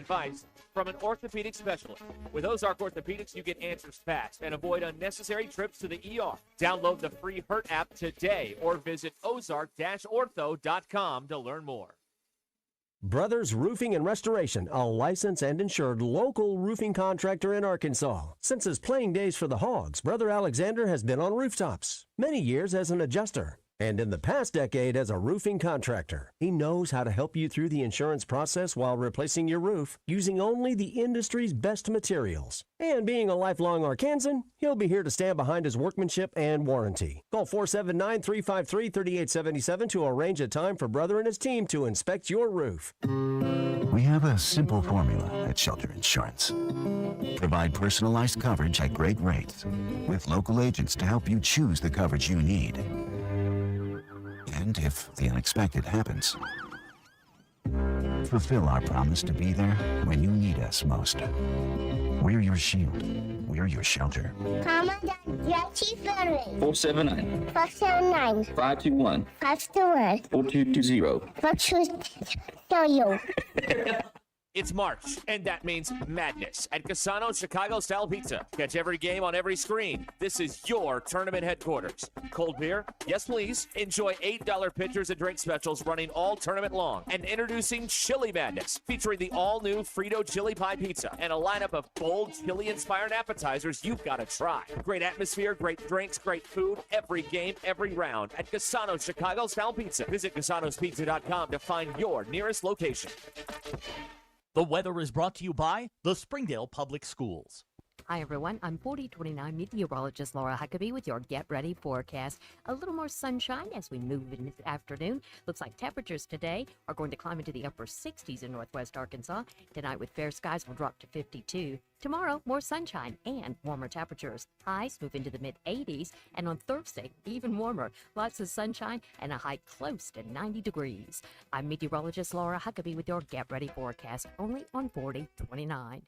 advice from an orthopedic specialist. With Ozark Orthopedics, you get answers fast and avoid unnecessary trips to the ER. Download the free Hurt app today or visit ozark-ortho.com to learn more. Brothers Roofing and Restoration, a licensed and insured local roofing contractor in Arkansas. Since his playing days for the Hogs, Brother Alexander has been on rooftops, many years as an adjuster, and in the past decade as a roofing contractor. He knows how to help you through the insurance process while replacing your roof using only the industry's best materials. And being a lifelong Arkansan, he'll be here to stand behind his workmanship and warranty. Call 479-353-3877 to arrange a time for Brother and his team to inspect your roof. We have a simple formula at Shelter Insurance. Provide personalized coverage at great rates with local agents to help you choose the coverage you need. And if the unexpected happens, fulfill our promise to be there when you need us most. We're your shield. We're your shelter. Commandant Jackie Ferry. 479. 479. 521. 521. 4220. 4220. It's March, and that means madness at Casano's Chicago-style pizza. Catch every game on every screen. This is your tournament headquarters. Cold beer? Yes, please. Enjoy $8 pitchers and drink specials running all tournament long. And introducing Chili Madness, featuring the all-new Frito Chili Pie Pizza and a lineup of bold chili-inspired appetizers you've got to try. Great atmosphere, great drinks, great food, every game, every round at Casano's Chicago-style pizza. Visit Casano'sPizza.com to find your nearest location. The weather is brought to you by the Springdale Public Schools. Hi, everyone. I'm 4029 meteorologist Laura Huckabee with your Get Ready forecast. A little more sunshine as we move in this afternoon. Looks like temperatures today are going to climb into the upper 60s in northwest Arkansas. Tonight, with fair skies, will drop to 52. Tomorrow, more sunshine and warmer temperatures. Highs move into the mid-80s, and on Thursday, even warmer. Lots of sunshine and a high close to 90 degrees. I'm meteorologist Laura Huckabee with your Get Ready forecast, only on 4029.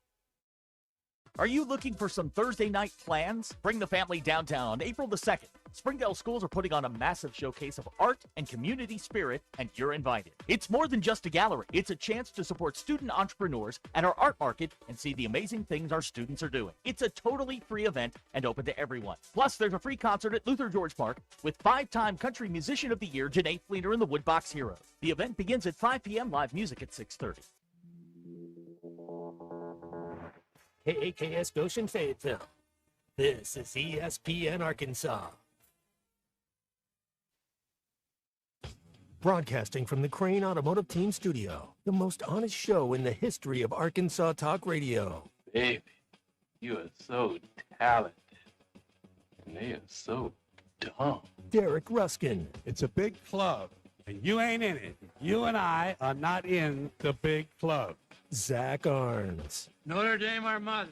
Are you looking for some Thursday night plans? Bring the family downtown on April the 2nd. Springdale schools are putting on a massive showcase of art and community spirit, and you're invited. It's more than just a gallery. It's a chance to support student entrepreneurs at our art market and see the amazing things our students are doing. It's a totally free event and open to everyone. Plus, there's a free concert at Luther George Park with 5-time Country Musician of the Year, Janae Fleener and the Woodbox Heroes. The event begins at 5 p.m. Live music at 6:30. KAKS Goshen Fayetteville. This is ESPN Arkansas. Broadcasting from the Crane Automotive Team Studio, the most honest show in the history of Arkansas Talk Radio. Baby, you are so talented, and they are so dumb. Derek Ruscin. It's a big club, and you ain't in it. You and I are not in the big club. Zach Arns. Notre Dame, our mother.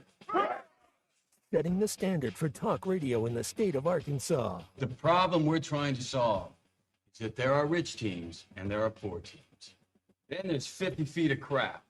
Setting the standard for talk radio in the state of Arkansas. The problem we're trying to solve is that there are rich teams and there are poor teams. Then there's 50 feet of crap.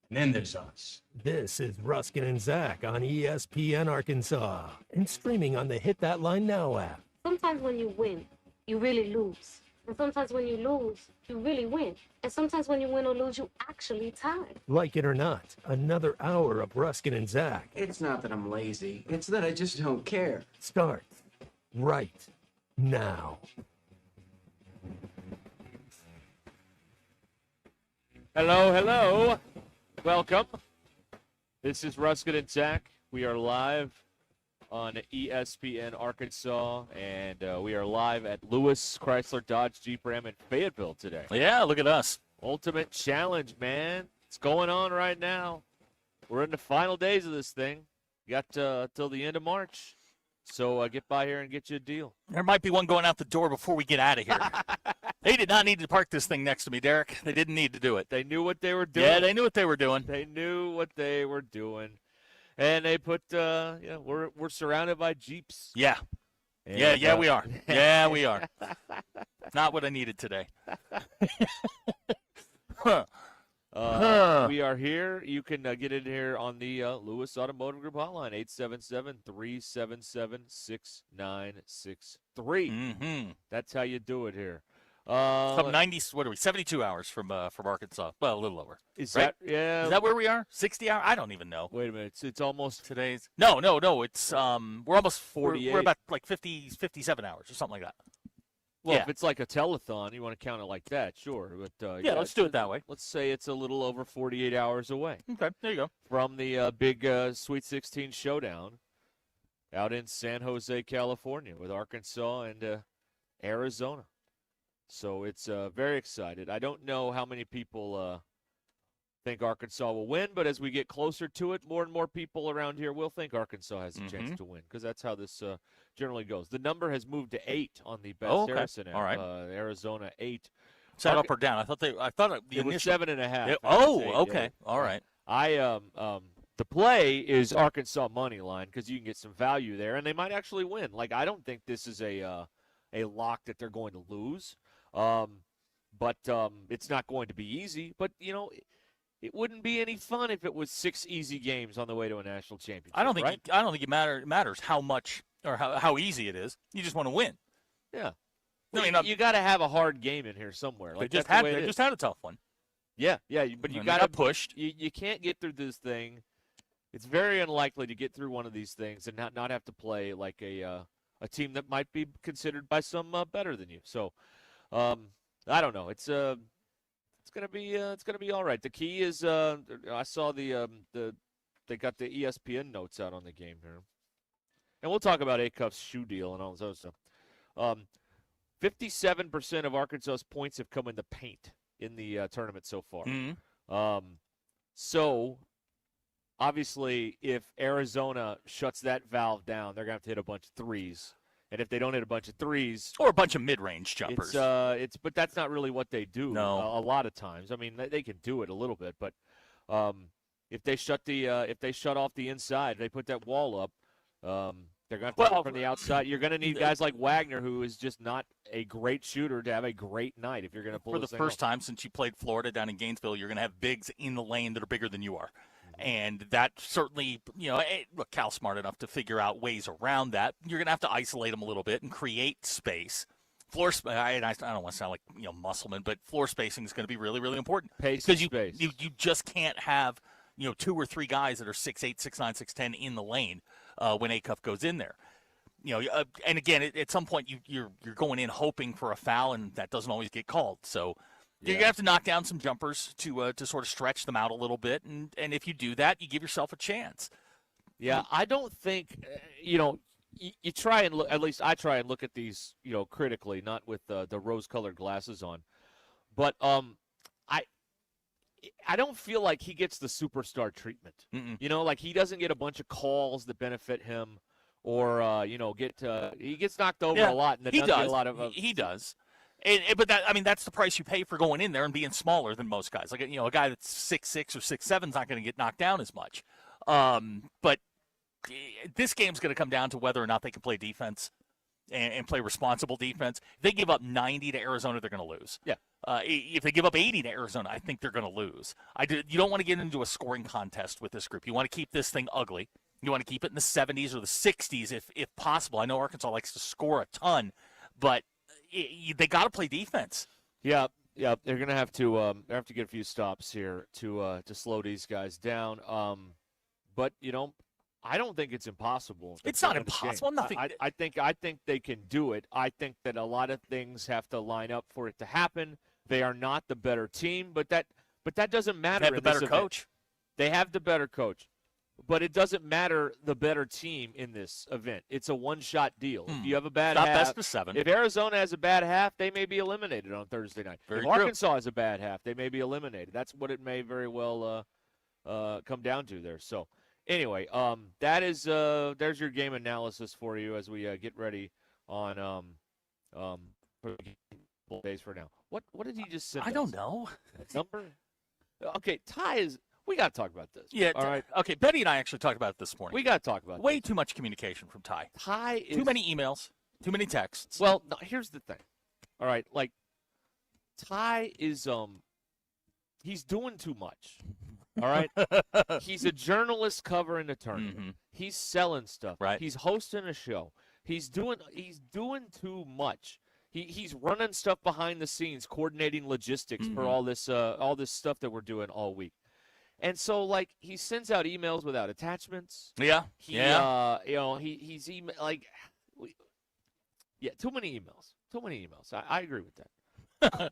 And then there's us. This is Ruskin and Zach on ESPN Arkansas and streaming on the Hit That Line Now app. Sometimes when you win, you really lose. And sometimes when you lose, you really win. And sometimes when you win or lose, you actually tie. Like it or not, another hour of Ruskin and Zach. It's not that I'm lazy. It's that I just don't care. Starts right now. Hello, hello. Welcome. This is Ruskin and Zach. We are live on ESPN Arkansas, and we are live at Lewis Chrysler Dodge Jeep Ram in Fayetteville today. Yeah, look at us. Ultimate Challenge, man. It's going on right now. We're in the final days of this thing. You got till the end of March. So get by here and get you a deal. There might be one going out the door before we get out of here. They did not need to park this thing next to me, Derek. They didn't need to do it. They knew what they were doing. Yeah, they knew what they were doing. They knew what they were doing. And they put, we're surrounded by Jeeps. Yeah. And, yeah, we are. Yeah, we are. Not what I needed today. We are here. You can get in here on the Lewis Automotive Group hotline, 877-377-6963. Mm-hmm. That's how you do it here. Some 90, what are we, 72 hours from Arkansas. Well, a little over. Is right? that, yeah. Is that where we are? 60 hours? I don't even know. Wait a minute. It's almost. Today's. No. It's, we're almost 48. We're about like 57 hours or something like that. Well, yeah. if it's like a telethon, you want to count it like that, sure. But yeah, let's do it that way. Let's say it's a little over 48 hours away. Okay, there you go. From the big Sweet 16 showdown out in San Jose, California, with Arkansas and Arizona. So it's very excited. I don't know how many people think Arkansas will win, but as we get closer to it, more and more people around here will think Arkansas has a chance to win, because that's how this generally goes. The number has moved to 8 on the Best Harrison app. All right. Arizona 8. Is that up or down? I thought the it was 7.5. Okay. All right. The play is Arkansas money line, because you can get some value there, and they might actually win. Like, I don't think this is a lock that they're going to lose, but it's not going to be easy. But it wouldn't be any fun if it was 6 easy games on the way to a national championship. I don't think right? it matters how much or how easy it is. You just want to win. Yeah. I mean, you got to have a hard game in here somewhere. Like, they just had a tough one. Yeah, but you got pushed. You can't get through this thing. It's very unlikely to get through one of these things and not have to play like a team that might be considered by some better than you. So, I don't know. It's gonna be all right. The key is I saw they got the ESPN notes out on the game here, and we'll talk about Acuff's shoe deal and all this other stuff. 57% of Arkansas's points have come in the paint in the tournament so far. So, obviously, if Arizona shuts that valve down, they're going to have to hit a bunch of threes. And if they don't hit a bunch of threes, or a bunch of mid-range jumpers, but that's not really what they do. No. A lot of times. I mean, they can do it a little bit, but if they shut off the inside, they put that wall up. They're going to have from the outside. You're going to need guys like Wagner, who is just not a great shooter, to have a great night if you're going to pull for this the thing first time since you played Florida down in Gainesville. You're going to have bigs in the lane that are bigger than you are. And that certainly, look, Cal's smart enough to figure out ways around that. You're going to have to isolate them a little bit and create space. I don't want to sound like Musselman, but floor spacing is going to be really, really important. Because you just can't have 2 or 3 guys that are 6'8", 6'9", 6'10" in the lane when Acuff goes in there. And again, at some point you're going in hoping for a foul, and that doesn't always get called. So. You're going to have to knock down some jumpers to sort of stretch them out a little bit, and if you do that, you give yourself a chance. Yeah, I don't think, you try and look, at least I try and look at these, critically, not with the rose-colored glasses on. But I don't feel like he gets the superstar treatment. Like he doesn't get a bunch of calls that benefit him, or, he gets knocked over a lot. And he does. Get a lot of, he does. But that's the price you pay for going in there and being smaller than most guys. Like a guy that's 6'6" or 6'7" is not going to get knocked down as much. But this game's going to come down to whether or not they can play defense and play responsible defense. If they give up 90 to Arizona, they're going to lose. Yeah. If they give up 80 to Arizona, I think they're going to lose. You don't want to get into a scoring contest with this group. You want to keep this thing ugly. You want to keep it in the 70s or the 60s if possible. I know Arkansas likes to score a ton, but they got to play defense. Yeah, they're gonna have to get a few stops here to slow these guys down. But I don't think it's impossible. It's not impossible. Nothing. I think they can do it. I think that a lot of things have to line up for it to happen. They are not the better team, but that doesn't matter. They have the better coach. They have the better coach. But it doesn't matter the better team in this event. It's a one-shot deal. If you have a bad half, best of 7. If Arizona has a bad half, they may be eliminated on Thursday night. Very if true. Arkansas has a bad half, they may be eliminated. That's what it may very well come down to there. So, anyway, that is there's your game analysis for you as we get ready on for days for now. What did he just say? I don't know. Number? Okay, Ty is. We got to talk about this. Yeah. All right. Okay, Betty and I actually talked about it this morning. We got to talk about Way too much communication from Ty. Ty is... Too many emails. Too many texts. Well, no, here's the thing. All right, like, Ty is, he's doing too much. All right? He's a journalist covering the tournament. He's selling stuff. Right. He's hosting a show. He's doing too much. He's running stuff behind the scenes, coordinating logistics for all this stuff that we're doing all week. And so, like, he sends out emails without attachments. Yeah. He's too many emails. Too many emails. I agree with that.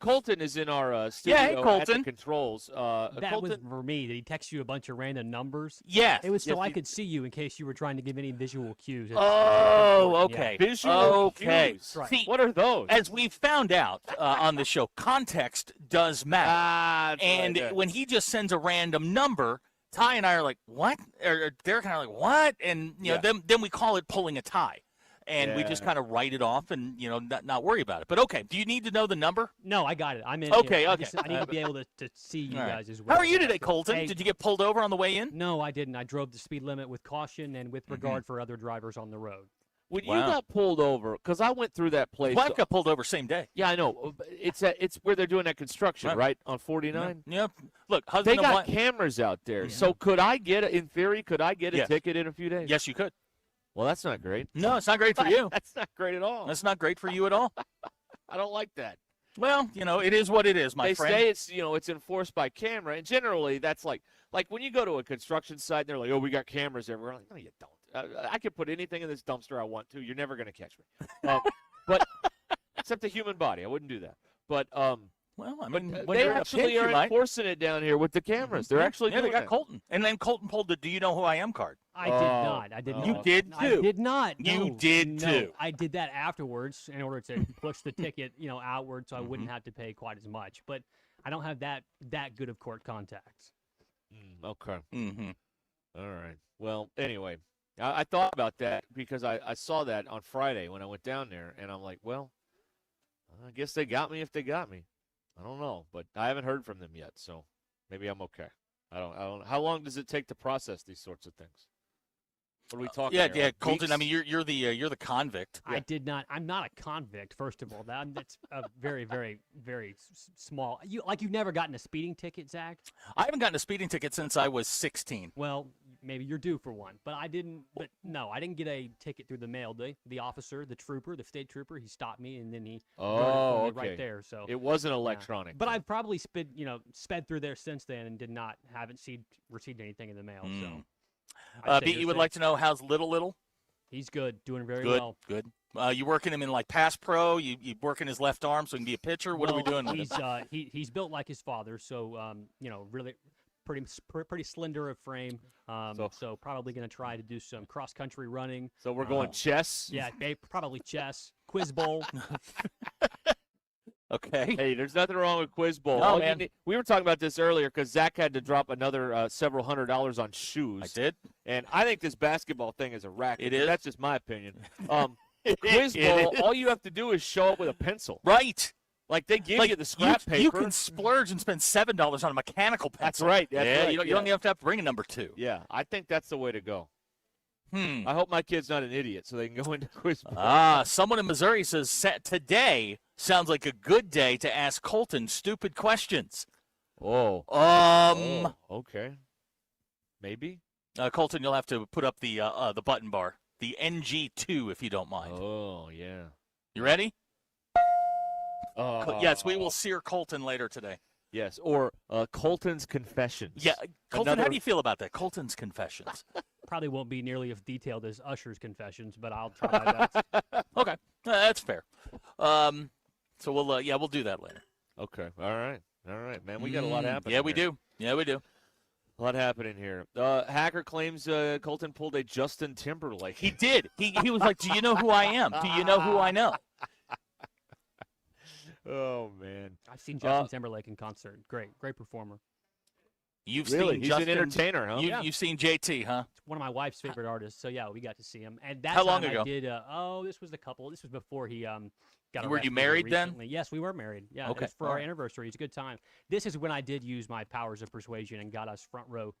Colton is in our studio at the controls. That Colton, was for me. Did he text you a bunch of random numbers? Yes. It was so I could see you in case you were trying to give any visual cues. Oh, okay. Yeah. Visual cues. Right. See, what are those? As we found out on the show, context does matter. And when he just sends a random number, Ty and I are like, what? Or Derek and I are like, what? And then we call it pulling a tie. And we just kind of write it off and, not worry about it. But, okay, do you need to know the number? No, I got it. I'm in. Okay. I need to be able to see you guys as well. How are you today, Colton? Did you get pulled over on the way in? No, I didn't. I drove the speed limit with caution and with regard for other drivers on the road. When you got pulled over, because I went through that place. Well, I got pulled over same day. Yeah, I know. It's where they're doing that construction, right? On 49? Yep. Look, they got cameras out there. Yeah. So in theory, could I get a ticket in a few days? Yes, you could. Well, that's not great. No, it's not great for you. That's not great at all. That's not great for you at all. I don't like that. Well, it is what it is, my friend. They say it's enforced by camera, and generally that's like when you go to a construction site and they're like, oh, we got cameras everywhere. I'm like, no, you don't. I can put anything in this dumpster I want to. You're never going to catch me. But except the human body, I wouldn't do that. But well, I mean, they actually are enforcing it down here with the cameras. They're actually doing they got it. Colton, and then Colton pulled the "Do you know who I am" card. I did not. I did not. You did too. I did not. You No, did no. too. I did that afterwards in order to push the ticket, outward, so I wouldn't have to pay quite as much. But I don't have that good of court contacts. Okay. Mm-hmm. All right. Well, anyway, I thought about that because I saw that on Friday when I went down there, and I'm like, well, I guess they got me if they got me. I don't know, but I haven't heard from them yet, so maybe I'm okay. I don't. How long does it take to process these sorts of things? What are we talking? Yeah, here? Like Colton. weeks? I mean, you're the convict. I did not. I'm not a convict. First of all, that's a very, very, very small. You've never gotten a speeding ticket, Zach? I haven't gotten a speeding ticket since I was 16. Well, maybe you're due for one, but I didn't. But no, I didn't get a ticket through the mail. The officer, the trooper, the state trooper, he stopped me and then he wrote it for me right there. So it wasn't electronic. But I've probably sped through there since then and haven't received anything in the mail. So. Pete, you would like to know how's Little? He's good, doing very good, well. Good. You working him in like pass pro? You working his left arm so he can be a pitcher? What are we doing with him? He's built like his father, so really pretty slender of frame. So probably going to try to do some cross country running. So we're going chess. Yeah, probably chess, quiz bowl. Okay. Hey, there's nothing wrong with Quiz Bowl. No, man. We were talking about this earlier because Zach had to drop another several $100s on shoes. I did. And I think this basketball thing is a racket. It is. That's just my opinion. Quiz Bowl, all you have to do is show up with a pencil. Right. Like they give you the scrap paper. You can splurge and spend $7 on a mechanical pencil. That's right. You don't even have to bring a number 2. Yeah, I think that's the way to go. I hope my kid's not an idiot so they can go into Quiz Bowl. Someone in Missouri says today sounds like a good day to ask Colton stupid questions. Oh. Okay. Maybe. Colton, you'll have to put up the button bar, the NG2, if you don't mind. Oh yeah. You ready? Yes, we will sear Colton later today. Yes, or Colton's Confessions. Yeah, Colton, how do you feel about that? Colton's Confessions. Probably won't be nearly as detailed as Usher's Confessions, but I'll try my best. Okay, that's fair. So we'll do that later. Okay, all right, man. We got a lot happening. Yeah, we do. A lot happening here. Hacker claims Colton pulled a Justin Timberlake. He did. He was like, "Do you know who I am? Do you know who I know?" Oh man, I've seen Justin Timberlake in concert. Great performer. You've really? seen He's Justin, an entertainer, huh? You've seen JT, huh? It's one of my wife's favorite artists. So yeah, we got to see him. And How long ago? I did. This was This was before he got arrested. Were you married recently. then? Yes, we were married. Yeah, okay. It was for our anniversary. It's a good time. This is when I did use my powers of persuasion and got us front row.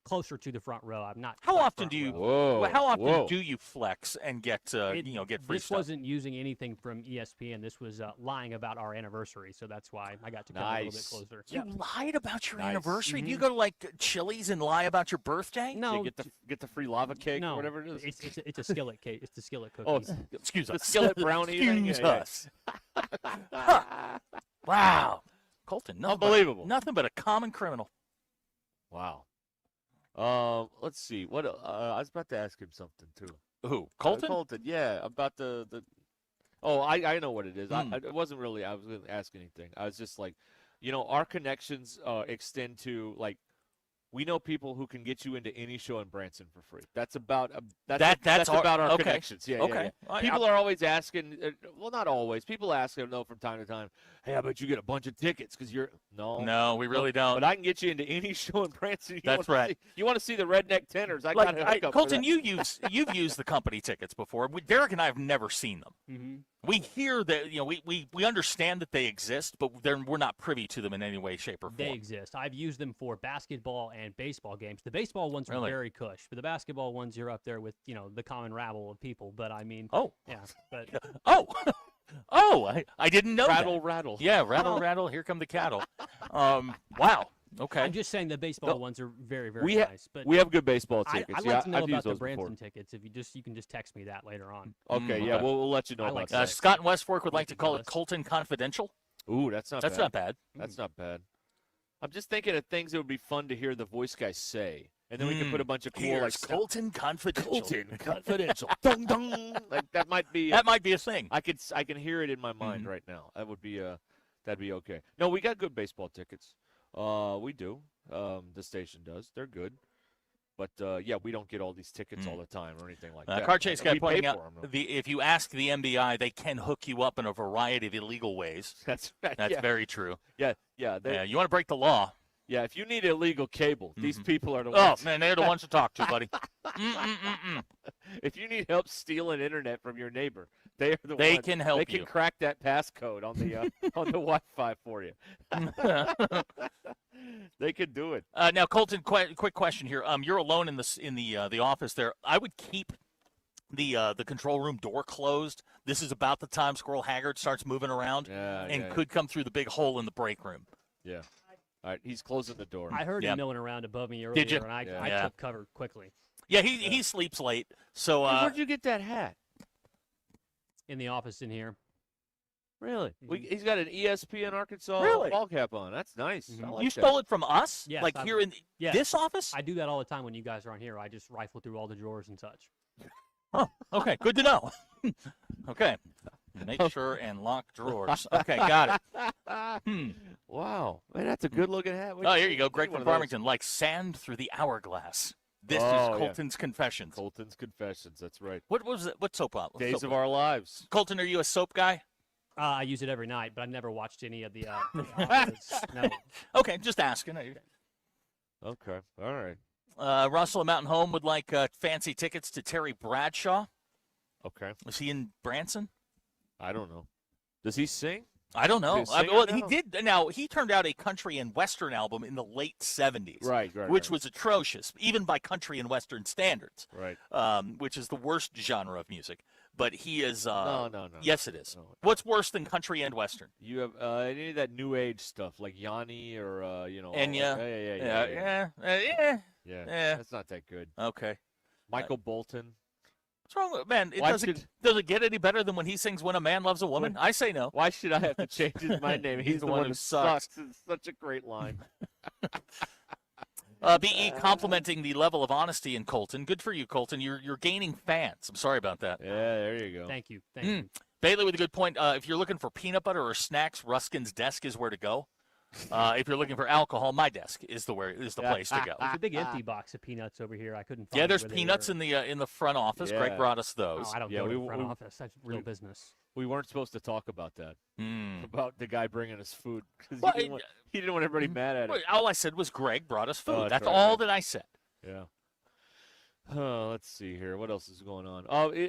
closer to the front row. I'm not. How quite often front do you? row. How often do you flex and get get free This stuff? wasn't using anything from ESPN. This was lying about our anniversary, so that's why I got to come a little bit closer. You lied about your Nice. anniversary. Do you go to like Chili's and lie about your birthday? No, You get the free lava cake no, or whatever it is. It's a skillet cake. It's the skillet cookie. Oh, excuse the us. skillet brownie thing? Excuse Yeah, us. Huh. Wow, Colton, Unbelievable. Nothing but a common criminal. Wow. Let's see. What I was about to ask him something too. Who? Colton? Colton. Yeah, about the. Oh, I know what it is. It wasn't really. I was going to ask anything. I was just like, our connections extend to like. We know people who can get you into any show in Branson for free. That's about that's about our connections. Yeah, okay. Yeah. People are always asking. Well, not always. People ask from time to time. Hey, I bet you get a bunch of tickets because you're No, we really don't. But I can get you into any show in Branson. That's right. You want to see the Redneck Tenors? I got a hookup. Colton, you've used the company tickets before. Derek and I have never seen them. Mm-hmm. We hear that we understand that they exist, but we're not privy to them in any way, shape, or form. They exist. I've used them for basketball and baseball games. The baseball ones are Really? very cush, but the basketball ones you're up there with the common rabble of people. But I mean, yeah, but I didn't know rattle, that. rattle. Yeah, rattle, rattle. Here come the cattle. Wow. Okay. I'm just saying the baseball ones are very, very we nice. But we have good baseball tickets. I'd like to know I've about used the those Branson before. tickets. If you can just text me that later on. Okay, yeah, we'll let you know about that. Scott and West Fork would like to call it Colton Confidential. Ooh, that's not That's bad. not bad. That's not bad. I'm just thinking of things that would be fun to hear the voice guys say. And then we can put a bunch of cool Here's Colton Confidential. Colton Confidential. Dun, dun. Like that might be a thing. I can hear it in my mind right now. That would be that'd be okay. No, we got good baseball tickets. We do. The station does. They're good. But yeah, we don't get all these tickets all the time or anything like that. Car Chase guy We pay pointing for out 'em, though. if you ask the MBI, they can hook you up in a variety of illegal ways. That's right. That's yeah. very true. Yeah. Yeah, you want to break the law. Yeah, if you need illegal cable, these people are the Oh, ones. man, they're the ones to talk to, buddy. If you need help stealing internet from your neighbor, they are the They ones. can help They can you. crack that passcode on the on the Wi-Fi for you. They can do it. Now, Colton, quick question here. You're alone in the office there. I would keep the control room door closed. This is about the time Squirrel Haggard starts moving around and could come through the big hole in the break room. Yeah. All right, he's closing the door. I heard him milling around above me earlier, Did you? and I took cover quickly. Yeah, he sleeps late. So Hey, where'd you get that hat? In the office in here. Really? He's got an ESPN Arkansas Really? ball cap on. That's nice. I like you that. stole it from us? Yes, like here in this office? I do that all the time when you guys aren't here. I just rifle through all the drawers and such. Oh, okay. Good to know. Okay. Make sure and lock drawers. Okay, got it. Wow. Man, that's a good-looking hat. Oh, here you go. Greg One from of those. Farmington, like sand through the hourglass. This Oh, is yeah. Colton's Confessions. Colton's Confessions. That's right. What was it? What soap opera? Days of Our Lives. Colton, are you a soap guy? I use it every night, but I've never watched any of the episodes. No. Okay, just asking. Okay. All right. Russell at Mountain Home would like fancy tickets to Terry Bradshaw. Okay. Was he in Branson? I don't know. Does he sing? I don't know. Is he a singer Well, now? he did. Now, he turned out a country and western album in the late 70s. Right. Which was atrocious, even by country and western standards. Right. Which is the worst genre of music. But he is. No. Yes, it is. No. What's worse than country and western? You have any of that new age stuff like Yanni or Enya. Yeah. Yeah. That's not that good. Okay. Michael Bolton. What's wrong with man? Why Does it get any better than when he sings "When a Man Loves a Woman"? I say no. Why should I have to change my name? He's the one who sucks. It's such a great line. BE complimenting the level of honesty in Colton. Good for you, Colton. You're gaining fans. I'm sorry about that. Yeah, there you go. Thank you. Thank you. Bailey with a good point. If you're looking for peanut butter or snacks, Ruskin's desk is where to go. If you're looking for alcohol, my desk is the place to go. There's a big empty box of peanuts over here. I couldn't find. Yeah, there's where they peanuts were. in the front office. Yeah. Greg brought us those. Oh, I don't go to the front office. That's real business. We weren't supposed to talk about that. About the guy bringing us food. 'Cause Well, he didn't want everybody mad at him. All I said was Greg brought us food. Oh, that's right, all right. that I said. Yeah. Let's see here. What else is going on?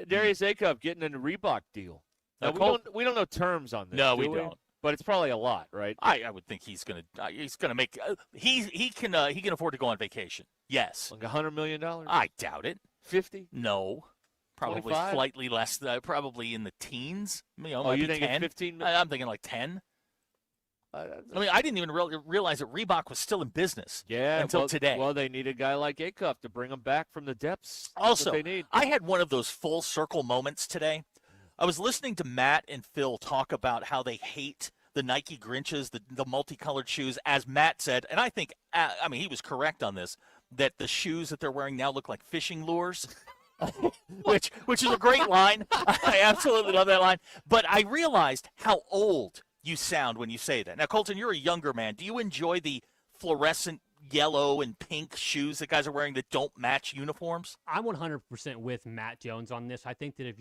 Darius Acuff getting a Reebok deal. Now, we don't know terms on this. No, do we don't. But it's probably a lot, right? I would think he's gonna make he can afford to go on vacation. Yes. Like $100 million? I doubt it. 50? No. Probably 25? slightly less. Probably in the teens. You think 10. it's 15? I'm thinking like 10. I didn't even realize that Reebok was still in business until today. Well, they need a guy like Acuff to bring them back from the depths. Also, they need. I had one of those full circle moments today. I was listening to Matt and Phil talk about how they hate the Nike Grinches, the multicolored shoes, as Matt said, and I think, he was correct on this, that the shoes that they're wearing now look like fishing lures. which is a great line. I absolutely love that line. But I realized how old you sound when you say that. Now, Colton, you're a younger man. Do you enjoy the fluorescent yellow and pink shoes that guys are wearing that don't match uniforms? I'm 100% with Matt Jones on this. I think that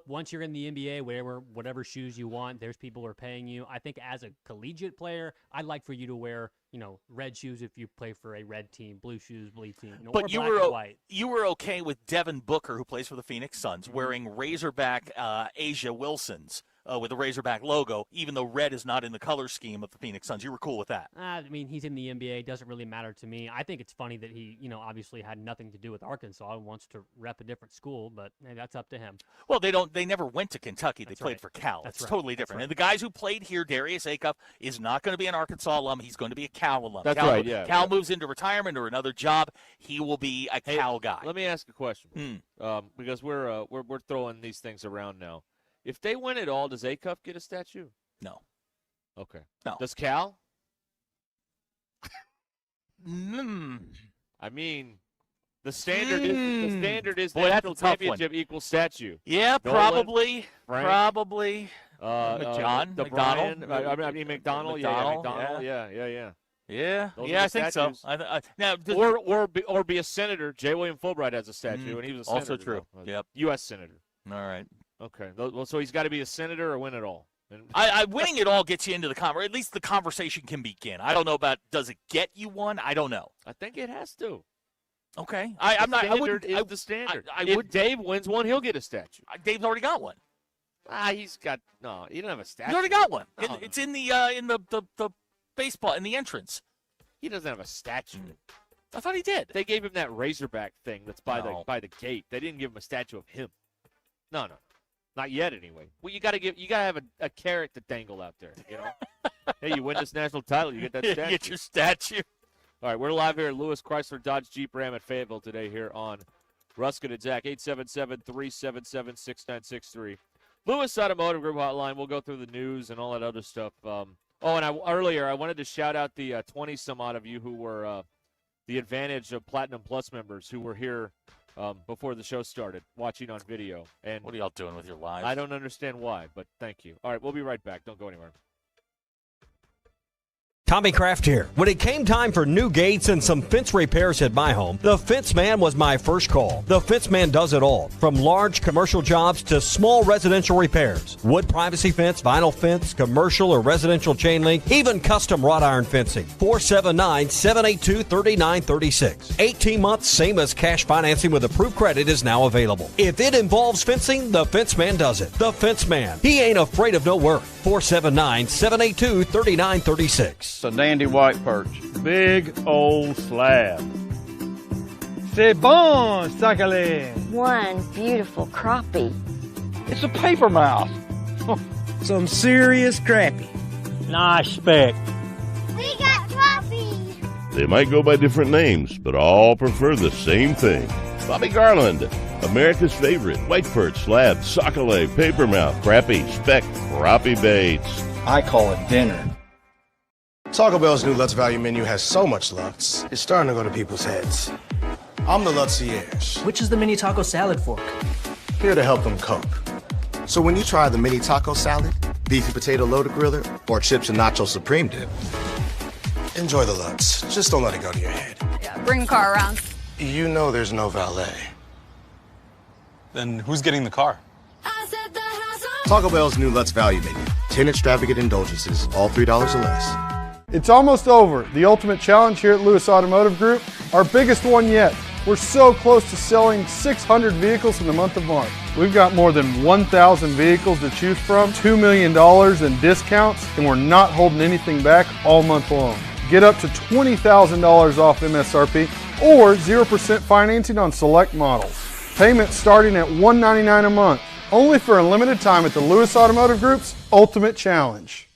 once you're in the NBA, whatever shoes you want, there's people who are paying you. I think as a collegiate player, I'd like for you to wear, red shoes if you play for a red team, blue shoes, blue team, but or black and white. You were okay with Devin Booker, who plays for the Phoenix Suns, wearing Razorback Asia Wilsons with the Razorback logo, even though red is not in the color scheme of the Phoenix Suns. You were cool with that. He's in the NBA. It doesn't really matter to me. I think it's funny that he, obviously had nothing to do with Arkansas and wants to rep a different school, but that's up to him. Well, they never went to Kentucky. They played for Cal. It's totally different. Right. And the guys who played here, Darius Acuff, is not going to be an Arkansas alum. He's going to be a Cal alum. That's right, yeah. Cal moves into retirement or another job. He will be a Cal guy. Let me ask a question, because we're throwing these things around now. If they win it all, does Acuff get a statue? No. Okay. No. Does Cal? The standard is national championship equals statue. Yeah, Nolan, probably. Frank, probably. McDonald. McDonald. Yeah, I think so. Now, or be a senator. J. William Fulbright has a statue, and he was a senator. Also true. Yep. U.S. senator. All right. Okay. Well, so he's got to be a senator or win it all. Winning it all gets you into the conversation. At least the conversation can begin. I don't know about does it get you one? I don't know. I think it has to. Okay. The standard. If Dave wins one, he'll get a statue. Dave's already got one. He doesn't have a statue. He already got one. No. It's in the baseball in the entrance. He doesn't have a statue. I thought he did. They gave him that Razorback thing that's by the gate. They didn't give him a statue of him. No. Not yet, anyway. Well, you gotta have a carrot to dangle out there. Hey, you win this national title, you get that statue. Get your statue. All right, we're live here at Lewis Chrysler Dodge Jeep Ram at Fayetteville today here on Ruscin and Zach, 877-377-6963. Lewis Automotive Group hotline. We'll go through the news and all that other stuff. Earlier I wanted to shout out the 20-some-odd of you who were the Advantage of Platinum Plus members who were here before the show started, watching on video. And what are y'all doing with your lives? I don't understand why, but thank you. All right, we'll be right back. Don't go anywhere. Tommy Kraft here. When it came time for new gates and some fence repairs at my home, the Fence Man was my first call. The Fence Man does it all, from large commercial jobs to small residential repairs. Wood privacy fence, vinyl fence, commercial or residential chain link, even custom wrought iron fencing. 479-782-3936. 18 months, same as cash financing with approved credit is now available. If it involves fencing, the Fence Man does it. The Fence Man. He ain't afraid of no work. 479-782-3936. A dandy white perch. Big old slab. C'est bon, sacalé. One beautiful crappie. It's a paper mouth. Some serious crappie. Nice speck. We got coffee. They might go by different names, but all prefer the same thing. Bobby Garland, America's favorite white perch, slab, sockeye, papermouth, crappie, speck, crappie baits. I call it dinner. Taco Bell's new Lutz Value menu has so much Lutz, it's starting to go to people's heads. I'm the Lutzierge. Which is the mini taco salad fork? Here to help them cope. So when you try the mini taco salad, beefy potato loader griller, or chips and nacho supreme dip, enjoy the Lutz. Just don't let it go to your head. Yeah, bring the car around. You know there's no valet. Then who's getting the car? Taco Bell's new Lutz Value menu. 10 extravagant indulgences, all $3 or less. It's almost over. The ultimate challenge here at Lewis Automotive Group, our biggest one yet. We're so close to selling 600 vehicles in the month of March. We've got more than 1,000 vehicles to choose from, $2 million in discounts, and we're not holding anything back all month long. Get up to $20,000 off MSRP or 0% financing on select models. Payments starting at $199 a month, only for a limited time at the Lewis Automotive Group's Ultimate Challenge.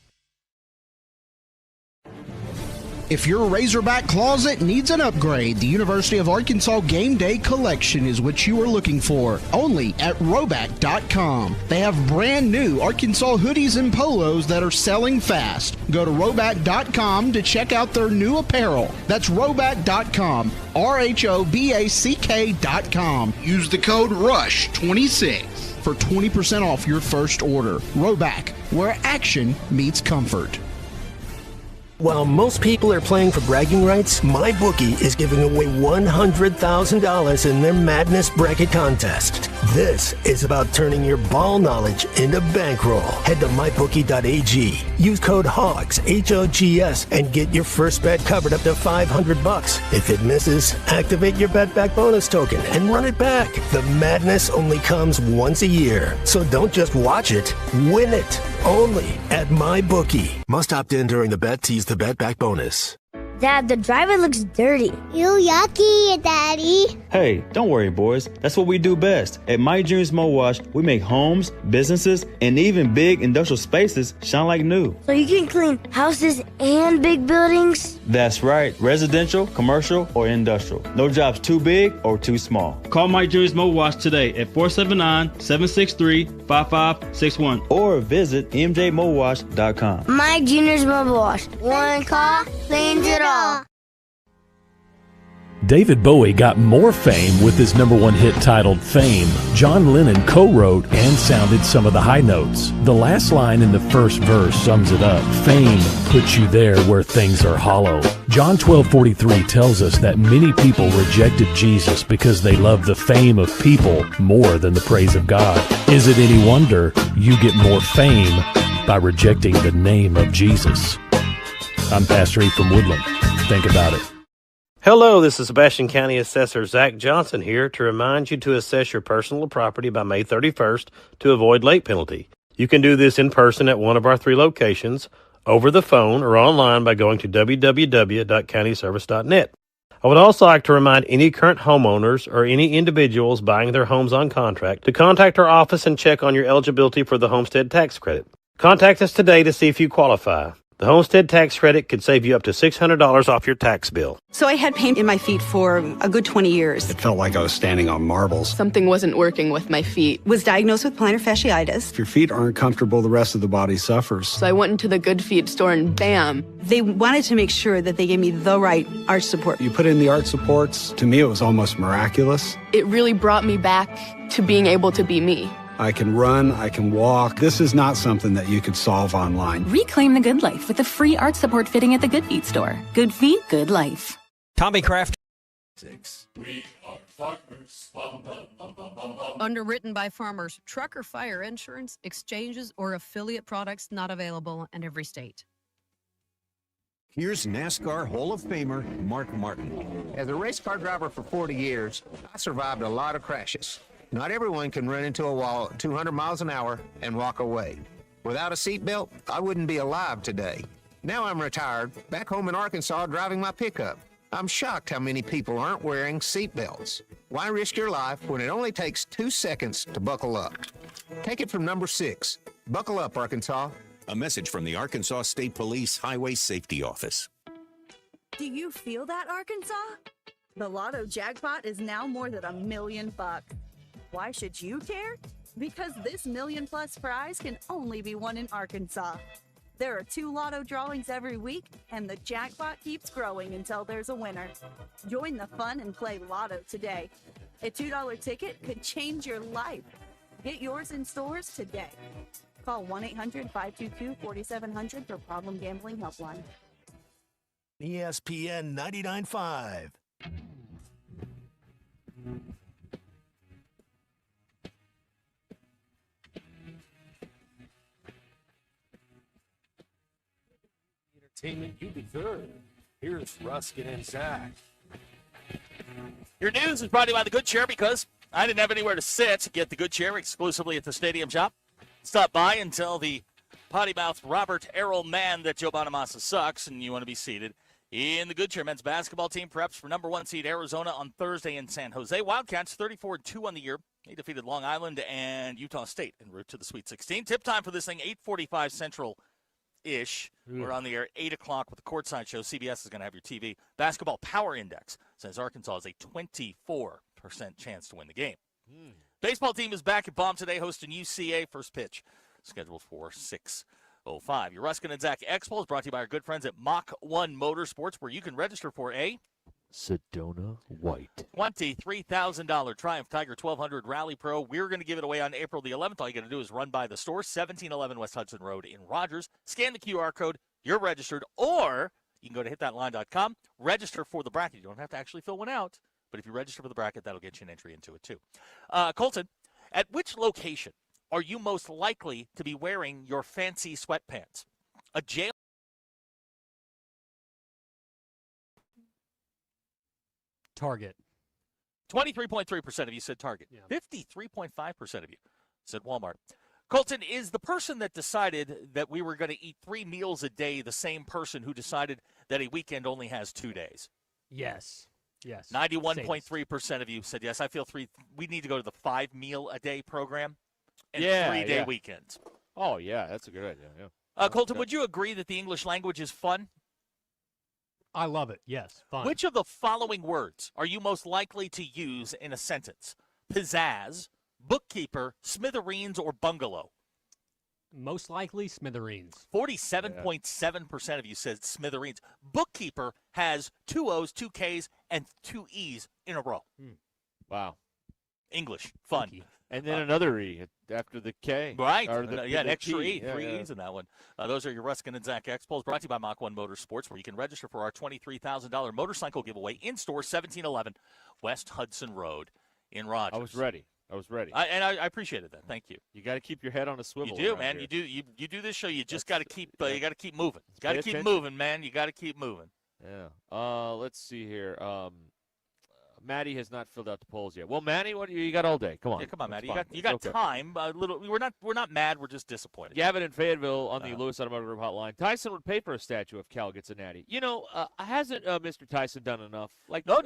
If your Razorback closet needs an upgrade, the University of Arkansas Game Day Collection is what you are looking for, only at Roback.com. They have brand new Arkansas hoodies and polos that are selling fast. Go to Roback.com to check out their new apparel. That's Roback.com, RHOBACK.com. Use the code RUSH26 for 20% off your first order. Roback, where action meets comfort. While most people are playing for bragging rights, MyBookie is giving away $100,000 in their Madness Bracket Contest. This is about turning your ball knowledge into bankroll. Head to MyBookie.ag. Use code HOGS, H-O-G-S, and get your first bet covered up to $500. If it misses, activate your Bet Back bonus token and run it back. The madness only comes once a year, so don't just watch it, win it. Only at MyBookie. Must opt in during the bet to use the Bet Back bonus. Dad, the driver looks dirty. You yucky, Daddy. Hey, don't worry, boys. That's what we do best. At My Dreams Mo Wash, we make homes, businesses, and even big industrial spaces shine like new. So you can clean houses and big buildings? That's right. Residential, commercial, or industrial. No job's too big or too small. Call My Dreams Mo Wash today at 479-763-5561 or visit mjmowash.com. My Junior's Mobile Wash. One call, cleans it all. David Bowie got more fame with his #1 hit titled Fame. John Lennon co-wrote and sounded some of the high notes. The last line in the first verse sums it up. Fame puts you there where things are hollow. John 12:43 tells us that many people rejected Jesus because they love the fame of people more than the praise of God. Is it any wonder you get more fame by rejecting the name of Jesus? I'm Pastor E from Woodland. Think about it. Hello, this is Sebastian County Assessor Zach Johnson here to remind you to assess your personal property by May 31st to avoid late penalty. You can do this in person at one of our 3 locations, over the phone, or online by going to www.countyservice.net. I would also like to remind any current homeowners or any individuals buying their homes on contract to contact our office and check on your eligibility for the homestead tax credit. Contact us today to see if you qualify. The homestead tax credit could save you up to $600 off your tax bill. So I had pain in my feet for a good 20 years. It felt like I was standing on marbles. Something wasn't working with my feet. Was diagnosed with plantar fasciitis. If your feet aren't comfortable, the rest of the body suffers. So I went into the Good Feet store and bam. They wanted to make sure that they gave me the right arch support. You put in the arch supports. To me, it was almost miraculous. It really brought me back to being able to be me. I can run, I can walk. This is not something that you could solve online. Reclaim the good life with a free arch support fitting at the Good Feet store. Good feet, good life. Tommy Craft. We are farmers. Underwritten by farmers. Truck or fire insurance, exchanges, or affiliate products not available in every state. Here's NASCAR Hall of Famer Mark Martin. As a race car driver for 40 years, I survived a lot of crashes. Not everyone can run into a wall at 200 miles an hour and walk away. Without a seatbelt, I wouldn't be alive today. Now I'm retired, back home in Arkansas driving my pickup. I'm shocked how many people aren't wearing seatbelts. Why risk your life when it only takes 2 seconds to buckle up? Take it from number 6. Buckle up, Arkansas. A message from the Arkansas State Police Highway Safety Office. Do you feel that, Arkansas? The Lotto jackpot is now more than $1 million. Why should you care? Because this $1 million+ prize can only be won in Arkansas. There are 2 Lotto drawings every week, and the jackpot keeps growing until there's a winner. Join the fun and play Lotto today. A $2 ticket could change your life. Get yours in stores today. Call 1-800-522-4700 for Problem Gambling Helpline. ESPN 99.5. Entertainment you deserve. Here's Ruscin and Zach. Your news is brought to you by the Good Chair because I didn't have anywhere to sit. Get the Good Chair exclusively at the Stadium Shop. Stop by and tell the potty-mouthed Robert Errol man that Joe Bonamassa sucks and you want to be seated in the Good Chair. Men's basketball team preps for number 1 seed Arizona on Thursday in San Jose. Wildcats 34-2 on the year. They defeated Long Island and Utah State en route to the Sweet 16. Tip time for this thing, 8:45 Central-ish. We're on the air 8 o'clock with the Courtside Show. CBS is going to have your TV. Basketball Power Index says Arkansas has a 24% chance to win the game. Baseball team is back at Baum today hosting UCA. First pitch scheduled for 6:05. Your Ruscin and Zach Expo is brought to you by our good friends at Mach 1 Motorsports, where you can register for a Sedona White $23,000 Triumph Tiger 1200 Rally Pro. We're going to give it away on April the 11th. All you got to do is run by the store, 1711 West Hudson Road in Rogers. Scan the QR code. You're registered. Or you can go to hitthatline.com, register for the bracket. You don't have to actually fill one out, but if you register for the bracket, that'll get you an entry into it too. Colton, at which location are you most likely to be wearing your fancy sweatpants? A jail. Target. 23.3% of you said Target. 53.5% of you said Walmart. Colton, is the person that decided that we were going to eat 3 meals a day the same person who decided that a weekend only has 2 days? Yes. Yes. 91.3% of you said yes. I feel we need to go to the 5-meal-a-day program and 3-day weekends. Oh, yeah, that's a good idea. Yeah. Colton, would you agree that the English language is fun? I love it. Yes, fun. Which of the following words are you most likely to use in a sentence? Pizzazz, bookkeeper, smithereens, or bungalow? Most likely smithereens. 47.7% of you said smithereens. Bookkeeper has 2 O's, 2 K's, and 2 E's in a row. Wow. English, fun. And then another E after the K. Right. Or An extra E. 3 E's in that one. Those are your Ruscin and Zach Expos, brought to you by Mach 1 Motorsports, where you can register for our $23,000 motorcycle giveaway in-store, 1711 West Hudson Road in Rogers. I was ready. I appreciated that. Thank you. You got to keep your head on a swivel. You do, man. Here. You do this show. You just got to keep. You got to keep moving. Got to keep moving, man. You got to keep moving. Yeah. Let's see here. Maddie has not filled out the polls yet. Well, Maddie, what you got all day? Come on. Yeah, come on, Maddie. You got time. We're not mad. We're just disappointed. Gavin in Fayetteville on the Lewis Automotive Group hotline. Tyson would pay for a statue if Cal gets a natty. You know, hasn't Mr. Tyson done enough? Like no.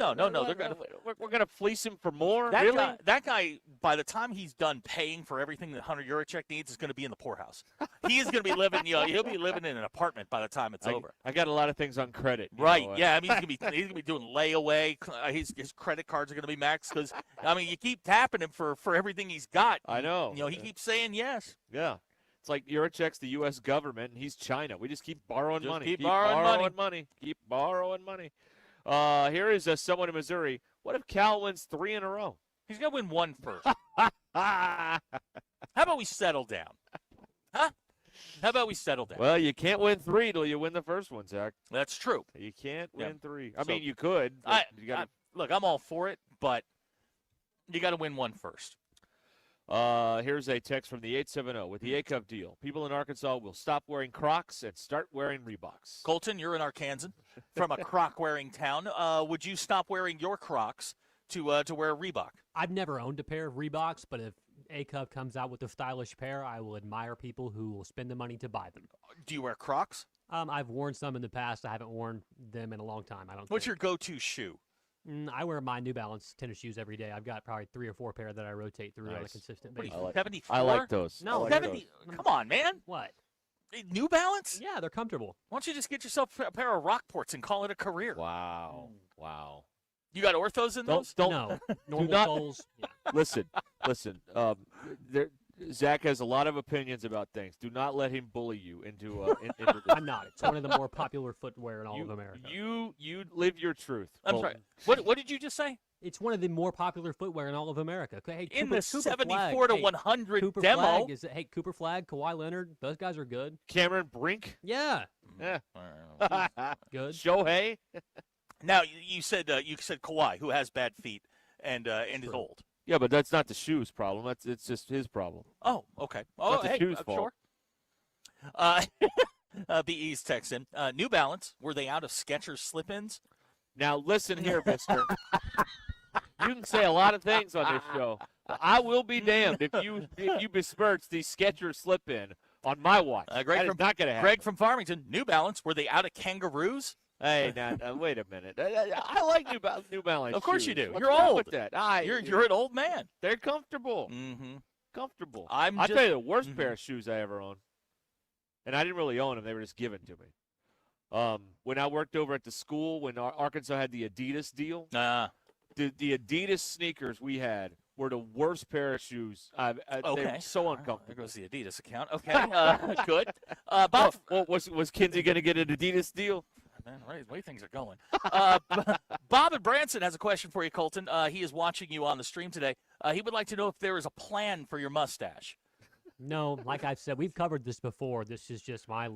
We're gonna fleece him for more. That really? That guy, by the time he's done paying for everything that Hunter Yurachek needs, is going to be in the poorhouse. He is going to be living. He'll be living in an apartment by the time it's over. I got a lot of things on credit. Right? Yeah. I mean, he's going to be doing layaway. His credit cards are going to be maxed because you keep tapping him for everything he's got. I know. He keeps saying yes. Yeah. It's like Yurachek's the U.S. government, and he's China. We just keep borrowing money. Keep borrowing money. Keep borrowing money. Here is someone in Missouri. What if Cal wins 3 in a row? He's going to win 1 first. How about we settle down? Huh? How about we settle down? Well, you can't win 3 till you win the first one, Zach. That's true. You can't win 3. I mean, you could. Look, I'm all for it, but you got to win 1 first. Here's a text from the 870. With the A-Cup deal, people in Arkansas will stop wearing Crocs and start wearing Reeboks. Colton, you're in Arkansas, from a Croc-wearing town. Would you stop wearing your Crocs to wear a Reebok? I've never owned a pair of Reeboks, but if A-Cup comes out with a stylish pair, I will admire people who will spend the money to buy them. Do you wear Crocs? I've worn some in the past. I haven't worn them in a long time. What's your go-to shoe? I wear my New Balance tennis shoes every day. I've got probably 3 or 4 pair that I rotate through on a consistent basis. 74? I like those. No, 70. Come on, man. What? New Balance? Yeah, they're comfortable. Why don't you just get yourself a pair of Rockports and call it a career? Wow. You got orthos in those? No. Normal soles. Yeah. Listen. Zach has a lot of opinions about things. Do not let him bully you into this. I'm not. It's one of the more popular footwear in all of America. You live your truth. I'm sorry. What did you just say? It's one of the more popular footwear in all of America. Hey, in the 74 to 100 Cooper demo. Flag Cooper Flag, Kawhi Leonard, those guys are good. Cameron Brink? Yeah. Good. Shohei? Now, you said Kawhi, who has bad feet and is old. Yeah, but that's not the shoes problem. It's just his problem. Oh, okay. Not the shoes fault. Sure. BE's text in. New Balance, were they out of Skechers slip-ins? Now, listen here, mister. You can say a lot of things on this show. I will be damned if you besmirch the Skechers slip-in on my watch. Greg That is not going to happen. Greg from Farmington, New Balance. Were they out of kangaroos? Hey, now, wait a minute. I like New Balance. Of course shoes. you do. What's You're wrong old. with that? You're an old man. They're comfortable. Mm-hmm. Comfortable. I'll tell you the worst pair of shoes I ever owned. And I didn't really own them. They were just given to me. When I worked over at the school, when Arkansas had the Adidas deal, the Adidas sneakers we had were the worst pair of shoes. They were so uncomfortable. There goes the Adidas account. Okay, good. Bob, was Kinsey going to get an Adidas deal? Man, right, the way things are going. Bob in Branson has a question for you, Colton. He is watching you on the stream today. He would like to know if there is a plan for your mustache. No, like I've said, we've covered this before. This is just my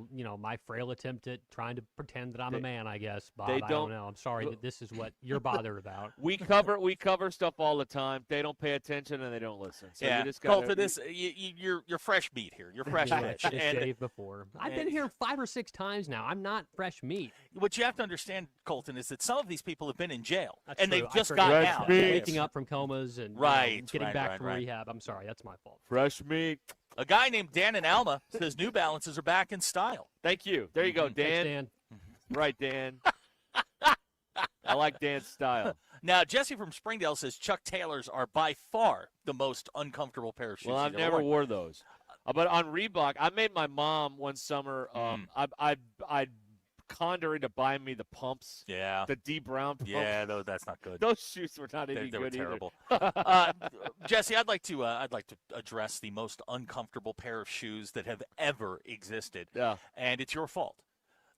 frail attempt at trying to pretend that I'm a man, I guess. Bob, I don't know. I'm sorry that this is what you're bothered about. We cover stuff all the time. They don't pay attention and they don't listen. So yeah, you just gotta, Colton, you're fresh meat here. You're fresh fish. Just shaved before. I've been here 5 or 6 times now. I'm not fresh meat. What you have to understand, Colton, is that some of these people have been in jail That's and true. they've just got gotten out. Waking up from comas and getting back from right. rehab. I'm sorry, that's my fault. Fresh meat. A guy named Dan in Alma says New Balances are back in style. Thank you. There you go, Dan. Thanks, Dan. Right, Dan. I like Dan's style. Now, Jesse from Springdale says Chuck Taylors are by far the most uncomfortable pair of shoes. Well, I've you've ever never worn. wore those. But on Reebok, I made my mom one summer. I conned her into buying me the pumps. Yeah. The D Brown pumps. Yeah, that's not good. Those shoes were not any They were good terrible. either. Jesse, I'd like to address the most uncomfortable pair of shoes that have ever existed. Yeah. And it's your fault.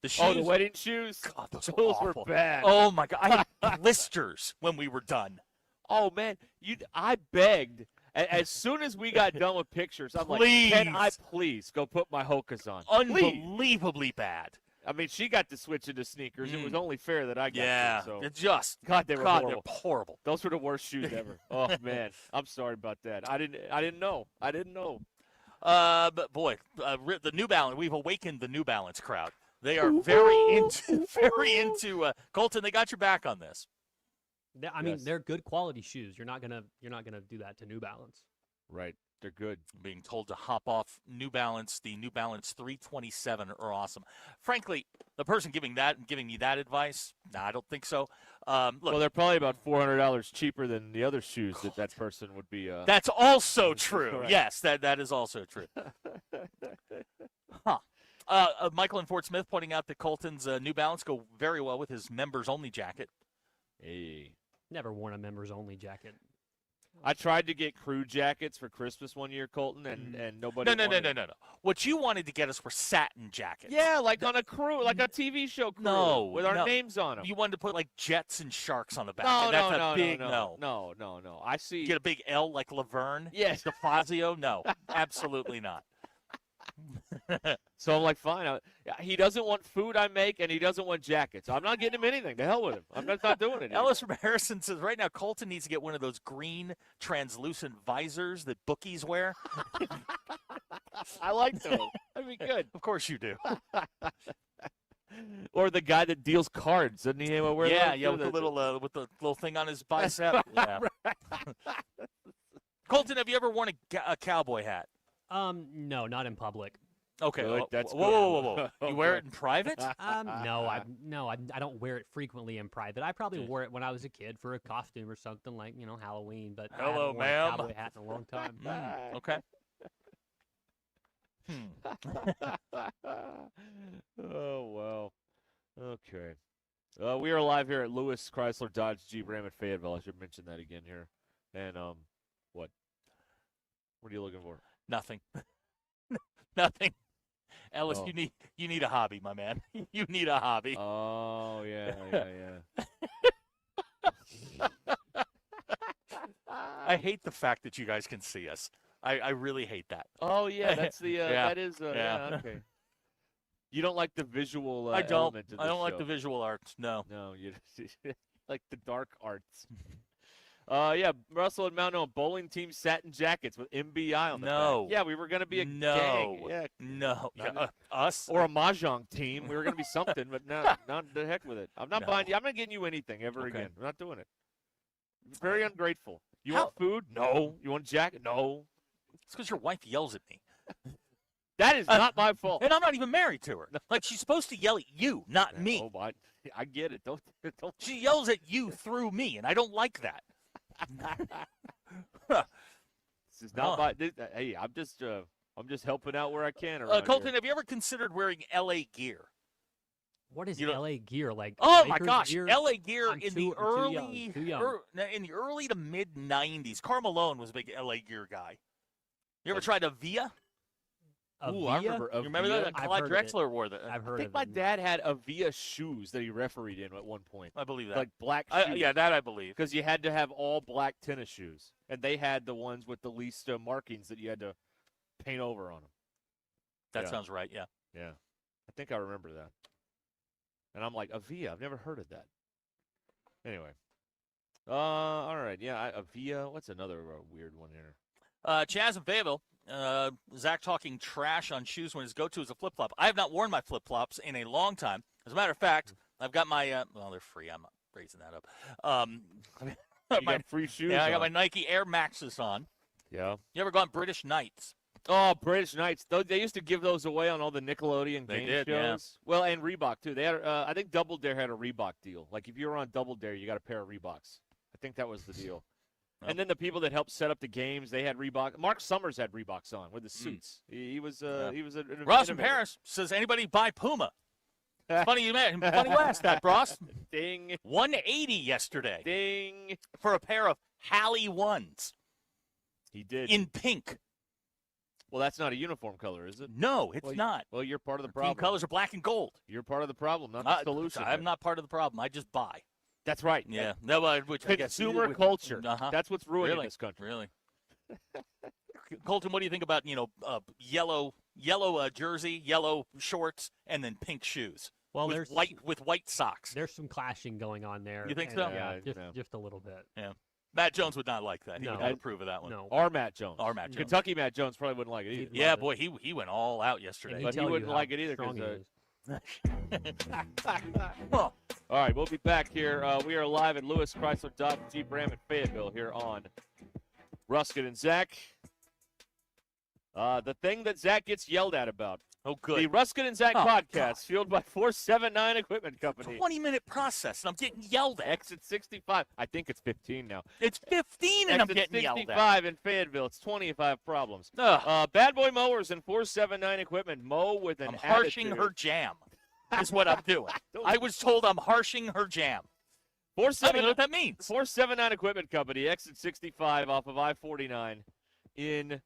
The shoes. Oh, the wedding shoes? God, those were awful. bad. Oh my God, I had blisters when we were done. Oh man, I begged. As soon as we got done with pictures, I'm Please. like, can I please go put my Hokas on? Unbelievably bad. I mean, she got to switch into sneakers. It was only fair that I got Yeah, to. So. it's just They were horrible. they're horrible. Those were the worst shoes ever. Oh man, I'm sorry about that. I didn't know. But boy, the New Balance. We've awakened the New Balance crowd. They are very into Colton. They got your back on this. I mean, they're good quality shoes. You're not gonna do that to New Balance. Right. They're good. Being told to hop off New Balance, the New Balance 327 are awesome. Frankly, the person giving me that advice, I don't think so. Look, well, they're probably about $400 cheaper than the other shoes that person would be. That's also true. Right. Yes, that is also true. Michael in Fort Smith pointing out that Colton's New Balance go very well with his members-only jacket. Hey. Never worn a members-only jacket. I tried to get crew jackets for Christmas one year, Colton, and nobody. No. What you wanted to get us were satin jackets. Yeah, like on a crew, like a TV show crew. No, with our names on them. You wanted to put like jets and sharks on the back. No, and that's a big no. I see. Get a big L like Laverne. Yes. DeFazio. No, absolutely not. So I'm like, fine. He doesn't want food I make, and he doesn't want jackets. I'm not getting him anything. To hell with him. I'm not doing it. Ellis from Harrison says right now Colton needs to get one of those green translucent visors that bookies wear. I like those. That'd be good. Of course you do. Or the guy that deals cards, doesn't he? Wear with the little thing on his bicep. Yeah. Colton, have you ever worn a cowboy hat? No, not in public. Okay. Good, that's whoa. You wear it in private? No, I don't wear it frequently in private. I probably wore it when I was a kid for a costume or something like, Halloween, but I haven't worn a cowboy hat in a long time. Okay. Oh, wow. Okay. We are live here at Lewis Chrysler Dodge Jeep Ram at Fayetteville. I should mention that again here. And what? What are you looking for? Nothing. Nothing. Ellis, you need a hobby, my man. You need a hobby. Oh, yeah. I hate the fact that you guys can see us. I really hate that. Oh, yeah, that's the that is okay. You don't like the visual I don't. element of I don't the like show. the visual arts. No. No, you like the dark arts. Yeah, Russell and Mount Noah bowling team satin jackets with MBI on the back. Yeah, we were going to be a gang. Yeah, no. Us? Or a mahjong team. We were going to be something, but no, not the heck with it. I'm not buying you. I'm not getting you anything ever again. I'm not doing it. It's very ungrateful. You want food? No. You want a jacket? No. It's because your wife yells at me. That is not my fault. And I'm not even married to her. Like, she's supposed to yell at you, not me. Oh, I get it. Don't. She yells at you through me, and I don't like that. This is not my. Hey, I'm just helping out where I can. Colton, have you ever considered wearing LA gear? What is LA gear like? Oh my Lakers gosh, gear? LA gear I'm in too young. in the early to mid '90s. Karl Malone was a big LA gear guy. You ever tried a Via? Ooh, I remember. You remember that? Clyde Drexler wore that. I've heard I think my dad had Avia shoes that he refereed in at one point. I believe that. Like black shoes. Yeah, that I believe. Because you had to have all black tennis shoes. And they had the ones with the least markings that you had to paint over on them. That sounds right, yeah. Yeah. I think I remember that. And I'm like, Avia, I've never heard of that. Anyway. All right. Yeah, Avia. What's another weird one here? Chaz and Fayetteville. Zach talking trash on shoes when his go-to is a flip-flop. I have not worn my flip-flops in a long time. As a matter of fact, I've got my well, they're free. I'm not raising that up. You got free shoes. Yeah, I got my Nike Air Maxes on. Yeah. You ever gone British Knights? Oh, British Knights. They used to give those away on all the Nickelodeon game shows. Yeah. Well, and Reebok, too. They had, I think Double Dare had a Reebok deal. Like, if you were on Double Dare, you got a pair of Reeboks. I think that was the deal. And then the people that helped set up the games, they had Reebok. Mark Summers had Reeboks on with the suits. He was an Ross in Paris says, anybody buy Puma? Funny you asked that, Ross. Ding. 180 yesterday. Ding. For a pair of Halley ones. He did. In pink. Well, that's not a uniform color, is it? No, it's not. Well, you're part of the problem. Team colors are black and gold. You're part of the problem, not the solution. I'm not part of the problem. I just buy. That's right. Yeah. Consumer culture. That's what's ruining this country. Really? Colton, what do you think about, yellow jersey, yellow shorts, and then pink shoes? Well, with white socks. There's some clashing going on there. You think so? Yeah, just a little bit. Yeah. Matt Jones would not like that. He would not approve of that one. No. Our Matt Jones. Kentucky Matt Jones probably wouldn't like it either. Yeah, boy, he went all out yesterday. But he wouldn't like it either. All right, we'll be back here. We are live at Lewis Chrysler Dodge Jeep Ram in Fayetteville here on Ruscin and Zach. The thing that Zach gets yelled at about. Oh, good. The Ruscin and Zach podcast, fueled by 479 Equipment Company. 20-minute process, and I'm getting yelled at. Exit 65. I think it's 15 now. It's 15, and I'm getting yelled at. Exit 65 in Fayetteville. It's 25 problems. Bad Boy Mowers and 479 Equipment. Mow with an I'm harshing her jam. Is what I'm doing. I was told I'm harshing her jam. I don't know what that means. 479 Equipment Company, exit 65 off of I-49 in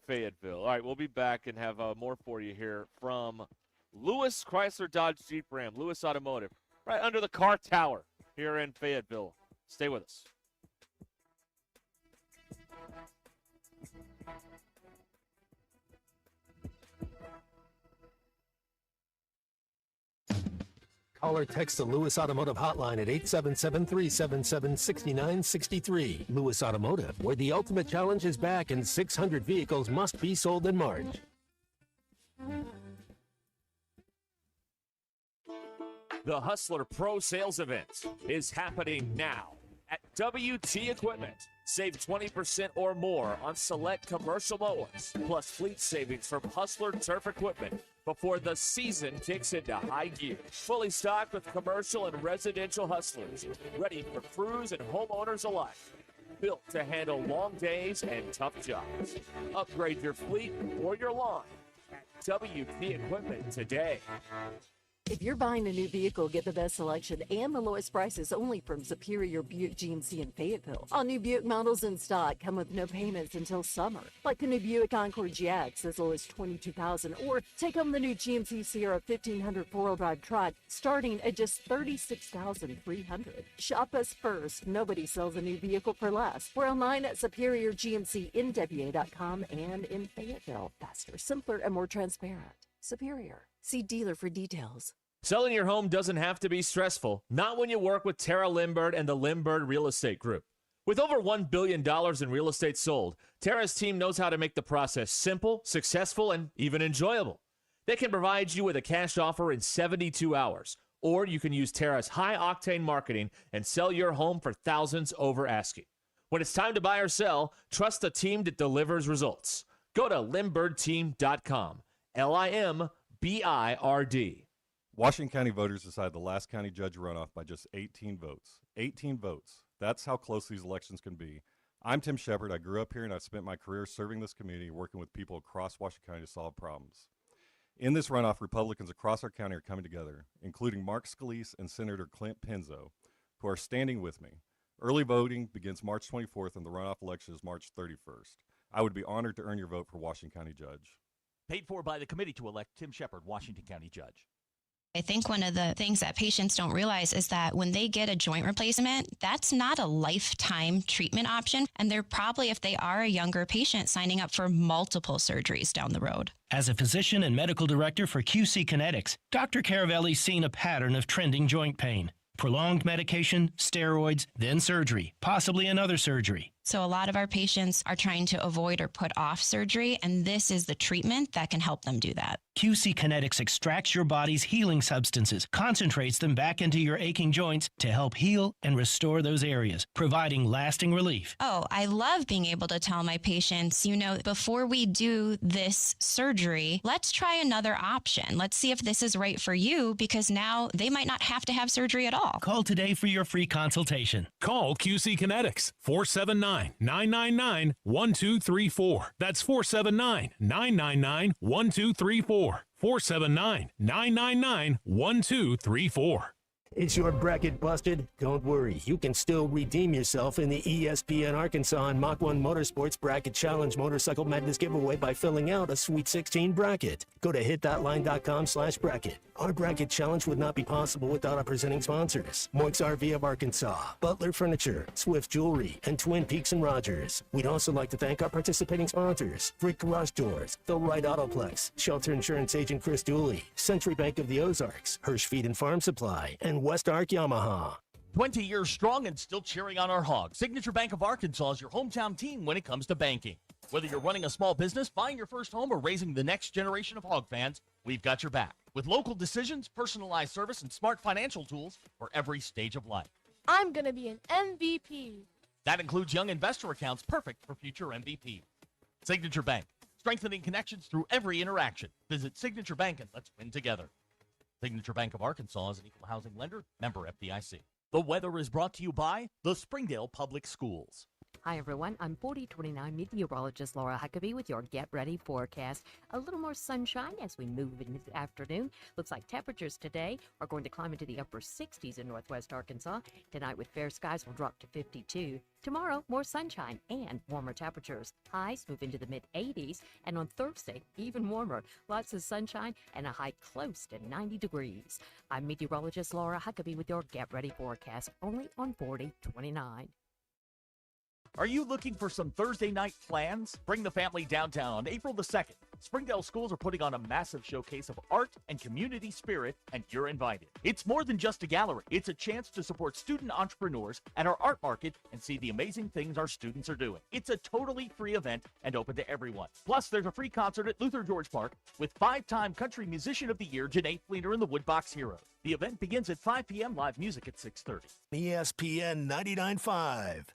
Fayetteville. All right, we'll be back and have more for you here from Lewis Chrysler Dodge Jeep Ram, Lewis Automotive, right under the car tower here in Fayetteville. Stay with us. Call or text the Lewis Automotive hotline at 877-377-6963. Lewis Automotive, where the ultimate challenge is back and 600 vehicles must be sold in March. The Hustler Pro Sales Event is happening now at WT Equipment. Save 20% or more on select commercial mowers, plus fleet savings from Hustler Turf Equipment before the season kicks into high gear. Fully stocked with commercial and residential Hustlers, ready for crews and homeowners alike. Built to handle long days and tough jobs. Upgrade your fleet or your lawn at WT Equipment today. If you're buying a new vehicle, get the best selection and the lowest prices only from Superior Buick GMC in Fayetteville. All new Buick models in stock come with no payments until summer, like the new Buick Encore GX as low as $22,000, or take home the new GMC Sierra 1500 4-wheel drive trike starting at just $36,300. Shop us first. Nobody sells a new vehicle for less. We're online at SuperiorGMCNWA.com and in Fayetteville. Faster, simpler, and more transparent. Superior. See dealer for details. Selling your home doesn't have to be stressful, not when you work with Tara Limbird and the Limbird Real Estate Group. With over $1 billion in real estate sold, Tara's team knows how to make the process simple, successful, and even enjoyable. They can provide you with a cash offer in 72 hours, or you can use Tara's high-octane marketing and sell your home for thousands over asking. When it's time to buy or sell, trust a team that delivers results. Go to LimbIrdTeam.com. LIMBIRD. Washington County voters decided the last county judge runoff by just 18 votes. 18 votes. That's how close these elections can be. I'm Tim Shepard. I grew up here, and I've spent my career serving this community, working with people across Washington County to solve problems. In this runoff, Republicans across our county are coming together, including Mark Scalise and Senator Clint Penzo, who are standing with me. Early voting begins March 24th, and the runoff election is March 31st. I would be honored to earn your vote for Washington County Judge. Paid for by the committee to elect Tim Shepard, Washington County Judge. I think one of the things that patients don't realize is that when they get a joint replacement, that's not a lifetime treatment option. And they're probably, if they are a younger patient, signing up for multiple surgeries down the road. As a physician and medical director for QC Kinetics, Dr. Caravelli's seen a pattern of trending joint pain. Prolonged medication, steroids, then surgery, possibly another surgery. So a lot of our patients are trying to avoid or put off surgery, and this is the treatment that can help them do that. QC Kinetics extracts your body's healing substances, concentrates them back into your aching joints to help heal and restore those areas, providing lasting relief. Oh, I love being able to tell my patients, you know, before we do this surgery, let's try another option. Let's see if this is right for you, because now they might not have to have surgery at all. Call today for your free consultation. Call QC Kinetics, 479-999-1234. That's 479-999-1234. 479-999-1234. Is your bracket busted? Don't worry. You can still redeem yourself in the ESPN Arkansas and Mach 1 Motorsports Bracket Challenge Motorcycle Madness giveaway by filling out a Sweet 16 bracket. Go to hitthatline.com/bracket. Our bracket challenge would not be possible without our presenting sponsors: Moix RV of Arkansas, Butler Furniture, Swift Jewelry, and Twin Peaks and Rogers. We'd also like to thank our participating sponsors: Brick Garage Doors, Phil Wright Autoplex, Shelter Insurance Agent Chris Dooley, Century Bank of the Ozarks, Hirsch Feed and Farm Supply, and West Ark Yamaha. 20 years strong and still cheering on our Hogs. Signature Bank of Arkansas is your hometown team when it comes to banking. Whether you're running a small business, buying your first home, or raising the next generation of Hog fans, we've got your back. With local decisions, personalized service, and smart financial tools for every stage of life. I'm going to be an MVP. That includes young investor accounts perfect for future MVP. Signature Bank, strengthening connections through every interaction. Visit Signature Bank and let's win together. Signature Bank of Arkansas is an equal housing lender, member FDIC. The weather is brought to you by the Springdale Public Schools. Hi, everyone. I'm 4029 meteorologist Laura Huckabee with your Get Ready forecast. A little more sunshine as we move into the afternoon. Looks like temperatures today are going to climb into the upper 60s in northwest Arkansas. Tonight, with fair skies, will drop to 52. Tomorrow, more sunshine and warmer temperatures. Highs move into the mid-80s, and on Thursday, even warmer. Lots of sunshine and a high close to 90 degrees. I'm meteorologist Laura Huckabee with your Get Ready forecast, only on 4029. Are you looking for some Thursday night plans? Bring the family downtown on April the 2nd. Springdale schools are putting on a massive showcase of art and community spirit, and you're invited. It's more than just a gallery. It's a chance to support student entrepreneurs at our art market and see the amazing things our students are doing. It's a totally free event and open to everyone. Plus, there's a free concert at Luther George Park with 5-time Country Musician of the Year, Janae Fleener and the Woodbox Heroes. The event begins at 5 p.m., live music at 6:30. ESPN 99.5.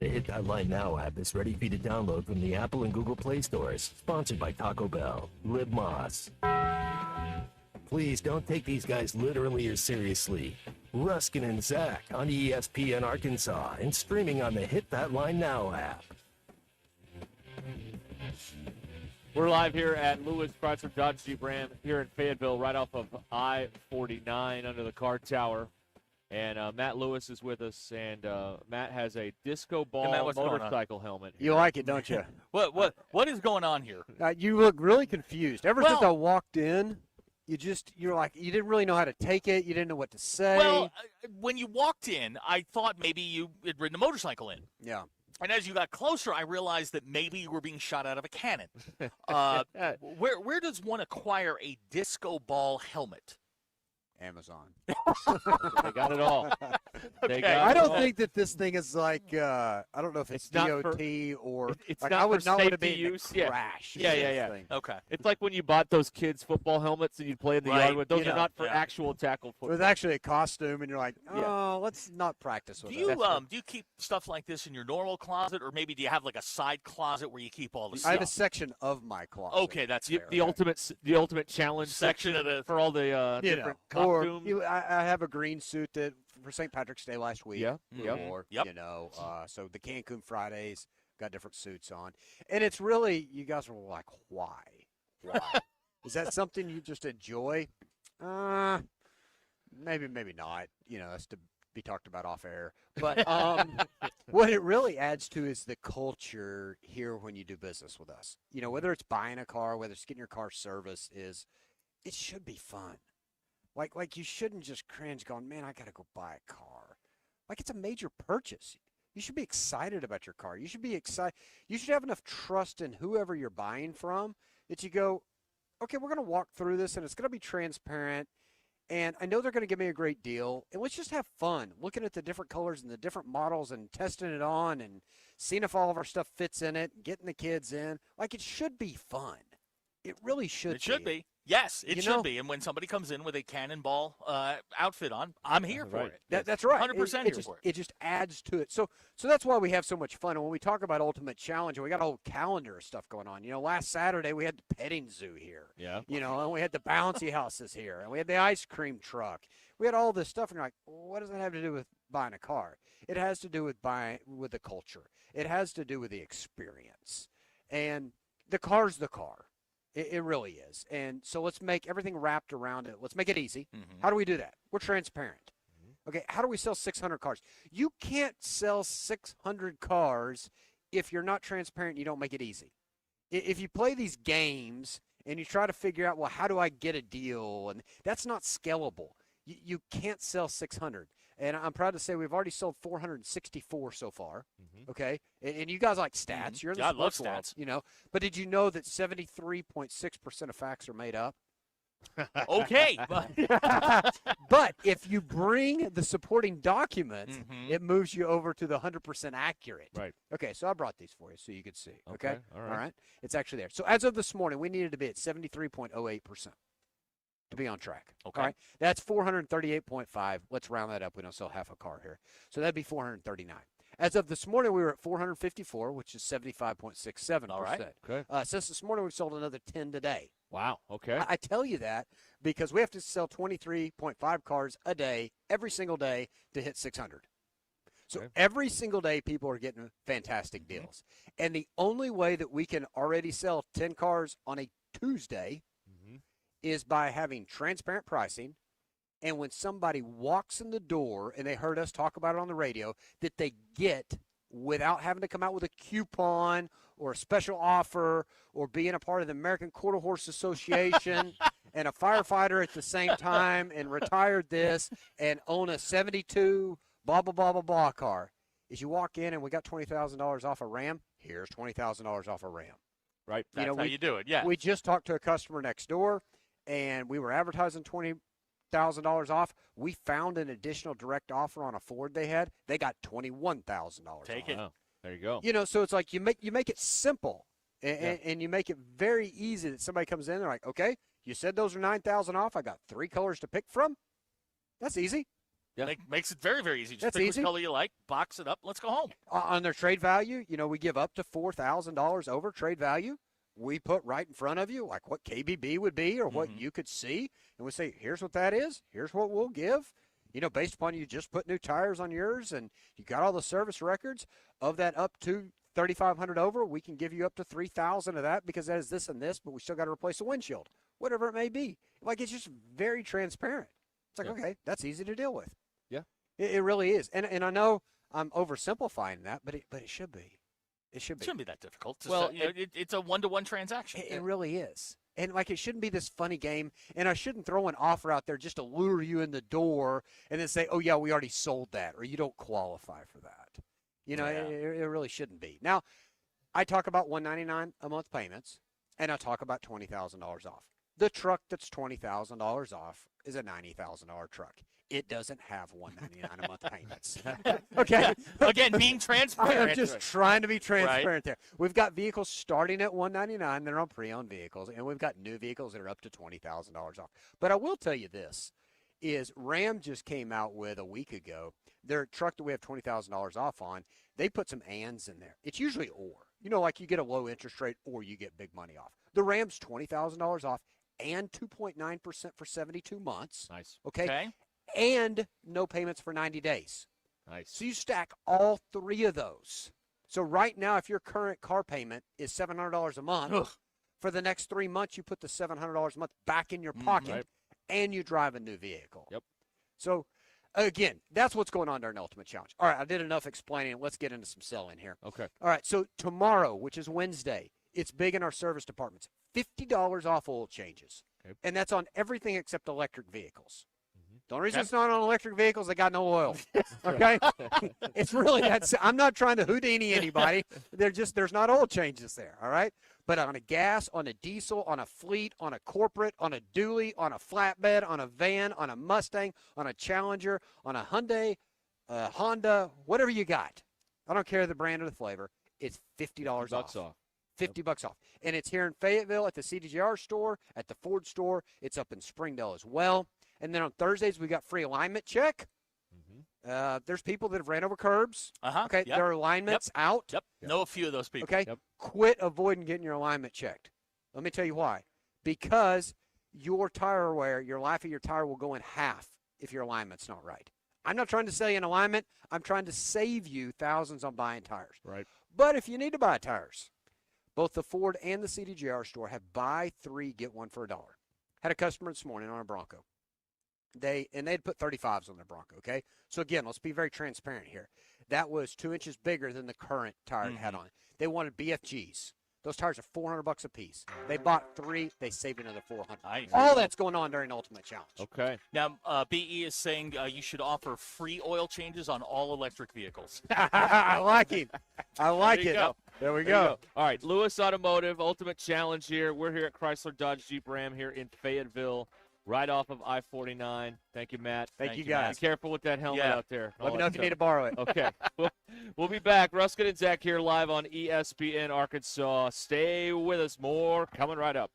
The Hit That Line Now app is ready for you to download from the Apple and Google Play stores. Sponsored by Taco Bell. Liv Moss. Please don't take these guys literally or seriously. Ruscin and Zach on ESPN Arkansas and streaming on the Hit That Line Now app. We're live here at Lewis Chrysler Dodge Jeep Ram here in Fayetteville, right off of I-49 under the car tower. And Matt Lewis is with us, and Matt has a disco ball motorcycle helmet. You like it, don't you? What is going on here? You look really confused. Ever since I walked in, you're like, you didn't really know how to take it. You didn't know what to say. Well, when you walked in, I thought maybe you had ridden a motorcycle in. Yeah. And as you got closer, I realized that maybe you were being shot out of a cannon. Where does one acquire a disco ball helmet? Amazon. They got it all. I don't think that this thing is like I don't know if it's DOT or it's like, not I would for not want to safety be use. in a crash. Yeah. Okay. It's like when you bought those kids' football helmets and you'd play in the yard with. Those are not for actual tackle It football. was actually a costume, and you're like, oh, let's not practice with Do it. you keep stuff like this in your normal closet, or maybe do you have like a side closet where you keep all the stuff? I have a section of my closet. Okay, that's fair. The ultimate challenge section of the for all the different costumes. I have a green suit that for St. Patrick's Day last week. Yeah. Wore, you know, so the Cancun Fridays got different suits on, and it's really you guys are like, why? Is that something you just enjoy? Maybe not. You know, that's to be talked about off air. But what it really adds to is the culture here when you do business with us. You know, whether it's buying a car, whether it's getting your car service, it should be fun. Like you shouldn't just cringe going, man, I got to go buy a car. Like it's a major purchase. You should be excited about your car. You should be excited. You should have enough trust in whoever you're buying from that you go, okay, we're going to walk through this and it's going to be transparent. And I know they're going to give me a great deal. And let's just have fun looking at the different colors and the different models and testing it on and seeing if all of our stuff fits in it, getting the kids in. Like it should be fun. It really should be. It should be. Yes, it should be. And when somebody comes in with a cannonball outfit on, I'm here for it. That's right. 100% here for it. It just adds to it. So that's why we have so much fun. And when we talk about Ultimate Challenge, we got a whole calendar of stuff going on. You know, last Saturday we had the petting zoo here. Yeah. You know, and we had the bouncy houses here, and we had the ice cream truck. We had all this stuff, and you're like, what does that have to do with buying a car? It has to do with the culture. It has to do with the experience. And the car's the car. It really is. And so let's make everything wrapped around it. Let's make it easy. Mm-hmm. How do we do that? We're transparent. Okay, how do we sell 600 cars? You can't sell 600 cars if you're not transparent and you don't make it easy. If you play these games and you try to figure out, well, how do I get a deal? And that's not scalable. You can't sell 600. And I'm proud to say we've already sold 464 so far. Okay, and you guys like stats. You're in the sports world, stats. you know. But did you know that 73.6% of facts are made up? Okay. But if you bring the supporting documents, it moves you over to the 100% accurate. Right. Okay, so I brought these for you so you could see. Okay. All right. It's actually there. So as of this morning, we needed to be at 73.08%. To be on track. Okay. All right. That's 438.5. Let's round that up. We don't sell half a car here. So that'd be 439. As of this morning, we were at 454, which is 75.67%. All right. Okay. Since this morning, we've sold another 10 today. Wow. Okay. I tell you that because we have to sell 23.5 cars a day, every single day, to hit 600. So every single day, people are getting fantastic deals. And the only way that we can already sell 10 cars on a Tuesday is by having transparent pricing, and when somebody walks in the door and they heard us talk about it on the radio, that they get without having to come out with a coupon or a special offer or being a part of the American Quarter Horse Association and a firefighter at the same time and retired this and own a 72 blah, blah, blah, blah, blah car. Is you walk in and we got $20,000 off a Ram, here's $20,000 off a Ram. Right. That's how you do it, yeah. We just talked to a customer next door, and we were advertising $20,000 off. We found an additional direct offer on a Ford they had. They got $21,000 Take off. it. Oh, there you go. You know, so it's like you make it simple, and you make it very easy that somebody comes in, they're like, okay, you said those are $9,000 off. I got 3 colors to pick from. That's easy. Yeah. Makes it very, very easy. Just That's pick easy. which color you like, box it up, let's go home. On their trade value, you know, we give up to $4,000 over trade value. We put right in front of you, like what KBB would be or what you could see, and we say, here's what that is. Here's what we'll give. You know, based upon you just put new tires on yours and you got all the service records of that up to 3,500 over, we can give you up to 3,000 of that because that is this and this, but we still got to replace the windshield, whatever it may be. Like, it's just very transparent. It's like, okay, that's easy to deal with. Yeah. It really is. And I know I'm oversimplifying that, but it should be. It should be. It shouldn't be that difficult. Well, it's a one-to-one transaction. It really is. And, like, it shouldn't be this funny game, and I shouldn't throw an offer out there just to lure you in the door and then say, oh, yeah, we already sold that, or you don't qualify for that. You know, it really shouldn't be. Now, I talk about $199 a month payments, and I talk about $20,000 off. The truck that's $20,000 off is a $90,000 truck. It doesn't have $199 a month payments. Okay. Again, being transparent. I'm just trying to be transparent there. We've got vehicles starting at $199 that are on pre-owned vehicles, and we've got new vehicles that are up to $20,000 off. But I will tell you this, is Ram just came out with a week ago, their truck that we have $20,000 off on, they put some ands in there. It's usually or. You know, like you get a low interest rate or you get big money off. The Ram's $20,000 off and 2.9% for 72 months. Nice. Okay. And no payments for 90 days. Nice. So you stack all three of those. So right now, if your current car payment is $700 a month, for the next 3 months, you put the $700 a month back in your pocket, and you drive a new vehicle. Yep. So, again, that's what's going on during Ultimate Challenge. All right, I did enough explaining. Let's get into some selling here. Okay. All right, so tomorrow, which is Wednesday, it's big in our service departments. $50 off oil changes. Okay. And that's on everything except electric vehicles. The only reason it's not on electric vehicles, they got no oil. Okay? It's really that. I'm not trying to Houdini anybody. There's not oil changes there. All right? But on a gas, on a diesel, on a fleet, on a corporate, on a dually, on a flatbed, on a van, on a Mustang, on a Challenger, on a Hyundai, Honda, whatever you got. I don't care the brand or the flavor. It's $50 off. $50 off. And it's here in Fayetteville at the CDJR store, at the Ford store. It's up in Springdale as well. And then on Thursdays, we got free alignment check. There's people that have ran over curbs. Okay, their alignment's out. Yep. Know a few of those people. Okay, quit avoiding getting your alignment checked. Let me tell you why. Because your tire wear, your life of your tire will go in half if your alignment's not right. I'm not trying to sell you an alignment. I'm trying to save you thousands on buying tires. Right. But if you need to buy tires, both the Ford and the CDJR store have buy three, get one for $1. Had a customer this morning on a Bronco. They'd put 35s on their Bronco, okay? So, again, let's be very transparent here. That was 2 inches bigger than the current tire it had on it. They wanted BFGs. Those tires are $400 a piece. They bought 3. They saved another $400. Nice. All that's going on during Ultimate Challenge. Okay. Now, BE is saying you should offer free oil changes on all electric vehicles. I like it. I like it. There we go. All right, Lewis Automotive, Ultimate Challenge here. We're here at Chrysler Dodge Jeep Ram here in Fayetteville, right off of I-49. Thank you, Matt. Thank you, guys. Be careful with that helmet out there. Let me know if you need to borrow it. Okay. We'll be back. Ruscin and Zach here live on ESPN Arkansas. Stay with us. More coming right up.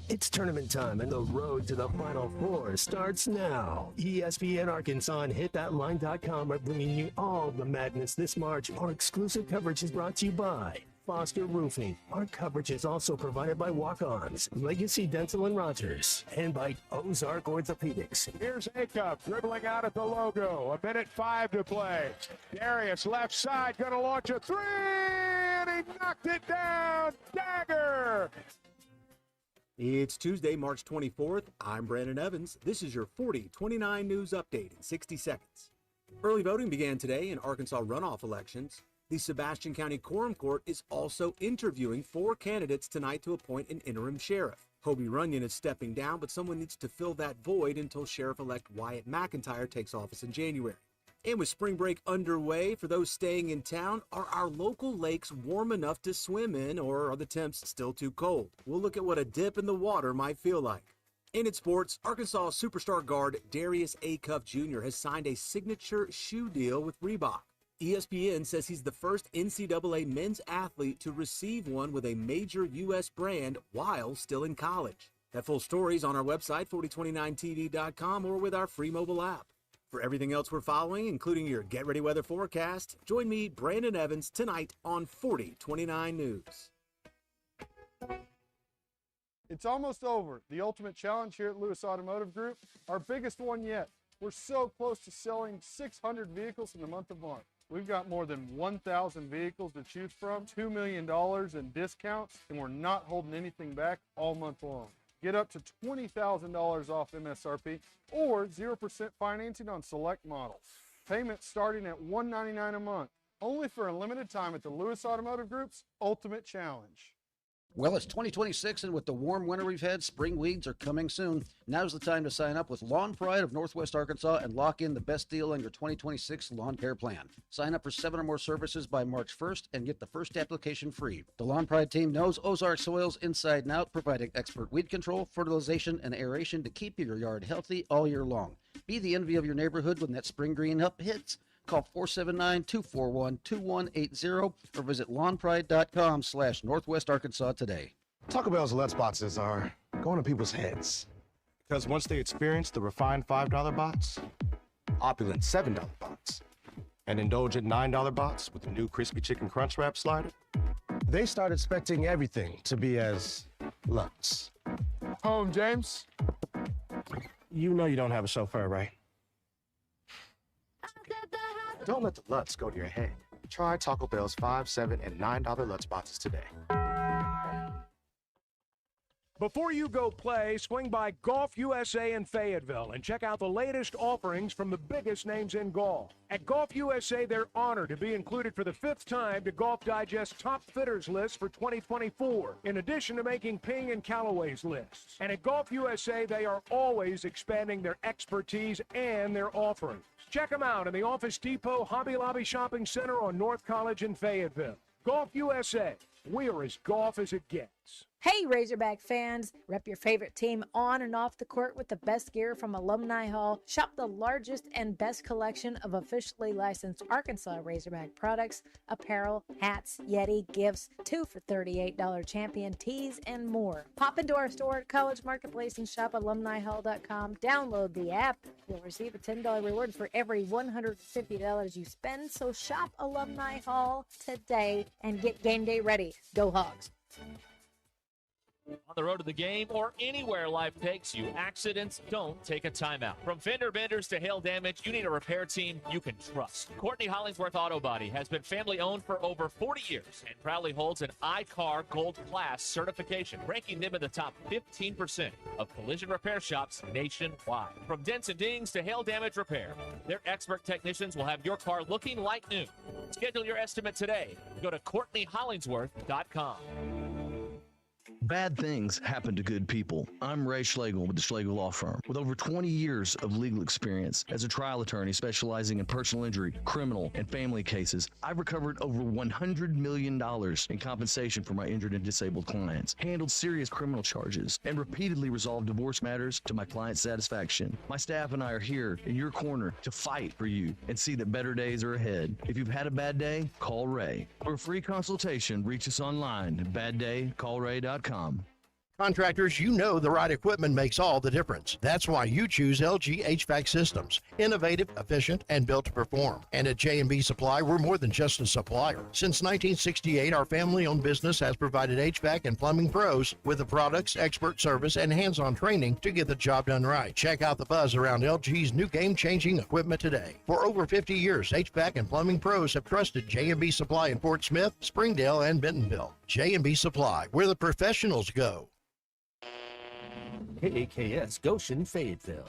It's tournament time, and the road to the Final Four starts now. ESPN Arkansas and HitThatLine.com are bringing you all the madness this March. Our exclusive coverage is brought to you by Foster Roofing. Our coverage is also provided by Walk-Ons, Legacy Dental and Rogers, and by Ozark Orthopedics. Here's Acup dribbling out at the logo. 1:05 to play. Darius left side going to launch a three, and he knocked it down. Dagger. It's Tuesday, March 24th. I'm Brandon Evans. This is your 40-29 news update in 60 seconds. Early voting began today in Arkansas runoff elections. The Sebastian County Quorum Court is also interviewing 4 candidates tonight to appoint an interim sheriff. Hobie Runyon is stepping down, but someone needs to fill that void until Sheriff-elect Wyatt McIntyre takes office in January. And with spring break underway, for those staying in town, are our local lakes warm enough to swim in, or are the temps still too cold? We'll look at what a dip in the water might feel like. And in sports, Arkansas superstar guard Darius Acuff Jr. has signed a signature shoe deal with Reebok. ESPN says he's the first NCAA men's athlete to receive one with a major U.S. brand while still in college. That full story is on our website, 4029tv.com, or with our free mobile app. For everything else we're following, including your Get Ready Weather forecast, join me, Brandon Evans, tonight on 4029 News. It's almost over. The Ultimate Challenge here at Lewis Automotive Group, our biggest one yet. We're so close to selling 600 vehicles in the month of March. We've got more than 1,000 vehicles to choose from, $2 million in discounts, and we're not holding anything back all month long. Get up to $20,000 off MSRP or 0% financing on select models. Payments starting at $199 a month, only for a limited time at the Lewis Automotive Group's Ultimate Challenge. Well, it's 2026, and with the warm winter we've had, spring weeds are coming soon. Now's the time to sign up with Lawn Pride of Northwest Arkansas and lock in the best deal on your 2026 lawn care plan. Sign up for 7 or more services by March 1st and get the first application free. The Lawn Pride team knows Ozark soils inside and out, providing expert weed control, fertilization, and aeration to keep your yard healthy all year long. Be the envy of your neighborhood when that spring green up hits. Call 479-241-2180 or visit lawnpride.com/Northwest Arkansas today. Taco Bell's Let's boxes are going to people's heads because once they experience the refined $5 box, opulent $7 box, and indulgent $9 box with the new crispy chicken crunch wrap slider, they start expecting everything to be as Lutz. Home, James. You know you don't have a chauffeur, right? Don't let the Lutz go to your head. Try Taco Bell's $5, $7, and $9 Lutz boxes today. Before you go play, swing by Golf USA in Fayetteville and check out the latest offerings from the biggest names in golf. At Golf USA, they're honored to be included for the 5th time to Golf Digest Top Fitters list for 2024, in addition to making Ping and Callaway's lists. And at Golf USA, they are always expanding their expertise and their offerings. Check them out in the Office Depot Hobby Lobby Shopping Center on North College in Fayetteville. Golf USA, we're as golf as it gets. Hey, Razorback fans, rep your favorite team on and off the court with the best gear from Alumni Hall. Shop the largest and best collection of officially licensed Arkansas Razorback products, apparel, hats, Yeti, gifts, 2 for $38 champion tees, and more. Pop into our store at College Marketplace and shop alumnihall.com. Download the app. You'll receive a $10 reward for every $150 you spend, so shop Alumni Hall today and get game day ready. Go Hogs. On the road to the game or anywhere life takes you, accidents don't take a timeout. From fender benders to hail damage, you need a repair team you can trust. Courtney Hollingsworth Auto Body has been family owned for over 40 years and proudly holds an iCar Gold Class certification, ranking them in the top 15% of collision repair shops nationwide. From dents and dings to hail damage repair, their expert technicians will have your car looking like new. Schedule your estimate today. Go to CourtneyHollingsworth.com. Bad things happen to good people. I'm Ray Schlegel with the Schlegel Law Firm. With over 20 years of legal experience as a trial attorney specializing in personal injury, criminal, and family cases, I've recovered over $100 million in compensation for my injured and disabled clients, handled serious criminal charges, and repeatedly resolved divorce matters to my client's satisfaction. My staff and I are here in your corner to fight for you and see that better days are ahead. If you've had a bad day, call Ray. For a free consultation, reach us online at baddaycallray.com. Contractors, you know the right equipment makes all the difference. That's why you choose LG HVAC systems. Innovative, efficient, and built to perform. And at J&B Supply, we're more than just a supplier. Since 1968, our family-owned business has provided HVAC and plumbing pros with the products, expert service, and hands-on training to get the job done right. Check out the buzz around LG's new game-changing equipment today. For over 50 years, HVAC and plumbing pros have trusted J&B Supply in Fort Smith, Springdale, and Bentonville. J&B Supply, where the professionals go. KAKS Goshen, Fayetteville.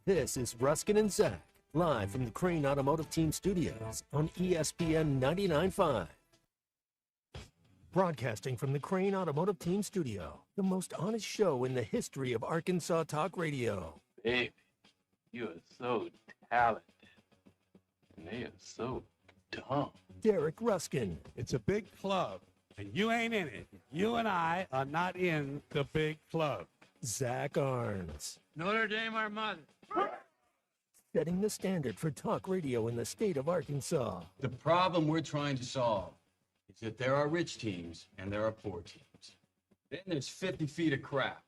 This is Ruscin and Zach, live from the Crane Automotive Team Studios on ESPN 99.5. Broadcasting from the Crane Automotive Team Studio, the most honest show in the history of Arkansas Talk Radio. Baby, you are so talented, and they are so dumb. Derek Ruscin. It's a big club, and you ain't in it. You and I are not in the big club. Zach Arns. Notre Dame, our mother. Setting the standard for talk radio in the state of Arkansas. The problem we're trying to solve is that there are rich teams and there are poor teams. Then there's 50 feet of crap.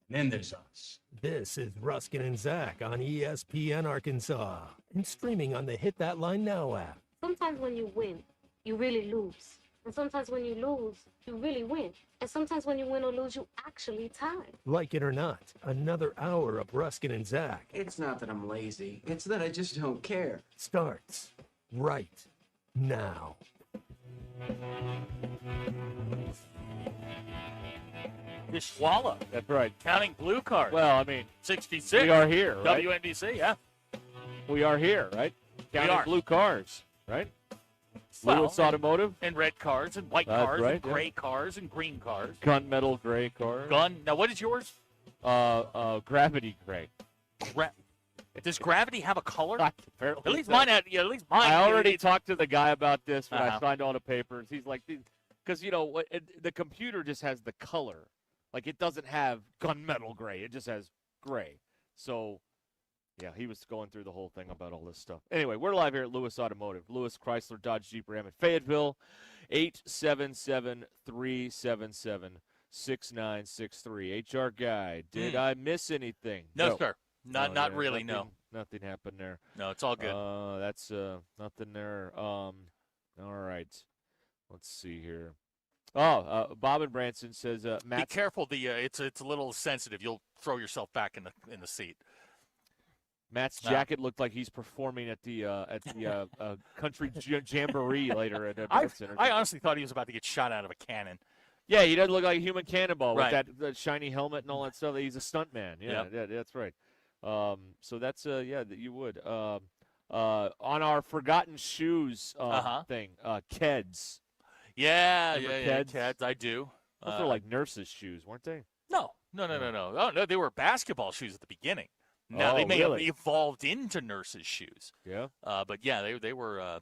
And then there's us. This is Ruscin and Zach on ESPN Arkansas and streaming on the Hit That Line Now app. Sometimes when you win, you really lose. And sometimes when you lose, you really win. And sometimes when you win or lose, you actually tie. Like it or not, another hour of Ruscin and Zach. It's not that I'm lazy. It's that I just don't care. Starts right now. Dishwalla. That's right. Counting blue cards. Well, I mean, 66. we are here, right? WNBC, yeah. We are here, right? Counting are. blue cars, right? Well, Lewis Automotive. And red cars and white That's cars right, and gray cars and green cars. Gunmetal gray cars. Now, what is yours? Gravity gray. Does Gravity have a color? Apparently At least so. mine had. Yeah, at least mine. I already talked to the guy about this when I Uh-huh. signed all the papers. He's like, because the computer just has the color, like it doesn't have gunmetal gray. It just has gray. So, yeah, he was going through the whole thing about all this stuff. Anyway, we're live here at Lewis Automotive, Lewis Chrysler Dodge Jeep Ram in Fayetteville, 877-377-6963. HR guy, did I miss anything? No, sir. Not really. Nothing, nothing happened there. No, it's all good. That's nothing there. All right. Let's see here. Bob and Branson says, Matt. Be careful. It's a little sensitive. You'll throw yourself back in the seat. Matt's jacket looked like he's performing at the country jamboree later at Branson. I honestly thought he was about to get shot out of a cannon. Yeah, he does look like a human cannonball Right. with that shiny helmet and all that stuff. He's a stuntman. Yeah, that's right. So that's you would. On our forgotten shoes thing, Keds. Yeah, Keds? Keds. I do. Those were like nurses' shoes, weren't they? No. Oh no, they were basketball shoes at the beginning. Now they may have evolved into nurses' shoes. Yeah. But yeah, they were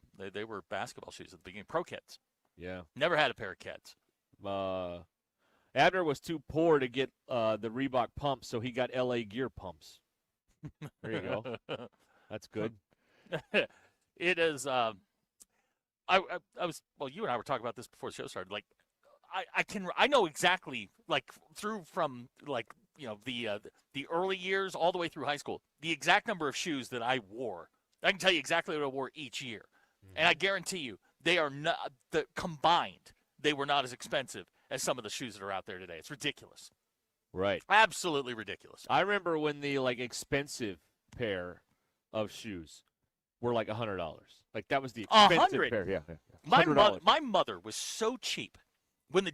basketball shoes at the beginning. Pro Keds. Yeah. Never had a pair of Keds. Abner was too poor to get the Reebok pumps, so he got LA Gear pumps. There you go. That's good. It is. I was. Well, you and I were talking about this before the show started. Like, I know exactly, like, from the early years all the way through high school, the exact number of shoes that I wore. I can tell you exactly what I wore each year, and I guarantee you they are not combined. They were not as expensive as some of the shoes that are out there today. It's ridiculous. Right. Absolutely ridiculous. I remember when the expensive pair of shoes were like $100. Like that was the expensive pair. Yeah. My mother was so cheap when the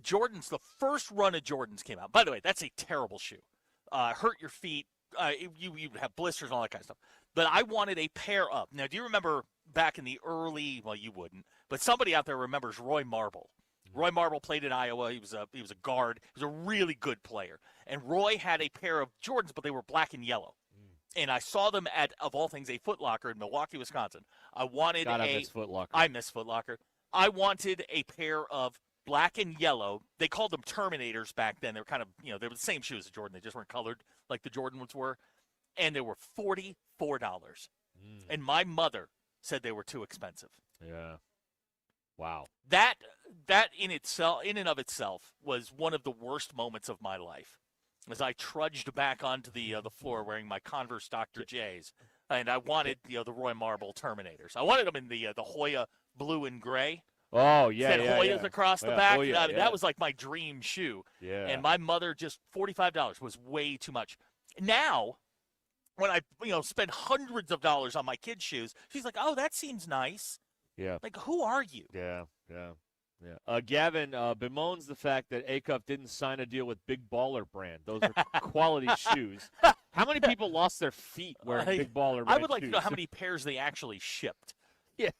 first run of Jordans came out. By the way, that's a terrible shoe. Hurt your feet. You have blisters and all that kind of stuff. But I wanted a pair of. Now, do you remember back in the early? Well, you wouldn't. But somebody out there remembers Roy Marble. Roy Marble played in Iowa. He was a guard. He was a really good player. And Roy had a pair of Jordans, but they were black and yellow. And I saw them at, of all things, a Foot Locker in Milwaukee, Wisconsin. I wanted I miss Foot Locker. I miss Foot Locker. I wanted a pair of black and yellow. They called them Terminators back then. They were kind of, they were the same shoes as Jordan. They just weren't colored like the Jordan ones were. And they were $44. And my mother said they were too expensive. Yeah. Wow. That in and of itself was one of the worst moments of my life. As I trudged back onto the floor wearing my Converse Dr. J's, and I wanted the Roy Marble Terminators. I wanted them in the Hoya blue and gray. Oh yeah, Had Hoyas across the back. Oh, yeah, That was like my dream shoe. Yeah. And my mother just $45 was way too much. Now, when I spend hundreds of dollars on my kids' shoes, she's like, "Oh, that seems nice." Yeah. Like, who are you? Yeah. Gavin bemoans the fact that Acuff didn't sign a deal with Big Baller Brand. Those are quality shoes. How many people lost their feet wearing Big Baller Brand I would like shoes? to know how many pairs they actually shipped. Yeah.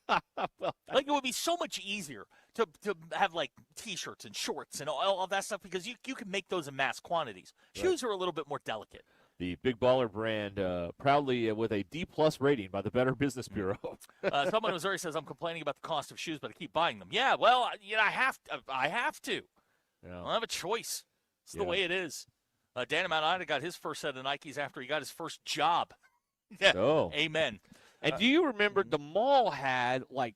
Well, like, it would be so much easier to have, like, T-shirts and shorts and all that stuff because you can make those in mass quantities. Right. Shoes are a little bit more delicate. The Big Baller Brand, proudly with a D+ rating by the Better Business Bureau. Someone in Missouri says, I'm complaining about the cost of shoes, but I keep buying them. Yeah, well, I have to. Yeah. I don't have a choice. It's the way it is. Dan in Mount Ida got his first set of Nikes after he got his first job. Yeah. Oh. Amen. And do you remember the mall had, like,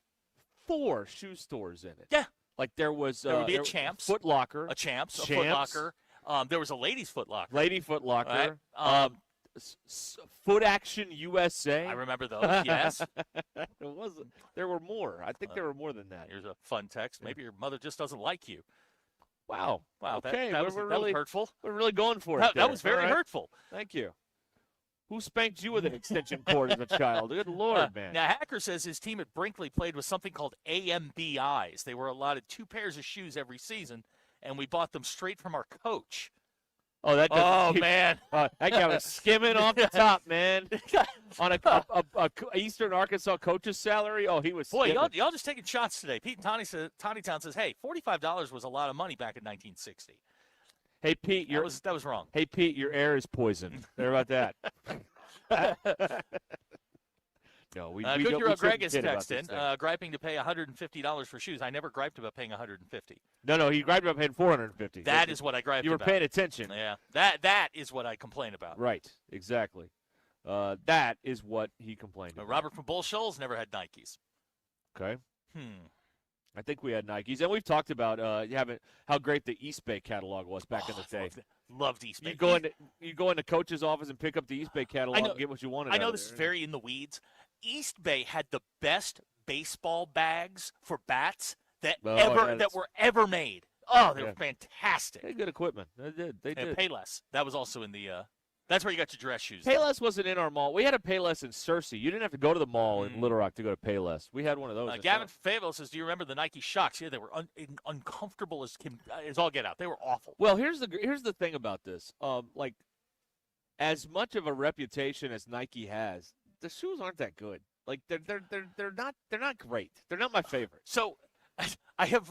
4 shoe stores in it? Yeah. Like, there was there would be a Champs. Foot Locker. A Champs. A Foot Locker. There was a ladies' Foot Locker. Lady Foot Locker. Right. Foot Action USA. I remember those, yes. There were more. I think there were more than that. Here's a fun text. Maybe your mother just doesn't like you. Wow. Okay. That was really hurtful. We're really going for it. That was very hurtful. Thank you. Who spanked you with an extension cord as a child? Good Lord, man. Now, Hacker says his team at Brinkley played with something called AMBIs. They were allotted 2 pairs of shoes every season, and we bought them straight from our coach. Oh, that doesn't man. That guy was skimming off the top, man. On a Eastern Arkansas coach's salary. Oh, he was Boy, skimming. y'all just taking shots today. Pete and Tawny Town says, hey, $45 was a lot of money back in 1960. Hey, Pete, that was wrong. Hey, Pete, your air is poisoned. There about that. No, we Good don't. Hero Greg is kid about this texting, thing. griping to pay $150 for shoes. I never griped about paying $150. No, he griped about paying $450. That is what I griped about. You were paying attention. Yeah, that is what I complain about. Right, exactly. That is what he complained about. Robert from Bull Shoals never had Nikes. Okay. I think we had Nikes, and we've talked about how great the East Bay catalog was back in the day. Loved East Bay. You go in the coach's office and pick up the East Bay catalog and get what you wanted. I know this is very in the weeds. East Bay had the best baseball bags for bats that were ever made. Oh, they were fantastic. They had good equipment. They did. They did. Payless. That was also in the. That's where you got your dress shoes. Payless wasn't in our mall. We had a Payless in Searcy. You didn't have to go to the mall in Little Rock to go to Payless. We had one of those. Gavin Favell says, "Do you remember the Nike Shocks? Yeah, they were uncomfortable as all get out. They were awful." Well, here's the thing about this. Like, as much of a reputation as Nike has, the shoes aren't that good. Like, they're not great. They're not my favorite. So, I've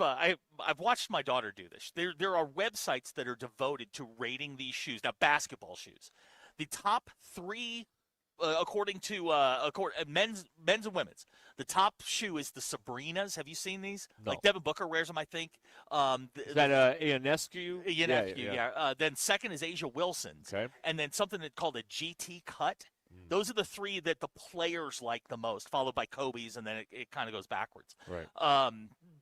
watched my daughter do this. There are websites that are devoted to rating these shoes. Now, basketball shoes, the top three, according to men's and women's, the top shoe is the Sabrinas. Have you seen these? No. Like Devin Booker wears them, I think. Is that Ionescu? Yeah. Then second is Asia Wilson's, and then something called a GT Cut. Those are the three that the players like the most, followed by Kobe's, and then it kind of goes backwards. Right.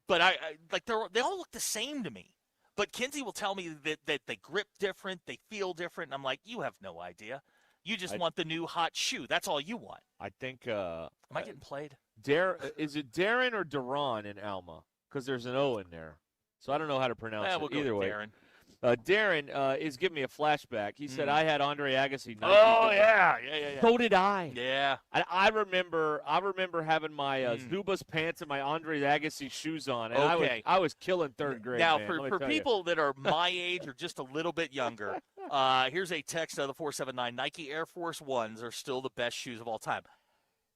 But I like they all look the same to me. But Kinsey will tell me that they grip different, they feel different, and I'm like, you have no idea. You just want the new hot shoe. That's all you want. I think. Am I getting played? Is it Darren or Duran in Alma? Because there's an O in there, so I don't know how to pronounce it. We'll go either with way. Darren. Darren is giving me a flashback. He said I had Andre Agassi. Oh yeah. So did I. Yeah. And I remember having my Zubas pants and my Andre Agassi shoes on, and I was killing third grade. Now, man, for people that are my age or just a little bit younger, here's a text out of the 479. Nike Air Force Ones are still the best shoes of all time.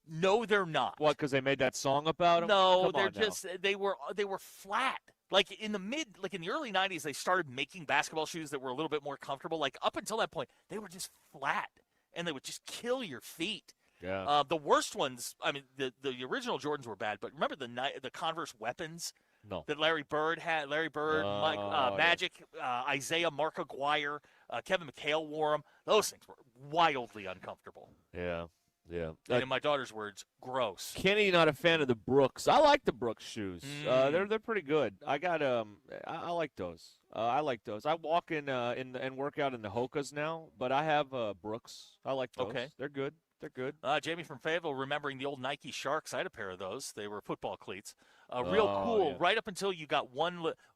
No, they're not. What? Because they made that song about them? No, they're just they were flat. Like in the early 90s, they started making basketball shoes that were a little bit more comfortable. Like up until that point, they were just flat, and they would just kill your feet. Yeah. The worst ones, I mean, the original Jordans were bad, but remember the Converse Weapons that Larry Bird had? Larry Bird, Magic, Isaiah, Mark Aguirre, Kevin McHale wore them. Those things were wildly uncomfortable. Yeah. Yeah. And in my daughter's words, gross. Kenny, not a fan of the Brooks. I like the Brooks shoes. They're pretty good. I got I like those. I like those. I walk in and work out in the Hokas now, but I have Brooks. I like those. Okay. They're good. They're good. Jamie from Fayetteville, remembering the old Nike Sharks. I had a pair of those. They were football cleats. Real cool. Yeah. Right up until you got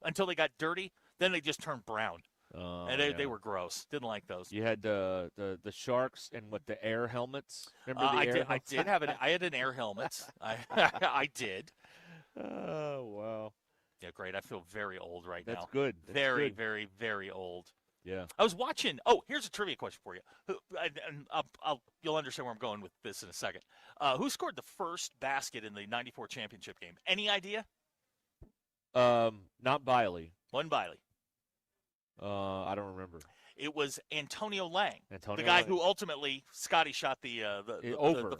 until they got dirty, then they just turned brown. And they were gross. Didn't like those. You had the Sharks and the air helmets. Remember the air helmets? I did have I had an air helmet. I did. Oh wow. Yeah, great. I feel very old right now. That's good. That's very, good. very, very old. Yeah. I was watching. Oh, here's a trivia question for you. And you'll understand where I'm going with this in a second. Who scored the first basket in the '94 championship game? Any idea? Not Biley. One Biley. I don't remember. It was Antonio Lang, Antonio the guy Lang. who ultimately Scotty shot the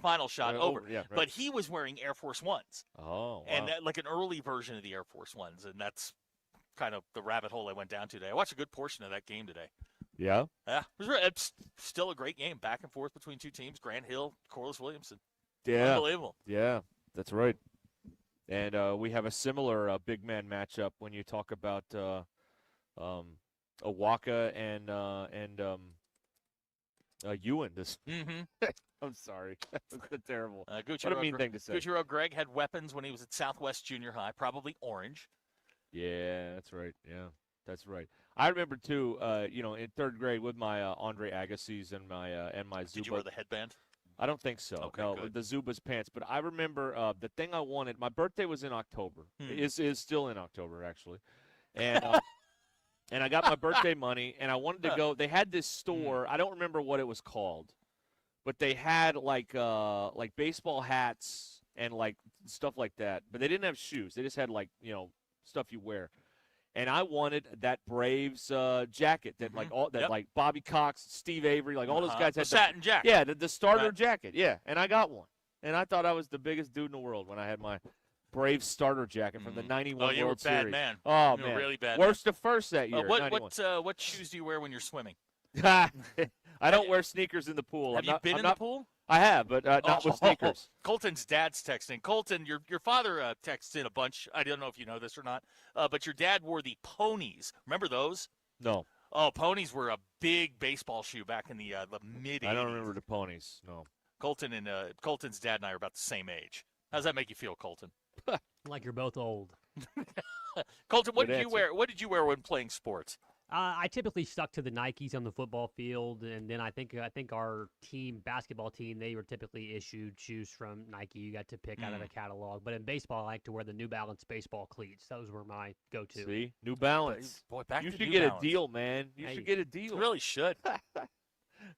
final shot over. Yeah, right. But he was wearing Air Force Ones. Oh, wow. And like an early version of the Air Force Ones, and that's kind of the rabbit hole I went down today. I watched a good portion of that game today. Yeah. Yeah, it's still a great game, back and forth between two teams: Grant Hill, Corliss Williamson. Yeah. Unbelievable. Yeah, that's right. And we have a similar big man matchup when you talk about Awaka and Ewan. I'm sorry. That's terrible. What a mean thing to say. Gucci Greg had weapons when he was at Southwest Junior High, probably orange. Yeah, that's right. Yeah, that's right. I remember too. In third grade with my Andre Agassis and my Zuba. Did you wear the headband? I don't think so. Okay, no, good. the Zubas pants. But I remember the thing I wanted. My birthday was in October. Is still in October actually, and and I got my birthday money, and I wanted to go. They had this store. I don't remember what it was called, but they had like baseball hats and like stuff like that. But they didn't have shoes. They just had like stuff you wear. And I wanted that Braves jacket that like Bobby Cox, Steve Avery, like all those guys had the satin jacket. Yeah, the starter jacket. Yeah, and I got one, and I thought I was the biggest dude in the world when I had my Braves starter jacket from the '91 you were a World bad Series. man. Oh You were man, really bad. Worst to first that year. What shoes do you wear when you're swimming? I don't wear sneakers in the pool. Have you been in the pool? I have, but not with sneakers. Colton's dad's texting. Colton, your father texts in a bunch. I don't know if you know this or not, but your dad wore the ponies. Remember those? No. Oh, ponies were a big baseball shoe back in the mid-'80s. I don't remember the ponies. No. Colton's dad and I are about the same age. How does that make you feel, Colton? Like you're both old. Colton, what did you wear? What did you wear when playing sports? I typically stuck to the Nikes on the football field, and then I think our basketball team, they were typically issued shoes from Nike. You got to pick out of the catalog. But in baseball, I like to wear the New Balance baseball cleats. Those were my go-to. See, New Balance. Boy, back you to should New get Balance. a deal, man. You should get a deal. You really should.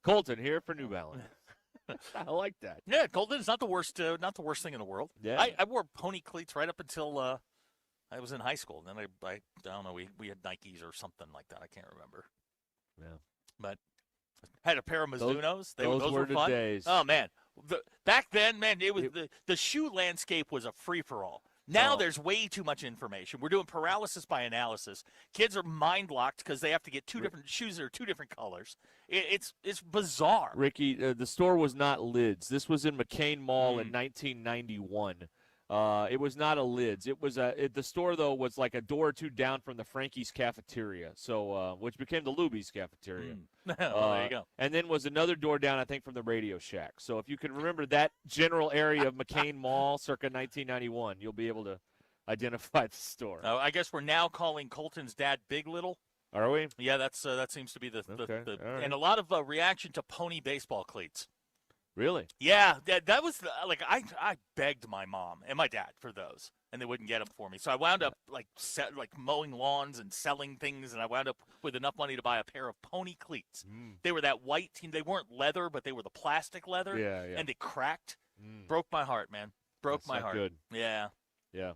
Colton here for New Balance. I like that. Yeah, Colton is not the worst thing in the world. Yeah. I wore pony cleats right up until I was in high school. Then I don't know, we had Nikes or something like that. I can't remember. Yeah. But had a pair of Mizunos. Those were fun. the days. Oh man. Back then, man, it was the shoe landscape was a free for all. Now there's way too much information. We're doing paralysis by analysis. Kids are mind locked because they have to get two different shoes that are two different colors. It's bizarre. Ricky, the store was not Lids. This was in McCain Mall in 1991. It was not a Lids. It was the store though was like a door or two down from the Frankie's cafeteria, so which became the Luby's cafeteria. There you go. And then was another door down, I think, from the Radio Shack. So if you can remember that general area of McCain Mall, circa 1991, you'll be able to identify the store. I guess we're now calling Colton's dad Big Little. Are we? Yeah, that seems to be the All right. and a lot of reaction to pony baseball cleats. Really? Yeah, that was like I begged my mom and my dad for those, and they wouldn't get them for me. So I wound up like mowing lawns and selling things, and I wound up with enough money to buy a pair of pony cleats. They were that white team. They weren't leather, but they were the plastic leather. Yeah. And they cracked. Broke my heart, man. That's my not heart. good. Yeah. Yeah.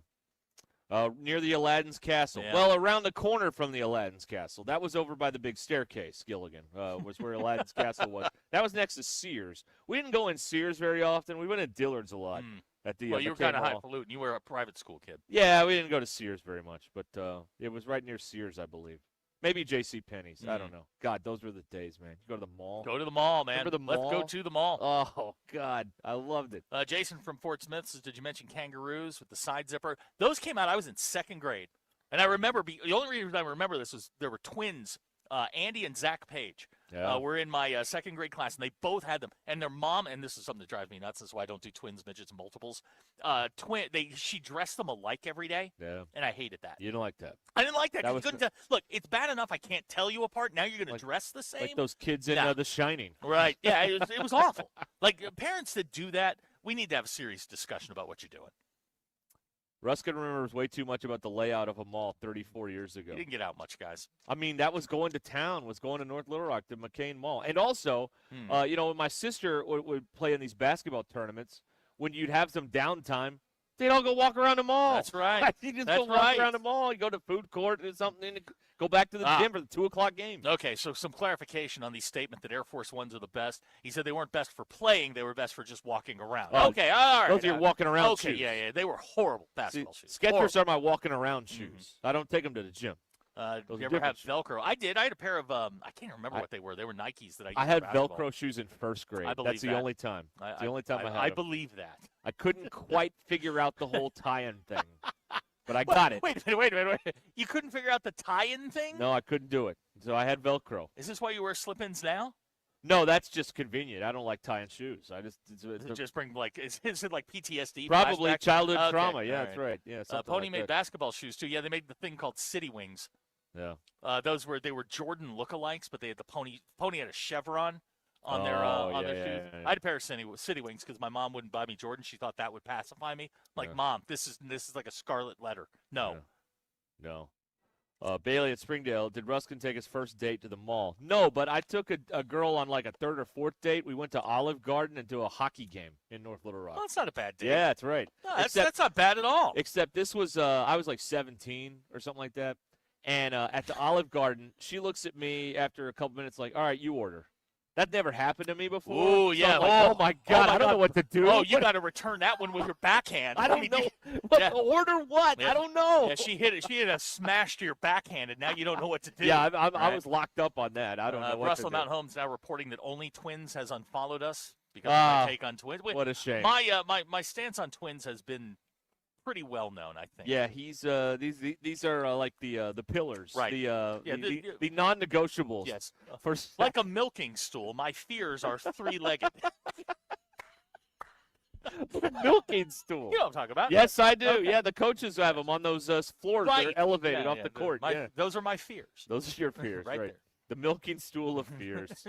Near the Aladdin's Castle. Yeah. Well, around the corner from the Aladdin's Castle. That was over by the big staircase, Gilligan, was where Aladdin's Castle was. That was next to Sears. We didn't go in Sears very often. We went in Dillard's a lot. At the, Well, you were McCain kind of Mall. highfalutin. You were a private school kid. Yeah, we didn't go to Sears very much, but it was right near Sears, I believe. Maybe J.C. Penney's. I don't know. God, those were the days, man. You go to the mall. Go to the mall, man. Remember the mall? Let's go to the mall. Oh, God. I loved it. Jason from Fort Smith says, did you mention kangaroos with the side zipper? Those came out, I was in second grade. And I remember, the only reason I remember this was there were twins, Andy and Zach Page. Yeah. Were in my second grade class, and they both had them. And their mom, and this is something that drives me nuts, this is why I don't do twins, midgets, and multiples. She dressed them alike every day, Yeah. and I hated that. You didn't like that. I didn't like that. That 'cause was you couldn't look, it's bad enough I can't tell you apart. Now you're going to dress the same? Like those kids in Nah. The Shining. Right. Yeah, it was awful. Like, parents that do that, we need to have a serious discussion about what you're doing. Ruscin remembers way too much about the layout of a mall 34 years ago. You didn't get out much, guys. I mean, that was going to town, was going to North Little Rock, the McCain Mall. And also, when my sister would play in these basketball tournaments, when you'd have some downtime, they'd all go walk around the mall. That's right. You just That's go walk right. around the mall. You go to food court or something, and go back to the gym for the 2 o'clock game. Okay, so some clarification on the statement that Air Force Ones are the best. He said they weren't best for playing; they were best for just walking around. Oh, Okay, all right. those are your walking around Okay, shoes. yeah, they were horrible basketball shoes. Skechers Horrible. are my walking around shoes. I don't take them to the gym. Do Those you are ever have different Velcro? I did. I had a pair of I can't remember what they were. They were Nikes that I used I for had basketball. Velcro shoes in first grade. I believe That's the that. only time. It's the only time I had I them. believe that. I couldn't quite figure out the whole tie-in thing, but I got it. Wait a minute. You couldn't figure out the tie-in thing? No, I couldn't do it. So I had Velcro. Is this why you wear slip-ins now? No, that's just convenient. I don't like tying shoes. I just Does it just bring is it like PTSD? probably flashback? childhood Okay, trauma. Yeah, all that's right. Yeah, something Pony like made that. basketball shoes too. Yeah, they made the thing called City Wings. Yeah. They were Jordan lookalikes, but they had the pony had a chevron on their shoes. yeah. I had a pair of City Wings because my mom wouldn't buy me Jordan. She thought that would pacify me. I'm like, Mom, this is like a scarlet letter. No. No. Bailey at Springdale, did Ruscin take his first date to the mall? No, but I took a girl on like a third or fourth date. We went to Olive Garden and to a hockey game in North Little Rock. Well, that's not a bad date. Yeah, that's right. No, that's not bad at all. Except this was, I was like 17 or something like that. And at the Olive Garden, she looks at me after a couple minutes like, all right, you order. That never happened to me before. Oh, So yeah. I'm like, oh, my God, I don't know what to do. Oh, you got to return that one with your backhand. I don't know. What, order what? Yeah. I don't know. Yeah, she hit it. She hit a smash to your backhand, and now you don't know what to do. Yeah, I was locked up on that. I don't know what Russell to do. Mount Holmes now reporting that only Twins has unfollowed us because of my take on Twins. What a shame. My stance on Twins has been pretty well known, I think. Yeah, he's these are like the pillars, Right. The non-negotiables. Yes. For Like a milking stool, my fears are three-legged. milking stool. You know what I'm talking about. Yes, I do. Okay. Yeah, the coaches have them on those floors that are elevated Yeah, off yeah, the court. Those are my fears. Those are your fears, Right right? there. The milking stool of fears.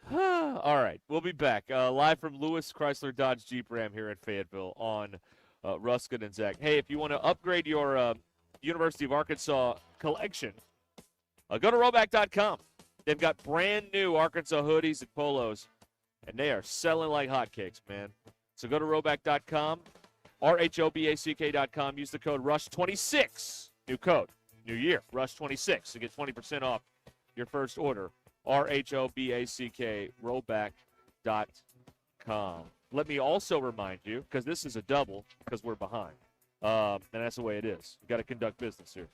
All right, we'll be back live from Lewis Chrysler Dodge Jeep Ram here in Fayetteville on Ruscin and Zach. Hey, if you want to upgrade your University of Arkansas collection, go to Roback.com. They've got brand new Arkansas hoodies and polos, and they are selling like hotcakes, man. So go to Roback.com, RHOBACK.com. Use the code RUSH26. New code, new year, RUSH26 to get 20% off your first order. RHOBACK, Roback.com. Let me also remind you, because this is a double, because we're behind, and that's the way it is. You've got to conduct business here.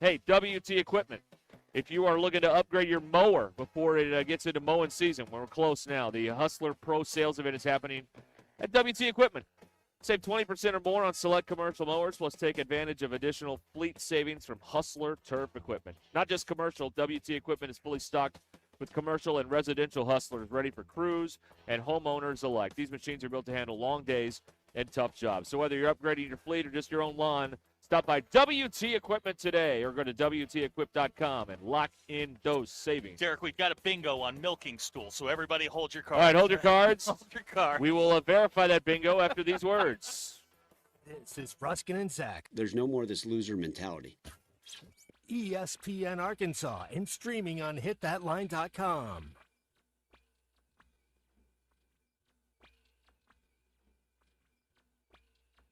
Hey, WT Equipment. If you are looking to upgrade your mower before it gets into mowing season, we're close now. The Hustler Pro Sales Event is happening at WT Equipment. Save 20% or more on select commercial mowers, plus take advantage of additional fleet savings from Hustler Turf Equipment. Not just commercial, WT Equipment is fully stocked with commercial and residential Hustlers ready for crews and homeowners alike. These machines are built to handle long days and tough jobs. So whether you're upgrading your fleet or just your own lawn, stop by WT Equipment today or go to WTEquip.com and lock in those savings. Derek, we've got a bingo on milking stool, so everybody hold your cards. All right, hold your cards. Hold your cards. We will verify that bingo after these words. This is Ruscin and Zach. There's no more of this loser mentality. ESPN Arkansas and streaming on hitthatline.com.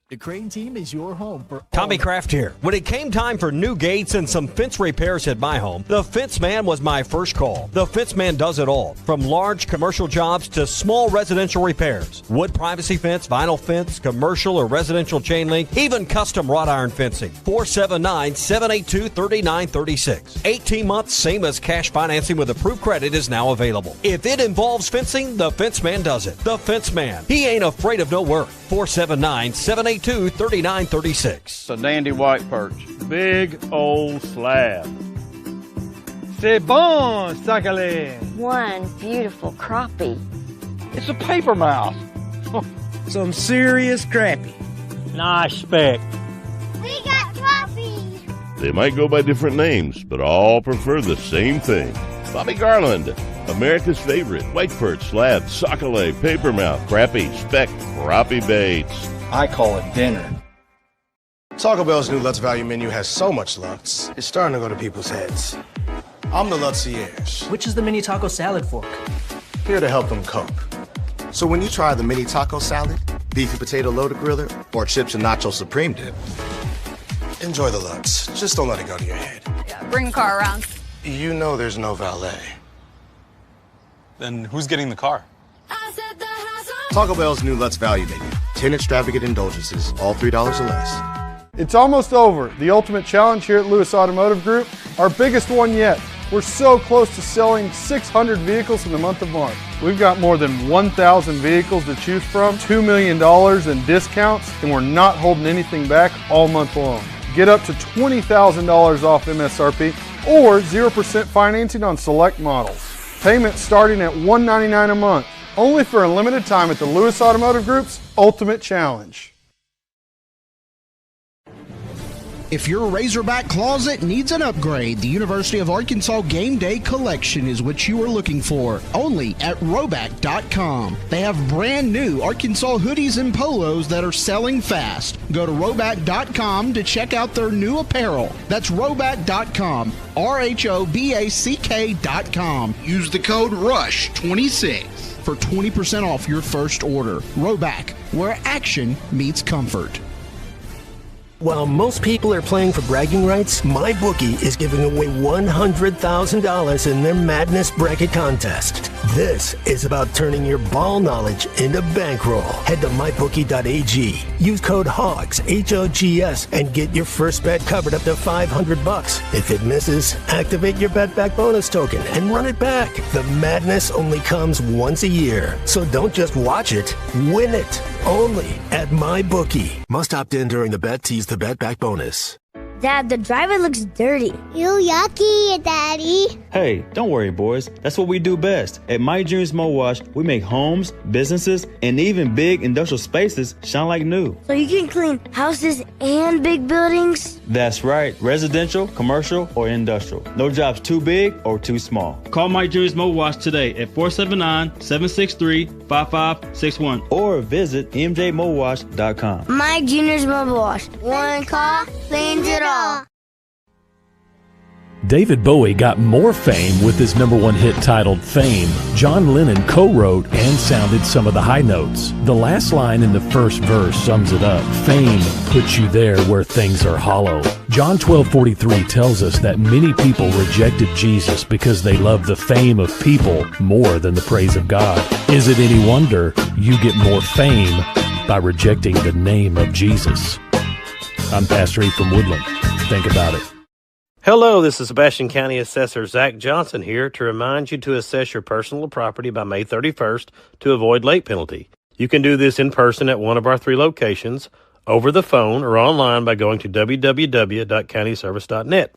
The Crane team is your home for Tommy Kraft here. When it came time for new gates and some fence repairs at my home, the Fence Man was my first call. The Fence Man does it all, from large commercial jobs to small residential repairs. Wood privacy fence, vinyl fence, commercial or residential chain link, even custom wrought iron fencing. 479-782-3936. 18 months, same as cash financing with approved credit is now available. If it involves fencing, the Fence Man does it. The Fence Man. He ain't afraid of no work. 479-782-3936. It's a dandy white perch. Big old slab. C'est bon, sacalé. One beautiful crappie. It's a paper mouth. Some serious crappie. Nice speck. We got crappie. They might go by different names, but all prefer the same thing. Bobby Garland, America's favorite white perch, slab, sockeye, papermouth, crappie, speck, crappie baits. I call it dinner. Taco Bell's new Lutz Value menu has so much Lutz, it's starting to go to people's heads. I'm the Lutzierge. Which is the mini taco salad fork? Here to help them cope. So when you try the mini taco salad, beefy potato loaded griller, or chips and nacho supreme dip, enjoy the Lutz. Just don't let it go to your head. Yeah, bring the car around. You know there's no valet. Then who's getting the car? Taco Bell's new Lutz Value menu. 10 extravagant indulgences, all $3 or less. It's almost over. The ultimate challenge here at Lewis Automotive Group, our biggest one yet. We're so close to selling 600 vehicles in the month of March. We've got more than 1,000 vehicles to choose from, $2 million in discounts, and we're not holding anything back all month long. Get up to $20,000 off MSRP or 0% financing on select models. Payments starting at $199 a month. Only for a limited time at the Lewis Automotive Group's Ultimate Challenge. If your Razorback closet needs an upgrade, the University of Arkansas Game Day Collection is what you are looking for, only at Roback.com. They have brand new Arkansas hoodies and polos that are selling fast. Go to Roback.com to check out their new apparel. That's Roback.com, RHOBACK.com. Use the code RUSH26 for 20% off your first order. Roback, where action meets comfort. While most people are playing for bragging rights, MyBookie is giving away $100,000 in their Madness Bracket Contest. This is about turning your ball knowledge into bankroll. Head to MyBookie.ag. Use code HOGS, H-O-G-S, and get your first bet covered up to $500. If it misses, activate your Bet Back bonus token and run it back. The madness only comes once a year, so don't just watch it, win it. Only at MyBookie. Must opt in during the bet to use the Bet Back bonus. Dad, the driver looks dirty. You yucky, Daddy. Hey, don't worry, boys. That's what we do best. At My Dreams Mo Wash, we make homes, businesses, and even big industrial spaces shine like new. So you can clean houses and big buildings? That's right. Residential, commercial, or industrial. No job's too big or too small. Call My Dreams Mo Wash today at 479-763-5561 or visit mjmowash.com. My Junior's Mobile Wash. One call, cleans it all. David Bowie got more fame with his #1 hit titled Fame. John Lennon co-wrote and sounded some of the high notes. The last line in the first verse sums it up. Fame puts you there where things are hollow. John 12:43 tells us that many people rejected Jesus because they love the fame of people more than the praise of God. Is it any wonder you get more fame by rejecting the name of Jesus? I'm Pastor E from Woodland. Think about it. Hello, this is Sebastian County Assessor Zach Johnson here to remind you to assess your personal property by May 31st to avoid late penalty. You can do this in person at one of our 3 locations, over the phone, or online by going to www.countyservice.net.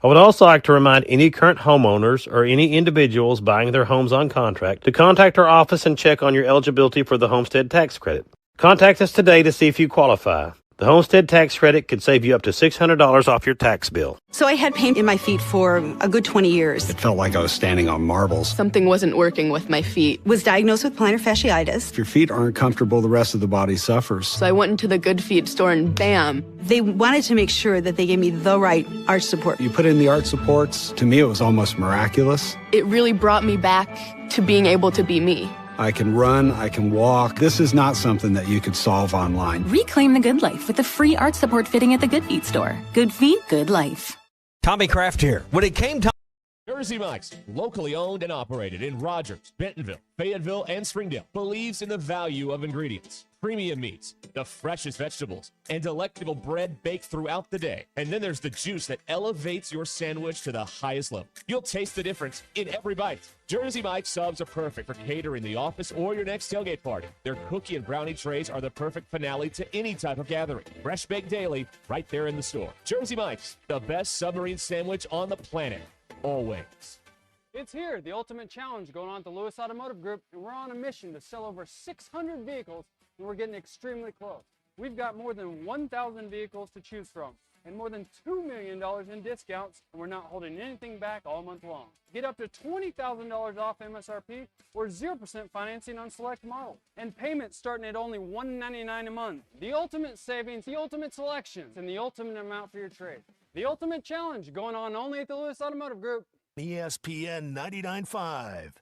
I would also like to remind any current homeowners or any individuals buying their homes on contract to contact our office and check on your eligibility for the homestead tax credit. Contact us today to see if you qualify. The homestead tax credit could save you up to $600 off your tax bill. So I had pain in my feet for a good 20 years. It felt like I was standing on marbles. Something wasn't working with my feet. Was diagnosed with plantar fasciitis. If your feet aren't comfortable, the rest of the body suffers. So I went into the Good Feet store and bam. They wanted to make sure that they gave me the right arch support. You put in the arch supports. To me, it was almost miraculous. It really brought me back to being able to be me. I can run, I can walk. This is not something that you could solve online. Reclaim the good life with the free arch support fitting at the Good Feet store. Good feet, good life. Tommy Kraft here. When it came time... Jersey Mike's, locally owned and operated in Rogers, Bentonville, Fayetteville, and Springdale, believes in the value of ingredients, premium meats, the freshest vegetables, and delectable bread baked throughout the day. And then there's the juice that elevates your sandwich to the highest level. You'll taste the difference in every bite. Jersey Mike's subs are perfect for catering the office or your next tailgate party. Their cookie and brownie trays are the perfect finale to any type of gathering. Fresh baked daily, right there in the store. Jersey Mike's, the best submarine sandwich on the planet. Always. It's here, the ultimate challenge going on at the Lewis Automotive Group, and we're on a mission to sell over 600 vehicles, and we're getting extremely close. We've got more than 1,000 vehicles to choose from, and more than $2 million in discounts, and we're not holding anything back all month long. Get up to $20,000 off MSRP or 0% financing on select models, and payments starting at only $199 a month. The ultimate savings, the ultimate selection, and the ultimate amount for your trade. The ultimate challenge going on only at the Lewis Automotive Group. ESPN 99.5.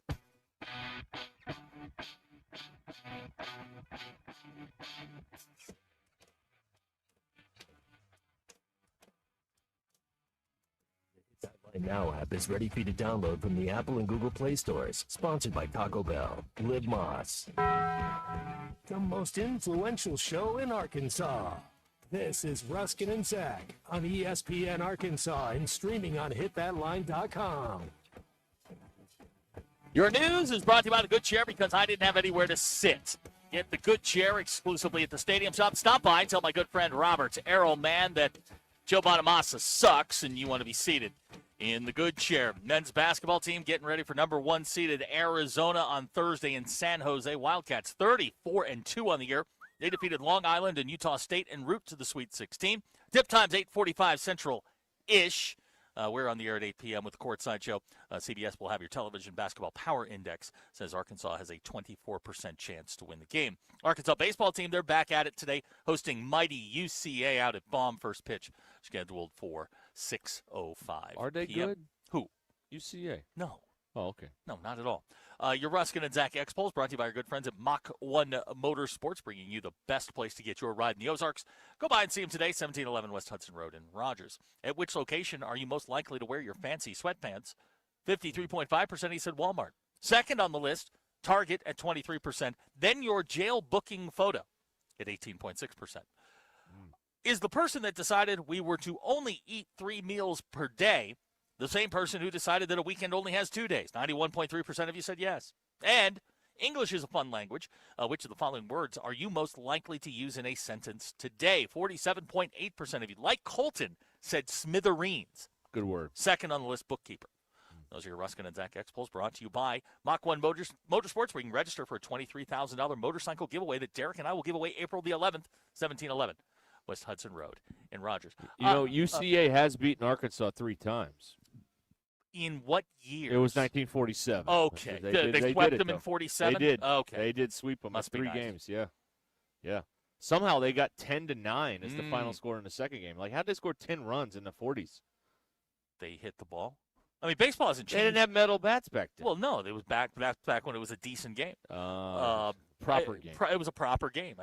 Now app is ready for you to download from the Apple and Google Play stores. Sponsored by Taco Bell. Live Moss. The most influential show in Arkansas. This is Ruscin and Zach on ESPN Arkansas and streaming on hitthatline.com. Your news is brought to you by the Good Chair because I didn't have anywhere to sit. Get the Good Chair exclusively at the Stadium Shop. Stop by and tell my good friend Robert Errol-Mann that Joe Bonamassa sucks and you want to be seated in the Good Chair. Men's basketball team getting ready for #1 seeded Arizona on Thursday in San Jose. Wildcats 34-2 on the year. They defeated Long Island and Utah State en route to the Sweet 16. Tip time's 8:45 Central-ish. We're on the air at 8 p.m. with the Courtside Show. CBS will have your television basketball power index. Says Arkansas has a 24% chance to win the game. Arkansas baseball team, they're back at it today, hosting mighty UCA out at Baum. First pitch scheduled for 6:05 Are they p.m. good? Who? UCA. No. Oh, okay. No, not at all. Your Ruscin and Zach X-Pulse brought to you by our good friends at Mach 1 Motorsports, bringing you the best place to get your ride in the Ozarks. Go by and see them today, 1711 West Hudson Road in Rogers. At which location are you most likely to wear your fancy sweatpants? 53.5%, he said Walmart. Second on the list, Target at 23%. Then your jail booking photo at 18.6%. Is the person that decided we were to only eat 3 meals per day the same person who decided that a weekend only has 2 days? 91.3% of you said yes. And English is a fun language. Which of the following words are you most likely to use in a sentence today? 47.8% of you, like Colton, said smithereens. Good word. Second on the list, bookkeeper. Those are your Ruscin and Zach X-Pulse brought to you by Mach 1 Motorsports, where you can register for a $23,000 motorcycle giveaway that Derek and I will give away April the 11th, 1711, West Hudson Road in Rogers. You know, UCA has beaten Arkansas 3 times. In what year? It was 1947. Okay. They swept them in 47? They did. Okay. They did sweep them. Must be 3 nice. games, yeah. Yeah. Somehow they got 10-9 as the final score in the second game. Like, how did they score 10 runs in the 40s? They hit the ball. I mean, baseball hasn't changed. They didn't have metal bats back then. Well, no. It was back when it was a decent game. Proper game. It was a proper game.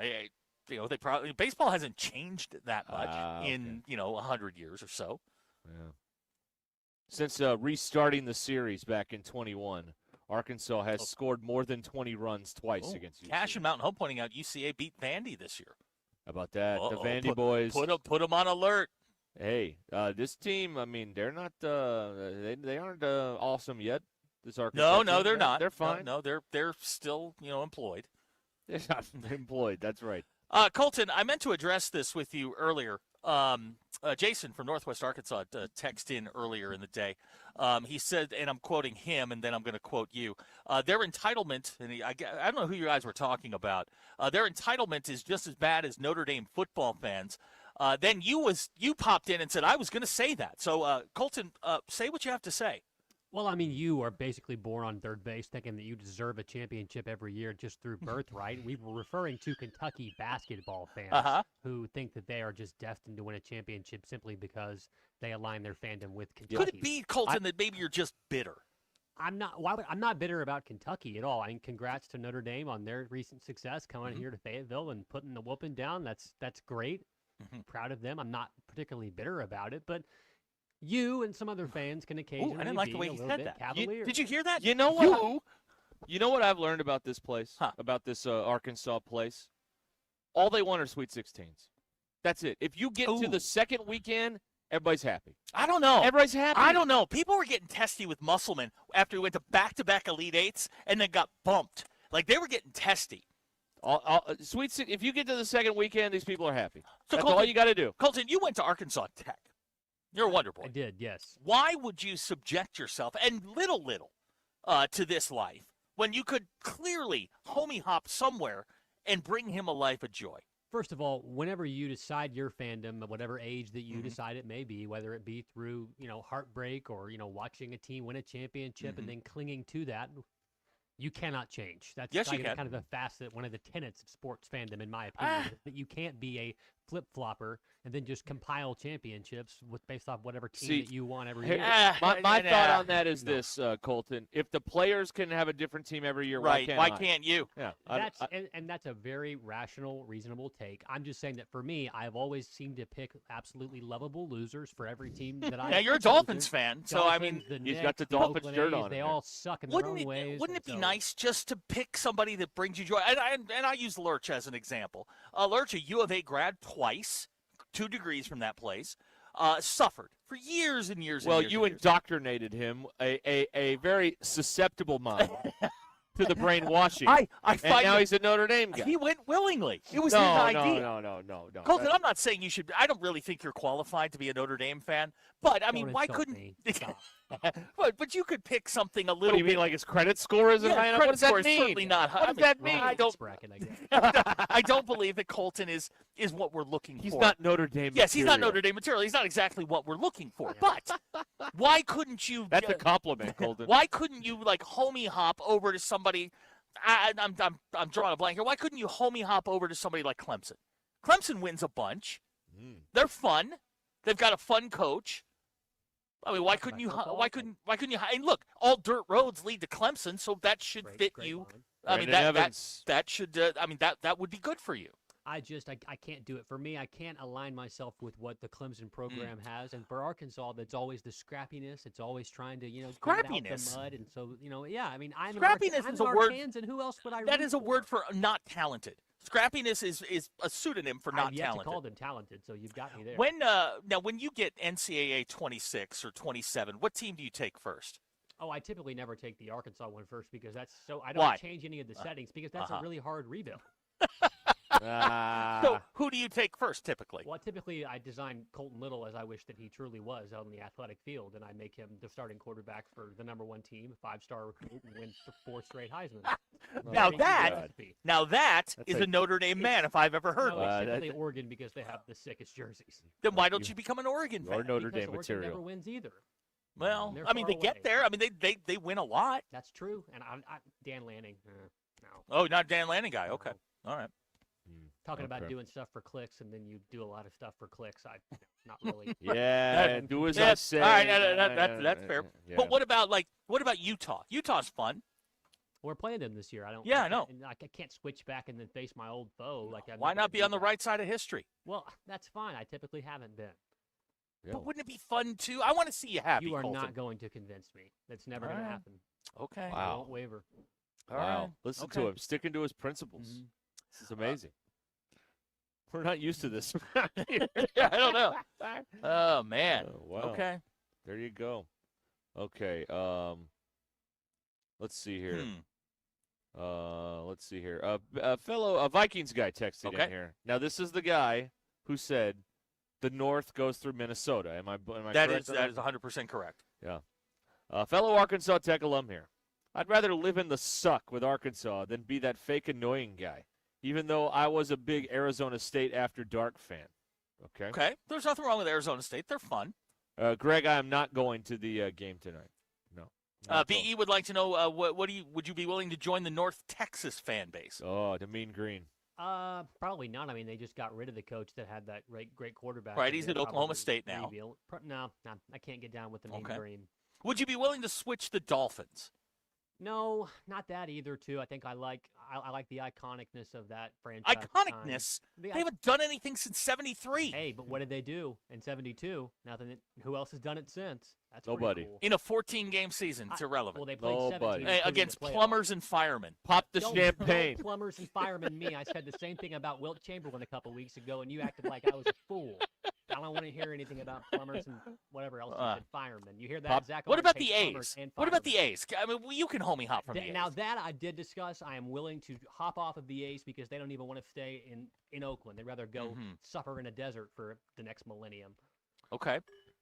Baseball hasn't changed that much in 100 years or so. Yeah. Since restarting the series back in 21, Arkansas has scored more than 20 runs twice against UCA. Cash and Mountain Home pointing out UCA beat Vandy this year. How about that? The Vandy boys. Put them on alert. Hey, this team, I mean, they're not they aren't awesome yet. This Arkansas No, team. they're not. They're fine. No, they're still, employed. They're not employed. That's right. Colton, I meant to address this with you earlier. Jason from Northwest Arkansas texted in earlier in the day. He said, and I'm quoting him, and then I'm going to quote you. Their entitlement, and I don't know who you guys were talking about. Their entitlement is just as bad as Notre Dame football fans. Then you popped in and said I was going to say that. So Colton, say what you have to say. Well, I mean, you are basically born on third base thinking that you deserve a championship every year just through birthright. We were referring to Kentucky basketball fans who think that they are just destined to win a championship simply because they align their fandom with Kentucky. Could it be, Colton, that maybe you're just bitter? I'm not bitter about Kentucky at all. I mean, congrats to Notre Dame on their recent success coming here to Fayetteville and putting the whooping down. That's great. Proud of them. I'm not particularly bitter about it, but you and some other fans can occasionally I didn't like the way be he a said little bit that. cavalier. Did you hear that? You know what? You know what I've learned about this place, about this Arkansas place? All they want are Sweet 16s. That's it. If you get to the second weekend, everybody's happy. I don't know. Everybody's happy. I don't know. People were getting testy with Musselman after he went to back-to-back Elite Eights and then got bumped. Like, they were getting testy. If you get to the second weekend, these people are happy. So That's Colton, all you got to do. Colton, you went to Arkansas Tech. You're a wonder boy. I did, yes. Why would you subject yourself, and little, to this life when you could clearly homie hop somewhere and bring him a life of joy? First of all, whenever you decide your fandom, at whatever age that you decide it may be, whether it be through, heartbreak or, watching a team win a championship and then clinging to that, you cannot change. That's kind of a facet, one of the tenets of sports fandom, in my opinion, that you can't be a flip-flopper and then just compile championships based off whatever team that you want every year. My thought on that is this, Colton. If the players can have a different team every year, why can't you? Yeah, and that's a very rational, reasonable take. I'm just saying that for me, I've always seemed to pick absolutely lovable losers for every team that I. Yeah, you're a Dolphins fan, so I mean, he's got the Dolphins shirt on. They all suck in their own ways. Wouldn't it be nice just to pick somebody that brings you joy? And I use Lurch as an example. Lurch, a U of A grad twice, 2 degrees from that place, suffered for years and years. Well, and years you and years. indoctrinated him, a very susceptible mind, to the brainwashing. I find and now he's a Notre Dame guy. He went willingly. It was his idea. No. Colton, I'm not saying you should. I don't really think you're qualified to be a Notre Dame fan, But, I mean, why couldn't but you could pick something a little What do you mean, like his credit score isn't high enough? What does that mean? Certainly not high. What does that mean? I don't, I don't believe that Colton is what we're looking for. He's not Notre Dame material. Yes, he's not Notre Dame material. He's not exactly what we're looking for. But why couldn't you? That's a compliment, Colton. Why couldn't you like homie hop over to somebody? I'm drawing a blank here. Why couldn't you homie hop over to somebody like Clemson? Clemson wins a bunch. They're fun. They've got a fun coach. I mean, why couldn't you? Why couldn't you? And look, all dirt roads lead to Clemson, so that should fit you. I mean, that should. I mean, that would be good for you. I can't do it. For me, I can't align myself with what the Clemson program has. And for Arkansas, that's always the scrappiness. It's always trying to, scrappiness. Get out the mud. And so, yeah, I mean, I'm scrappiness an is a word. And who else would I That is a word for not talented. Scrappiness is a pseudonym for not I've yet talented. To call them talented, so you've got me there. When when you get NCAA 26 or 27, what team do you take first? Oh, I typically never take the Arkansas one first because that's so I don't change any of the settings because that's a really hard rebuild. So who do you take first typically? Well, typically I design Colton Little as I wish that he truly was out on the athletic field, and I make him the starting quarterback for the number 1 team, 5-star recruit, and win 4 straight Heisman. Now that is a Notre Dame man if I've ever heard one. Typically Oregon because they have the sickest jerseys. Then why don't you become an Oregon fan? Or Notre Dame Oregon material. never wins either. Well, I mean, they get there. I mean, they win a lot. That's true. And Dan Lanning, no. Oh, not Dan Lanning guy. Okay, all right. Talking about doing stuff for clicks, and then you do a lot of stuff for clicks. Not really. Yeah, do as I say. All right, that's fair. Yeah. But what about Utah? Utah's fun. We're playing them this year. I know. I can't switch back and then face my old foe. Why not be on the right side of history? Well, that's fine. I typically haven't been. Yeah. But wouldn't it be fun too? I want to see you happy. You are Colton. not going to convince me. That's never going to happen. Okay. I won't waver. All right. Listen to him, sticking to his principles. This is amazing. We're not used to this. Yeah, I don't know. Oh man. Wow. Okay. There you go. Okay. Let's see here. Let's see here. A fellow Vikings guy texted in here. Now this is the guy who said the North goes through Minnesota. Am I correct? That is 100% correct. Yeah. Fellow Arkansas Tech alum here. I'd rather live in the suck with Arkansas than be that fake annoying guy, even though I was a big Arizona State After Dark fan. Okay. Okay. There's nothing wrong with Arizona State. They're fun. Greg, I am not going to the game tonight. No. BE would like to know would you be willing to join the North Texas fan base? Oh, the Mean Green. Probably not. I mean, they just got rid of the coach that had that great quarterback. Right, he's at Oklahoma State now. No, I can't get down with the Mean Green. Would you be willing to switch the Dolphins? No, not that either. Too. I think I like the iconicness of that franchise. Iconicness? They haven't done anything since '73. Hey, but what did they do in '72? Nothing. Who else has done it since? That's nobody. Cool. In a 14-game season, it's irrelevant. Well, they played 17 against plumbers and firemen. Pop the champagne. Don't plumbers and firemen. Me, I said the same thing about Wilt Chamberlain a couple weeks ago, and you acted like I was a fool. I don't want to hear anything about plumbers and whatever else you said, firemen. You hear that? Zach what about the A's? What about the A's? I mean, you can homie hop from the A's. Now that I did discuss, I am willing to hop off of the A's because they don't even want to stay in Oakland. They'd rather go suffer in a desert for the next millennium. Okay.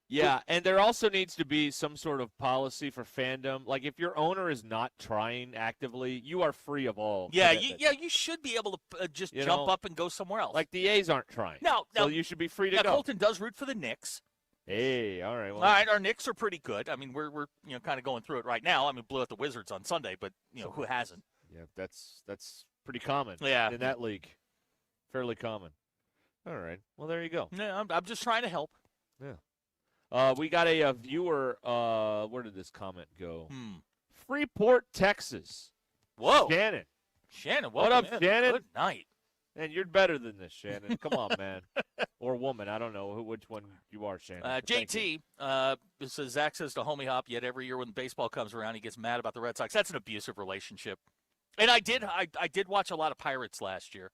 Yeah, and there also needs to be some sort of policy for fandom. Like, if your owner is not trying actively, you are free of all. Yeah, you should be able to just jump up and go somewhere else. Like, the A's aren't trying. Now, so you should be free to go. Colton does root for the Knicks. Hey, all right. Well, all right, our Knicks are pretty good. I mean, we're kind of going through it right now. I mean, blew out the Wizards on Sunday, but who hasn't? Yeah, that's pretty common. Yeah. In that league, fairly common. All right. Well, there you go. Yeah, I'm just trying to help. Yeah. We got a viewer. Where did this comment go? Freeport, Texas. Whoa. Shannon, what up, Shannon? Good night. And you're better than this, Shannon. Come on, man. Or woman. I don't know which one you are, Shannon. JT says, Zach says to homie hop, yet every year when baseball comes around, he gets mad about the Red Sox. That's an abusive relationship. And I did watch a lot of Pirates last year.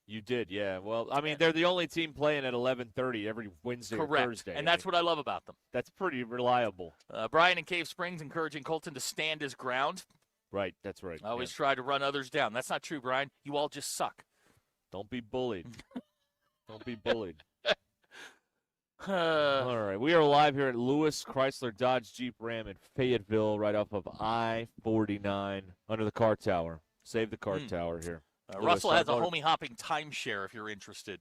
You did, yeah. Well, I mean, they're the only team playing at 11:30 every Wednesday or Thursday. And that's what I love about them. That's pretty reliable. Brian in Cave Springs encouraging Colton to stand his ground. Right, that's right. I always try to run others down. That's not true, Brian. You all just suck. Don't be bullied. Don't be bullied. All right, we are live here at Lewis Chrysler Dodge Jeep Ram in Fayetteville, right off of I-49 under the car tower. Save the car tower here. Russell has a homie hopping timeshare if you're interested.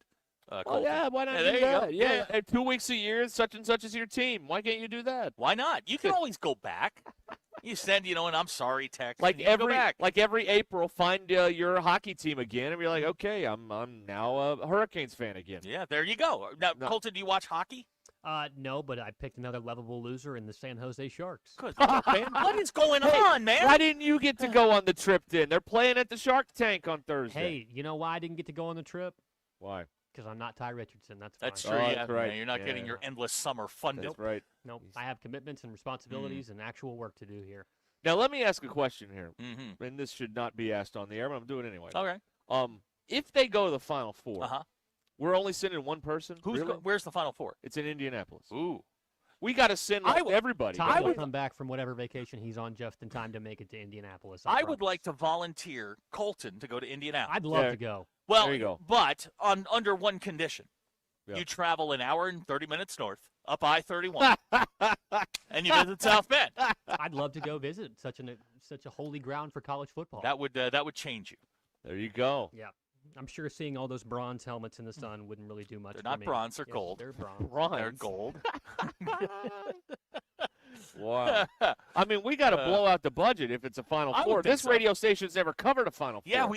Oh, yeah, why not there do you that? go. Yeah. Hey, 2 weeks a year, such and such is your team. Why can't you do that? Why not? You can always go back. You send, an I'm sorry text. Like and you can go back. every April, find your hockey team again, and be like, okay, I'm now a Hurricanes fan again. Yeah, there you go. Now, Colton, do you watch hockey? No, but I picked another lovable loser in the San Jose Sharks. Good. Man, what is going on, man? Why didn't you get to go on the trip then? They're playing at the Shark Tank on Thursday. Hey, you know why I didn't get to go on the trip? Why? Because I'm not Ty Richardson. That's true. fine. Yeah, that's right. You're not getting your endless summer funded. That's right. Nope. I have commitments and responsibilities and actual work to do here. Now, let me ask a question here, and this should not be asked on the air, but I'm doing it anyway. Okay. If they go to the Final Four, we're only sending one person? Where's the Final Four? It's in Indianapolis. Ooh. We got to send everybody. Ty will come back from whatever vacation he's on just in time to make it to Indianapolis. I would like to volunteer Colton to go to Indianapolis. I'd love to go. Well, there you go. But under one condition. Yeah. You travel an hour and 30 minutes north, up I-31, and you visit South Bend. I'd love to go visit such a holy ground for college football. That would change you. There you go. Yeah. I'm sure seeing all those bronze helmets in the sun wouldn't really do much They're for not me. bronze, they're Yes, gold. They're bronze. They're gold. Wow. I mean, we got to blow out the budget if it's a Final Four. This radio station's never covered a Final Four. Yeah,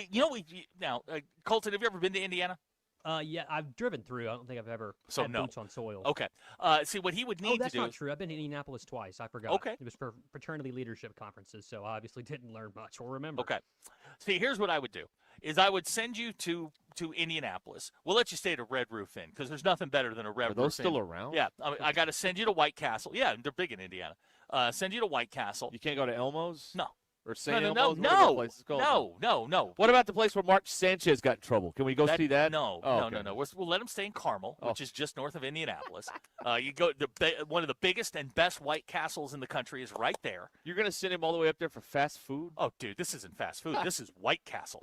Colton, have you ever been to Indiana? Yeah, I've driven through. I don't think I've ever had boots on soil. Okay. See, what he would need to do. That's not true. I've been to Indianapolis twice. I forgot. Okay. It was for fraternity leadership conferences, so I obviously didn't learn much or remember. Okay. See, here's what I would do, is I would send you to Indianapolis. We'll let you stay at a Red Roof Inn because there's nothing better than a Red Roof Inn. Are those still around? Yeah. I got to send you to White Castle. Yeah, they're big in Indiana. Send you to White Castle. You can't go to Elmo's? No. Or St. Elmo's? No. What about the place where Mark Sanchez got in trouble? Can we go see that? No. We'll let him stay in Carmel, which is just north of Indianapolis. You go one of the biggest and best White Castles in the country is right there. You're going to send him all the way up there for fast food? Oh, dude, this isn't fast food. This is White Castle.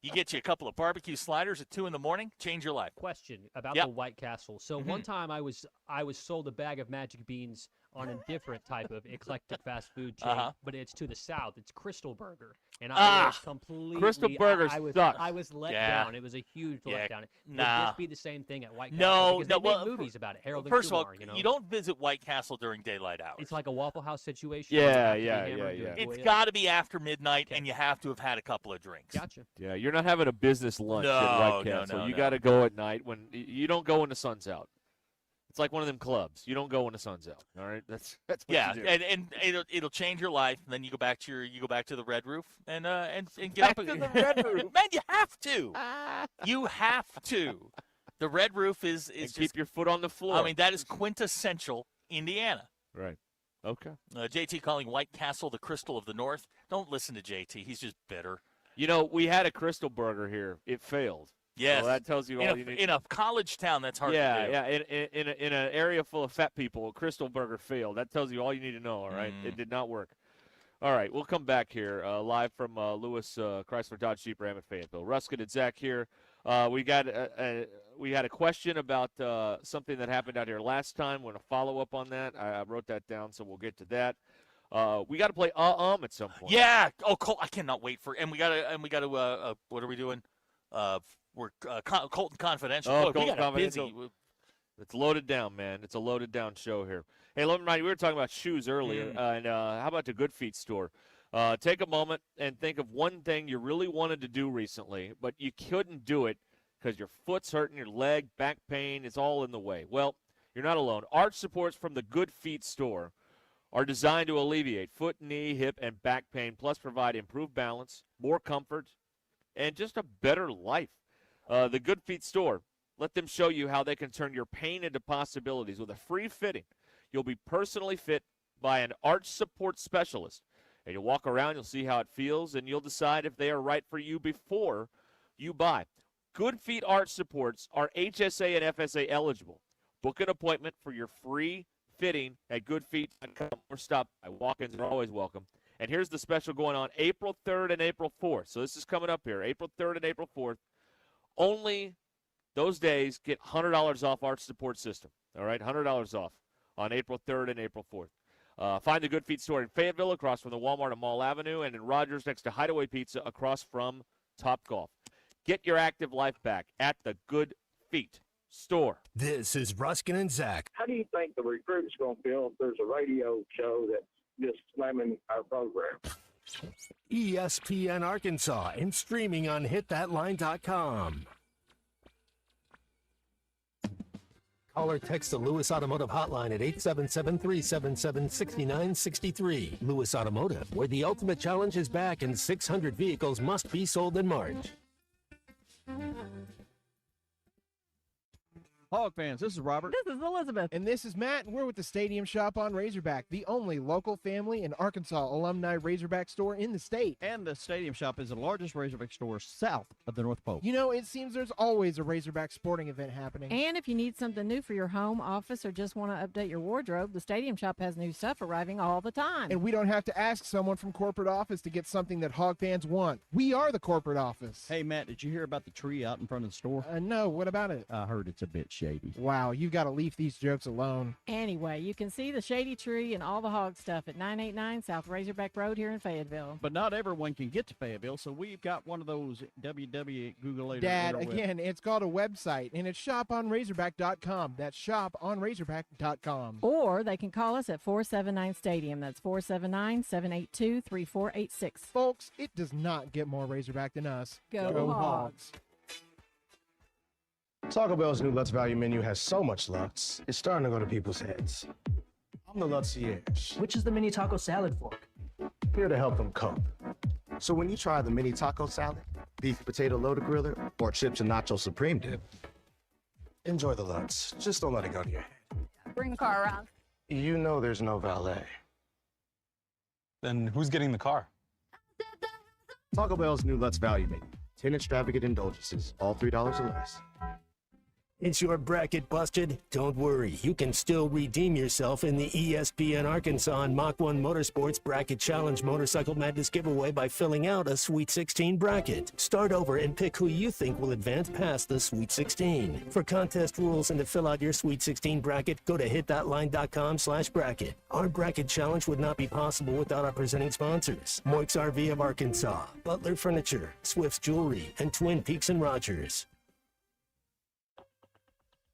You get you a couple of barbecue sliders at 2 in the morning, change your life. Question about the White Castle. So one time I was sold a bag of magic beans on a different type of eclectic fast food chain, but it's to the south. It's Crystal Burger. And I was completely Crystal Burger sucks. I was let down. It was a huge letdown. Would this be the same thing at White Castle? No. They made movies about it. Harold and first Kumar, of all, you don't visit White Castle during daylight hours. It's like a Waffle House situation. Yeah. It's got to be after midnight, and you have to have had a couple of drinks. Gotcha. Yeah, you're not having a business lunch at White Castle. You got to go at night when you don't go when the sun's out. It's like one of them clubs. You don't go when the sun's out. All right, that's what you do. and it'll change your life. And then you go back to the Red Roof and get back up to the Red Roof. Man, you have to. You have to. The Red Roof is and just, keep your foot on the floor. I mean, that is quintessential Indiana. Right. Okay. JT calling White Castle the Crystal of the North. Don't listen to JT. He's just bitter. You know, we had a Crystal Burger here. It failed. Yes. So that tells you all you need. In a college town, that's hard to do. Yeah. In an area full of fat people, Crystal Burger failed. That tells you all you need to know, all right? It did not work. All right, we'll come back here live from Lewis Chrysler Dodge Jeep Ram at Fayetteville. Ruscin and Zach here. We had a question about something that happened out here last time. We're going to follow up on that. I wrote that down, so we'll get to that. We got to play at some point. Yeah. Oh, Colt, I cannot wait for. And we got to. What are we doing? We're Colton Confidential. Oh, Look, Colton we got Confidential. busy. It's loaded down, man. It's a loaded down show here. Hey, let me remind you, we were talking about shoes earlier, and how about the Good Feet store? Take a moment and think of one thing you really wanted to do recently, but you couldn't do it because your foot's hurting, your leg, back pain, it's all in the way. Well, you're not alone. Arch supports from the Good Feet store are designed to alleviate foot, knee, hip, and back pain, plus provide improved balance, more comfort, and just a better life. The Good Feet store, let them show you how they can turn your pain into possibilities with a free fitting. You'll be personally fit by an arch support specialist, and you'll walk around, you'll see how it feels, and you'll decide if they are right for you before you buy. Good Feet arch supports are HSA and FSA eligible. Book an appointment for your free fitting at goodfeet.com or stop by. Walk-ins are always welcome. And here's the special going on April 3rd and April 4th. So this is coming up here, April 3rd and April 4th. Only those days, get $100 off Arch Support System. All right, $100 off on April 3rd and April 4th. Find the Good Feet store in Fayetteville across from the Walmart on Mall Avenue, and in Rogers next to Hideaway Pizza across from Top Golf. Get your active life back at the Good Feet store. This is Ruscin and Zach. How do you think the recruit's going to feel if there's a radio show that's just slamming our program? ESPN Arkansas and streaming on hitthatline.com. Call or text the Lewis Automotive Hotline at 877-377-6963. Lewis Automotive, where the ultimate challenge is back and 600 vehicles must be sold in March. Hog fans, this is Robert. This is Elizabeth. And this is Matt, and we're with the Stadium Shop on Razorback, the only local family and Arkansas alumni Razorback store in the state. And the Stadium Shop is the largest Razorback store south of the North Pole. You know, it seems there's always a Razorback sporting event happening. And if you need something new for your home, office, or just want to update your wardrobe, the Stadium Shop has new stuff arriving all the time. And we don't have to ask someone from corporate office to get something that Hog fans want. We are the corporate office. Hey, Matt, did you hear about the tree out in front of the store? No, what about it? I heard it's a bit shady. Wow, you've got to leave these jokes alone. Anyway, you can see the shady tree and all the hog stuff at 989 South Razorback Road here in Fayetteville. But not everyone can get to Fayetteville, so we've got one of those www. Dad, again, it's called a website, and it's shoponrazorback.com. That's shoponrazorback.com. Or they can call us at 479 Stadium. That's 479-782-3486. Folks, it does not get more Razorback than us. Go Hogs. Taco Bell's new Lutz Value menu has so much Lutz, it's starting to go to people's heads. I'm the Lutzierge. Which is the mini taco salad fork? Here to help them cope. So when you try the mini taco salad, beef potato loaded griller, or chips and nacho supreme dip, enjoy the Lutz. Just don't let it go to your head. Bring the car around. You know there's no valet. Then who's getting the car? Taco Bell's new Lutz Value menu. 10 extravagant indulgences, all $3 or less. Is your bracket busted? Don't worry, you can still redeem yourself in the ESPN Arkansas and Mach 1 Motorsports Bracket Challenge Motorcycle Madness giveaway by filling out a Sweet 16 bracket. Start over and pick who you think will advance past the Sweet 16. For contest rules and to fill out your Sweet 16 bracket, go to hitthatline.com/bracket. Our bracket challenge would not be possible without our presenting sponsors: Moix RV of Arkansas, Butler Furniture, Swift's Jewelry, and Twin Peaks and Rogers.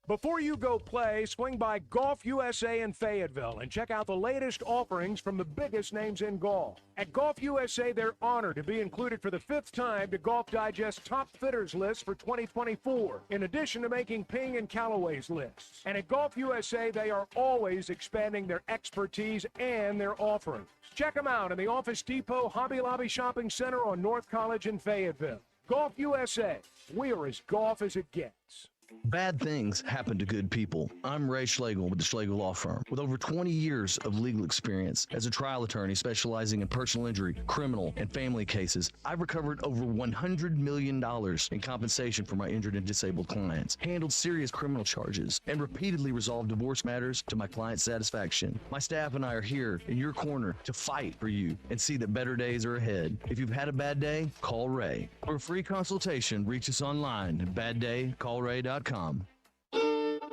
Before you go play, swing by Golf USA in Fayetteville and check out the latest offerings from the biggest names in golf. At Golf USA, they're honored to be included for the 5th time to Golf Digest Top Fitters list for 2024, in addition to making Ping and Callaway's lists. And at Golf USA, they are always expanding their expertise and their offerings. Check them out in the Office Depot Hobby Lobby Shopping Center on North College in Fayetteville. Golf USA, we are as golf as it gets. Bad things happen to good people. I'm Ray Schlegel with the Schlegel Law Firm. With over 20 years of legal experience as a trial attorney specializing in personal injury, criminal, and family cases, I've recovered over $100 million in compensation for my injured and disabled clients, handled serious criminal charges, and repeatedly resolved divorce matters to my client's satisfaction. My staff and I are here in your corner to fight for you and see that better days are ahead. If you've had a bad day, call Ray. For a free consultation, reach us online at baddaycallray.com.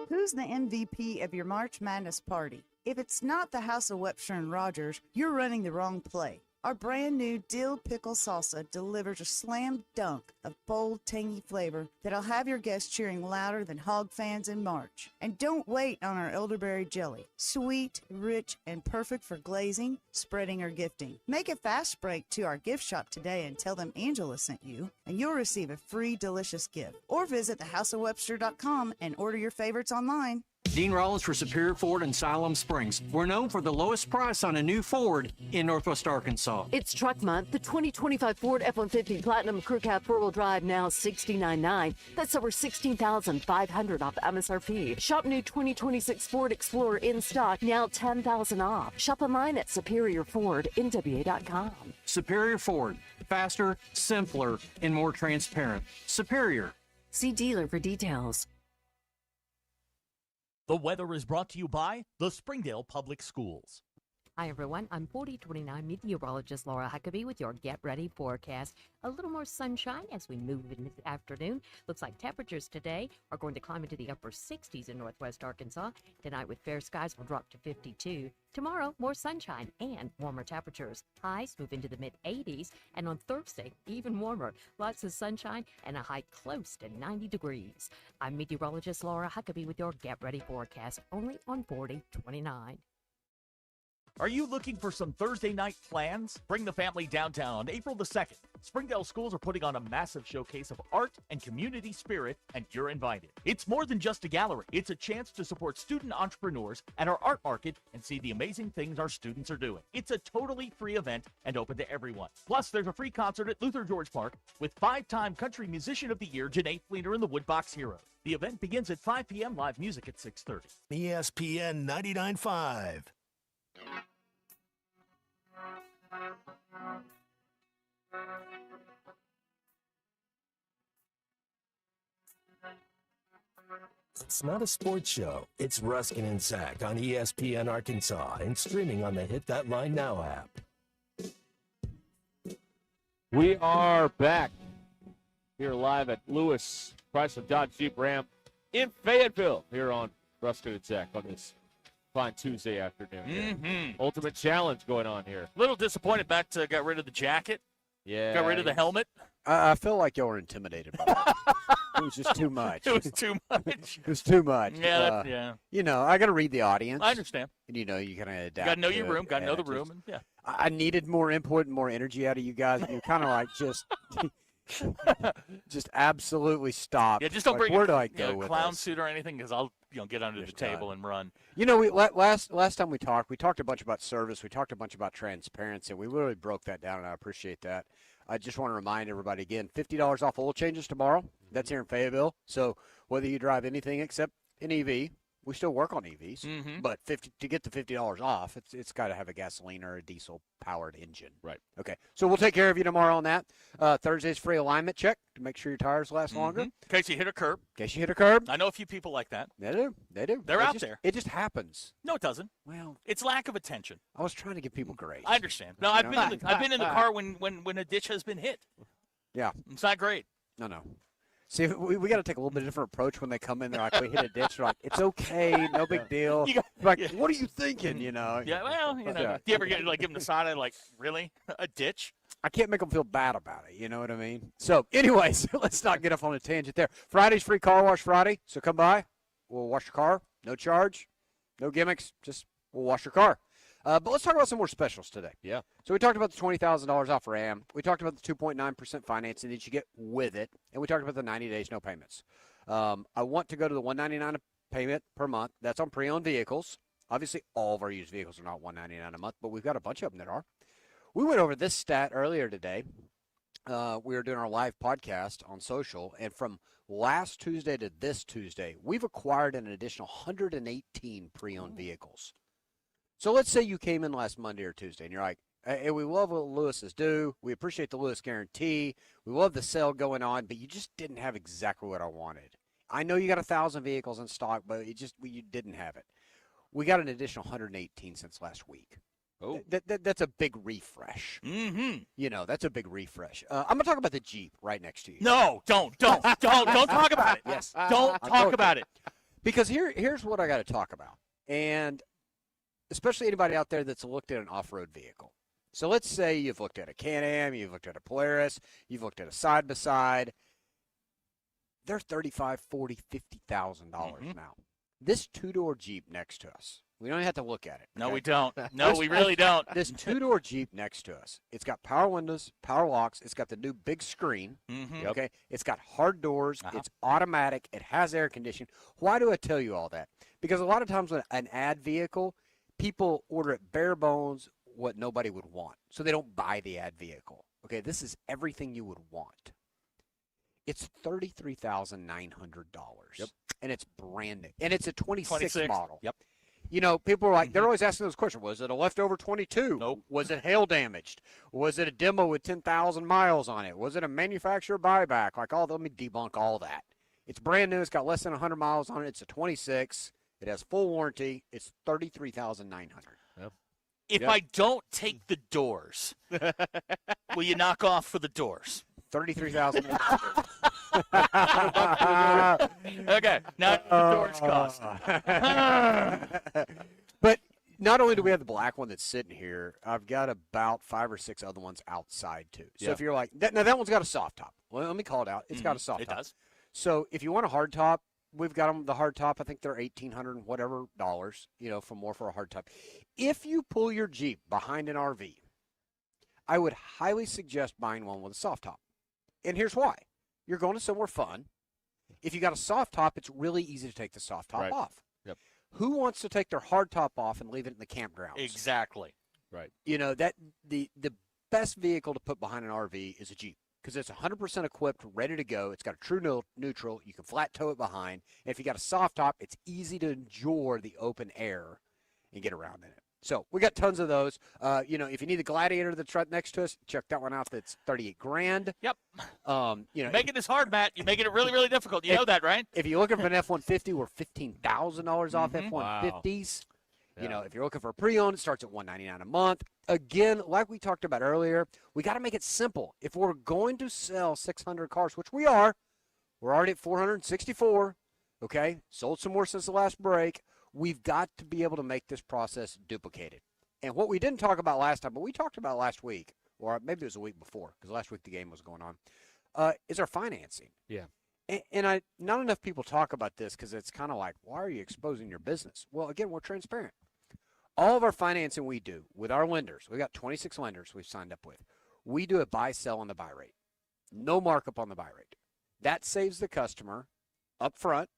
Who's the MVP of your March Madness party? If it's not the House of Webster and Rogers, you're running the wrong play. Our brand new dill pickle salsa delivers a slam dunk of bold, tangy flavor that'll have your guests cheering louder than hog fans in March. And don't wait on our elderberry jelly. Sweet, rich, and perfect for glazing, spreading, or gifting. Make a fast break to our gift shop today and tell them Angela sent you, and you'll receive a free, delicious gift. Or visit thehouseofwebster.com and order your favorites online. Dean Rollins for Superior Ford in Siloam Springs. We're known for the lowest price on a new Ford in Northwest Arkansas. It's Truck Month. The 2025 Ford F-150 Platinum Crew Cab 4-wheel drive now $69,900. That's over $16,500 off MSRP. Shop new 2026 Ford Explorer in stock, now $10,000 off. Shop online at SuperiorFordNWA.com. Superior Ford. Faster, simpler, and more transparent. Superior. See dealer for details. The weather is brought to you by the Springdale Public Schools. Hi, everyone. I'm 4029 meteorologist Laura Huckabee with your Get Ready forecast. A little more sunshine as we move into the afternoon. Looks like temperatures today are going to climb into the upper 60s in northwest Arkansas. Tonight, with fair skies, will drop to 52. Tomorrow, more sunshine and warmer temperatures. Highs move into the mid-80s, and on Thursday, even warmer. Lots of sunshine and a high close to 90 degrees. I'm meteorologist Laura Huckabee with your Get Ready forecast, only on 4029. Are you looking for some Thursday night plans? Bring the family downtown on April the 2nd. Springdale schools are putting on a massive showcase of art and community spirit, and you're invited. It's more than just a gallery. It's a chance to support student entrepreneurs at our art market and see the amazing things our students are doing. It's a totally free event and open to everyone. Plus, there's a free concert at Luther George Park with 5-time Country Musician of the Year, Janae Fleener and the Woodbox Heroes. The event begins at 5 p.m. Live music at 6:30. ESPN 99.5. It's not a sports show. It's Ruscin and Zach on ESPN Arkansas and streaming on the Hit That Line Now app. We are back here live at Lewis Chrysler Dodge Jeep Ram in Fayetteville here on Ruscin and Zach on this fine Tuesday afternoon. Ultimate Challenge going on here. Little disappointed Matt got rid of the jacket. Yeah. Got rid of the helmet. I feel like y'all were intimidated by it. It was just too much. It was too much. It was too much. Yeah, yeah. You know, I got to read the audience. I understand. And, you know, you kind of adapt. You got to know to your it, room. Got to know the just- room. And, yeah. I needed more input and more energy out of you guys. You're kind of like just absolutely stop. Yeah, just don't Like, bring where a do I go with clown this? suit or anything because I'll get under the table and run. You know, last time we talked a bunch about service. We talked a bunch about transparency. We really broke that down, and I appreciate that. I just want to remind everybody again, $50 off oil changes tomorrow. That's here in Fayetteville. So whether you drive anything except an EV, we still work on EVs, but to get the $50 off, it's got to have a gasoline or a diesel-powered engine. Right. Okay. So we'll take care of you tomorrow on that. Thursday's free alignment check to make sure your tires last longer. In case you hit a curb. I know a few people like that. They do. They're It out just- there. It just happens. No, it doesn't. Well, it's lack of attention. I was trying to give people grace. I understand. No, I've been in the car when a ditch has been hit. Yeah. It's not great. No. See, we got to take a little bit different approach when they come in. They're like, we hit a ditch. They're like, it's okay, no big deal. What are you thinking? You know? Yeah, well, you know. Yeah. Do you ever give them the side eye like, really? A ditch? I can't make them feel bad about it. You know what I mean? So, anyways, let's not get off on a tangent there. Friday's free car wash Friday, so come by. We'll wash your car. No charge, no gimmicks. Just we'll wash your car. But let's talk about some more specials today. Yeah. So we talked about the $20,000 off RAM. We talked about the 2.9% financing that you get with it, and we talked about the 90 days no payments. I want to go to the $199 a payment per month. That's on pre-owned vehicles. Obviously, all of our used vehicles are not $199 a month, but we've got a bunch of them that are. We went over this stat earlier today. We were doing our live podcast on social, and from last Tuesday to this Tuesday, we've acquired an additional 118 pre-owned vehicles. So let's say you came in last Monday or Tuesday, and you're like, hey, we love what Lewis's do. We appreciate the Lewis guarantee. We love the sale going on, but you just didn't have exactly what I wanted. I know you got 1,000 vehicles in stock, but you didn't have it. We got an additional 118 since last week. Oh, that's a big refresh. You know, that's a big refresh. I'm gonna talk about the Jeep right next to you. No, don't talk about it. Yes, don't talk about it. Because here's what I got to talk about, and especially anybody out there that's looked at an off-road vehicle. So let's say you've looked at a Can-Am, you've looked at a Polaris, you've looked at a side-by-side. They're $35,000, $40,000, $50,000 now. This two-door Jeep next to us, we don't have to look at it. No, okay? we don't. No, we really don't. This two-door Jeep next to us, it's got power windows, power locks, it's got the new big screen, okay? It's got hard doors, it's automatic, it has air conditioning. Why do I tell you all that? Because a lot of times when an ad vehicle, people order it bare bones what nobody would want. So they don't buy the ad vehicle. Okay, this is everything you would want. It's $33,900. Yep. And it's brand new. And it's a 26 model. Yep. You know, people are like, they're always asking those questions. Was it a leftover 22? Nope. Was it hail damaged? Was it a demo with 10,000 miles on it? Was it a manufacturer buyback? Like, let me debunk all that. It's brand new. It's got less than 100 miles on it. It's a 26. It has full warranty. It's $33,900. Yep. If I don't take the doors, will you knock off for the doors? $33,000. Okay, now the doors cost. But not only do we have the black one that's sitting here, I've got about 5 or 6 other ones outside too. So if you're like, now that one's got a soft top. Well, let me call it out. It's got a soft top. It does. So if you want a hard top, we've got them, the hard top. I think they're $1,800 and whatever dollars, for more for a hard top. If you pull your Jeep behind an RV, I would highly suggest buying one with a soft top. And here's why. You're going to somewhere fun. If you got a soft top, it's really easy to take the soft top off. Yep. Who wants to take their hard top off and leave it in the campgrounds? Exactly. Right. That the best vehicle to put behind an RV is a Jeep because it's 100% equipped, ready to go. It's got a true neutral. You can flat tow it behind. And if you got a soft top, it's easy to enjoy the open air and get around in it. So we got tons of those. If you need the Gladiator that's right next to us, check that one out. That's $38,000. Yep. Making this hard, Matt. You're making it really, really difficult. You know that, right? If you're looking for an F-150, we're $15,000 off F-150s. Wow. If you're looking for a pre-owned, it starts at $199 a month. Again, like we talked about earlier, we got to make it simple. If we're going to sell 600 cars, which we are, we're already at 464. Okay, sold some more since the last break. We've got to be able to make this process duplicated. And what we didn't talk about last time, but we talked about last week, or maybe it was a week before, because last week the game was going on, is our financing. Yeah. And not enough people talk about this because it's kind of like, why are you exposing your business? Well, again, we're transparent. All of our financing we do with our lenders, we got 26 lenders we've signed up with. We do a buy, sell on the buy rate. No markup on the buy rate. That saves the customer up front.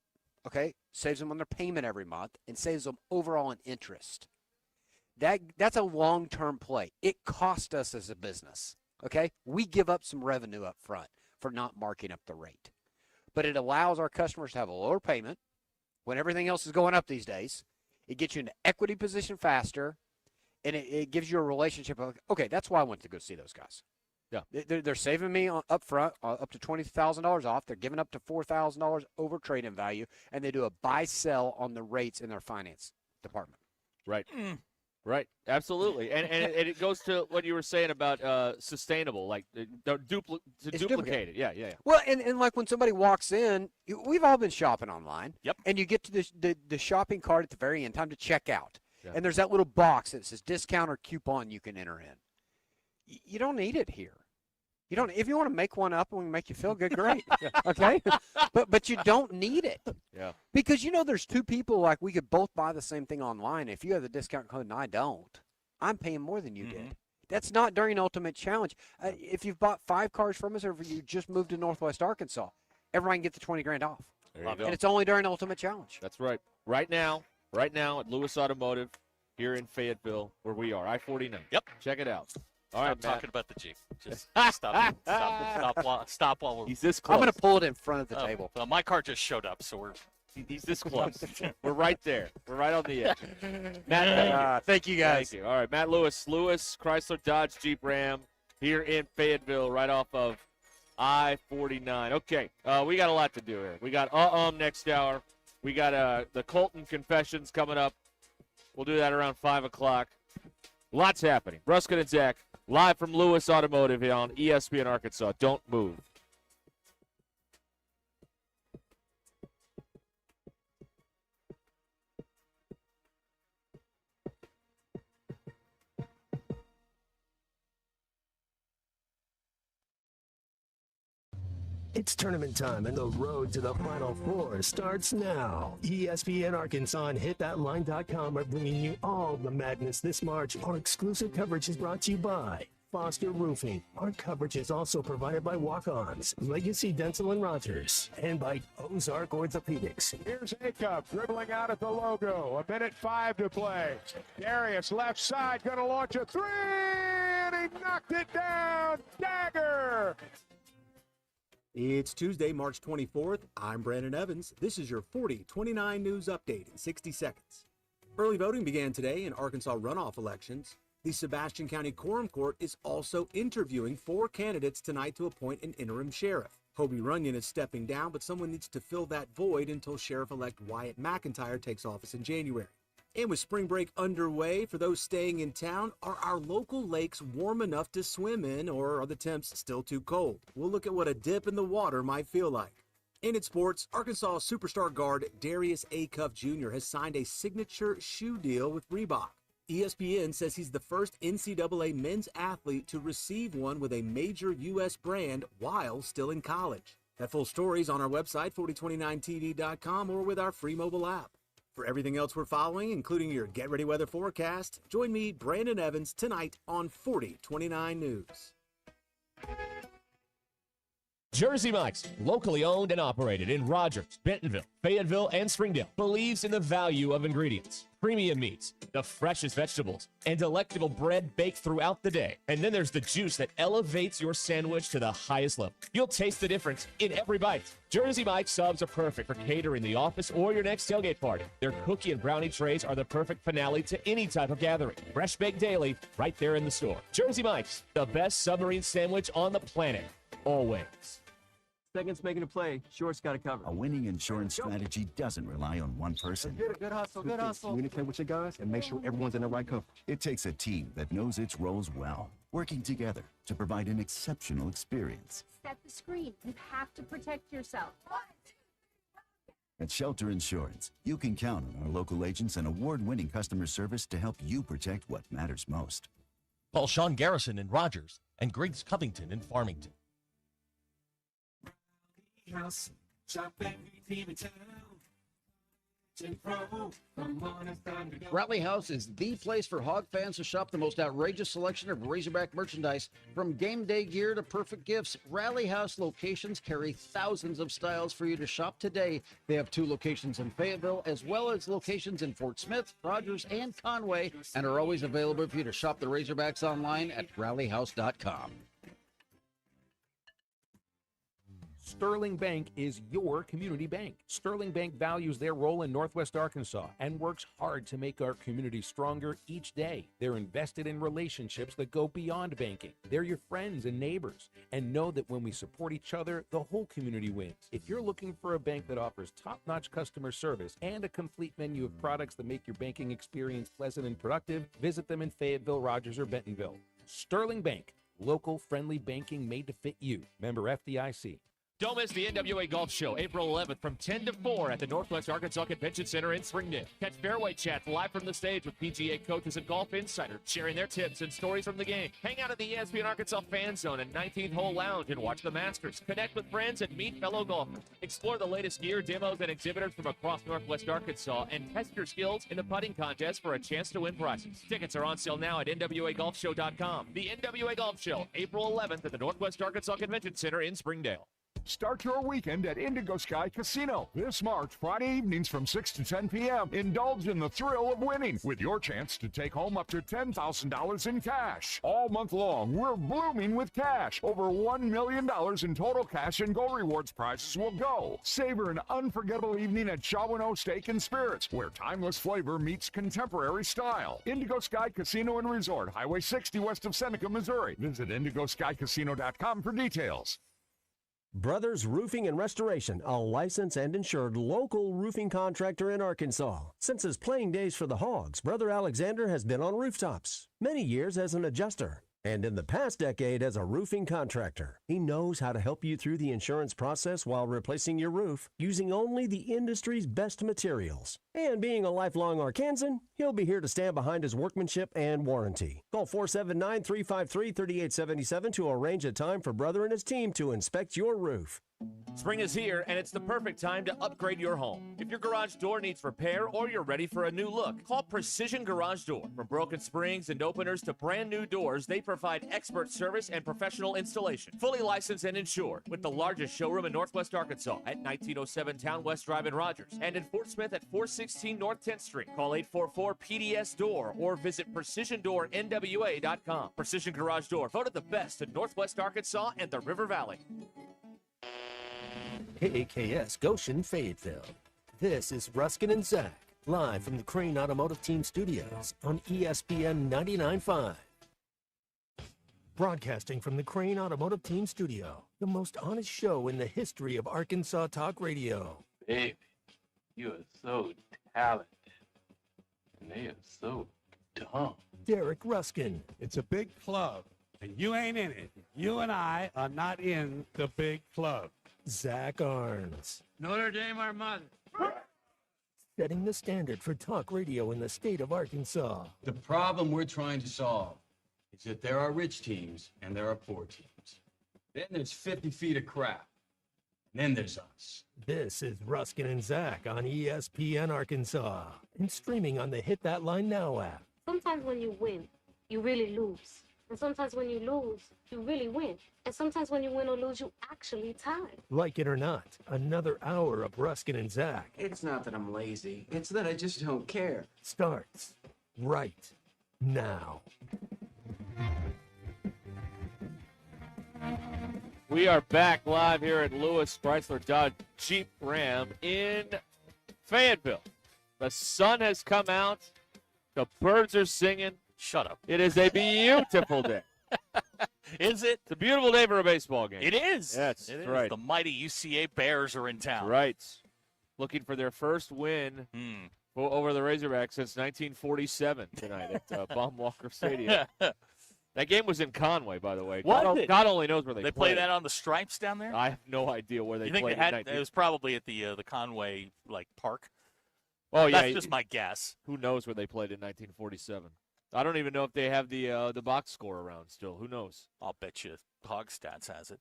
Okay, saves them on their payment every month and saves them overall in interest. That's a long-term play. It cost us as a business. Okay, we give up some revenue up front for not marking up the rate, but it allows our customers to have a lower payment when everything else is going up these days. It gets you into equity position faster, and it gives you a relationship of, okay, that's why I went to go see those guys. Yeah, they're saving me up front up to $20,000 off. They're giving up to $4,000 over trade-in value, and they do a buy-sell on the rates in their finance department. Right. Right. Absolutely. And it goes to what you were saying about sustainable, like duplicate it. Yeah. Well, and like when somebody walks in, we've all been shopping online. Yep. And you get to the shopping cart at the very end, time to check out. Yeah. And there's that little box that says discount or coupon you can enter in. You don't need it here. You don't. If you want to make one up and we make you feel good, great. Okay, but you don't need it. Yeah. Because there's two people like we could both buy the same thing online. If you have the discount code and I don't, I'm paying more than you did. That's not during Ultimate Challenge. If you've bought 5 cars from us, or if you just moved to Northwest Arkansas, everyone can get the $20,000 off. There you go. And it's only during Ultimate Challenge. That's right. Right now at Lewis Automotive here in Fayetteville, where we are, I-49. Yep. Check it out. All Stop right, talking about the Jeep. Just stop while we're. He's this close. I'm going to pull it in front of the table. Well, my car just showed up, so He's this close. We're right there. We're right on the edge. Matt, thank you guys. Thank you. All right, Matt Lewis, Chrysler Dodge Jeep Ram here in Fayetteville, right off of I-49. Okay, we got a lot to do here. We got next hour. We got the Colton Confessions coming up. We'll do that around 5 o'clock. Lots happening. Ruscin and Zach, live from Lewis Automotive here on ESPN Arkansas. Don't move. It's tournament time, and the road to the Final Four starts now. ESPN Arkansas and HitThatLine.com are bringing you all the madness this March. Our exclusive coverage is brought to you by Foster Roofing. Our coverage is also provided by Walk-Ons, Legacy Dental and Rogers, and by Ozark Orthopedics. Here's Acup dribbling out at the logo. 1:05 to play. Darius left side going to launch a 3, and he knocked it down. Dagger. It's Tuesday, March 24th. I'm Brandon Evans. This is your 40-29 news update in 60 seconds. Early voting began today in Arkansas runoff elections. The Sebastian County Quorum Court is also interviewing 4 candidates tonight to appoint an interim sheriff. Hobie Runyon is stepping down, but someone needs to fill that void until Sheriff-elect Wyatt McIntyre takes office in January. And with spring break underway, for those staying in town, are our local lakes warm enough to swim in, or are the temps still too cold? We'll look at what a dip in the water might feel like. And in sports, Arkansas superstar guard Darius A. Cuff Jr. has signed a signature shoe deal with Reebok. ESPN says he's the first NCAA men's athlete to receive one with a major U.S. brand while still in college. That full story is on our website, 4029tv.com, or with our free mobile app. For everything else we're following, including your Get Ready weather forecast, join me, Brandon Evans, tonight on 4029 News. Jersey Mike's, locally owned and operated in Rogers, Bentonville, Fayetteville, and Springdale, believes in the value of ingredients, premium meats, the freshest vegetables, and delectable bread baked throughout the day. And then there's the juice that elevates your sandwich to the highest level. You'll taste the difference in every bite. Jersey Mike's subs are perfect for catering the office or your next tailgate party. Their cookie and brownie trays are the perfect finale to any type of gathering. Fresh baked daily, right there in the store. Jersey Mike's, the best submarine sandwich on the planet. Always. Seconds making a play. Short's got it covered. A winning insurance strategy doesn't rely on one person. Good hustle, good hustle. Communicate with your guys and make sure everyone's in the right coverage. It takes a team that knows its roles well, working together to provide an exceptional experience. Set the screen. You have to protect yourself. At Shelter Insurance, you can count on our local agents and award-winning customer service to help you protect what matters most. Call Sean Garrison in Rogers and Griggs Covington in Farmington. House, shop every team in town. Rally House is the place for Hog fans to shop the most outrageous selection of Razorback merchandise. From game day gear to perfect gifts, Rally House locations carry thousands of styles for you to shop today. They have 2 locations in Fayetteville, as well as locations in Fort Smith, Rogers, and Conway, and are always available for you to shop the Razorbacks online at rallyhouse.com. Sterling Bank is your community bank. Sterling Bank values their role in Northwest Arkansas and works hard to make our community stronger each day. They're invested in relationships that go beyond banking. They're your friends and neighbors, and know that when we support each other, the whole community wins. If you're looking for a bank that offers top-notch customer service and a complete menu of products that make your banking experience pleasant and productive, visit them in Fayetteville, Rogers, or Bentonville. Sterling Bank, local friendly banking made to fit you. Member FDIC. Don't miss the NWA Golf Show, April 11th from 10 to 4 at the Northwest Arkansas Convention Center in Springdale. Catch Fairway Chats live from the stage with PGA coaches and golf insiders sharing their tips and stories from the game. Hang out at the ESPN Arkansas Fan Zone and 19th Hole Lounge and watch the Masters. Connect with friends and meet fellow golfers. Explore the latest gear, demos, and exhibitors from across Northwest Arkansas and test your skills in the putting contest for a chance to win prizes. Tickets are on sale now at nwagolfshow.com. The NWA Golf Show, April 11th at the Northwest Arkansas Convention Center in Springdale. Start your weekend at Indigo Sky Casino. This March, Friday evenings from 6 to 10 p.m. Indulge in the thrill of winning with your chance to take home up to $10,000 in cash. All month long, we're blooming with cash. Over $1 million in total cash and Go Rewards prizes will go. Savor an unforgettable evening at Shawano Steak and Spirits, where timeless flavor meets contemporary style. Indigo Sky Casino and Resort, Highway 60 west of Seneca, Missouri. Visit IndigoSkyCasino.com for details. Brothers Roofing and Restoration, a licensed and insured local roofing contractor in Arkansas. Since his playing days for the Hogs, Brother Alexander has been on rooftops, many years as an adjuster, and in the past decade as a roofing contractor. He knows how to help you through the insurance process while replacing your roof using only the industry's best materials. And being a lifelong Arkansan, he'll be here to stand behind his workmanship and warranty. Call 479-353-3877 to arrange a time for Brother and his team to inspect your roof. Spring is here, and it's the perfect time to upgrade your home. If your garage door needs repair or you're ready for a new look, call Precision Garage Door. From broken springs and openers to brand new doors, they provide expert service and professional installation. Fully licensed and insured, with the largest showroom in Northwest Arkansas at 1907 Town West Drive in Rogers, and in Fort Smith at 416 North 10th Street. Call 844-PDS-DOOR or visit PrecisionDoorNWA.com. Precision Garage Door, voted the best in Northwest Arkansas and the River Valley. KAKS Goshen, Fayetteville. This is Ruskin and Zach, live from the Crane Automotive Team Studios on ESPN 99.5. Broadcasting from the Crane Automotive Team Studio, the most honest show in the history of Arkansas Talk Radio. Baby, you are so talented. And they are so dumb. Derek Ruskin. It's a big club, and you ain't in it. You and I are not in the big club. Zach Arns. Notre Dame Armada. Setting the standard for talk radio in the state of Arkansas. The problem we're trying to solve is that there are rich teams and there are poor teams. Then there's 50 feet of crap. And then there's us. This is Ruskin and Zach on ESPN Arkansas and streaming on the Hit That Line Now app. Sometimes when you win, you really lose. And sometimes when you lose, you really win. And sometimes when you win or lose, you actually tie. Like it or not, another hour of Ruskin and Zach It's not that I'm lazy. It's that I just don't care. starts right now. We are back live here at Lewis Chrysler Dodge Jeep Ram in Fayetteville. The sun has come out. The birds are singing. Shut up. It is a beautiful day. Is it? It's a beautiful day for a baseball game. It is. Yes, It is. right. The mighty UCA Bears are in town. Right. Looking for their first win over the Razorbacks since 1947 tonight at Baum Walker Stadium. That game was in Conway, by the way. God only knows where they play that on the Stripes down there? I have no idea where they You think played they had? it. It was probably at the Conway park. Oh yeah, That's just my guess. Who knows where they played in 1947? I don't even know if they have the box score around still. Who knows? I'll bet you Hog Stats has it.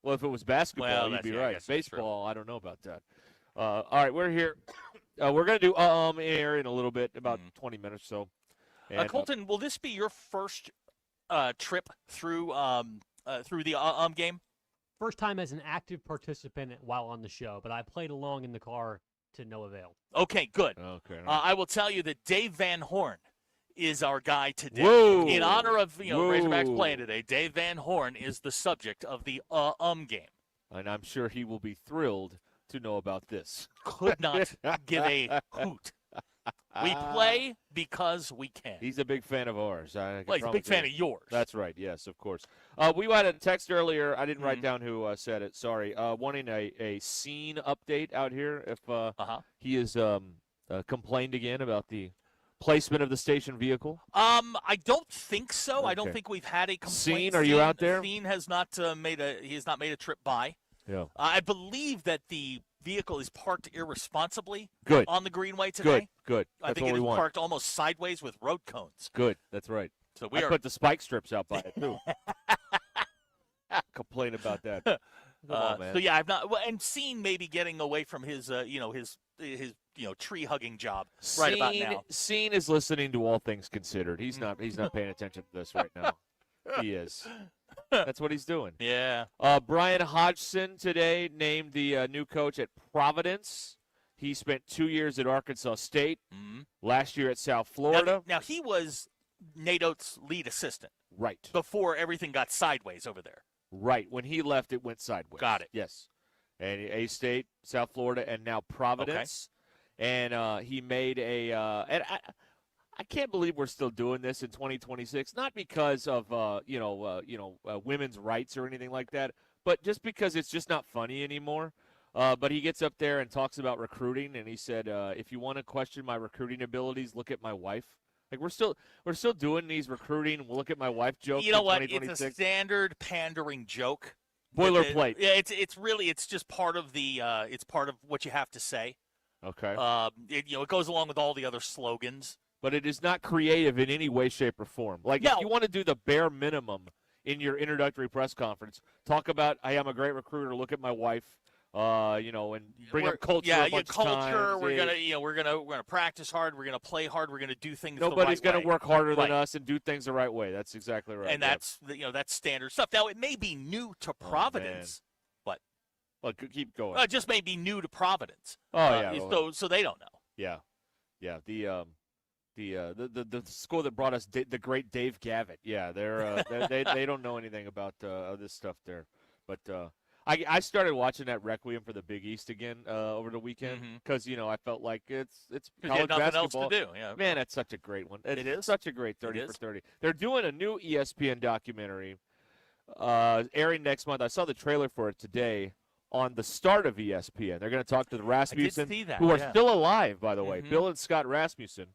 Well, if it was basketball, Well, you'd be I right. guess that's Baseball, I don't know about that. All right, we're here. We're going to do air in a little bit, about 20 minutes or so. And, Colton, will this be your first trip through the game? First time as an active participant while on the show, but I played along in the car to no avail. Okay, good. Okay. I will tell you that Dave Van Horn is our guy today. Whoa. In honor of Razorbacks Whoa. playing today, Dave Van Horn is the subject of the game. And I'm sure he will be thrilled to know about this. Could not give a hoot. We play because we can. He's a big fan of ours. Well, he's a big fan of yours. That's right. Yes, of course. We had a text earlier. I didn't write down who said it. Sorry. Wanting a scene update out here. If he has complained again about the placement of the station vehicle. I don't think so. Okay. I don't think we've had a complaint. Scene, are you out there? Scene has not made a trip by. Yeah. I believe that the vehicle is parked irresponsibly Good. on the greenway today. Good. I That's think what it we is want. parked almost sideways with road cones. Good. That's right. So we I are put the spike strips out by it too. Complain about that. Come on, man. So yeah, I've not and seen maybe getting away from his tree hugging job right about now. Scene is listening to All Things Considered. He's not paying attention to this right now. He is. That's what he's doing. Yeah. Brian Hodgson today named the new coach at Providence. He spent 2 years at Arkansas State, last year at South Florida. Now he was Nate Oates' lead assistant. Right. Before everything got sideways over there. Right. When he left, it went sideways. Got it. Yes. And A-State, South Florida, and now Providence. Okay. And he made and I can't believe we're still doing this in 2026. Not because of women's rights or anything like that, but just because it's just not funny anymore. But he gets up there and talks about recruiting, and he said, "If you want to question my recruiting abilities, look at my wife." Like we're still doing these recruiting. We'll look at my wife jokes. You know what? It's a standard pandering joke. Boilerplate. Yeah, it's just part of it's part of what you have to say. Okay. It goes along with all the other slogans. But it is not creative in any way, shape, or form. Like if you want to do the bare minimum in your introductory press conference, talk about, "Hey, I'm a great recruiter. Look at my wife." And bring up culture. Yeah, a bunch culture. of times. We're gonna practice hard. We're gonna play hard. We're gonna do things. Nobody's gonna work harder than us and do things the right way. That's exactly right. And that's that's standard stuff. Now it may be new to Providence, but keep going. It just may be new to Providence. So they don't know. Yeah. The school that brought us the great Dave Gavitt. Yeah, they don't know anything about this stuff there, but. I started watching that Requiem for the Big East again over the weekend because I felt like it's college nothing basketball. else to do. Yeah, man, that's such a great one. It is such a great 30 for 30. They're doing a new ESPN documentary airing next month. I saw the trailer for it today on the start of ESPN. They're going to talk to the Rasmussen, who are still alive, by the way. Bill and Scott Rasmussen,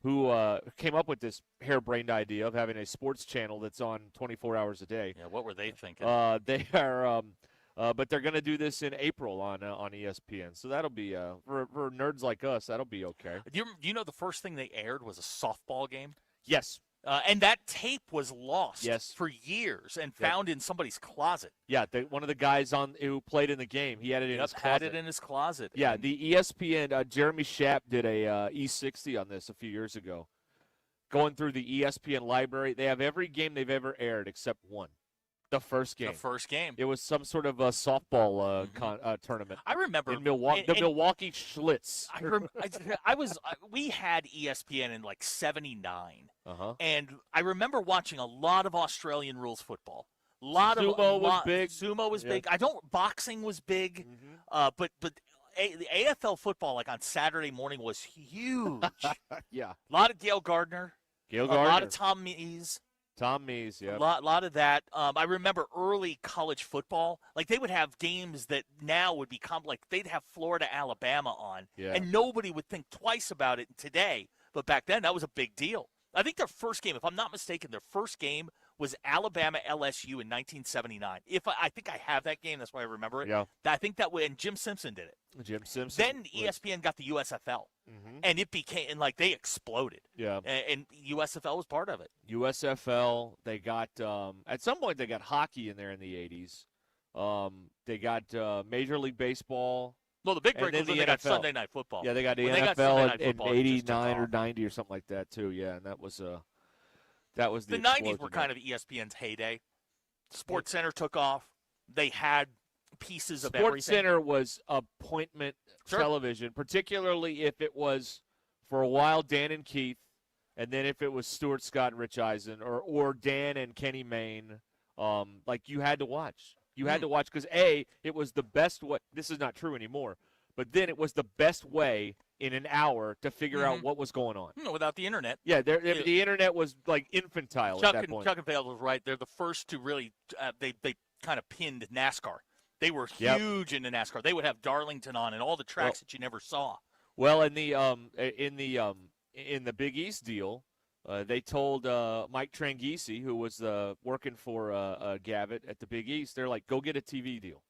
who came up with this harebrained idea of having a sports channel that's on 24 hours a day. Yeah, what were they thinking? They are, but they're going to do this in April on ESPN. So that'll be for nerds like us. That'll be okay. Do you know the first thing they aired was a softball game? Yes. And that tape was lost Yes. for years and found in somebody's closet. Yeah, one of the guys who played in the game, he had it in his closet. Had it in his closet. Yeah, the ESPN, Jeremy Schaap did a E60 on this a few years ago. Going through the ESPN library, they have every game they've ever aired except one. The first game. The first game. It was some sort of a softball tournament. I remember in Milwaukee, the Milwaukee Schlitz. We had ESPN in like '79, and I remember watching a lot of Australian rules football. Sumo was big. Sumo was Yeah. big. Boxing was big, but the AFL football like on Saturday morning was huge. Yeah, a lot of Gail Gardner. A lot of Tom Mees. Tom Mees, yeah. A lot of that. I remember early college football. Like, they would have games that now would become, like, they'd have Florida, Alabama on. Yeah. And nobody would think twice about it today. But back then, that was a big deal. I think their first game, if I'm not mistaken, their first game was Alabama LSU in 1979. I think I have that game. That's why I remember it. Yeah. I think that way, and Jim Simpson did it. Jim Simpson. Then ESPN got the USFL. And it became, and like, they exploded. Yeah. And USFL was part of it. USFL, they got, at some point they got hockey in there in the 80s. They got Major League Baseball. Well, the big and break then was when the they got NFL. Sunday Night Football. Yeah, they got the When they got NFL Sunday Night in Football, it just took 89 or off. 90 or something like that, too. Yeah, and that was the The 90s were kind of ESPN's heyday. Sports Center took off. They had pieces of everything. Sports Center was appointment television, particularly if it was, for a while, Dan and Keith, and then if it was Stuart Scott and Rich Eisen, or Dan and Kenny Mayne, like, you had to watch. You had to watch because, A, it was the best way. This is not true anymore, but then it was the best way in an hour to figure out what was going on. Without the internet. Yeah, the internet was, like, infantile at that point. Chuck and Vale was right. They're the first to really they kind of pinned NASCAR. They were huge into NASCAR. They would have Darlington on and all the tracks that you never saw. Well, in the Big East deal, they told Mike Tranghese, who was working for Gavitt at the Big East, they're like, go get a TV deal.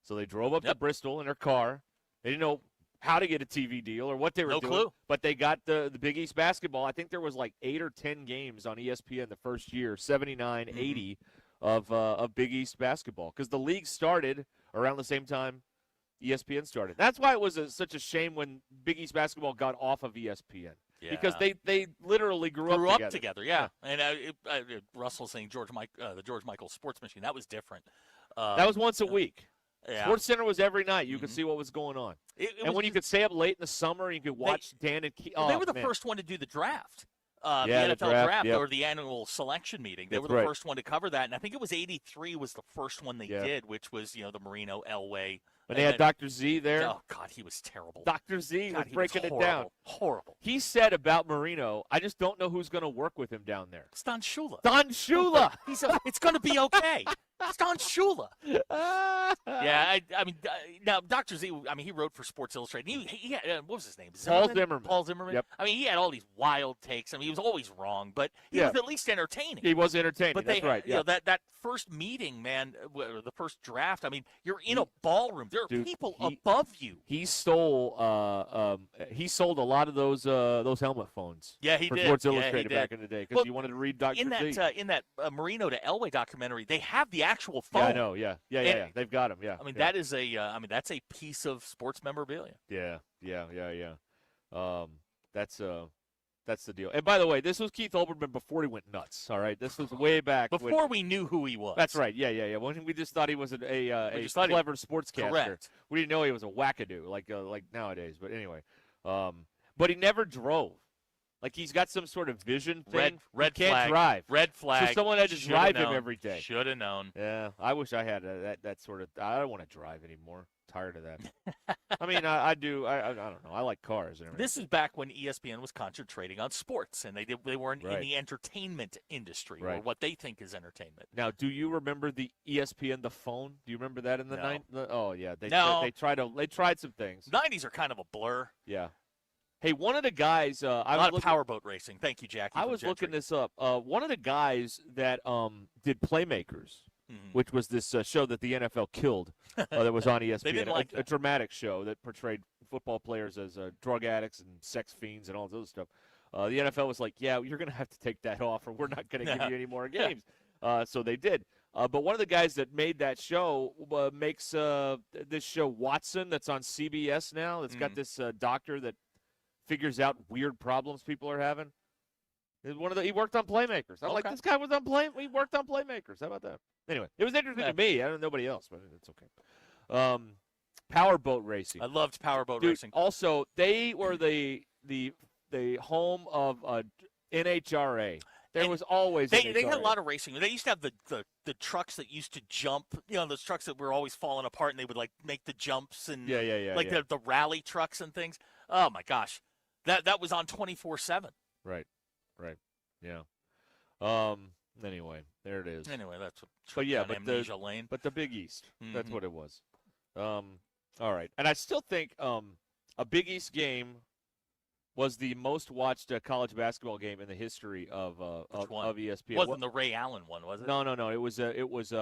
So they drove up to Bristol in their car. They didn't know how to get a TV deal or what they were doing. Clue. But they got the Big East basketball. I think there was like 8 or 10 games on ESPN the first year, 79, 80 of Big East basketball. Because the league started around the same time ESPN started. That's why it was such a shame when Big East basketball got off of ESPN. Yeah. Because they literally grew up together. Yeah. And Russell saying the George Michael Sports Machine, that was different. That was once a week. Yeah. Sports Center was every night. You could see what was going on. And when you could stay up late in the summer, you could watch Dan and Keith. They were the first one to do the draft. The NFL draft or the annual selection meeting. They were the first one to cover that. And I think it was 83 was the first one they did, which was, the Marino, Elway. And they had Dr. Z there. Oh, God, he was terrible. Dr. Z was breaking it down. Horrible. He said about Marino, I just don't know who's going to work with him down there. It's Don Shula. Don Shula. It's going to be okay. It's Don Shula. Yeah, I mean, now Dr. Z, he wrote for Sports Illustrated. He had, what was his name? Paul Zimmerman. Yep. He had all these wild takes. He was always wrong, but he was at least entertaining. He was entertaining. But that's right. Yeah. That first meeting, man, the first draft. You're in a ballroom. There are people above you. He stole. He sold a lot of those helmet phones. Yeah, he for did. Sports Illustrated back in the day because you wanted to read Dr. Z. In that Marino to Elway documentary, they have the actual phone. Yeah, I know. Yeah. They've got them. Yeah. That is that's a piece of sports memorabilia. Yeah. That's the deal. And by the way, this was Keith Olbermann before he went nuts. All right, this was way back before we knew who he was. That's right. Yeah. When we just thought he was a clever sportscaster. Correct. We didn't know he was a wackadoo like nowadays. But anyway, but he never drove. Like he's got some sort of vision thing. Red he can't flag. drive. Red flag. So someone had to drive him every day. Should have known. Yeah, I wish I had that sort of. I don't want to drive anymore. Tired of that. I do. I don't know. I like cars and everything. This is back when ESPN was concentrating on sports, and they weren't in the entertainment industry or what they think is entertainment. Now, do you remember the ESPN the phone? Do you remember that in the 90s? Oh yeah, they tried some things. 90s are kind of a blur. Yeah. Hey, one of the guys. A lot of powerboat racing. Thank you, Jackie. I was looking this up. One of the guys that did Playmakers, which was this show that the NFL killed that was on ESPN. They didn't like a dramatic show that portrayed football players as drug addicts and sex fiends and all this other stuff. The NFL was like, yeah, you're going to have to take that off or we're not going to give you any more games. So they did. But one of the guys that made that show makes this show Watson that's on CBS now. That's got this doctor that figures out weird problems people are having. He worked on Playmakers. I'm like, this guy was on he worked on Playmakers. How about that? Anyway, it was interesting to me. I don't know nobody else, but it's okay. Powerboat racing. I loved powerboat Dude, racing. Also, they were the home of NHRA. There was always they had a lot of racing. They used to have the trucks that used to jump. Those trucks that were always falling apart, and they would like make the jumps and the rally trucks and things. Oh my gosh, that was on 24/7. Right. Yeah. Anyway, there it is. Anyway, that's but Amnesia Lane. But the Big East. That's what it was. All right, and I still think a Big East game was the most watched college basketball game in the history of ESPN. It wasn't the Ray Allen one, was it? No. It was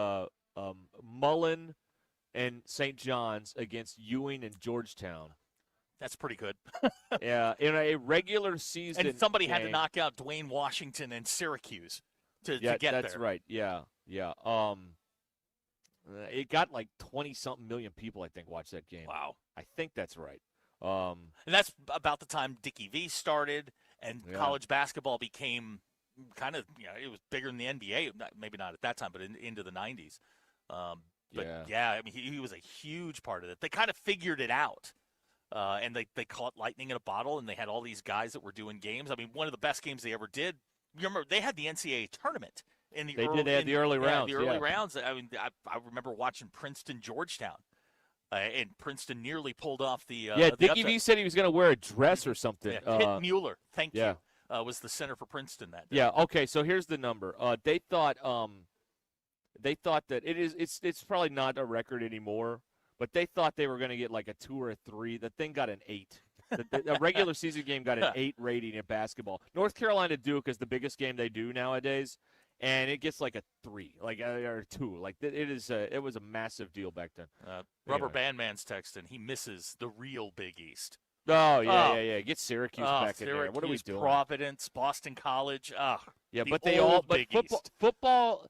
Mullen and St. John's against Ewing and Georgetown. That's pretty good. Yeah, in a regular season. And somebody had to knock out Dwayne Washington and Syracuse to get there. That's right. Yeah. It got like 20-something million people, I think, watched that game. Wow. I think that's right. And that's about the time Dickie V started and college basketball became kind of, it was bigger than the NBA. Maybe not at that time, but into the 90s. I mean, he was a huge part of it. They kind of figured it out. And they caught lightning in a bottle, and they had all these guys that were doing games. I mean, one of the best games they ever did. You remember they had the NCAA tournament in the They had the early rounds. The early rounds. I mean, I remember watching Princeton, Georgetown, and Princeton nearly pulled off the. Dickie V said he was going to wear a dress or something. Yeah. Pitt Mueller, thank you, was the center for Princeton that day. Yeah. Okay. So here's the number. They thought that it's probably not a record anymore. But they thought they were going to get like a 2 or a 3. The thing got an 8. The regular season game got an 8 rating in basketball. North Carolina Duke is the biggest game they do nowadays, and it gets like a 3, or 2. Like it was a massive deal back then. Rubber Band Man's texting. He misses the real Big East. Oh yeah. Get Syracuse back in there. What are we doing? Providence, Boston College. Yeah, but football.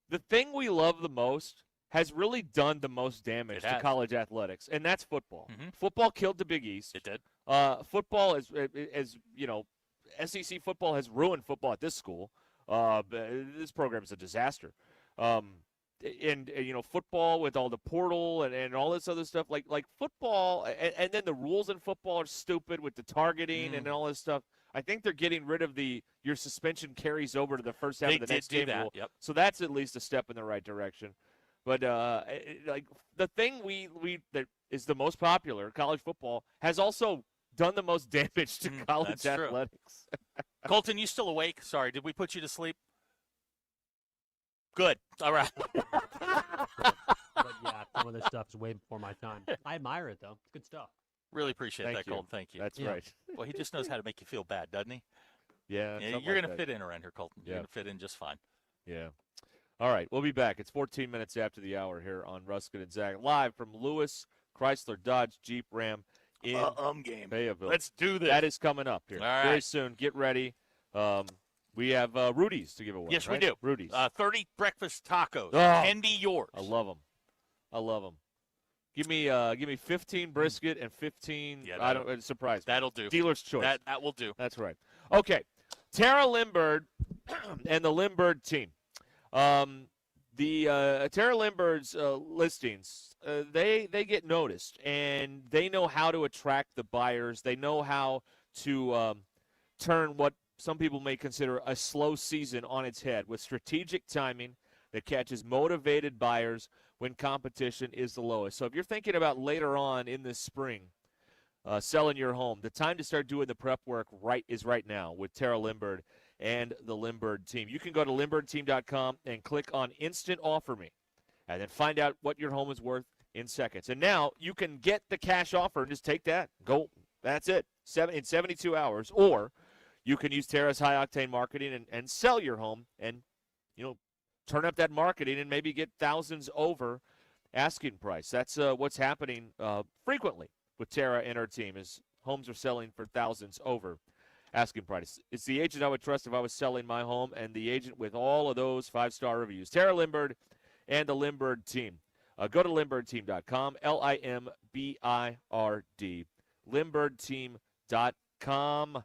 The thing we love the most has really done the most damage to college athletics, and that's football. Mm-hmm. Football killed the Big East. It did. Football SEC football has ruined football at this school. This program is a disaster. And football with all the portal and all this other stuff, like football, and then the rules in football are stupid with the targeting and all this stuff. I think they're getting rid of your suspension carries over to the first half of the next game rule. Yep. So that's at least a step in the right direction. But the thing that is the most popular, college football, has also done the most damage to college athletics. Colton, you still awake? Sorry, did we put you to sleep? Good. All right. But yeah, some of this stuff is way before my time. I admire it though. It's good stuff. Really appreciate that, Colton. Thank you. That's right. Well, he just knows how to make you feel bad, doesn't he? Yeah. You're going to fit in around here, Colton. You're going to fit in just fine. Yeah. All right, we'll be back. It's 14 minutes after the hour here on Ruscin and Zach, live from Lewis Chrysler Dodge Jeep Ram in game. Fayetteville. Let's do this. That is coming up here very right. soon. Get ready. We have Rudy's to give away. Yes, right? we do. Rudy's. 30 breakfast tacos can be yours. I love them. Give me 15 brisket and 15. Yeah, I don't surprise. That'll do. Dealer's choice. That will do. That's right. Okay, Tara Lindbergh and the Lindbergh team. The Tara Lindbergh's listings, they get noticed, and they know how to attract the buyers. They know how to turn what some people may consider a slow season on its head with strategic timing that catches motivated buyers when competition is the lowest. So if you're thinking about later on in this spring selling your home, the time to start doing the prep work is right now with Tara Lindbergh and the Lindbergh team. You can go to lindberghteam.com and click on Instant Offer Me and then find out what your home is worth in seconds. And now you can get the cash offer and just take that. Go. That's it. in 72 hours, or you can use Terra's high-octane marketing and sell your home and, turn up that marketing and maybe get thousands over asking price. That's what's happening frequently with Tara and her team, is homes are selling for thousands over asking price. It's the agent I would trust if I was selling my home, and the agent with all of those 5-star reviews. Tara Lindbergh and the Lindbergh team. Go to LindberghTeam.com, LIMBIRD, LindberghTeam.com,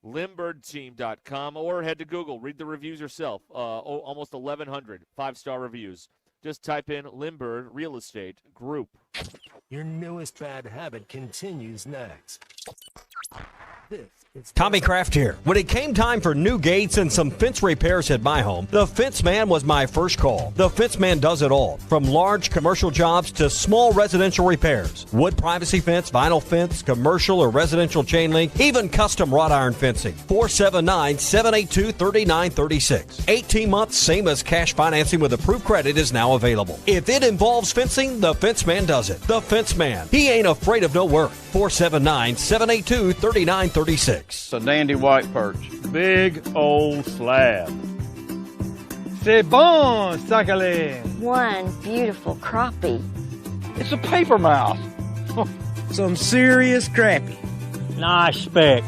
LindberghTeam.com, or head to Google. Read the reviews yourself. Almost 1,100 5-star reviews. Just type in Lindbergh Real Estate Group. Your newest bad habit continues next. Tommy Kraft here. When it came time for new gates and some fence repairs at my home, the Fence Man was my first call. The Fence Man does it all, from large commercial jobs to small residential repairs. Wood privacy fence, vinyl fence, commercial or residential chain link, even custom wrought iron fencing. 479-782-3936. 18 months, same as cash financing with approved credit, is now available. If it involves fencing, the Fence Man does it. The Fence Man. He ain't afraid of no work. 479-782-3936. A dandy white perch. Big old slab. C'est bon, sacalé. One beautiful crappie. It's a paper mouth. Some serious crappie. Nice speck.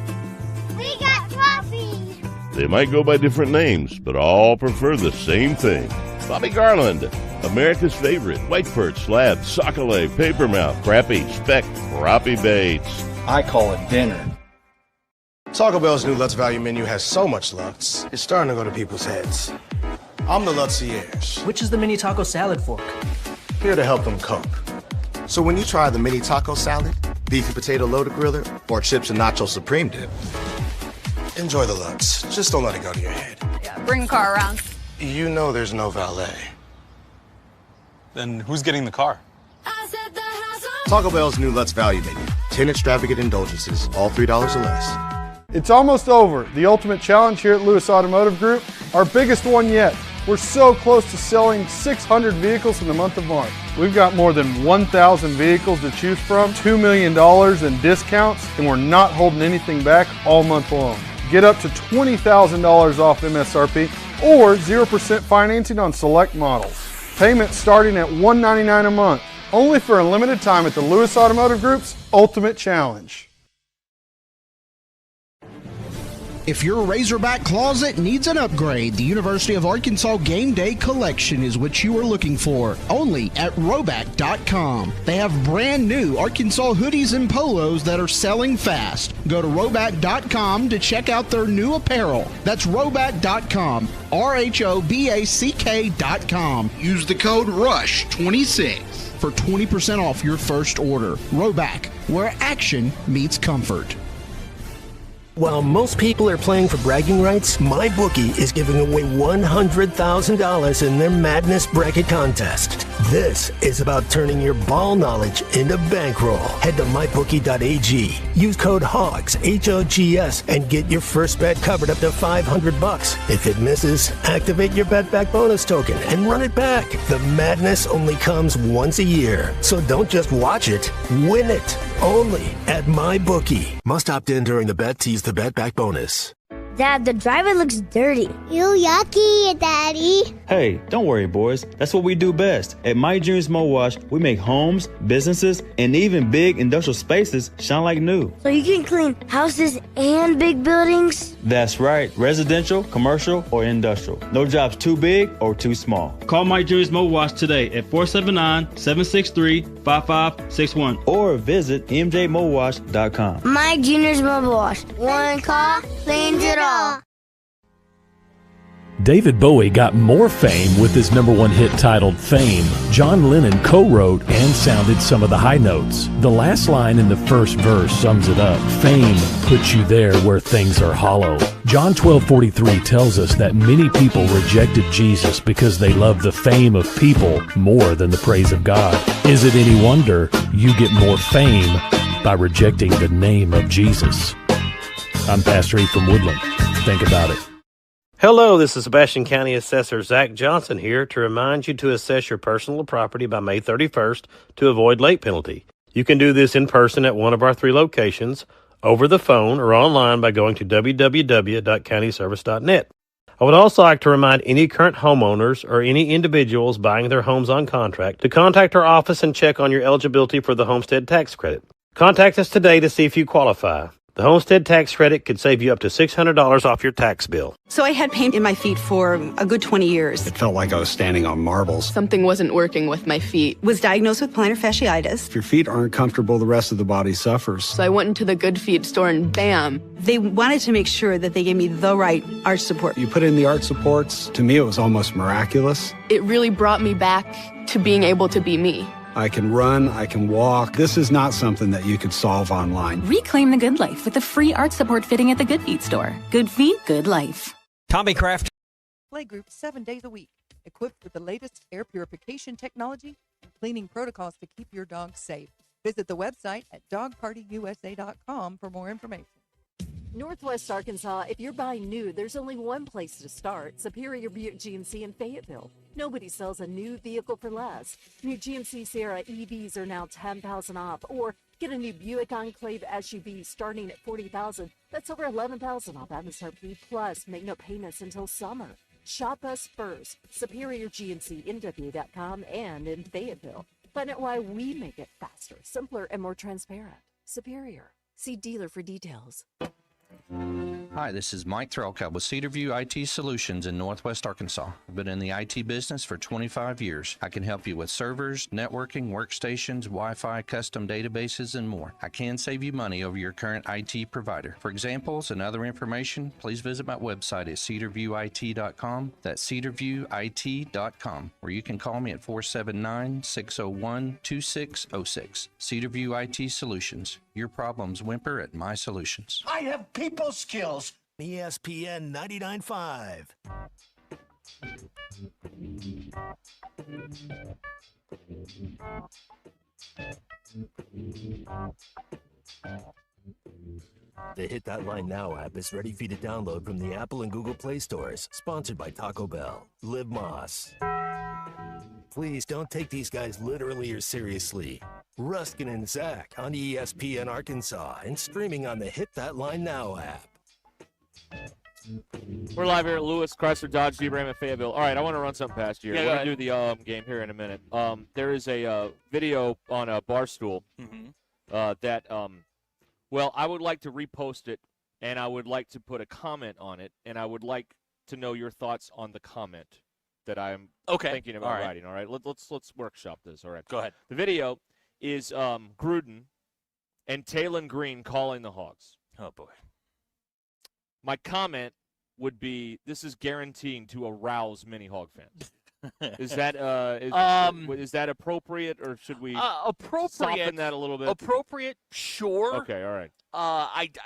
We got crappies. They might go by different names, but all prefer the same thing. Bobby Garland, America's favorite white perch, slab, sockeye, papermouth, crappie, speck, crappie baits. I call it dinner. Taco Bell's new Lutz Value menu has so much Lutz, it's starting to go to people's heads. I'm the Lutzierge. Which is the mini taco salad fork? Here to help them cope. So when you try the mini taco salad, beefy potato loaded griller, or chips and nacho supreme dip, enjoy the Lutz. Just don't let it go to your head. Yeah, bring the car around. You know there's no valet. Then who's getting the car? Taco Bell's new Lutz Value menu. 10 extravagant indulgences, all $3 or less. It's almost over. The ultimate challenge here at Lewis Automotive Group, our biggest one yet. We're so close to selling 600 vehicles in the month of March. We've got more than 1,000 vehicles to choose from, $2 million in discounts, and we're not holding anything back all month long. Get up to $20,000 off MSRP or 0% financing on select models. Payments starting at $199 a month, only for a limited time at the Lewis Automotive Group's Ultimate Challenge. If your Razorback closet needs an upgrade, the University of Arkansas Game Day Collection is what you are looking for, only at Roback.com. They have brand new Arkansas hoodies and polos that are selling fast. Go to Roback.com to check out their new apparel. That's Roback.com, RHOBACK.com. Use the code RUSH26 for 20% off your first order. Roback, where action meets comfort. While most people are playing for bragging rights, MyBookie is giving away $100,000 in their Madness Bracket Contest. This is about turning your ball knowledge into bankroll. Head to MyBookie.ag. Use code HOGS, H-O-G-S, and get your first bet covered up to $500. If it misses, activate your Bet Back bonus token and run it back. The madness only comes once a year, so don't just watch it, win it. Only at MyBookie. Must opt in during the bet to use the Bet Back bonus. Dad, the driver looks dirty. You yucky, Daddy. Hey, don't worry, boys. That's what we do best. At My Dreams Mo Wash, we make homes, businesses, and even big industrial spaces shine like new. So you can clean houses and big buildings? That's right. Residential, commercial, or industrial. No job's too big or too small. Call My Dreams Mo Wash today at 479-763-5561 or visit mjmowash.com. My Junior's Mobile Wash. One call cleans it all. David Bowie got more fame with his #1 hit titled Fame. John Lennon co-wrote and sounded some of the high notes. The last line in the first verse sums it up. Fame puts you there where things are hollow. John 12:43 tells us that many people rejected Jesus because they love the fame of people more than the praise of God. Is it any wonder you get more fame by rejecting the name of Jesus? I'm Pastor E from Woodland. Think about it. Hello, this is Sebastian County Assessor Zach Johnson here to remind you to assess your personal property by May 31st to avoid late penalty. You can do this in person at one of our 3 locations, over the phone or online by going to www.countyservice.net. I would also like to remind any current homeowners or any individuals buying their homes on contract to contact our office and check on your eligibility for the homestead tax credit. Contact us today to see if you qualify. The homestead tax credit could save you up to $600 off your tax bill. So I had pain in my feet for a good 20 years. It felt like I was standing on marbles. Something wasn't working with my feet. Was diagnosed with plantar fasciitis. If your feet aren't comfortable, the rest of the body suffers. So I went into the Good Feet store and bam. They wanted to make sure that they gave me the right arch support. You put in the arch supports. To me, it was almost miraculous. It really brought me back to being able to be me. I can run, I can walk. This is not something that you could solve online. Reclaim the good life with the free arch support fitting at the Good Feet store. Good feet, good life. Tommy Craft. Playgroup 7 days a week, equipped with the latest air purification technology and cleaning protocols to keep your dog safe. Visit the website at dogpartyusa.com for more information. Northwest Arkansas, if you're buying new, there's only one place to start, Superior Buick GMC in Fayetteville. Nobody sells a new vehicle for less. New GMC Sierra EVs are now $10,000 off, or get a new Buick Enclave SUV starting at $40,000. That's over $11,000 off MSRP, plus make no payments until summer. Shop us first, SuperiorGMCNW.com and in Fayetteville. Find out why we make it faster, simpler, and more transparent. Superior. See dealer for details. Hi, this is Mike Threlka with Cedarview IT Solutions in Northwest Arkansas. I've been in the IT business for 25 years. I can help you with servers, networking, workstations, Wi-Fi, custom databases, and more. I can save you money over your current IT provider. For examples and other information, please visit my website at cedarviewit.com. That's cedarviewit.com, where you can call me at 479-601-2606. Cedarview IT Solutions. Your problems whimper at my solutions. I have people skills. ESPN 99.5. The Hit That Line Now app is ready for you to download from the Apple and Google Play stores. Sponsored by Taco Bell. Liv Moss. Please don't take these guys literally or seriously. Ruscin and Zach on ESPN Arkansas and streaming on the Hit That Line Now app. We're live here at Lewis, Chrysler, Dodge, Jeep, Ram, and Fayetteville. All right, I want to run something past you. Yeah, We're going to do the game here in a minute. There is a video on a Barstool that, well, I would like to repost it, and I would like to put a comment on it, and I would like to know your thoughts on the comment that I'm thinking about writing. All right, let's workshop this. All right, go ahead. The video is Gruden and Taylon Green calling the Hogs. Oh boy. My comment would be: this is guaranteeing to arouse many Hog fans. Is that is that appropriate, or should we soften that a little bit? Appropriate, sure. Okay, all right.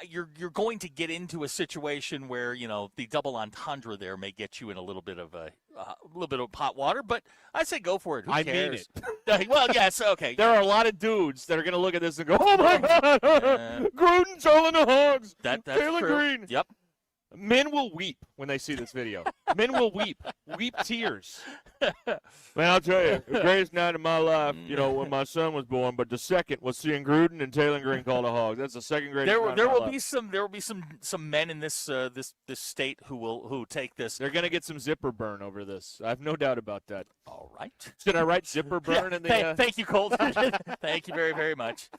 You're going to get into a situation where the double entendre there may get you in a little bit of hot water, but I say go for it. Who cares? Mean it. Well, yes, okay. There are a lot of dudes that are going to look at this and go, "Oh my God, Gruden's calling the Hogs." That's Taylor true. Green. Yep. Men will weep when they see this video. Men will weep tears. Man, I'll tell you, the greatest night of my life, when my son was born. But the second was seeing Gruden and Taylon Green call the Hogs. That's the second greatest. There will be some men in this state who take this. They're gonna get some zipper burn over this. I have no doubt about that. All right. Should I write zipper burn in the? Thank you, Colton. Thank you very, very much.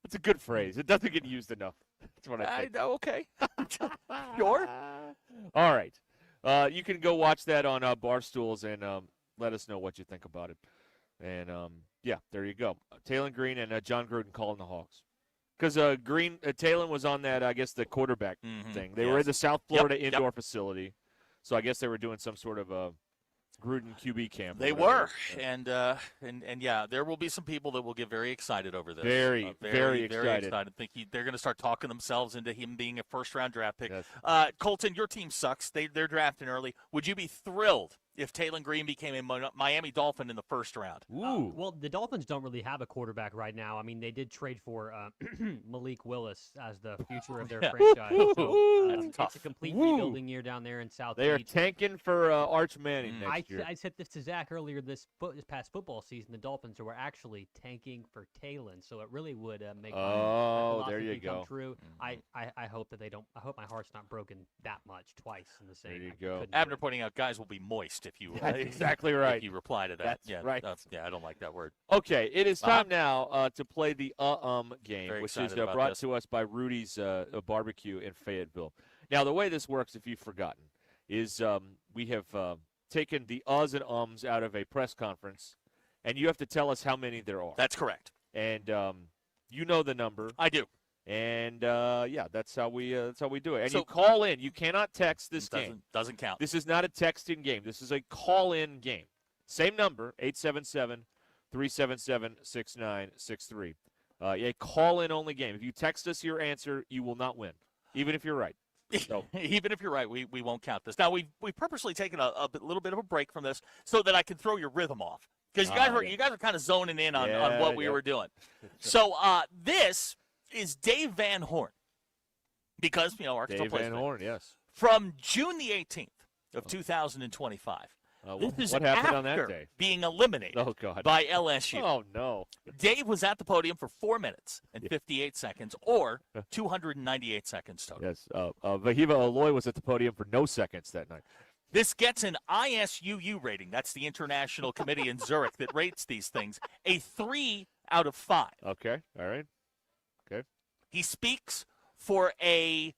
It's a good phrase. It doesn't get used enough. That's what I think. Okay. Sure. All right. You can go watch that on Barstools and let us know what you think about it. And, there you go. Taylon Green and John Gruden calling the Hogs. Because Taylon was on that, I guess, the quarterback thing. They were in the South Florida indoor facility. So I guess they were doing some sort of Gruden QB camp. They were, and there will be some people that will get very excited over this. Very excited. Very excited. Think they're going to start talking themselves into him being a first-round draft pick. Yes. Colton, your team sucks. They're drafting early. Would you be thrilled if Taylon Green became a Miami Dolphin in the first round? Ooh. Well, the Dolphins don't really have a quarterback right now. I mean, they did trade for Malik Willis as the future of their franchise. So, it's a complete rebuilding year down there in South They are Beach. tanking for Arch Manning next year. I said this to Zach earlier this past football season. The Dolphins were actually tanking for Taylon, so it really would make my philosophy come true. I hope that they don't. I hope my heart's not broken that much twice in the same. There you go. Abner pointing out guys will be moist if you. That's exactly right. If you reply to that. That's right. I don't like that word. Okay, it is time now to play the game, Very which is excited about brought this. to us by Rudy's Barbecue in Fayetteville. Now, the way this works, if you've forgotten, is we have taken the uhs and ums out of a press conference, and you have to tell us how many there are. That's correct. And you know the number. I do. And that's how we do it. And So- you call in. You cannot text this game. Doesn't count. This is not a texting game. This is a call-in game. Same number, 877-377-6963. A call-in only game. If you text us your answer, you will not win, even if you're right. So. Even if you're right, we won't count this. Now, we've purposely taken a little bit of a break from this so that I can throw your rhythm off. Because you guys are kind of zoning in on what we were doing. So this is Dave Van Horn. Because, Arkansas Dave plays Van Horn, yes. From June the 18th of 2025. This is what happened after on that day? being eliminated by LSU. Oh, no. Dave was at the podium for 4 minutes and 58 seconds, or 298 seconds total. Yes. Vahiva Aloy was at the podium for no seconds that night. This gets an ISUU rating. That's the International Committee in Zurich that rates these things. A 3 out of 5. Okay. All right. Okay. He speaks for the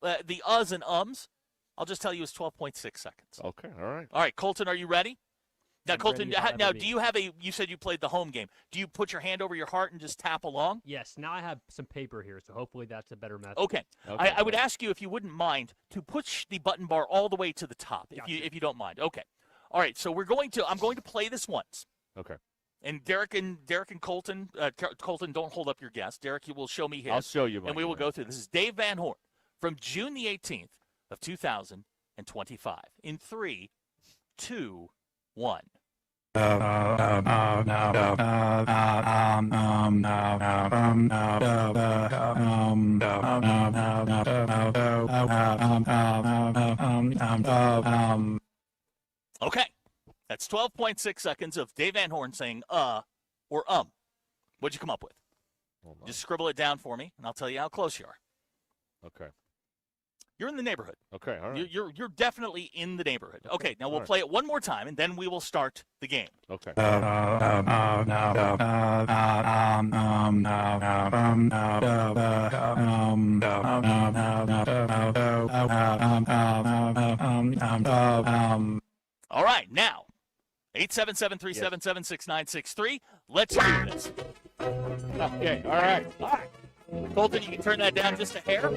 uhs and ums. I'll just tell you it's 12.6 seconds. Okay. All right. All right, Colton, are you ready? Now, I'm Colton, ready if I now ever do you have you said you played the home game. Do you put your hand over your heart and just tap along? Yes. Now I have some paper here, so hopefully that's a better method. Okay. I would ask you if you wouldn't mind to push the button bar all the way to the top, if you don't mind. Okay. All right. So I'm going to play this once. Okay. And Derek and Colton, Colton, don't hold up your guess. Derek, you will show me his. I'll show you mine. And we will go through. This is Dave Van Horn from June the 18th of 2025. In 3, 2, 1. Okay. That's 12.6 seconds of Dave Van Horn saying or What'd you come up with? Just scribble it down for me, and I'll tell you how close you are. Okay. You're in the neighborhood. Okay, all right. You're definitely in the neighborhood. Okay, now we'll play it one more time, and then we will start the game. Okay. All right, now, 877-377-6963. Let's do this. Okay, all right. Colton, you can turn that down just a hair.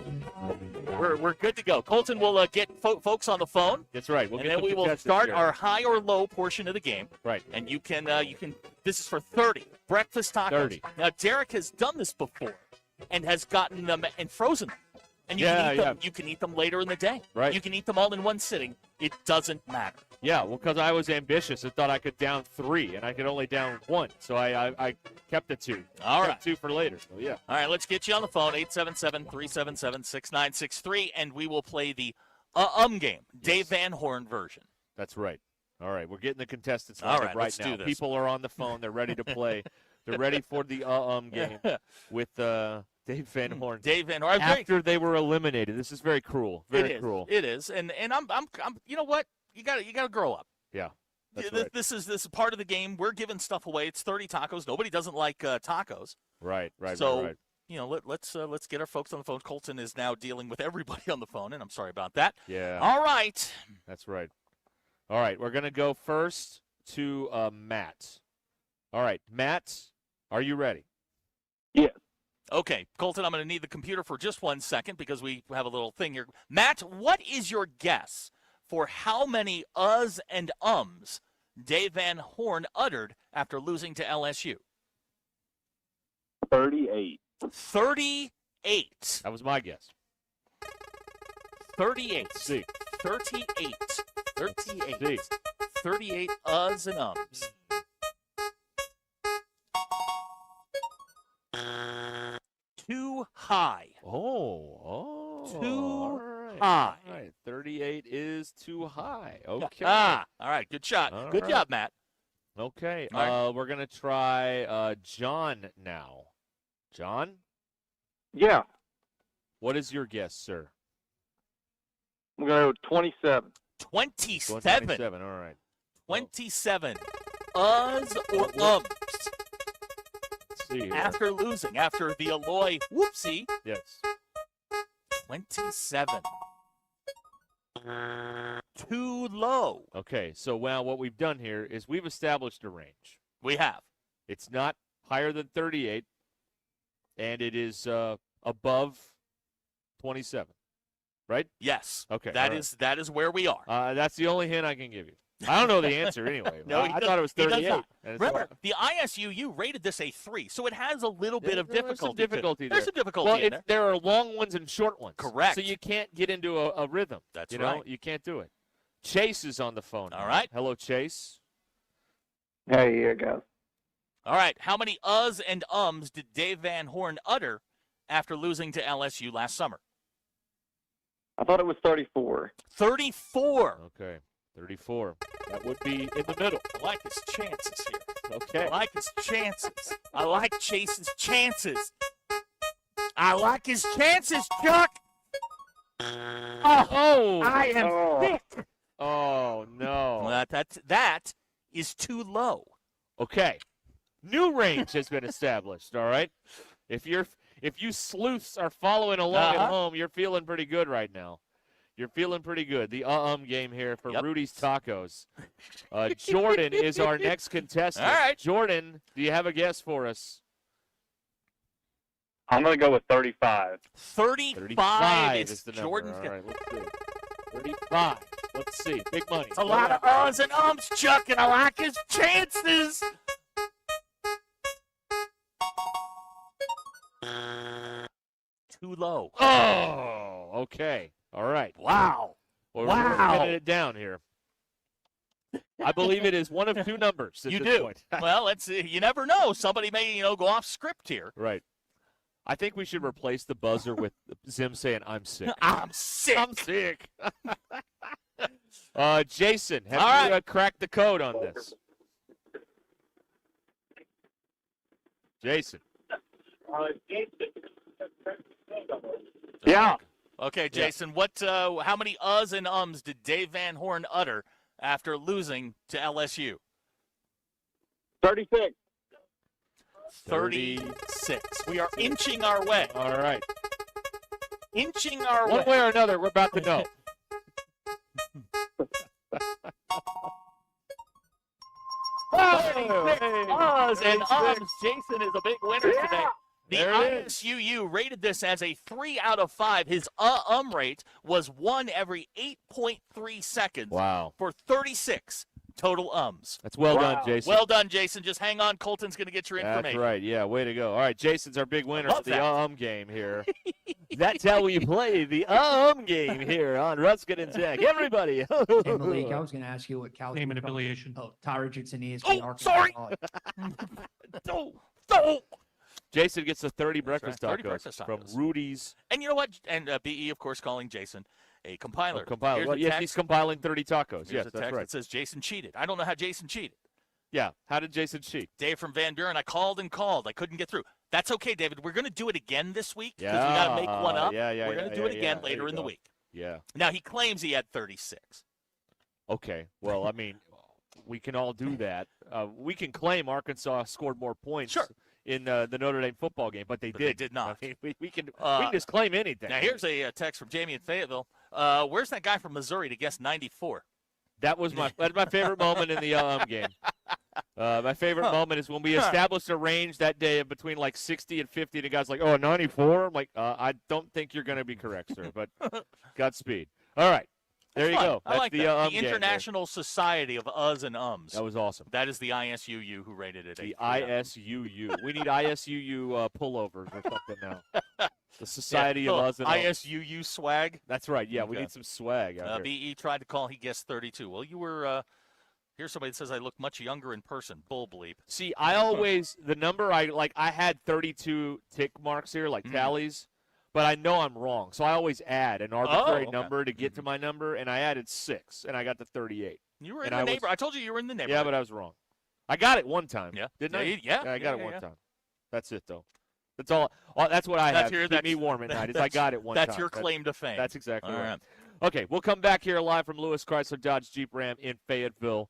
We're good to go. Colton will get folks on the phone. That's right. And then we will start our high or low portion of the game. Right. And you can this is for 30 breakfast tacos. 30. Now Derek has done this before and has gotten them and frozen them. And you can eat them later in the day. Right. You can eat them all in one sitting. It doesn't matter. Yeah, well, because I was ambitious and thought I could down 3, and I could only down 1. So I kept it 2. All right. Kept 2 for later. So, yeah. All right, let's get you on the phone, 877-377-6963, and we will play the game, Dave Van Horn version. That's right. All right, we're getting the contestants All right right, now. do this. People are on the phone. They're ready to play. They're ready for the game with Dave Van Horn. Dave Van Horn. After they were eliminated. This is very cruel. Very cruel. It is. And I'm you know what? You got to grow up. Yeah. That's This, right. this is part of the game. We're giving stuff away. It's 30 tacos. Nobody doesn't like tacos. Right. So, right. let's get our folks on the phone. Colton is now dealing with everybody on the phone, and I'm sorry about that. Yeah. All right. That's right. All right, we're going to go first to Matt. All right, Matt, are you ready? Yeah. Okay, Colton, I'm going to need the computer for just 1 second because we have a little thing here. Matt, what is your guess for how many uhs and ums Dave Van Horn uttered after losing to LSU? 38. 38. That was my guess. 38. C. 38. 38. C. 38 uhs and ums. Too high. Too high. All right, 38 is too high. Okay. All right, good shot. Good job, Matt. Okay, All right. we're going to try John now. John? Yeah. What is your guess, sir? I'm going to go 27. 27. 27, all right. 27. Uhs or ums? Let's see here. After losing, after the Alloy whoopsie. Yes. 27. Too low. Okay, so now what we've done here is we've established a range. We have. It's not higher than 38, and it is above 27, right? Yes. Okay. That is where we are. That's the only hint I can give you. I don't know the answer anyway. No, I thought it was 38. Remember, the ISUU rated this a 3, so it has a little bit of difficulty. Some difficulty There's some difficulty in there. There are long ones and short ones. Correct. So you can't get into a rhythm. That's you right. know? You can't do it. Chase is on the phone. All right. Hello, Chase. Hey, yeah, guys. All right. How many uhs and ums did Dave Van Horn utter after losing to LSU last summer? I thought it was 34. 34. Okay. 34. That would be in the middle. I like his chances here. Okay. I like his chances. I like Chase's chances. I like his chances, Chuck. Oh, I am sick. Oh, no. Well, that is too low. Okay. New range has been established, all right? If you sleuths are following along at home, you're feeling pretty good right now. You're feeling pretty good. The game here for Rudy's Tacos. Jordan is our next contestant. All right. Jordan, do you have a guess for us? I'm going to go with 35. 35 is the number. Jordan's All right, let's see. 35. Let's see. Big money. a lot of uhs and ums, Chuck, and I like his chances. Too low. Oh, okay. All right. Wow. Well, Wow. We're getting it down here. I believe it is one of two numbers at You this do. point. Well, let's you never know. Somebody may, go off script here. Right. I think we should replace the buzzer with Zim saying, "I'm sick." I'm sick. I'm sick. Jason, have All you cracked the code on this? Jason. Yeah. Okay, Jason. What? How many uhs and ums did Dave Van Horn utter after losing to LSU? 36. 36. We are inching our way. All right. Inching our One way or another, we're about to know. Uhs and ums. Jason is a big winner today. The There it is. ISUU rated this as a 3 out of 5. His rate was 1 every 8.3 seconds. Wow. For 36 total ums. That's well done, Jason. Well done, Jason. Just hang on. Colton's going to get your information. That's right. Yeah, way to go. All right, Jason's our big winner love for the that. game here. That's how we play the game here on Ruscin and Zach. Everybody. Hey, Malik, I was going to ask you what Cal's Name and affiliation. Oh, Ty Richardson, ESPN Oh, Arkansas. sorry. Don't. Jason gets the 30 breakfast right, 30 tacos breakfast from tacos. Rudy's. And you know what? And BE, of course, calling Jason a compiler. Compiler. Here's Well, the yes, text. he's compiling 30 tacos. Here's Yes, a that's text right. that says Jason cheated. I don't know how Jason cheated. Yeah. How did Jason cheat? Dave from Van Buren, I called and called. I couldn't get through. That's okay, David. We're going to do it again this week because we got to make one up. Yeah, We're going to do it again There later you in the go. week. Yeah. Now, he claims he had 36. Okay. Well, I mean, we can all do that. We can claim Arkansas scored more points in the Notre Dame football game, but they did not. I mean, we can just claim anything. Now, here's a text from Jamie in Fayetteville. Where's that guy from Missouri to guess 94? That's my favorite moment in the game. My favorite moment is when we established a range that day of between like 60 and 50. The guy's like, "Oh, 94." I'm like, "I don't think you're going to be correct, sir, but Godspeed." All right, there you go. I That's like the that. The game there. International Society of Uhs and Ums. That was awesome. That is the ISUU who rated it. The ISUU. We need ISUU pullovers or something now. The Society of Us and Ums. ISUU swag. That's right. Yeah, we Okay. need some swag out here. BE tried to call. He guessed 32. Well, you were Here's somebody that says I look much younger in person. Bull bleep. See, I always, the number I had 32 tick marks here, like tallies, but I know I'm wrong. So I always add an arbitrary number to get to my number, and I added 6, and I got to 38. You were in the neighborhood. I told you were in the neighborhood. Yeah, but I was wrong. I got it one time. Yeah. Didn't I? Yeah. I got it one time. That's it, though. That's all. That's what I have. Keep me warm at night. Is I got it one time. That's your claim to fame. That's exactly all right. Okay, we'll come back here live from Lewis Chrysler Dodge Jeep Ram in Fayetteville,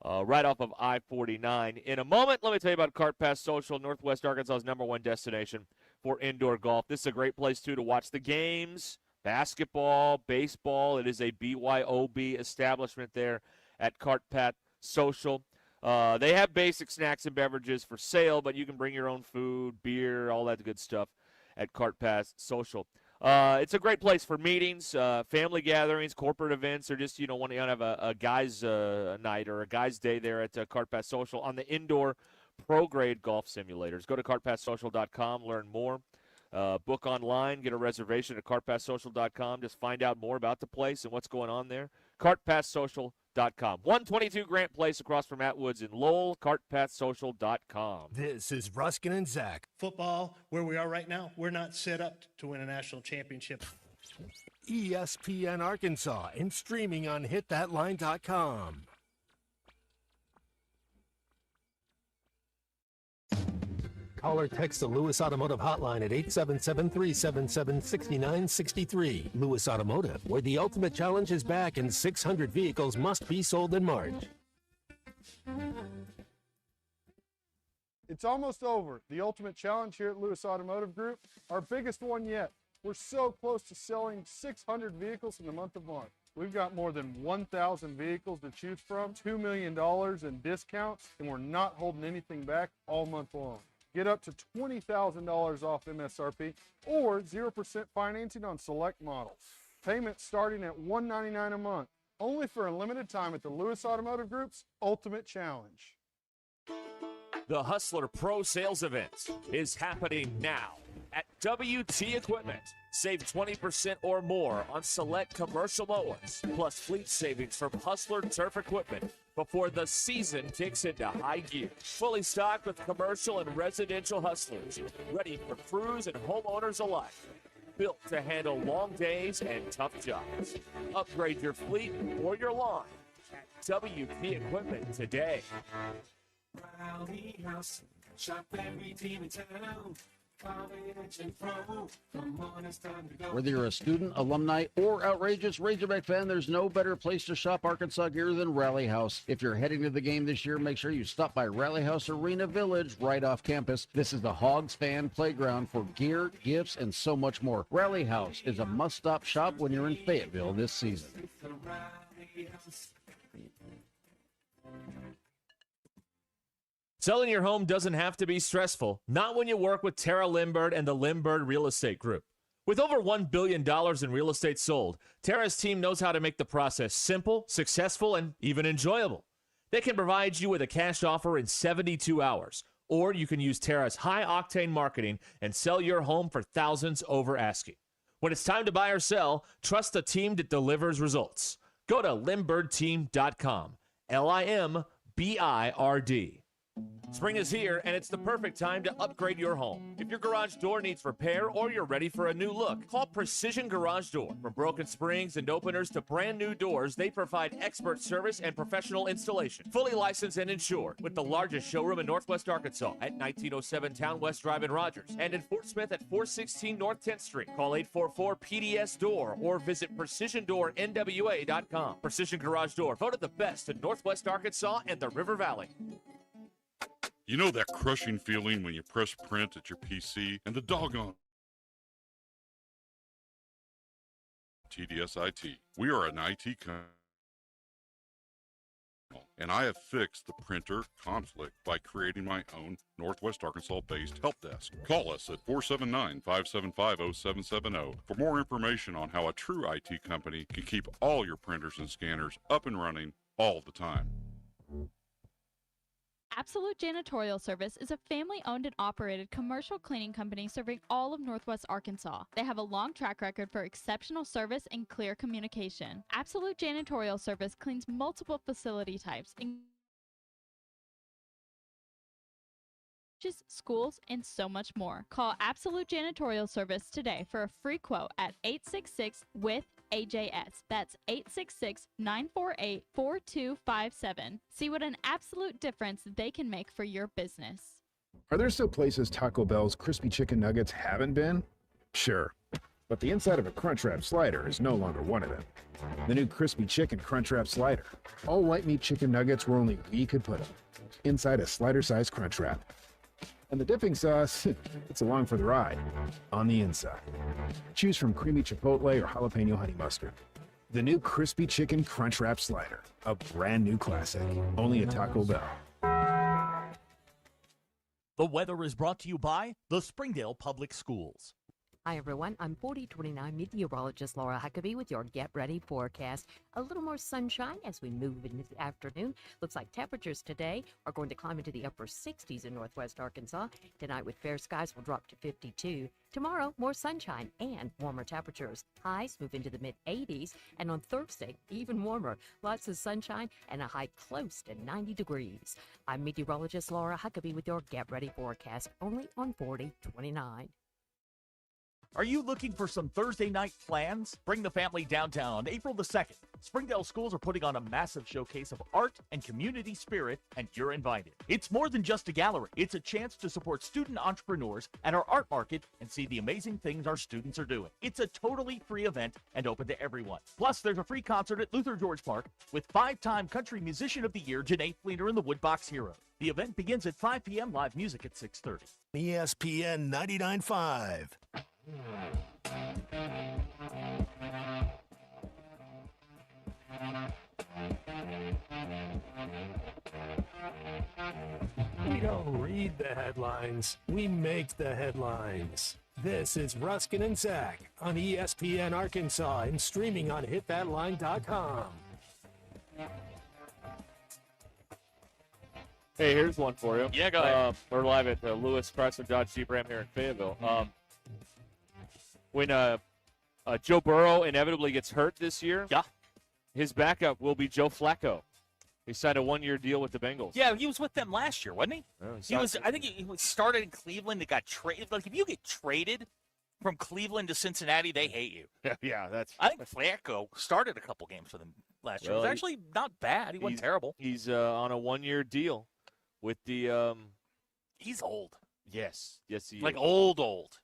right off of I-49. In a moment, let me tell you about Kart Pass Social, Northwest Arkansas's #1 destination for indoor golf. This is a great place, too, to watch the games, basketball, baseball. It is a BYOB establishment there at Kart Pass Social. They have basic snacks and beverages for sale, but you can bring your own food, beer, all that good stuff at Kart Pass Social. It's a great place for meetings, family gatherings, corporate events, or just, want to have a guys' night or a guys' day there at Kart Pass Social on the indoor pro-grade golf simulators. Go to kartpasssocial.com, learn more. Book online, get a reservation at kartpasssocial.com. Just find out more about the place and what's going on there. kartpasssocial.com. 122 Grant Place across from Atwoods in Lowell, kartpasssocial.com. This is Ruscin and Zach. Football, where we are right now, we're not set up to win a national championship. ESPN Arkansas and streaming on hitthatline.com. Call or text the Lewis Automotive Hotline at 877-377-6963. Lewis Automotive, where the ultimate challenge is back and 600 vehicles must be sold in March. It's almost over. The ultimate challenge here at Lewis Automotive Group, our biggest one yet. We're so close to selling 600 vehicles in the month of March. We've got more than 1,000 vehicles to choose from, $2 million in discounts, and we're not holding anything back all month long. Get up to $20,000 off MSRP or 0% financing on select models. Payments starting at $199 a month, only for a limited time at the Lewis Automotive Group's Ultimate Challenge. The Hustler Pro Sales Event is happening now at WT Equipment. Save 20% or more on select commercial mowers, plus fleet savings from Hustler Turf Equipment before the season kicks into high gear. Fully stocked with commercial and residential Hustlers, ready for crews and homeowners alike. Built to handle long days and tough jobs. Upgrade your fleet or your lawn at WT Equipment today. Rally House, shop every team in town. Whether you're a student, alumni, or outrageous Razorback fan, there's no better place to shop Arkansas gear than Rally House. If you're heading to the game this year, make sure you stop by Rally House Arena Village right off campus. This is the Hogs fan playground for gear, gifts, and so much more. Rally House is a must-stop shop when you're in Fayetteville this season. Selling your home doesn't have to be stressful, not when you work with Tara Lindbergh and the Lindbergh Real Estate Group. With over $1 billion in real estate sold, Tara's team knows how to make the process simple, successful, and even enjoyable. They can provide you with a cash offer in 72 hours, or you can use Tara's high-octane marketing and sell your home for thousands over asking. When it's time to buy or sell, trust the team that delivers results. Go to LindberghTeam.com, LIMBIRD. Spring is here, and it's the perfect time to upgrade your home. If your garage door needs repair or you're ready for a new look, call Precision Garage Door. From broken springs and openers to brand new doors, they provide expert service and professional installation. Fully licensed and insured, with the largest showroom in Northwest Arkansas at 1907 Town West Drive in Rogers, and in Fort Smith at 416 North 10th Street. Call 844-PDS-DOOR or visit PrecisionDoorNWA.com. Precision Garage Door, voted the best in Northwest Arkansas and the River Valley. You know that crushing feeling when you press print at your PC and the doggone TDS IT. We are an IT company, and I have fixed the printer conflict by creating my own Northwest Arkansas-based help desk. Call us at 479-575-0770 for more information on how a true IT company can keep all your printers and scanners up and running all the time. Absolute Janitorial Service is a family-owned and operated commercial cleaning company serving all of Northwest Arkansas. They have a long track record for exceptional service and clear communication. Absolute Janitorial Service cleans multiple facility types, colleges, schools, and so much more. Call Absolute Janitorial Service today for a free quote at 866-WITH-AJS. That's 866-948-4257. See what an absolute difference they can make for your business. Are there still places Taco Bell's crispy chicken nuggets haven't been? Sure. But the inside of a Crunchwrap slider is no longer one of them. The new crispy chicken Crunchwrap slider. All white meat chicken nuggets where only we could put them. Inside a slider-sized Crunchwrap. And the dipping sauce, it's along for the ride. On the inside. Choose from creamy chipotle or jalapeno honey mustard. The new crispy chicken Crunchwrap slider. A brand new classic. Only at Taco Bell. The weather is brought to you by the Springdale Public Schools. Hi everyone, I'm 4029 meteorologist Laura Huckabee with your Get Ready forecast. A little more sunshine as we move into the afternoon. Looks like temperatures today are going to climb into the upper 60s in northwest Arkansas. Tonight with fair skies will drop to 52. Tomorrow, more sunshine and warmer temperatures. Highs move into the mid-80s, and on Thursday, even warmer. Lots of sunshine and a high close to 90 degrees. I'm meteorologist Laura Huckabee with your Get Ready forecast, only on 4029. Are you looking for some Thursday night plans? Bring the family downtown on April the 2nd. Springdale schools are putting on a massive showcase of art and community spirit, and you're invited. It's more than just a gallery. It's a chance to support student entrepreneurs at our art market and see the amazing things our students are doing. It's a totally free event and open to everyone. Plus, there's a free concert at Luther George Park with 5-time Country Musician of the Year, Janae Fleener and the Woodbox Heroes. The event begins at 5 p.m., live music at 6:30. ESPN 99.5. We don't read the headlines, we make the headlines. This is Ruscin and Zach on ESPN Arkansas and streaming on hitthatline.com. Hey, here's one for you. Yeah, go ahead. We're live at Lewis Chrysler Dodge Jeep Ram here in Fayetteville. When Joe Burrow inevitably gets hurt this year, his backup will be Joe Flacco. He signed a 1-year deal with the Bengals. Yeah, he was with them last year, wasn't he? Oh, I think he started in Cleveland and got traded. Like, if you get traded from Cleveland to Cincinnati, they hate you. Yeah, that's. I think Flacco started a couple games for them last year. It was actually not bad. He wasn't terrible. He's on a 1-year deal with the. He's old. Yes, he like is. old.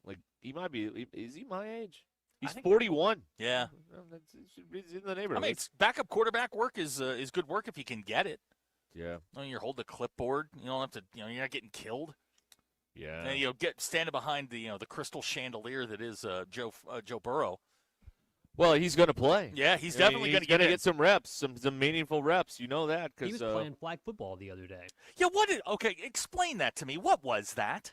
Like he might be. Is he my age? He's 41. Yeah. He's in the neighborhood. I mean, backup quarterback work is good work if you can get it. Yeah. I mean, you're holding the clipboard. You don't have to. You're not getting killed. Yeah. And, standing behind the the crystal chandelier that is Joe Burrow. Well, he's going to play. Yeah, he's definitely going to get some reps, some meaningful reps. You know that He because was playing flag football the other day. Yeah. Okay, explain that to me. What was that?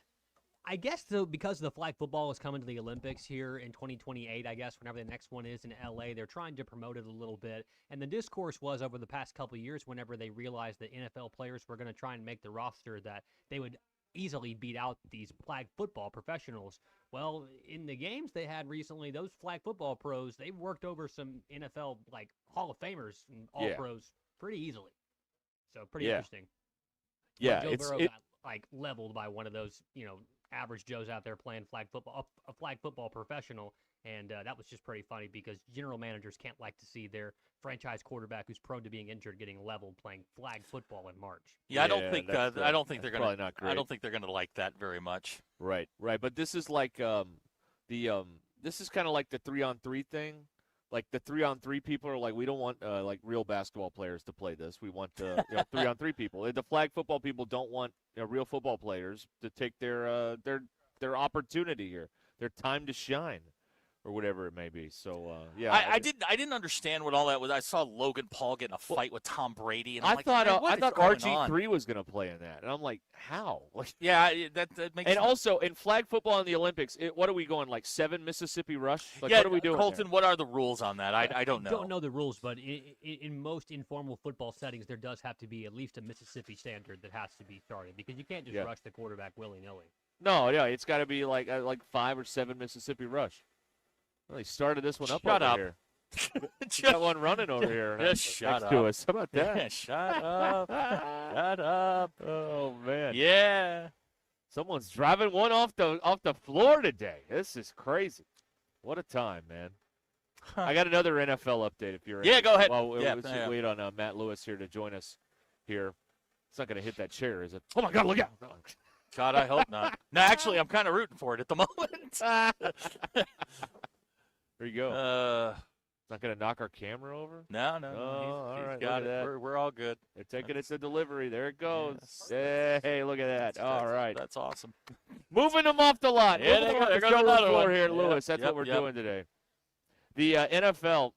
I guess because the flag football is coming to the Olympics here in 2028, I guess, whenever the next one is in L.A., they're trying to promote it a little bit. And the discourse was over the past couple of years, whenever they realized that NFL players were going to try and make the roster, that they would easily beat out these flag football professionals. Well, in the games they had recently, those flag football pros, they worked over some NFL, like, Hall of Famers and All-Pros pretty easily. So pretty interesting. Yeah, Joe Burrow got, like, leveled by one of those, average Joes out there playing flag football, a flag football professional, and that was just pretty funny because general managers can't like to see their franchise quarterback who's prone to being injured getting leveled playing flag football in March. Yeah, I don't think they're going to. I don't think they're going to like that very much. Right. But this is like this is kind of like the 3-on-3 thing. Like the 3-on-3 people are like, we don't want like real basketball players to play this. We want 3-on-3 people. The flag football people don't want real football players to take their opportunity here, their time to shine, or whatever it may be. So yeah, I didn't understand what all that was. I saw Logan Paul get in a fight with Tom Brady, and I I'm thought going RG3 was going to play in that, and I'm like, how? Yeah, that makes. And also in flag football in the Olympics, what are we going like 7 Mississippi Rush? Like, yeah, what are we doing? Colton, what are the rules on that? I don't know. I don't know the rules, but in most informal football settings, there does have to be at least a Mississippi standard that has to be started because you can't just rush the quarterback willy-nilly. No, it's got to be like 5 or 7 Mississippi Rush. Well, he started this one up Shut over up. here. Got one running over here. Just shut next up. to us. How about that? Yeah, shut up. Shut up. Oh, man. Yeah. Someone's driving one off the floor today. This is crazy. What a time, man. I got another NFL update if you're Yeah, go ahead. Well, Yeah, let's yeah. wait on Matt Lewis here to join us here. It's not going to hit that chair, is it? Oh, my God, look out. God, I hope not. No, actually, I'm kind of rooting for it at the moment. There you go. Not going to knock our camera over? No. All right, got look it. at that. We're all good. They're taking it to delivery. There it goes. Yes. Hey, look at that. All right. That's awesome. Moving them off the lot. Yeah, Moving them off there the goes another showroom floor one. here at Yep, Lewis. That's yep, what we're yep. doing today. The NFL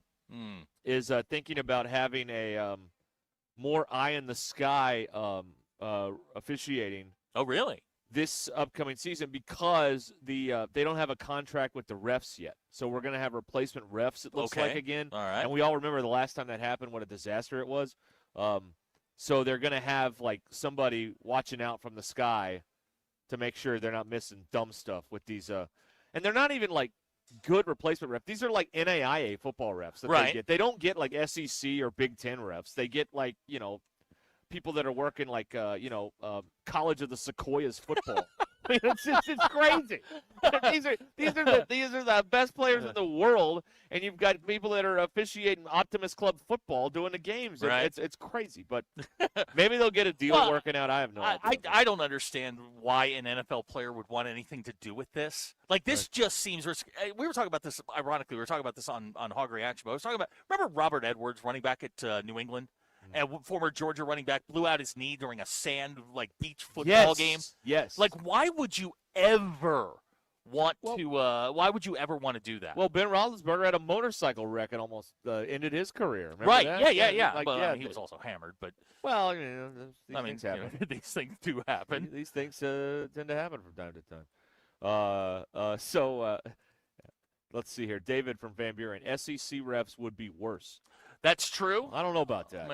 is thinking about having a more eye-in-the-sky officiating. Oh, really? This upcoming season because they don't have a contract with the refs yet. So we're going to have replacement refs, it looks like, again. All right. And we all remember the last time that happened, what a disaster it was. So they're going to have, like, somebody watching out from the sky to make sure they're not missing dumb stuff with these. And they're not even, like, good replacement refs. These are, like, NAIA football refs that they get. They don't get, like, SEC or Big Ten refs. They get, like, people that are working like College of the Sequoias football. I mean, it's crazy. these are the best players in the world, and you've got people that are officiating Optimist Club football doing the games. Right. It's crazy, but maybe they'll get a deal working out. I have no idea. I don't understand why an NFL player would want anything to do with this. Like, this just seems risky. We were talking about this, ironically, we were talking about this on Hog Reaction, but I was talking about, remember Robert Edwards, running back at New England? And former Georgia running back blew out his knee during a beach football game. Yes. Like, why would you ever want to? Why would you ever want to do that? Well, Ben Roethlisberger had a motorcycle wreck and almost ended his career. Remember Right? that? Yeah. Like, But he was also hammered. But well, these things happen. These things do happen. These things tend to happen from time to time. Let's see here. David from Van Buren. SEC refs would be worse. That's true. I don't know about that.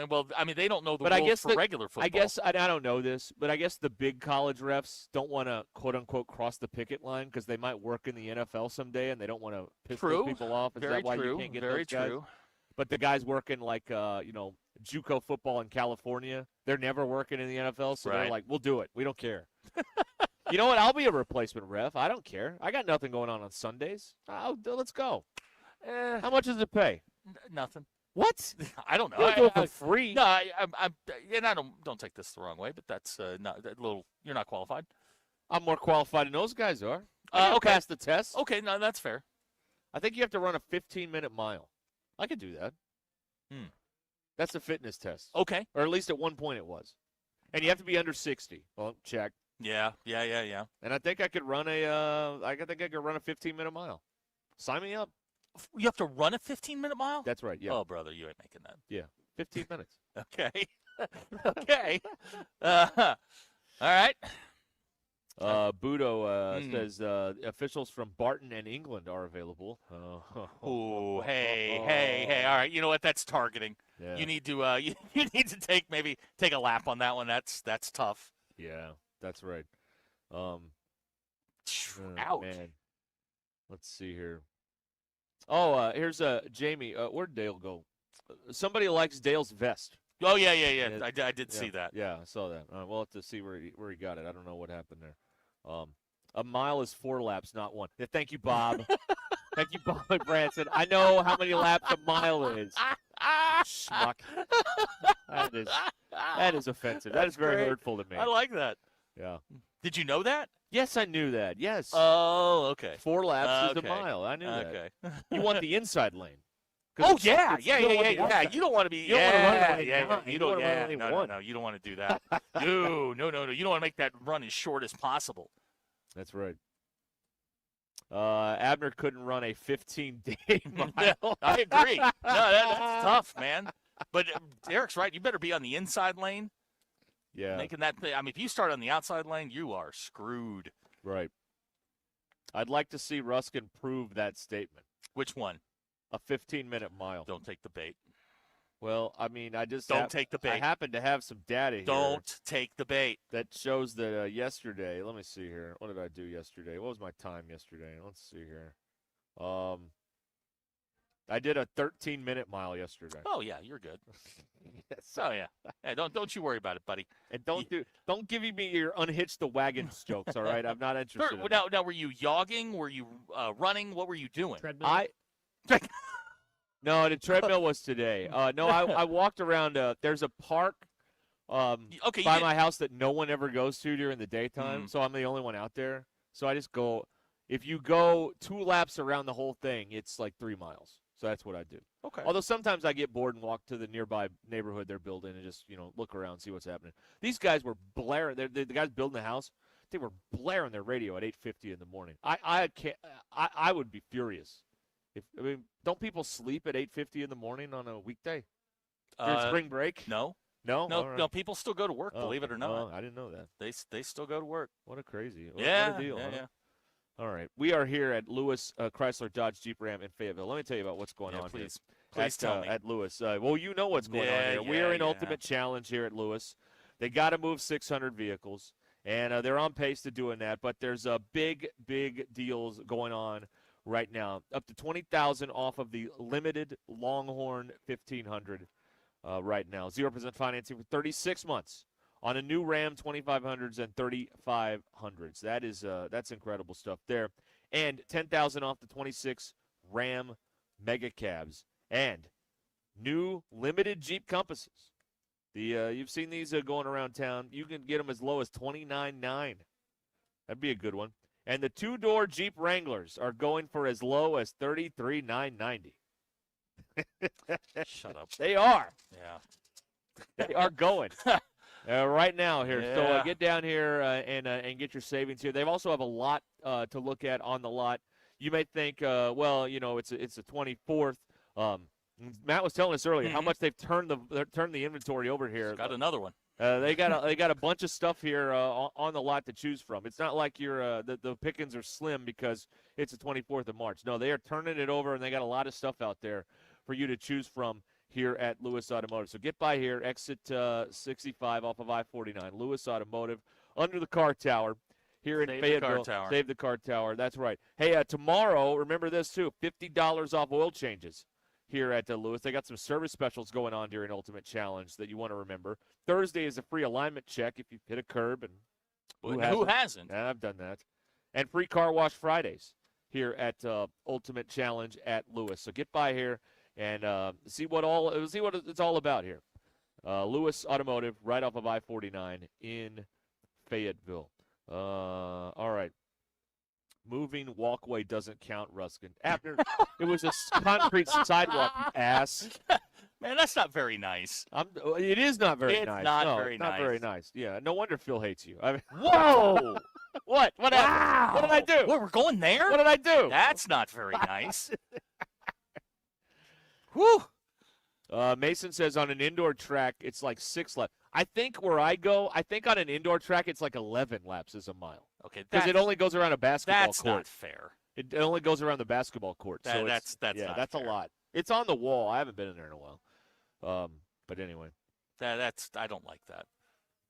They don't know the rules for regular football. I guess I don't know this, but I guess the big college refs don't want to quote unquote cross the picket line because they might work in the NFL someday and they don't want to piss those people off. Is Very that why true. you can't get Very those guys? true. But the guys working like JUCO football in California, they're never working in the NFL, so they're like, we'll do it. We don't care. You know what? I'll be a replacement ref. I don't care. I got nothing going on Sundays. Let's go. How much does it pay? Nothing. What? I don't know. You don't do it for free. No, I don't take this the wrong way, but that's not a little. You're not qualified. I'm more qualified than those guys are. I Okay. pass the test. Okay, no, that's fair. I think you have to run a 15-minute mile. I could do that. That's a fitness test. Okay. Or at least at one point it was. And you have to be under 60. Well, check. Yeah. And I think I could run a 15-minute mile. Sign me up. You have to run a 15-minute mile? That's right, yeah. Oh, brother, you ain't making that. Yeah, 15 minutes. Okay. Okay. All right. Budo says officials from Barton and England are available. Oh, hey. All right. You know what? That's targeting. Yeah. You need to you need to take a lap on that one. That's tough. Yeah, that's right. Ouch. Man. Let's see here. Oh, here's Jamie. Where'd Dale go? Somebody likes Dale's vest. Oh, yeah. I did see that. Yeah, I saw that. We'll have to see where he got it. I don't know what happened there. A mile is 4 laps, not 1. Yeah, thank you, Bob. Thank you, Bob and Branson. I know how many laps a mile is. Schmuck. That is offensive. That is very hurtful to me. I like that. Yeah. Did you know that? Yes, I knew that. Yes. Oh, okay. 4 laps is a mile. I knew that. Okay. You want the inside lane. Oh, yeah. You don't want the outside. You don't want to be. You don't want to run lane 9. You don't. No. You don't want to do that. No. You don't want to make that run as short as possible. That's right. Abner couldn't run a 15-day mile. I agree. No, that's tough, man. But Eric's right. You better be on the inside lane. Yeah. Making that. I mean, if you start on the outside lane, you are screwed. Right. I'd like to see Ruscin prove that statement. Which one? A 15-minute mile. Don't take the bait. Well, I mean, don't take the bait. I happen to have some data here. Don't take the bait. That shows that yesterday. Let me see here. What did I do yesterday? What was my time yesterday? Let's see here. I did a 13-minute mile yesterday. Oh yeah, you're good. Yes. Oh yeah. Hey, don't you worry about it, buddy. And don't give me your unhitch the wagons jokes. All right, I'm not interested. in Now, were you jogging? Were you running? What were you doing? Treadmill. No, the treadmill was today. No, I walked around. There's a park by my house that no one ever goes to during the daytime, so I'm the only one out there. So I just go. If you go 2 laps around the whole thing, it's like 3 miles. So that's what I do. Okay. Although sometimes I get bored and walk to the nearby neighborhood they're building and just look around, see what's happening. These guys were blaring. The guys building the house, they were blaring their radio at 8:50 in the morning. I would be furious. Don't people sleep at 8:50 in the morning on a weekday? During spring break? No. No. No. People still go to work. Believe it or not. I didn't know that. They still go to work. What a crazy. Yeah. What a deal. Yeah. Huh? Yeah. All right. We are here at Lewis Chrysler Dodge Jeep Ram in Fayetteville. Let me tell you about what's going on here. Please tell me. At Lewis. Well, you know what's going on here. We are in Ultimate Challenge here at Lewis. They got to move 600 vehicles, and they're on pace to doing that. But there's big deals going on right now. Up to $20,000 off of the limited Longhorn 1500 right now. 0% financing for 36 months. On a new Ram 2500s and 3500s. That's incredible stuff there. And $10,000 off the 26 Ram Mega Cabs. And new limited Jeep Compasses. You've seen these going around town. You can get them as low as $29,900. That'd be a good one. And the 2-door Jeep Wranglers are going for as low as $33,990. Shut up. They are. Yeah. They are going. Right now here. Yeah. So get down here and get your savings here. They also have a lot to look at on the lot. You may think, it's the 24th. Matt was telling us earlier how much they've turned the inventory over here. Got another one. They got a bunch of stuff here on the lot to choose from. It's not like the pickings are slim because it's the 24th of March. No, they are turning it over, and they got a lot of stuff out there for you to choose from here at Lewis Automotive. So get by here, exit 65 off of I-49. Lewis Automotive, under the car tower here in Fayetteville. Save the car tower. That's right. Hey, tomorrow, remember this too, $50 off oil changes here at Lewis. They got some service specials going on during Ultimate Challenge that you want to remember. Thursday is a free alignment check if you hit a curb. And who hasn't? Yeah, I've done that. And free car wash Fridays here at Ultimate Challenge at Lewis. So get by here and see what it's all about here. Lewis Automotive, right off of I-49 in Fayetteville. All right. Moving walkway doesn't count, Ruscin. After it was a concrete sidewalk, you ass. Man, that's not very nice. It is not very nice. It's not no, very not nice. very nice. Yeah, no wonder Phil hates you. Whoa! What? What happened? What did I do? What, we're going there? What did I do? That's not very nice. Whew. Mason says on an indoor track, it's like 6 laps. I think where I go, on an indoor track, it's like 11 laps is a mile. Okay, because it only goes around a basketball that's court. That's not fair. It only goes around the basketball court. That's not that's fair. a lot. It's on the wall. I haven't been in there in a while. But anyway. I don't like that.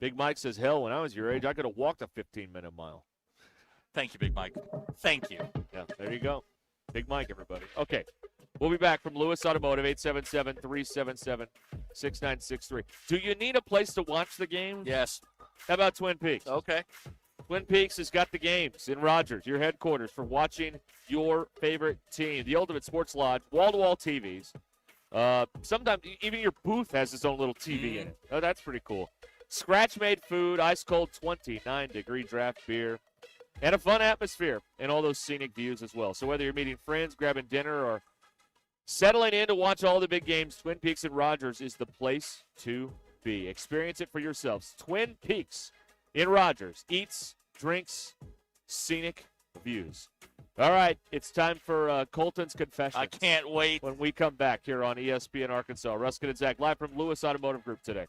Big Mike says, hell, when I was your age, I could have walked a 15-minute mile. Thank you, Big Mike. Thank you. Yeah, there you go. Big Mike, everybody. Okay. We'll be back from Lewis Automotive, 877-377-6963. Do you need a place to watch the game? Yes. How about Twin Peaks? Okay. Twin Peaks has got the games in Rogers, your headquarters for watching your favorite team. The Ultimate Sports Lodge, wall-to-wall TVs. Sometimes even your booth has its own little TV in it. Oh, that's pretty cool. Scratch-made food, ice-cold 29-degree draft beer, and a fun atmosphere and all those scenic views as well. So whether you're meeting friends, grabbing dinner, or settling in to watch all the big games, Twin Peaks and Rogers is the place to be. Experience it for yourselves. Twin Peaks in Rogers. Eats, drinks, scenic views. All right, it's time for Colton's Confessions. I can't wait. When we come back here on ESPN Arkansas. Ruscin and Zach live from Lewis Automotive Group today.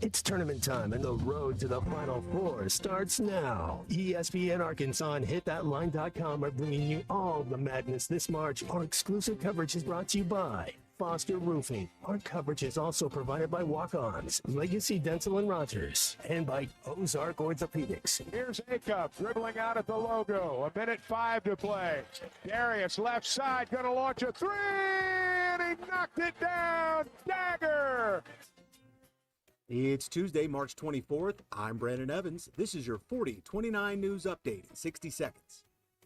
It's tournament time, and the road to the Final Four starts now. ESPN Arkansas and HitThatLine.com are bringing you all the madness this March. Our exclusive coverage is brought to you by Foster Roofing. Our coverage is also provided by Walk-Ons, Legacy Dental and Rogers, and by Ozark Orthopedics. Here's Acuff dribbling out at the logo. 1:05 to play. Darius left side going to launch a three, and he knocked it down. Dagger. It's Tuesday, March 24th. I'm Brandon Evans. This is your 40-29 news update in 60 seconds.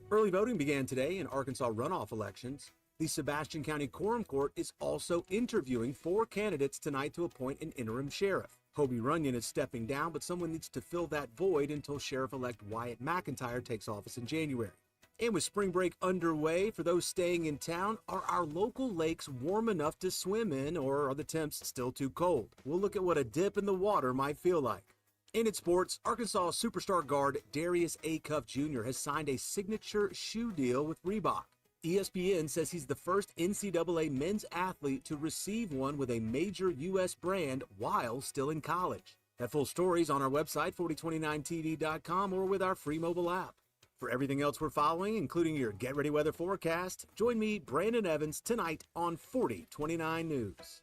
Early voting began today in Arkansas runoff elections. The Sebastian County Quorum Court is also interviewing 4 candidates tonight to appoint an interim sheriff. Hobie Runyon is stepping down, but someone needs to fill that void until Sheriff-elect Wyatt McIntyre takes office in January. And with spring break underway, for those staying in town, are our local lakes warm enough to swim in, or are the temps still too cold? We'll look at what a dip in the water might feel like. And in sports, Arkansas superstar guard Darius Acuff Jr. has signed a signature shoe deal with Reebok. ESPN says he's the first NCAA men's athlete to receive one with a major U.S. brand while still in college. That full story's on our website, 4029tv.com, or with our free mobile app. For everything else we're following, including your Get Ready Weather forecast, join me, Brandon Evans, tonight on 4029 News.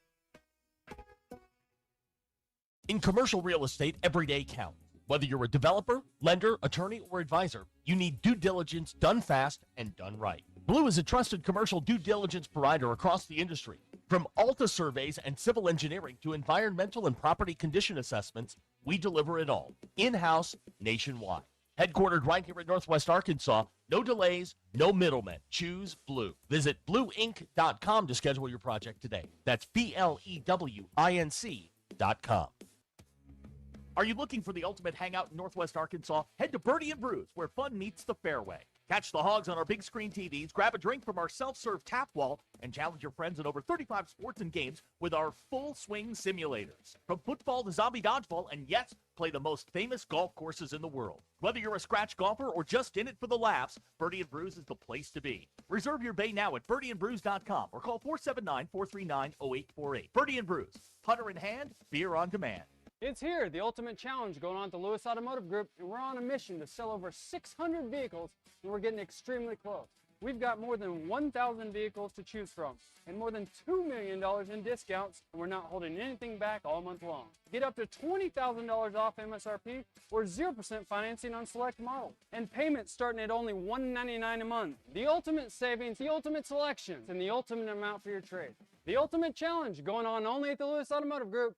In commercial real estate, every day counts. Whether you're a developer, lender, attorney, or advisor, you need due diligence done fast and done right. Blue is a trusted commercial due diligence provider across the industry. From Alta surveys and civil engineering to environmental and property condition assessments, we deliver it all, in-house, nationwide. Headquartered right here in Northwest Arkansas, no delays, no middlemen. Choose Blue. Visit blueinc.com to schedule your project today. That's BLEWINC.com. Are you looking for the ultimate hangout in Northwest Arkansas? Head to Birdie and Brews, where fun meets the fairway. Catch the Hogs on our big screen TVs, grab a drink from our self-serve tap wall, and challenge your friends in over 35 sports and games with our full swing simulators. From football to zombie dodgeball, and yes, play the most famous golf courses in the world. Whether you're a scratch golfer or just in it for the laughs, Birdie and Brews is the place to be. Reserve your bay now at birdieandbrews.com or call 479-439-0848. Birdie and Brews, putter in hand, beer on demand. It's here, the ultimate challenge going on at the Lewis Automotive Group, and we're on a mission to sell over 600 vehicles, and we're getting extremely close. We've got more than 1,000 vehicles to choose from, and more than $2 million in discounts, and we're not holding anything back all month long. Get up to $20,000 off MSRP or 0% financing on select models, and payments starting at only $199 a month. The ultimate savings, the ultimate selection, and the ultimate amount for your trade. The ultimate challenge going on only at the Lewis Automotive Group.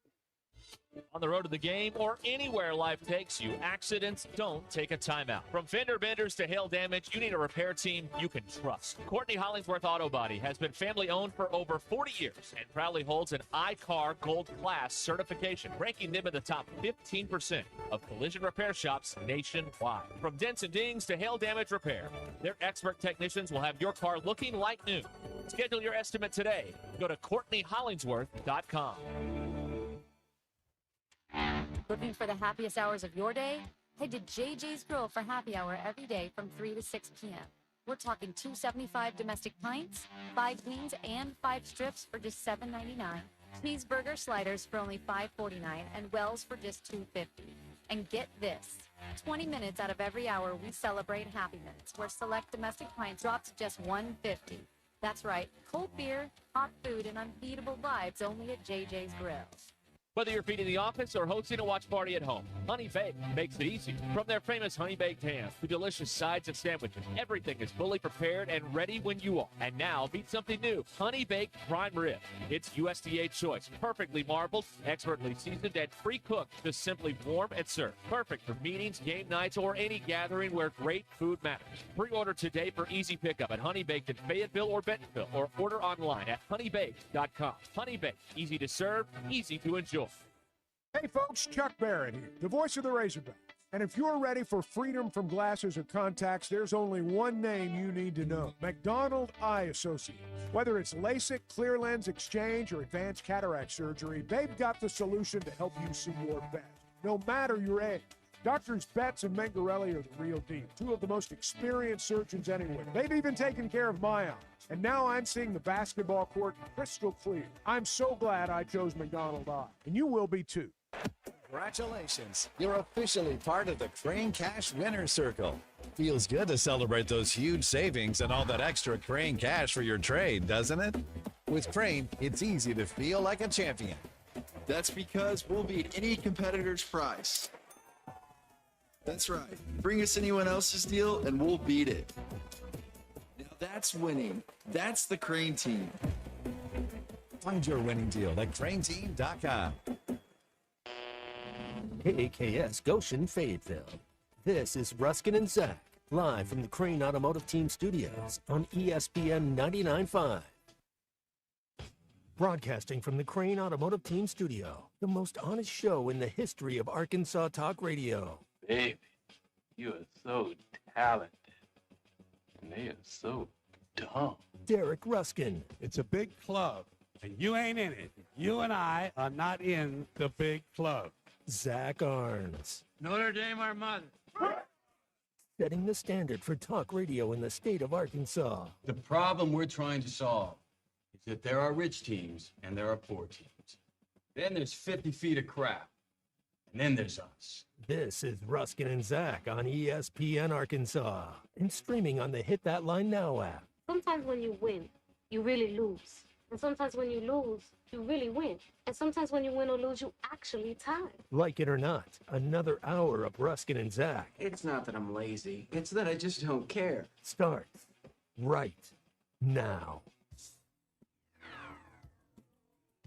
On the road to the game or anywhere life takes you, accidents don't take a timeout. From fender benders to hail damage, you need a repair team you can trust. Courtney Hollingsworth Auto Body has been family owned for over 40 years and proudly holds an iCar Gold Class certification, ranking them in the top 15% of collision repair shops nationwide. From dents and dings to hail damage repair, their expert technicians will have your car looking like new. Schedule your estimate today. Go to CourtneyHollingsworth.com. Looking for the happiest hours of your day? Head to JJ's Grill for happy hour every day from 3 to 6 p.m. We're talking $2.75 domestic pints, 5 queens, and 5 strips for just $7.99. Cheeseburger sliders for only $5.49, and Wells for just $2.50. And get this, 20 minutes out of every hour we celebrate Happy Minutes, where select domestic pints drop to just $1.50. That's right, cold beer, hot food, and unbeatable vibes only at JJ's Grill. Whether you're feeding the office or hosting a watch party at home, Honey Baked makes it easy. From their famous Honey Baked ham to delicious sides and sandwiches, everything is fully prepared and ready when you are. And now, meet something new, Honey Baked Prime Rib. It's USDA choice, perfectly marbled, expertly seasoned, and pre-cooked to simply warm and serve. Perfect for meetings, game nights, or any gathering where great food matters. Pre-order today for easy pickup at Honey Baked in Fayetteville or Bentonville, or order online at honeybaked.com. Honey Baked, easy to serve, easy to enjoy. Hey folks, Chuck Barrett here, the voice of the Razorback. And if you're ready for freedom from glasses or contacts, there's only one name you need to know: McDonald Eye Associates. Whether it's LASIK, clear lens exchange, or advanced cataract surgery, they've got the solution to help you see your best, no matter your age. Doctors Betts and Mengarelli are the real deal, 2 of the most experienced surgeons anywhere. They've even taken care of my eyes. And now I'm seeing the basketball court crystal clear. I'm so glad I chose McDonald Eye, and you will be too. Congratulations, you're officially part of the Crane Cash Winner's Circle. Feels good to celebrate those huge savings and all that extra Crane Cash for your trade, doesn't it? With Crane, it's easy to feel like a champion. That's because we'll beat any competitor's price. That's right. Bring us anyone else's deal and we'll beat it. Now that's winning. That's the Crane team. Find your winning deal at craneteam.com. KAKS Goshen, Fayetteville. This is Ruskin and Zach, live from the Crane Automotive Team Studios on ESPN 99.5. Broadcasting from the Crane Automotive Team Studio, the most honest show in the history of Arkansas Talk Radio. Baby, you are so talented, and they are so dumb. Derek Ruskin. It's a big club, and you ain't in it. You and I are not in the big club. Zach Arns. Notre Dame, our mother. Setting the standard for talk radio in the state of Arkansas. The problem we're trying to solve is that there are rich teams and there are poor teams. Then there's 50 feet of crap. And then there's us. This is Ruskin and Zach on ESPN Arkansas and streaming on the Hit That Line Now app. Sometimes when you win, you really lose. And sometimes when you lose, you really win. And sometimes when you win or lose, you actually tie. Like it or not, another hour of Ruskin and Zach It's not that I'm lazy. It's that I just don't care. starts right now.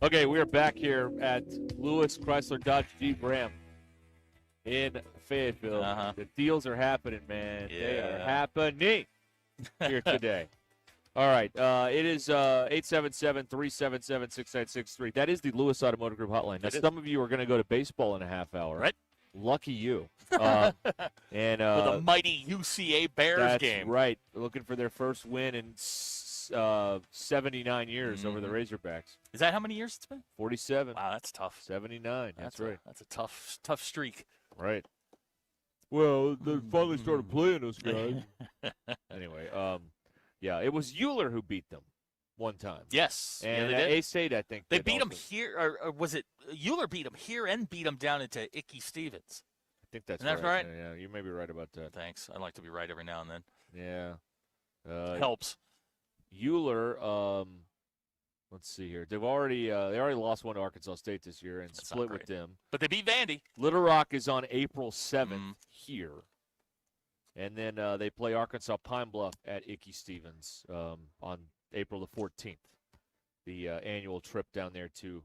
Okay, we are back here at Lewis Chrysler Dodge Jeep Ram in Fayetteville. The deals are happening, man. They are happening here today. All right, it is 877-377-6963. That is the Lewis Automotive Group hotline. Now, some of you are going to go to baseball in a half hour. Right. Lucky you. And For the mighty UCA Bears game. That's right. Looking for their first win in 79 years over the Razorbacks. Is that how many years it's been? 47. Wow, that's tough. 79. That's right. That's a tough streak. Right. Well, they finally started playing those guys. Anyway, yeah, it was Euler who beat them one time. Yes. And they did. A-State, I think. They did beat also. him here, or was it Euler beat him here and beat him down into Icky Stevens? I think that's Isn't that right. right? Yeah, you may be right about that. Thanks. I like to be right every now and then. Yeah. Helps. Euler, let's see here. They already lost one to Arkansas State this year and split with them. But they beat Vandy. Little Rock is on April 7th here. And then they play Arkansas Pine Bluff at Icky Stevens on April the 14th, the annual trip down there to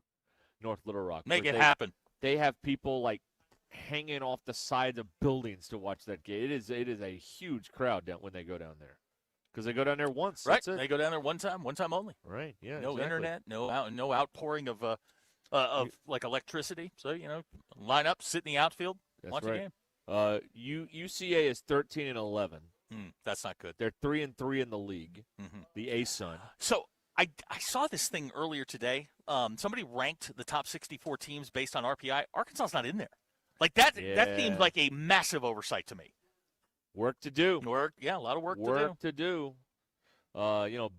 North Little Rock. Make it happen. They have people like hanging off the sides of buildings to watch that game. It is a huge crowd when they go down there because they go down there once. Right. That's it. They go down there one time only. Right. Yeah. No exactly. internet, no outpouring of like electricity. So line up, sit in the outfield, watch the game. UCA is 13-11. That's not good. They're 3-3 in the league. The A-Sun. So I saw this thing earlier today. Somebody ranked the top 64 teams based on RPI. Arkansas's not in there. Like that. That seems like a massive oversight to me. Work to do. A lot of work to do.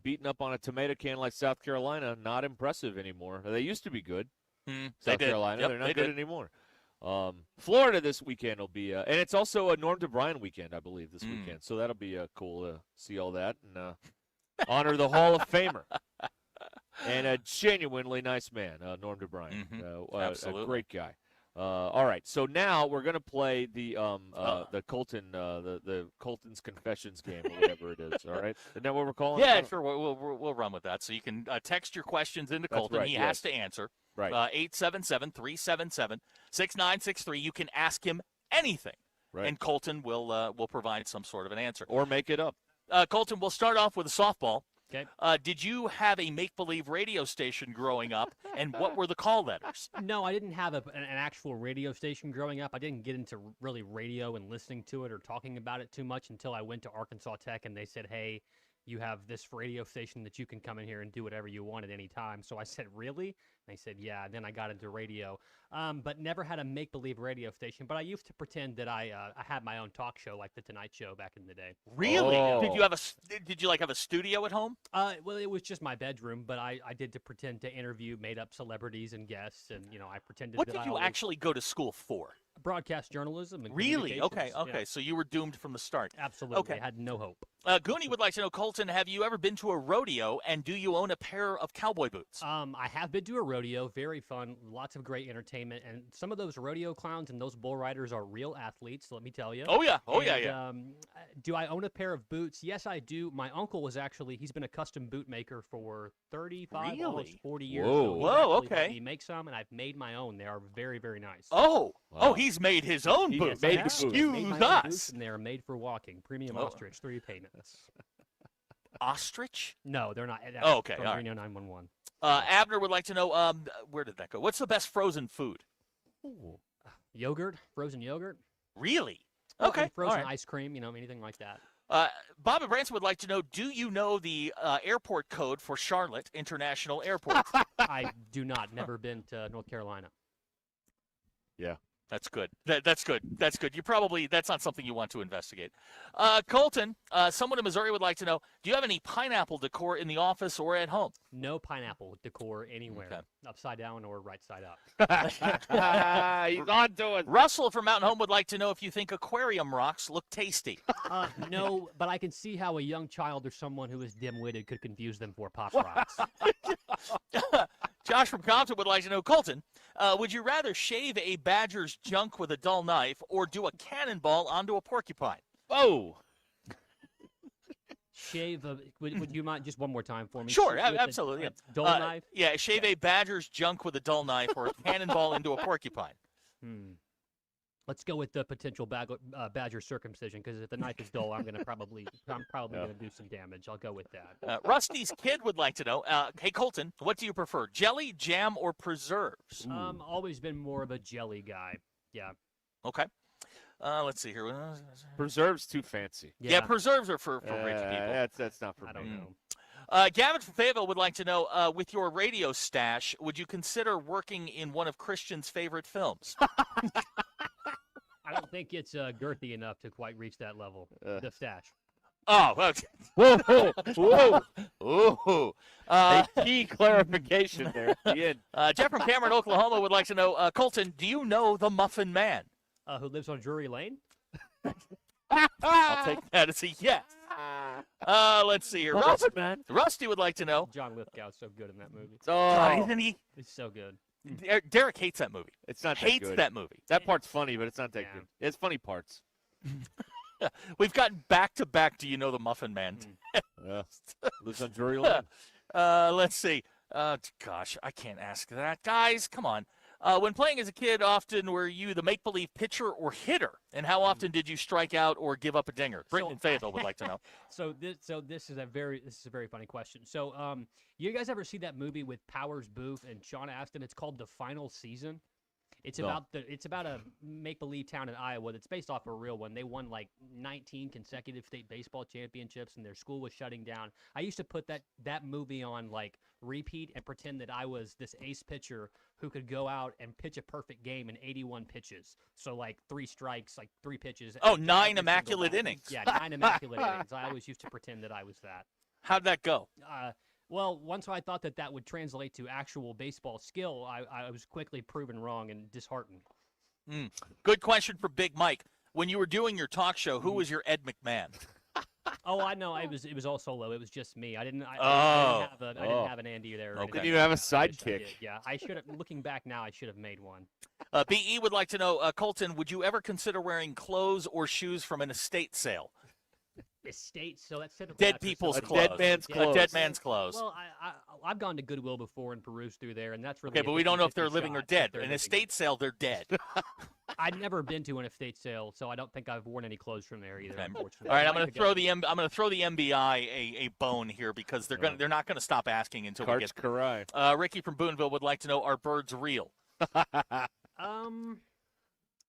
Beating up on a tomato can like South Carolina, not impressive anymore. They used to be good. South Carolina, they're not good anymore. Florida this weekend will be, and it's also a Norm DeBryan weekend, I believe, this weekend. So that'll be cool to see all that and honor the Hall of Famer and a genuinely nice man, Norm DeBryan. Absolutely, a great guy. All right, so now we're gonna play the Colton the Colton's Confessions game or whatever it is. All right, isn't that what we're calling it? Yeah, sure. We'll run with that. So you can text your questions into Colton. Right, he has to answer. Right. 877-377-6963. You can ask him anything, and Colton will provide some sort of an answer or make it up. Colton, we'll start off with a softball. Okay. Did you have a make-believe radio station growing up, and what were the call letters? No, I didn't have an actual radio station growing up. I didn't get into really radio and listening to it or talking about it too much until I went to Arkansas Tech, and they said, hey, you have this radio station that you can come in here and do whatever you want at any time. So I said, really? And they said, yeah. And then I got into radio, but never had a make-believe radio station. But I used to pretend that I had my own talk show, like The Tonight Show back in the day. Really? Did you have a studio at home? Well, it was just my bedroom, but I did to pretend to interview made-up celebrities and guests, and I pretended. What did you actually go to school for? Broadcast journalism. And really? Okay. Yeah. So you were doomed from the start. Absolutely. Okay. I had no hope. Goonie would like to know, Colton, have you ever been to a rodeo, and do you own a pair of cowboy boots? I have been to a rodeo. Very fun. Lots of great entertainment. And some of those rodeo clowns and those bull riders are real athletes, let me tell you. Oh, yeah. Do I own a pair of boots? Yes, I do. My uncle was actually, he's been a custom boot maker for 35, almost 40 years. Whoa. So Okay. let me make some, and I've made my own. They are very, very nice. Oh, he's made his own Yes, boots. I have. Excuse Made my own boots, us. and they're made for walking. Premium ostrich, 3 payments. Ostrich? No, they're not. Oh, okay. From All right. Reno 911. Abner would like to know, where did that go? What's the best frozen food? Yogurt, frozen yogurt. Really? Oh, Okay. and frozen all right. ice cream, anything like that. Bobby Branson would like to know, do you know the airport code for Charlotte International Airport? I do not. Never been to North Carolina. Yeah. That's good. That's good. That's good. That's not something you want to investigate. Colton, someone in Missouri would like to know, do you have any pineapple decor in the office or at home? No pineapple decor anywhere, upside down or right side up. He's on to it. Russell from Mountain Home would like to know if you think aquarium rocks look tasty. No, but I can see how a young child or someone who is dim-witted could confuse them for Pop Rocks. Josh from Compton would like to know, Colton, would you rather shave a badger's junk with a dull knife or do a cannonball onto a porcupine? Oh. Shave would you mind just one more time for me? Sure, With absolutely. A dull knife? Yeah, shave a badger's junk with a dull knife or a cannonball into a porcupine. Let's go with the potential badger circumcision, because if the knife is dull, I'm probably going to do some damage. I'll go with that. Rusty's kid would like to know, hey, Colton, what do you prefer, jelly, jam, or preserves? Always been more of a jelly guy. Yeah. Okay. Let's see here. Preserves too fancy. Yeah, preserves are for rich people. That's not for me. I don't know. Gavin from Fayetteville would like to know, with your radio stash, would you consider working in one of Christian's favorite films? I don't think it's girthy enough to quite reach that level. The stash. Oh, okay. Whoa. A key clarification there at the end. Jeff from Cameron, Oklahoma would like to know, Colton, do you know the Muffin Man? Who lives on Drury Lane? I'll take that as a yes. Let's see here. Rusty would like to know. John Lithgow's so good in that movie. Isn't he? He's so good. Derek hates that movie. It's not hates that good. that movie. That part's funny, but it's not that good. It's funny parts. We've gotten back to back. Do you know the Muffin Man? Lives on Drury Lane. Let's see. Gosh, I can't ask that. Guys, come on. When playing as a kid, often were you the make-believe pitcher or hitter? And how often did you strike out or give up a dinger? Britton and Fayetteville would like to know. This is a very funny question. So, you guys ever see that movie with Powers Booth and Sean Astin? It's called The Final Season. It's about a make-believe town in Iowa that's based off a real one. They won like 19 consecutive state baseball championships, and their school was shutting down. I used to put that movie on like repeat and pretend that I was this ace pitcher who could go out and pitch a perfect game in 81 pitches. So like 3 strikes, like 3 pitches. Oh, 9 immaculate innings. Yeah, 9 immaculate innings. I always used to pretend that I was that. How'd that go? Well, once I thought that would translate to actual baseball skill, I was quickly proven wrong and disheartened. Good question for Big Mike. When you were doing your talk show, who was your Ed McMahon? Oh, I know. It was all solo. It was just me. I didn't have an Andy there. Okay. Didn't even have a sidekick. Yeah, I should have. Looking back now, I should have made one. BE would like to know, Colton, would you ever consider wearing clothes or shoes from an estate sale? Estate, so that's dead people's clothes. Dead man's clothes. A dead man's clothes. Well, I've gone to Goodwill before and perused through there, and that's really okay. But we don't know if they're living or dead. An estate sale, they're dead. I've never been to an estate sale, so I don't think I've worn any clothes from there either. Okay. Unfortunately. All right, I'm going to throw the MBI a bone here because they're not going to stop asking until we get. Ricky from Boonville would like to know: are birds real?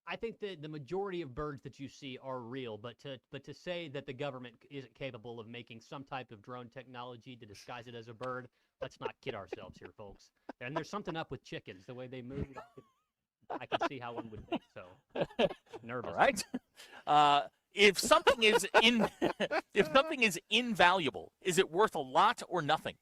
I think that the majority of birds that you see are real, but to say that the government isn't capable of making some type of drone technology to disguise it as a bird, let's not kid ourselves here, folks. And there's something up with chickens, the way they move. I can see how one would think so. Nervous. All right. If something is invaluable, is it worth a lot or nothing?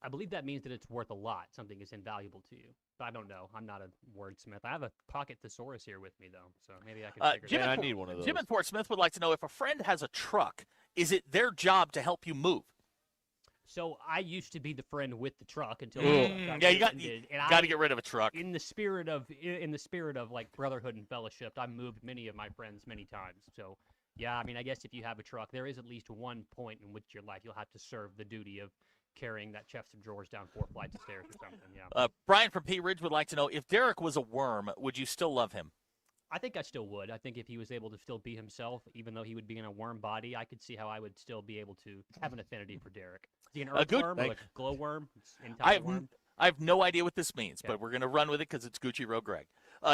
I believe that means that it's worth a lot. Something is invaluable to you. I don't know. I'm not a wordsmith. I have a pocket thesaurus here with me, though, so maybe I can figure it out. I need one of those. Jim in Fort Smith would like to know if a friend has a truck is it their job to help you move? So I used to be the friend with the truck until yeah, you got to get rid of a truck. In the spirit of like brotherhood and fellowship, I moved many of my friends many times. So yeah, I mean, I guess if you have a truck, there is at least one point in which your life you'll have to serve the duty of carrying that chest of drawers down 4 flights of stairs or something. Yeah. Brian from Pea Ridge would like to know, if Derek was a worm, would you still love him? I think I still would. I think if he was able to still be himself, even though he would be in a worm body, I could see how I would still be able to have an affinity for Derek. Is he an earthworm or like a glowworm? I have no idea what this means, but we're going to run with it because it's Gucci Road Greg.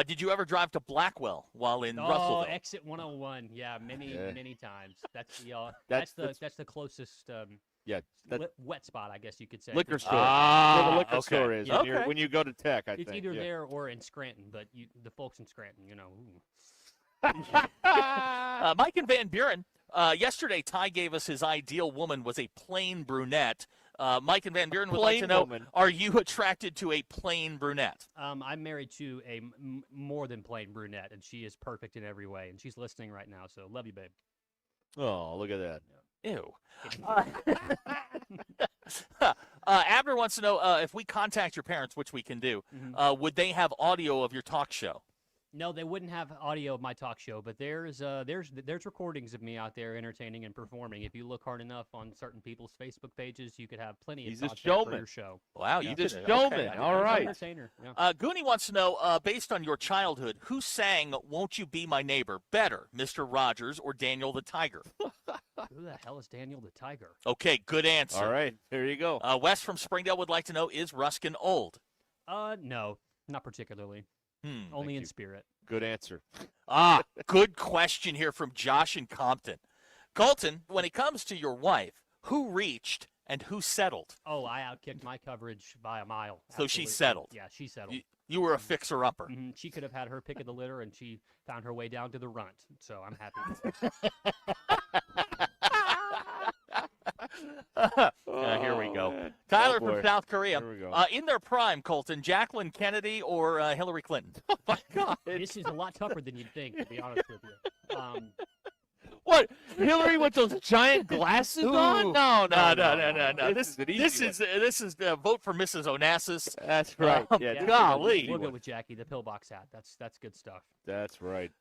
Did you ever drive to Blackwell while in Russellville? Exit 101. Yeah, many times. That's the closest wet spot, I guess you could say. Liquor store. Where the liquor okay. store is when you go to Tech, I think. It's either there or in Scranton, but the folks in Scranton, Mike and Van Buren, yesterday Ty gave us his ideal woman was a plain brunette. Mike and Van Buren would like to know, are you attracted to a plain brunette? I'm married to a more than plain brunette, and she is perfect in every way, and she's listening right now, so love you, babe. Oh, look at that. Ew. Abner wants to know if we contact your parents, which we can do, would they have audio of your talk show? No, they wouldn't have audio of my talk show, but there's recordings of me out there entertaining and performing. If you look hard enough on certain people's Facebook pages, you could have plenty of content for your show. Wow, you just showman. Okay. All right. Entertainer. Yeah. Goonie wants to know, based on your childhood, who sang "Won't You Be My Neighbor" better, Mr. Rogers or Daniel the Tiger? Who the hell is Daniel the Tiger? Okay, good answer. All right, there you go. Wes from Springdale would like to know, is Ruscin old? No, not particularly. Only in spirit. Good answer. Good question here from Josh in Compton. Colton, when it comes to your wife, who reached and who settled? Oh, I outkicked my coverage by a mile. So she settled. Yeah, she settled. You were a fixer-upper. She could have had her pick of the litter, and she found her way down to the runt. So I'm happy. Here we go. Tyler from South Korea. Here we go. In their prime, Colton, Jacqueline Kennedy or Hillary Clinton? Oh, my God. This is a lot tougher than you'd think, to be honest with you. What? Hillary with those giant glasses on? No. This is the vote for Mrs. Onassis. That's right. Golly. We'll go with Jackie, the pillbox hat. That's good stuff. That's right.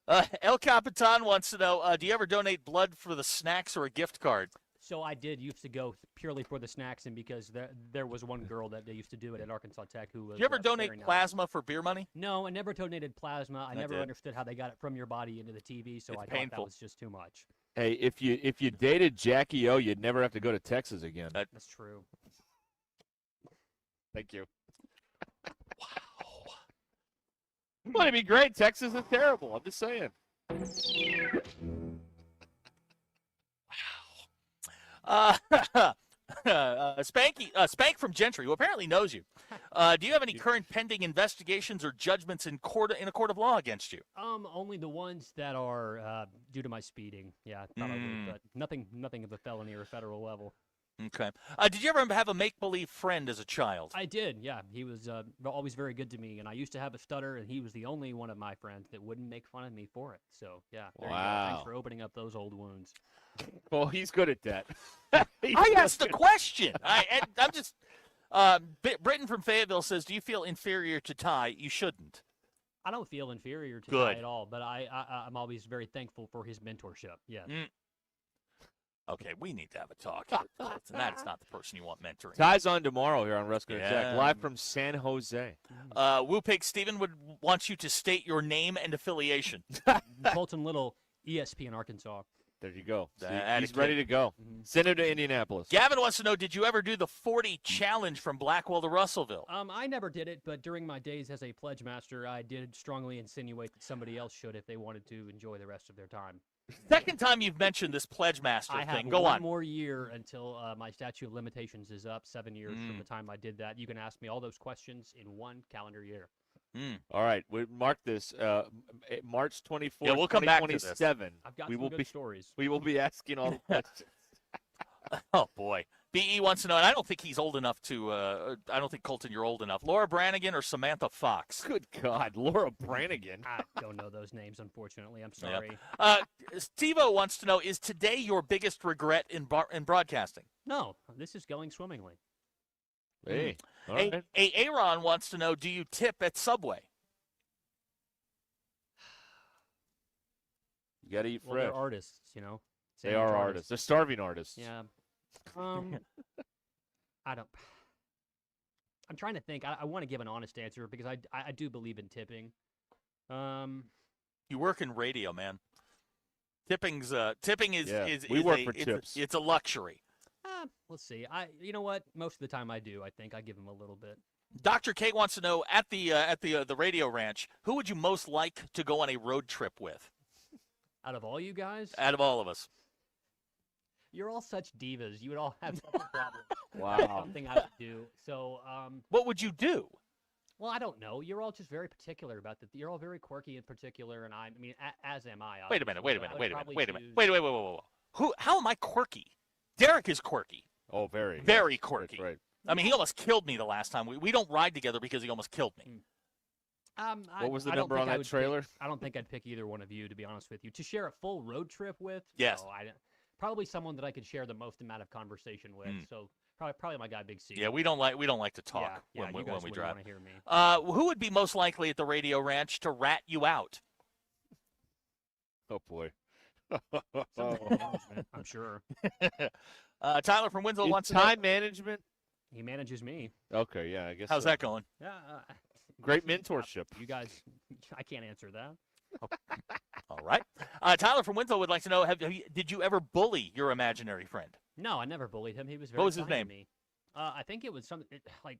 El Capitan wants to know, do you ever donate blood for the snacks or a gift card? So I used to go purely for the snacks, and because there was one girl that they used to do it at Arkansas Tech who was. Did you ever donate plasma for beer money? No, I never donated plasma. I never understood how they got it from your body into the TV, so I thought that was just too much. Hey, if you dated Jackie O, you'd never have to go to Texas again. That's true. Thank you. Wow. Well, it'd be great. Texas is terrible. I'm just saying. Spank from Gentry, who apparently knows you. Do you have any current pending investigations or judgments in a court of law against you? Only the ones that are due to my speeding. Yeah, probably, but nothing of a felony or a federal level. Okay. Did you ever have a make-believe friend as a child? I did, yeah. He was always very good to me, and I used to have a stutter, and he was the only one of my friends that wouldn't make fun of me for it. So, yeah. There you go. Thanks for opening up those old wounds. Well, he's good at that. I asked the question. I'm just Britton from Fayetteville says, do you feel inferior to Ty? You shouldn't. I don't feel inferior to Ty at all, but I'm always very thankful for his mentorship. Yes. Okay, we need to have a talk here. That is not the person you want mentoring. Ty's on tomorrow here on Ruscin and Jack, live from San Jose. Woo Pig Steven would want you to state your name and affiliation. Colton Little, ESPN Arkansas. There you go. He's ready to go. Send him to Indianapolis. Gavin wants to know, did you ever do the 40 challenge from Blackwell to Russellville? I never did it, but during my days as a pledge master, I did strongly insinuate that somebody else should if they wanted to enjoy the rest of their time. Second time you've mentioned this pledge master thing. Go on. I have one more year until my statute of limitations is up, 7 years from the time I did that. You can ask me all those questions in one calendar year. All right, we mark this March 24th, yeah, we'll come back to this. I've got some good stories. We will be asking all the questions. Oh, boy. BE wants to know, and I don't think he's old enough to. I don't think Colton, you're old enough. Laura Branigan or Samantha Fox? Good God, Laura Branigan. I don't know those names, unfortunately. I'm sorry. Steve-O wants to know, is today your biggest regret in broadcasting? No, this is going swimmingly. Hey, all right. Aaron wants to know, do you tip at Subway? You got to eat fresh. Well, they're artists, you know. They are artists. They're starving artists. Yeah. I don't. I'm trying to think. I want to give an honest answer because I do believe in tipping. You work in radio, man. Tipping is we work for tips. It's a luxury. Let's see. You know what? Most of the time I do. I think I give them a little bit. Dr. Kate wants to know, at the radio ranch, who would you most like to go on a road trip with? Out of all you guys? Out of all of us. You're all such divas. You would all have such a problem. Wow. Something I would do. So, what would you do? Well, I don't know. You're all just very particular about that. You're all very quirky and particular, and I mean, as am I. Wait a minute. Wait. Whoa. How am I quirky? Derek is quirky. Oh, very. Very quirky. That's right. I mean, he almost killed me the last time. We don't ride together because he almost killed me. What was the number on that trailer? I don't think I'd pick either one of you, to be honest with you. To share a full road trip with? Yes. No, probably someone that I could share the most amount of conversation with. So probably my guy, Big C. Yeah, we don't like to talk when we drive. Want to hear me. Who would be most likely at the radio ranch to rat you out? Oh boy. I'm sure. Tyler from Winslow wants to know. Time management. He manages me. Okay, yeah, I guess. How's that going? Yeah. Great mentorship. You guys, I can't answer that. All right. Tyler from Winslow would like to know, did you ever bully your imaginary friend? No, I never bullied him. He was very What was his kind to name? me. I think it was something like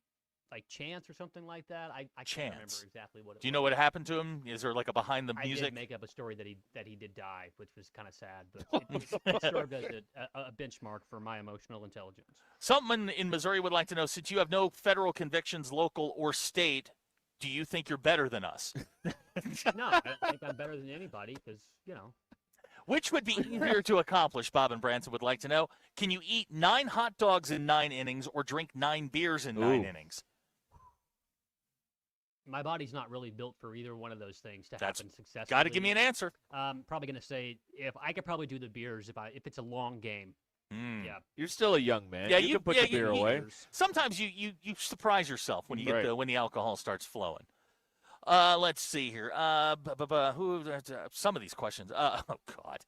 Chance or something like that. I can't remember exactly what it was. Do you know what happened to him? Is there like a behind the music? I did make up a story that he did die, which was kind of sad, but it served as a benchmark for my emotional intelligence. Someone in Missouri would like to know, since you have no federal convictions, local or state, do you think you're better than us? No, I don't think I'm better than anybody because, you know. Which would be easier to accomplish, Bob and Branson would like to know. Can you eat 9 hot dogs in 9 innings or drink 9 beers in 9 innings? My body's not really built for either one of those things to happen successfully. Got to give me an answer. Probably going to say if I could probably do the beers if it's a long game. Yeah. You're still a young man. Yeah, you can put the beer away. Sometimes you surprise yourself when you get when the alcohol starts flowing. Let's see here. Some of these questions. Oh God.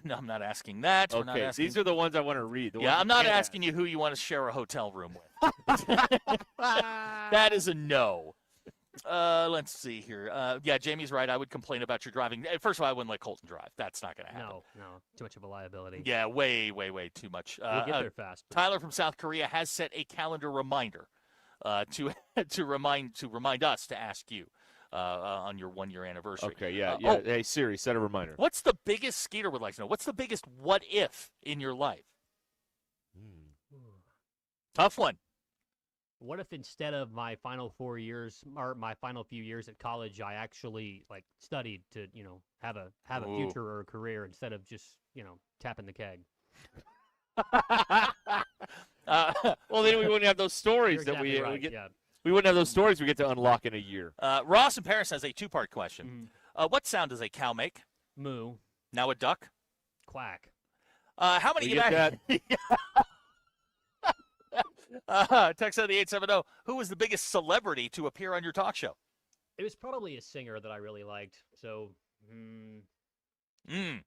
No, I'm not asking that. Okay, not asking... these are the ones I want to read. I'm not asking you who you want to share a hotel room with. That is a no. Let's see here. Yeah, Jamie's right. I would complain about your driving. First of all, I wouldn't let Colton drive. That's not going to happen. No, too much of a liability. Yeah, way too much. We'll get there fast. Tyler from South Korea has set a calendar reminder to remind us to ask you on your 1-year anniversary. Okay, yeah. Hey Siri, set a reminder. What's the biggest Skeeter would like to know? What's the biggest what if in your life? Tough one. What if instead of my final 4 years or my final few years at college, I actually studied to have a future or a career instead of just tapping the keg? Well, then we wouldn't have those stories You're that exactly we right, get. yeah. We wouldn't have those stories we get to unlock in a year. Ross in Paris has a 2-part question. What sound does a cow make? Moo. Now a duck? Quack. How many? We get that? Text out of the 870. Who was the biggest celebrity to appear on your talk show? It was probably a singer that I really liked. So, I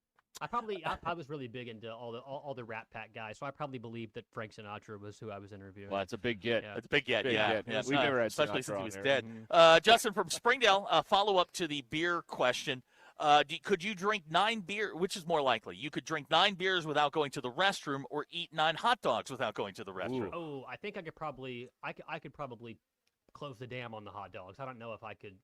was really big into all the Rat Pack guys. So I probably believed that Frank Sinatra was who I was interviewing. Well, it's a big get. Yeah. It's a big get. Yeah. We've never had especially Sinatra since he on was there. dead. Justin from Springdale. Follow up to the beer question. Could you drink 9 beer? Which is more likely? You could drink 9 beers without going to the restroom, or eat 9 hot dogs without going to the restroom. Oh, I think I could probably close the dam on the hot dogs. I don't know if I could.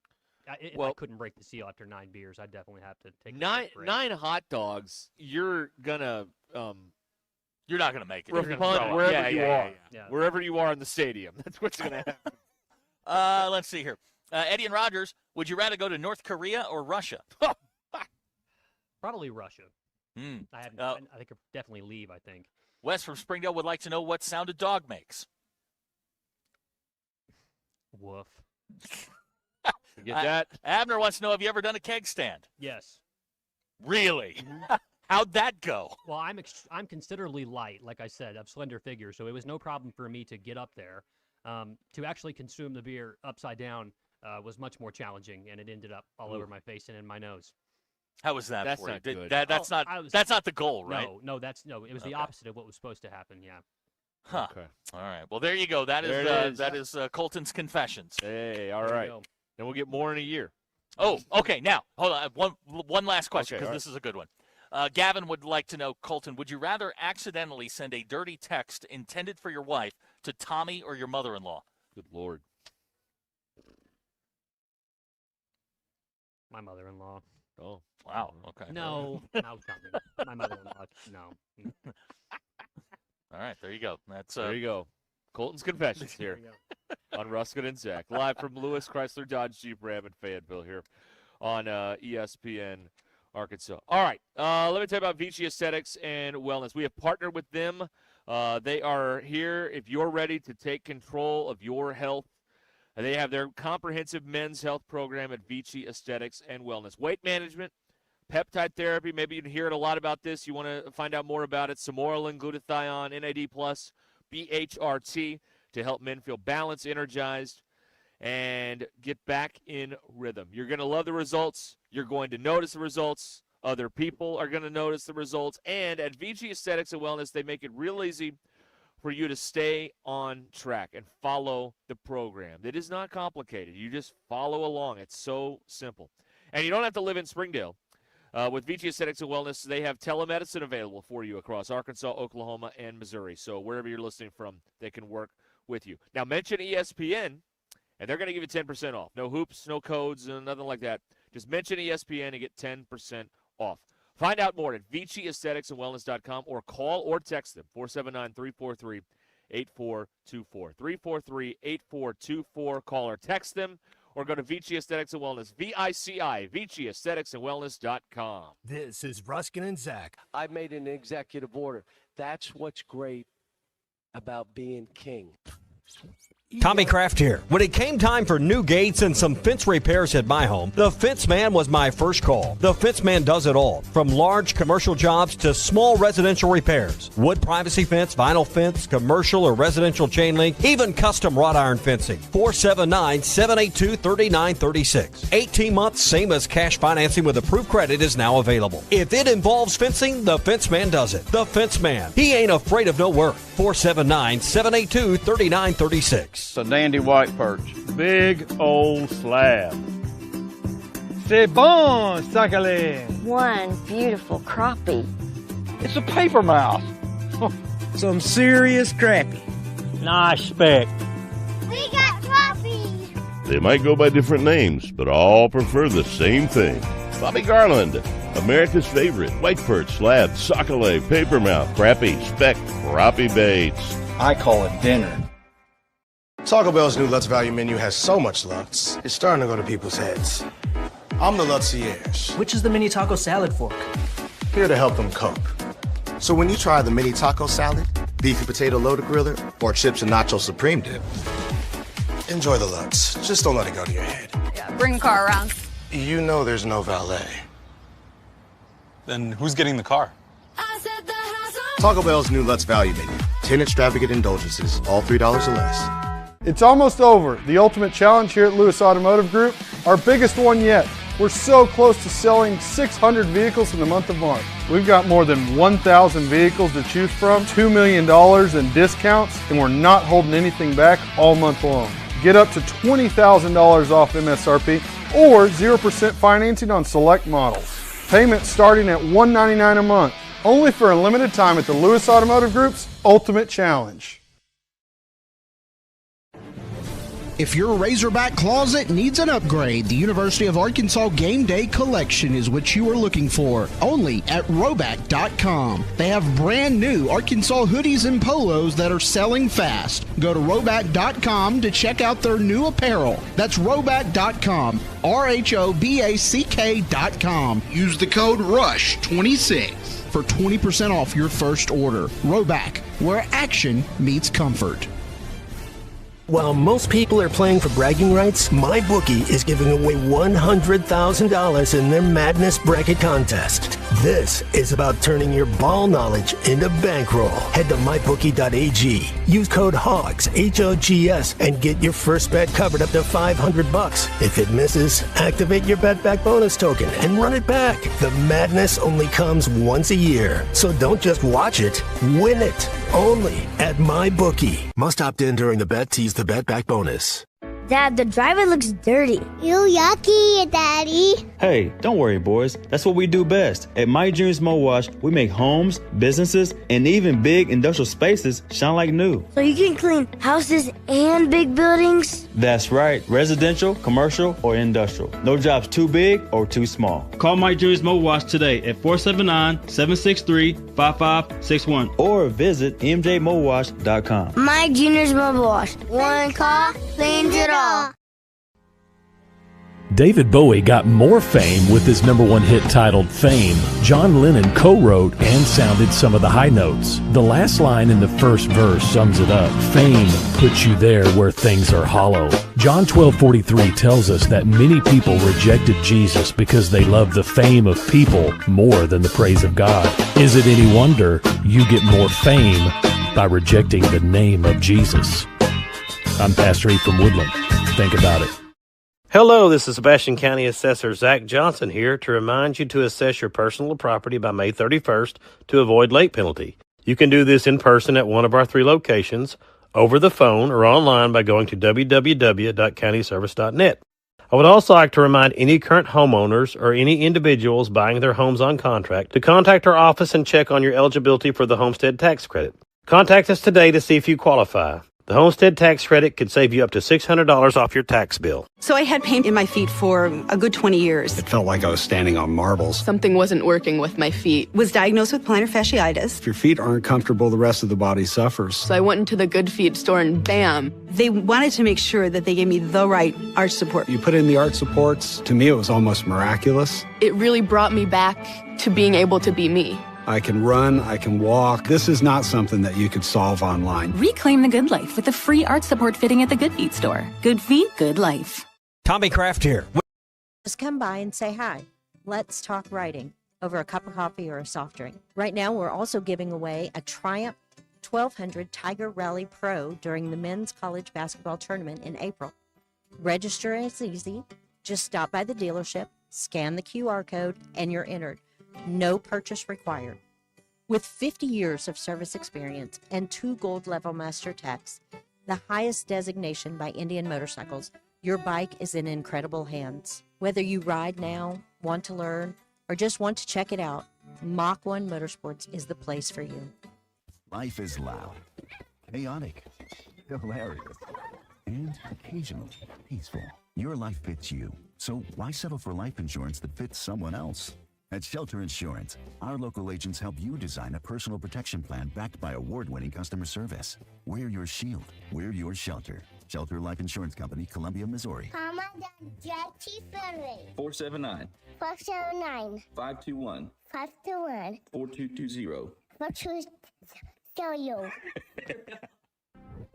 If I couldn't break the seal after 9 beers, I'd definitely have to take 9 hot dogs. You're gonna you're not gonna make it. refund wherever you are. Yeah. Wherever you are in the stadium. That's what's gonna happen. Let's see here. Eddie and Rogers, would you rather go to North Korea or Russia? Probably Russia. I think I'd definitely leave. I think. Wes from Springdale would like to know what sound a dog makes. Woof. Get that? Abner wants to know, have you ever done a keg stand? Yes. Really? How'd that go? Well, I'm considerably light, like I said, of slender figure, so it was no problem for me to get up there. To actually consume the beer upside down was much more challenging, and it ended up all over my face and in my nose. How was that That's for you? not good. That's not the goal, right? No, it was the opposite of what was supposed to happen. Yeah. Huh. Okay. All right. Well, there you go. That is Colton's confessions. Hey, all right. And we'll get more in a year. Oh, okay. Now, hold on. One last question, because Okay, this is a good one. Gavin would like to know, Colton, would you rather accidentally send a dirty text intended for your wife to Tommy or your mother-in-law? Good Lord. My mother-in-law. Oh. Wow. Okay. No, Tommy. My mother-in-law. No. All right. There you go. That's There you go. Colton's Confessions here on Ruscin and Zach, live from Lewis Chrysler Dodge Jeep Ram in Fayetteville here on ESPN Arkansas. All right, let me tell you about Vici Aesthetics and Wellness. We have partnered with them. They are here if you're ready to take control of your health. They have their comprehensive men's health program at Vici Aesthetics and Wellness. Weight management, peptide therapy, maybe you hear a lot about this. You want to find out more about it. Samorelin, glutathione, NAD+, BHRT to help men feel balanced, energized, and get back in rhythm. You're going to love the results. You're going to notice the results. Other people are going to notice the results. And at Vici Aesthetics and Wellness, they make it real easy for you to stay on track and follow the program. It is not complicated. You just follow along. It's so simple. And you don't have to live in Springdale. With Vici Aesthetics and Wellness, they have telemedicine available for you across Arkansas, Oklahoma, and Missouri. So wherever you're listening from, they can work with you. Now, mention ESPN, and they're going to give you 10% off. No hoops, no codes, nothing like that. Just mention ESPN and get 10% off. Find out more at ViciAestheticsandWellness.com or call or text them, 479-343-8424. 343-8424. Call or text them, or go to Vici Aesthetics and Wellness, VICI, ViciAestheticsandWellness.com. This is Ruscin and Zach. I made an executive order. That's what's great about being king. Tommy Kraft here. When it came time for new gates and some fence repairs at my home, the Fence Man was my first call. The Fence Man does it all, from large commercial jobs to small residential repairs. Wood privacy fence, vinyl fence, commercial or residential chain link, even custom wrought iron fencing. 479-782-3936. 18 months, same as cash financing with approved credit is now available. If it involves fencing, the Fence Man does it. The Fence Man. He ain't afraid of no work. 479-782-3936. It's a dandy white perch. Big old slab. C'est bon, sacalé. One beautiful crappie. It's a paper mouth. Some serious crappie. Nice speck. We got crappie. They might go by different names, but all prefer the same thing. Bobby Garland, America's favorite white perch, slab, sockeye, papermouth, crappie, speck, crappie baits. I call it dinner. Taco Bell's new Lutz Value menu has so much Lutz, it's starting to go to people's heads. I'm the Lutzierge. Which is the mini taco salad fork? Here to help them cope. So when you try the mini taco salad, beefy potato loaded griller, or chips and nacho supreme dip, enjoy the Lutz. Just don't let it go to your head. Yeah, bring the car around. You know there's no valet. Then who's getting the car? Taco Bell's new Lutz Value menu. 10 extravagant indulgences, all $3 or less. It's almost over. The ultimate challenge here at Lewis Automotive Group, our biggest one yet. We're so close to selling 600 vehicles in the month of March. We've got more than 1,000 vehicles to choose from, $2 million in discounts, and we're not holding anything back all month long. Get up to $20,000 off MSRP or 0% financing on select models. Payments starting at $199 a month. Only for a limited time at the Lewis Automotive Group's Ultimate Challenge. If your Razorback closet needs an upgrade, the University of Arkansas Game Day Collection is what you are looking for, only at Roback.com. They have brand new Arkansas hoodies and polos that are selling fast. Go to Roback.com to check out their new apparel. That's Roback.com, RHOBACK.com. Use the code RUSH26. for 20% off your first order. Roback, where action meets comfort. While most people are playing for bragging rights, MyBookie is giving away $100,000 in their Madness Bracket Contest. This is about turning your ball knowledge into bankroll. Head to mybookie.ag. Use code HOGS, H-O-G-S, and get your first bet covered up to $500. If it misses, activate your bet back bonus token and run it back. The madness only comes once a year, so don't just watch it, win it. Only at MyBookie. Must opt in during the bet. Tease the bet back bonus. Dad, the driver looks dirty. You yucky, Daddy. Hey, don't worry, boys. That's what we do best. At My Dreams Mo Wash, we make homes, businesses, and even big industrial spaces shine like new. So you can clean houses and big buildings? That's right. Residential, commercial, or industrial. No job's too big or too small. Call My Dreams Mo Wash today at 479-763-5561 or visit mjmowash.com. My Junior's Mobile Wash. One call cleans it all. David Bowie got more fame with his #1 hit titled Fame. John Lennon co-wrote and sounded some of the high notes. The last line in the first verse sums it up. Fame puts you there where things are hollow. John 12:43 tells us that many people rejected Jesus because they loved the fame of people more than the praise of God. Is it any wonder you get more fame by rejecting the name of Jesus? I'm Pastor E from Woodland. Think about it. Hello, this is Sebastian County Assessor Zach Johnson here to remind you to assess your personal property by May 31st to avoid late penalty. You can do this in person at one of our 3 locations, over the phone, or online by going to www.countyservice.net. I would also like to remind any current homeowners or any individuals buying their homes on contract to contact our office and check on your eligibility for the homestead tax credit. Contact us today to see if you qualify. The homestead tax credit could save you up to $600 off your tax bill. So I had pain in my feet for a good 20 years. It felt like I was standing on marbles. Something wasn't working with my feet. Was diagnosed with plantar fasciitis. If your feet aren't comfortable, the rest of the body suffers. So I went into the Good Feet store and bam. They wanted to make sure that they gave me the right arch support. You put in the arch supports. To me, it was almost miraculous. It really brought me back to being able to be me. I can run, I can walk. This is not something that you could solve online. Reclaim the good life with a free arch support fitting at the Good Feet store. Good Feet, good life. Tommy Kraft here. Just come by and say hi. Let's talk writing over a cup of coffee or a soft drink. Right now, we're also giving away a Triumph 1200 Tiger Rally Pro during the men's college basketball tournament in April. Register is easy. Just stop by the dealership, scan the QR code, and you're entered. No purchase required. With 50 years of service experience and 2 gold level master techs, the highest designation by Indian Motorcycles, your bike is in incredible hands. Whether you ride now, want to learn, or just want to check it out, Mach 1 Motorsports is the place for you. Life is loud, chaotic, hilarious, and occasionally peaceful. Your life fits you, so why settle for life insurance that fits someone else? At Shelter Insurance, our local agents help you design a personal protection plan backed by award-winning customer service. We're your shield. We're your shelter. Shelter Life Insurance Company, Columbia, Missouri. 479 479 521 521 4220. What should tell you?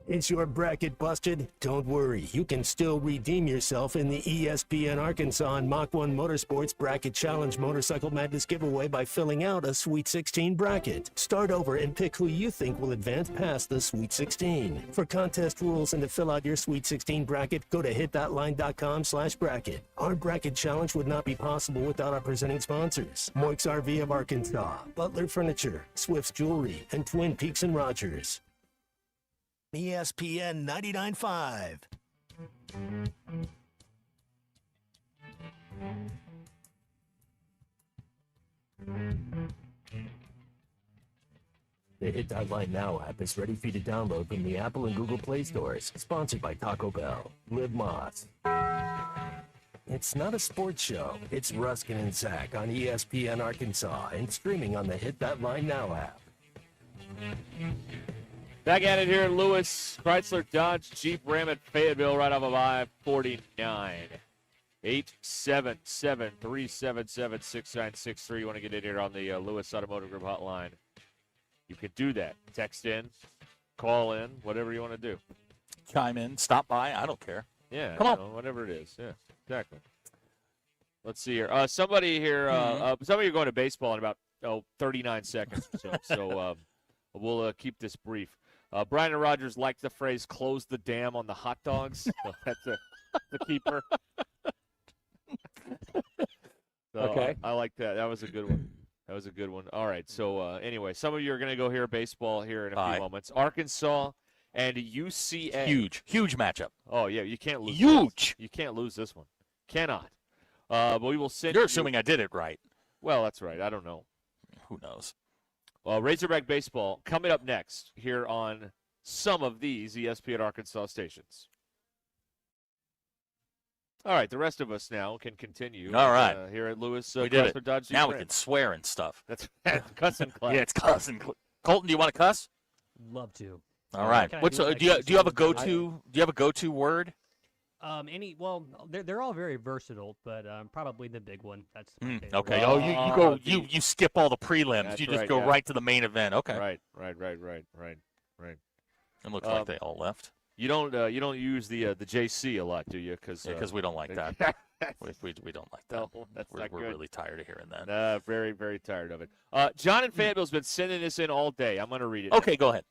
Is your bracket busted? Don't worry, you can still redeem yourself in the ESPN Arkansas and Mach 1 Motorsports Bracket Challenge Motorcycle Madness giveaway by filling out a Sweet 16 bracket. Start over and pick who you think will advance past the Sweet 16. For contest rules and to fill out your Sweet 16 bracket, go to hitthatline.com/bracket. Our bracket challenge would not be possible without our presenting sponsors: Moix RV of Arkansas, Butler Furniture, Swift's Jewelry, and Twin Peaks and Rogers. ESPN 99.5. The Hit Line Now app is ready for you to download from the Apple and Google Play stores. Sponsored by Taco Bell. Live Moss. It's not a sports show. It's Ruscin and Zach on ESPN Arkansas and streaming on the Hit Line Now app. Back at it here in Lewis, Chrysler Dodge Jeep Ram at Fayetteville right off of I-49. 877-377-6963. You want to get in here on the Lewis Automotive Group hotline. You can do that. Text in, call in, whatever you want to do. Chime in, stop by. I don't care. Yeah. Come on. Whatever it is. Yeah, exactly. Let's see here. Somebody here, somebody are going to baseball in about 39 seconds or so. So we'll keep this brief. Brian and Rogers like the phrase "close the dam" on the hot dogs. So that's the keeper. So Okay. I like that. That was a good one. All right. So anyway, some of you are going to go hear baseball here in a few moments. Arkansas and UCA. Huge matchup. Oh yeah, you can't lose. Huge. You can't lose this one. Cannot. But we will send. You're assuming I did it right. Well, that's right. I don't know. Who knows? Well, Razorback baseball coming up next here on some of these ESPN Arkansas stations. All right, the rest of us now can continue. All right. Here at Lewis. We did Crosford it. Dodge Now we Jeep can swear and stuff. That's cussing class. Yeah, it's cussing. Colton, do you want to cuss? Love to. All right. What's do you have a go-to word? They're all very versatile, but probably the big one. That's my favorite. Okay. You skip all the prelims. That's You just right, go yeah. right to the main event. Okay. Right. It looks like they all left. You don't use the JC a lot, do you? Because we don't like that. we don't like that. No, that's we're not good. really tired of hearing that. Very, very tired of it. John in Fayetteville's been sending this in all day. I'm going to read it. Okay, go ahead.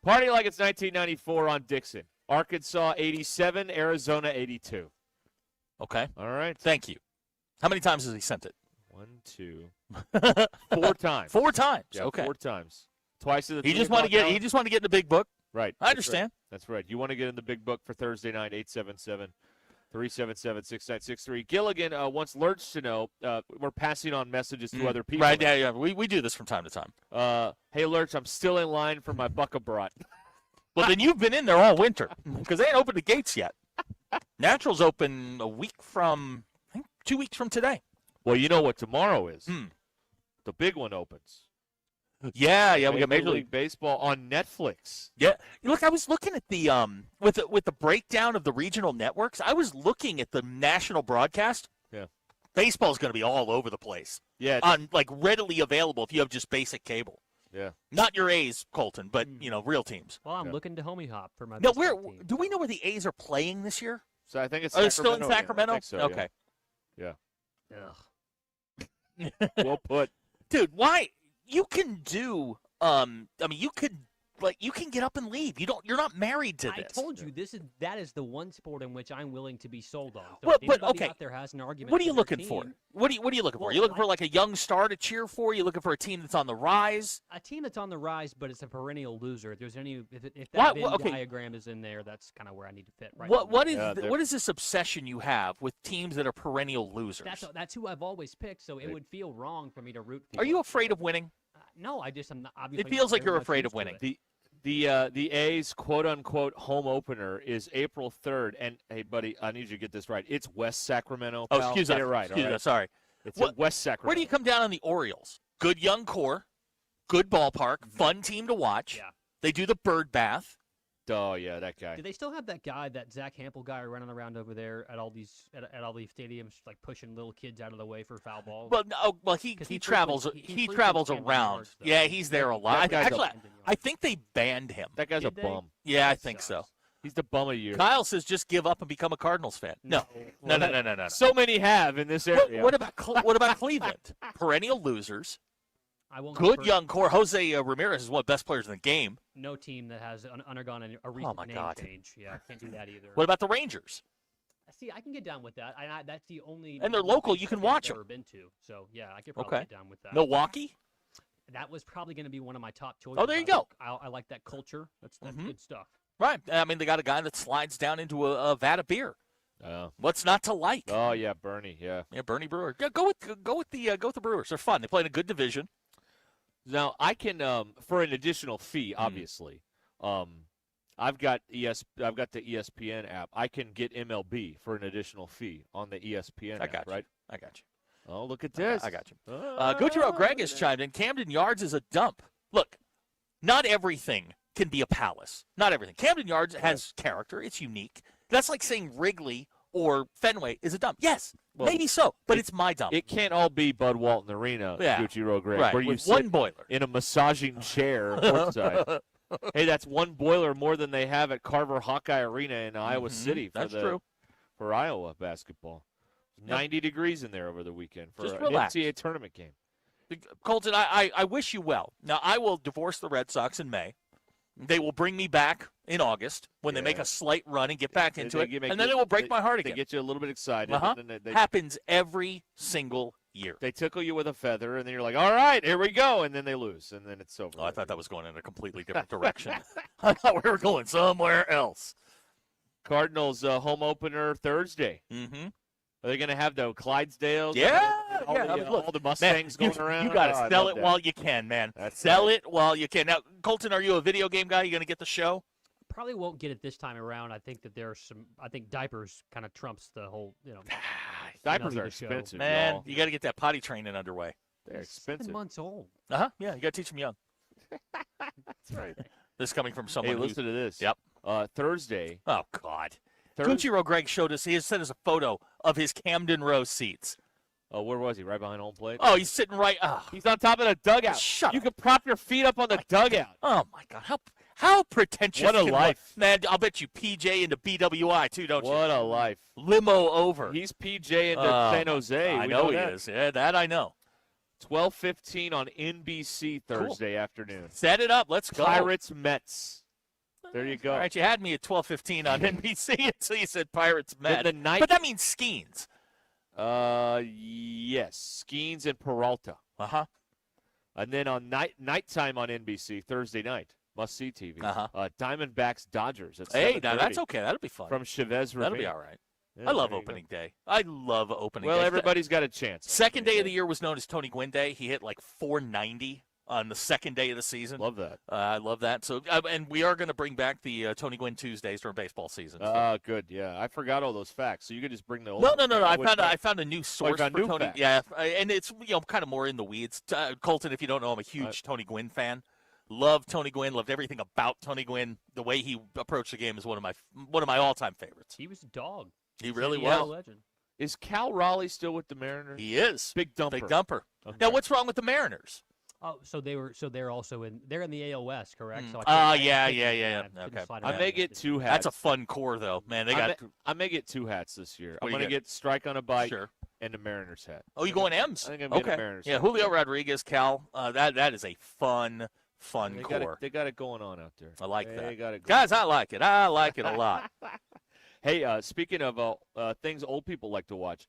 Party like it's 1994 on Dixon. Arkansas 87, Arizona 82. Okay. All right. Thank you. How many times has he sent it? 1, 2, 4 times. 4 times. Yeah, okay. 4 times. Twice in the He just want to get in the big book. Right. I understand. That's right. You want to get in the big book for Thursday night, 877-377-6963. Gilligan wants Lurch to know we're passing on messages to other people. Right, yeah. We do this from time to time. Hey, Lurch, I'm still in line for my buckabrat. Well, then you've been in there all winter because they ain't opened the gates yet. Natural's open a week from, I think, 2 weeks from today. Well, you know what tomorrow is. The big one opens. Yeah, we got Major League Baseball on Netflix. Yeah, look, I was looking at the with the breakdown of the regional networks. I was looking at the national broadcast. Yeah, baseball's going to be all over the place. Yeah, on readily available if you have just basic cable. Yeah, not your A's, Colton, but real teams. Well, I'm looking to homie hop for my. No, do we know where the A's are playing this year? So I think it's. Are they still in Sacramento? Yeah, I think so, okay. Yeah. Ugh. Well put, dude. Why? You can do. You can get up and leave. You're not married to this. I told you that is the one sport in which I'm willing to be sold on. So Well, if but anybody okay. out there has an argument. What are you for their looking team, for? What are you looking for? Are you looking for like a young star to cheer for? Are you looking for a team that's on the rise? A team that's on the rise, but it's a perennial loser. If there's if that Venn diagram is in there, that's kind of where I need to fit. Right. What is this obsession you have with teams that are perennial losers? That's who I've always picked. So it would feel wrong for me to root for. Are you afraid of winning? No, I'm not. Obviously, it feels like very you're much afraid used of to winning. it. The A's quote-unquote home opener is April 3rd. And, hey, buddy, I need you to get this right. It's West Sacramento. Oh, pal. excuse Get me. it right. Excuse all me. right? Sorry. It's in West Sacramento. Where do you come down on the Orioles? Good young core, good ballpark, fun team to watch. Yeah. They do the bird bath. Oh, yeah, that guy. Do they still have that guy, that Zach Hampel guy, running around over there at all these stadiums, like pushing little kids out of the way for foul balls? Well, he travels. He travels around. Yeah, he's there a lot. Actually, I think they banned him. That guy's a bum. Yeah, I think so. He's the bum of the year. Kyle says just give up and become a Cardinals fan. No. So many have in this area. What about Cleveland? Perennial losers. I won't Good young core. Jose Ramirez is one of the best players in the game. No team that has undergone a recent name change. Yeah, can't do that either. What about the Rangers? See, I can get down with that. That's the only. And they're local. You can watch them. I've ever been to. So yeah, I could probably get down with that. Milwaukee. That was probably going to be one of my top choices. Oh, there you go. I like that culture. That's good stuff. Right. I mean, they got a guy that slides down into a vat of beer. What's not to like? Oh yeah, Bernie. Yeah. Yeah, Bernie Brewer. Yeah, go with the Brewers. They're fun. They play in a good division. Now I can for an additional fee, obviously. I've got the ESPN app. I can get MLB for an additional fee on the ESPN app, right? I got you. Oh, look at this. I got you. Gutierrez Greg has chimed in. Camden Yards is a dump. Look, not everything can be a palace. Not everything. Camden Yards has character. It's unique. That's like saying Wrigley or Fenway is a dump. Yes, Well, maybe so, but it's my dump. It can't all be Bud Walton Arena, Gucci Greg, right, where you with sit one boiler in a massaging chair courtside. Hey, that's one boiler more than they have at Carver Hawkeye Arena in Iowa City for Iowa basketball. 90 degrees in there over the weekend for Just an relax. NCAA tournament game. Colton, I wish you well. Now, I will divorce the Red Sox in May. They will bring me back in August when they make a slight run and get back into it, and then it will break my heart again. They get you a little bit excited. And then Happens every single year. They tickle you with a feather, and then you're like, all right, here we go, and then they lose, and then it's over. Oh, I thought that was going in a completely different direction. I thought we were going somewhere else. Cardinals home opener Thursday. Mm-hmm. Are they going to have the Clydesdales? All the Mustangs going around? You got to sell it while you can, man. Sell it while you can. Now, Colton, are you a video game guy? You going to get the show? Probably won't get it this time around. I think that there's some. I think diapers kind of trumps the whole. Diapers are expensive, man. You got to get that potty training underway. They're expensive. 7 months old. Yeah, you got to teach them young. That's right. This coming from someone. Hey, listen to this. Yep. Thursday. Oh God. Gucci Greg showed us. He sent us a photo of his Camden Row seats. Oh, where was he? Right behind home plate? Oh, he's sitting right. He's on top of the dugout. Shut You up. can prop your feet up on the dugout. Oh my God. How pretentious. What a can life. Man, I'll bet you PJ into BWI too, don't you? What a life. Limo over. He's PJ into San Jose. I know he is. Yeah, that I know. 12:15 on NBC Thursday afternoon. Set it up. Let's go. Pirates Mets. There you go. All right, you had me at 12:15 on NBC until you said Pirates Mets. But that means Skeens. Yes, Skeens and Peralta. And then on nighttime on NBC Thursday night, must see TV. Diamondbacks Dodgers. Hey, now that's okay. That'll be fun. From Chavez Ravine. That'll be all right. Yeah, I love opening day. I love opening day. Well, everybody's got a chance. Second day of the year was known as Tony Gwynn Day. He hit like 490 on the second day of the season. Love that. I love that. So, and we are going to bring back the Tony Gwynn Tuesdays during baseball season. Good. Yeah, I forgot all those facts. So you could just bring the old. No. I found a new source for Tony. Facts. Yeah, and it's kind of more in the weeds. Colton, if you don't know, I'm a huge Tony Gwynn fan. Love Tony Gwynn. Loved everything about Tony Gwynn. The way he approached the game is one of my all-time favorites. He was a dog. He really was. was. Legend. Is Cal Raleigh still with the Mariners? He is. Big dumper. Big dumper. Okay. Now, what's wrong with the Mariners? Oh, so they're also in. They're in the AL West, correct? So yeah. Okay. I may get two hats. That's a fun core, though, man. I may get two hats this year. I'm going to get Strike on a Bike and a Mariners hat. Oh, you going M's? I think I'm getting a Mariners hat. Julio Rodriguez, Cal. That is a fun core. They got it going on out there. I like that. They got it going Guys, I like it. I like it a lot. Hey, speaking of things old people like to watch,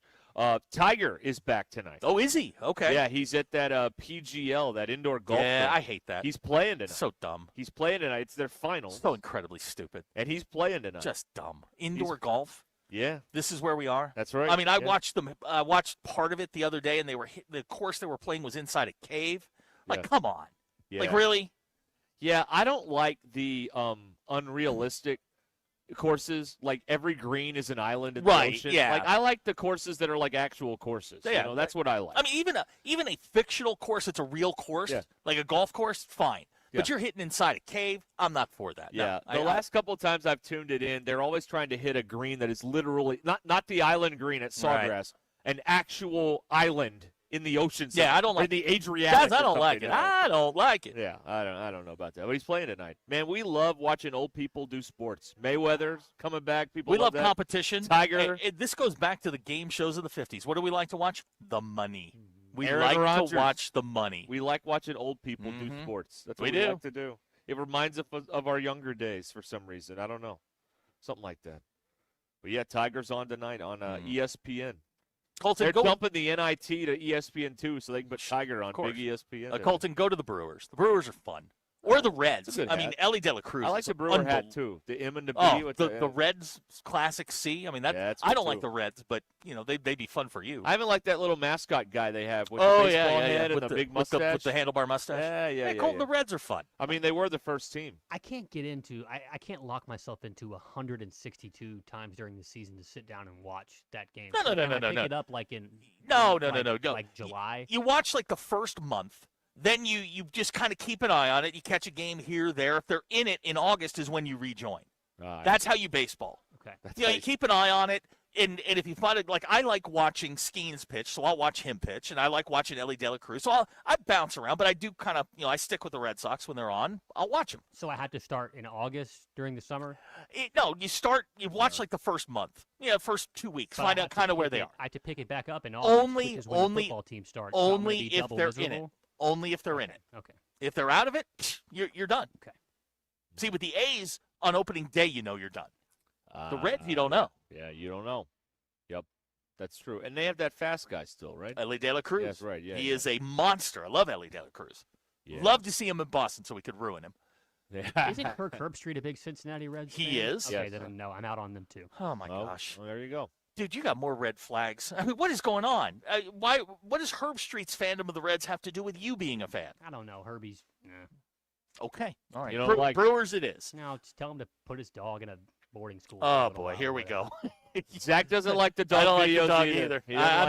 Tiger is back tonight. Oh, is he? Okay. Yeah, he's at that PGL, that indoor golf. Yeah, thing. I hate that. He's playing tonight. So dumb. He's playing tonight. It's their finals. So incredibly stupid. And he's playing tonight. Just dumb. Indoor golf. Yeah. This is where we are. That's right. I mean, I watched them. I watched part of it the other day, and the course they were playing was inside a cave. Like, come on. Yeah. Like, really? Yeah, I don't like the unrealistic courses. Like every green is an island in the ocean. Yeah. Like I like the courses that are like actual courses. Yeah, that's what I like. I mean, even a fictional course that's a real course, like a golf course, fine. Yeah. But you're hitting inside a cave. I'm not for that. Yeah. No, the last couple of times I've tuned it in, they're always trying to hit a green that is literally not the island green at Sawgrass, an actual island in the ocean. Yeah, I don't like the Adriatic. Guys, I don't like it. I don't like it. Yeah, I don't know about that. But he's playing tonight. Man, we love watching old people do sports. Mayweather's coming back. We love that. competition. Tiger. This goes back to the game shows of the 50s. What do we like to watch? The money. We Aaron like Rodgers. to watch the money. We like watching old people do sports. That's what we like to do. It reminds us of our younger days for some reason. I don't know. Something like that. But, yeah, Tiger's on tonight on ESPN. Colton, They're dumping the NIT to ESPN2 so they can put Tiger on big ESPN. Colton, go to the Brewers. The Brewers are fun. Or the Reds. I mean, Ellie De La Cruz. I like the Brewer hat, too. The M and the B. Oh, with the Reds Classic C. I mean, that's I don't good, like too. the Reds, but, they'd be fun for you. I haven't liked that little mascot guy they have with the baseball head and the big mustache. With the handlebar mustache. Yeah. Colton, the Reds are fun. I mean, they were the first team. I can't get into. I can't lock myself into 162 times during the season to sit down and watch that game. No. Pick it up like in No. Like July. You watch like the first month. Then you just kind of keep an eye on it. You catch a game here, there. If they're in it in August is when you rejoin. That's how you baseball. Okay. You keep an eye on it. And if you find it, like, I like watching Skeens pitch, so I'll watch him pitch, and I like watching Ellie De La Cruz. So I bounce around, but I do kind of, I stick with the Red Sox when they're on. I'll watch them. So I had to start in August during the summer? No, you watch like the first month. First 2 weeks. Find out kind of where they are. I have to pick it back up in August, which is when the football team starts. Only if they're in it. Only if they're in it. Okay. If they're out of it, you're done. Okay. See, with the A's, on opening day, you're done. The Reds, you don't know. Yeah, you don't know. Yep, that's true. And they have that fast guy still, right? Ellie De La Cruz. That's right. Yeah, he is a monster. I love Ellie De La Cruz. Yeah. Love to see him in Boston so we could ruin him. Isn't Kirk Herbstreit a big Cincinnati Reds fan? He is. Okay, Yes. then no, I'm out on them too. Oh, my gosh. Well, there you go. Dude, you got more red flags. I mean, what is going on? What does Herbstreit's fandom of the Reds have to do with you being a fan? I don't know. Herbie's. Okay. All right. You don't like Brewers it is. No, just tell him to put his dog in a boarding school. Oh, boy. Here we go. Zach doesn't like the dog I don't like the videos dog either.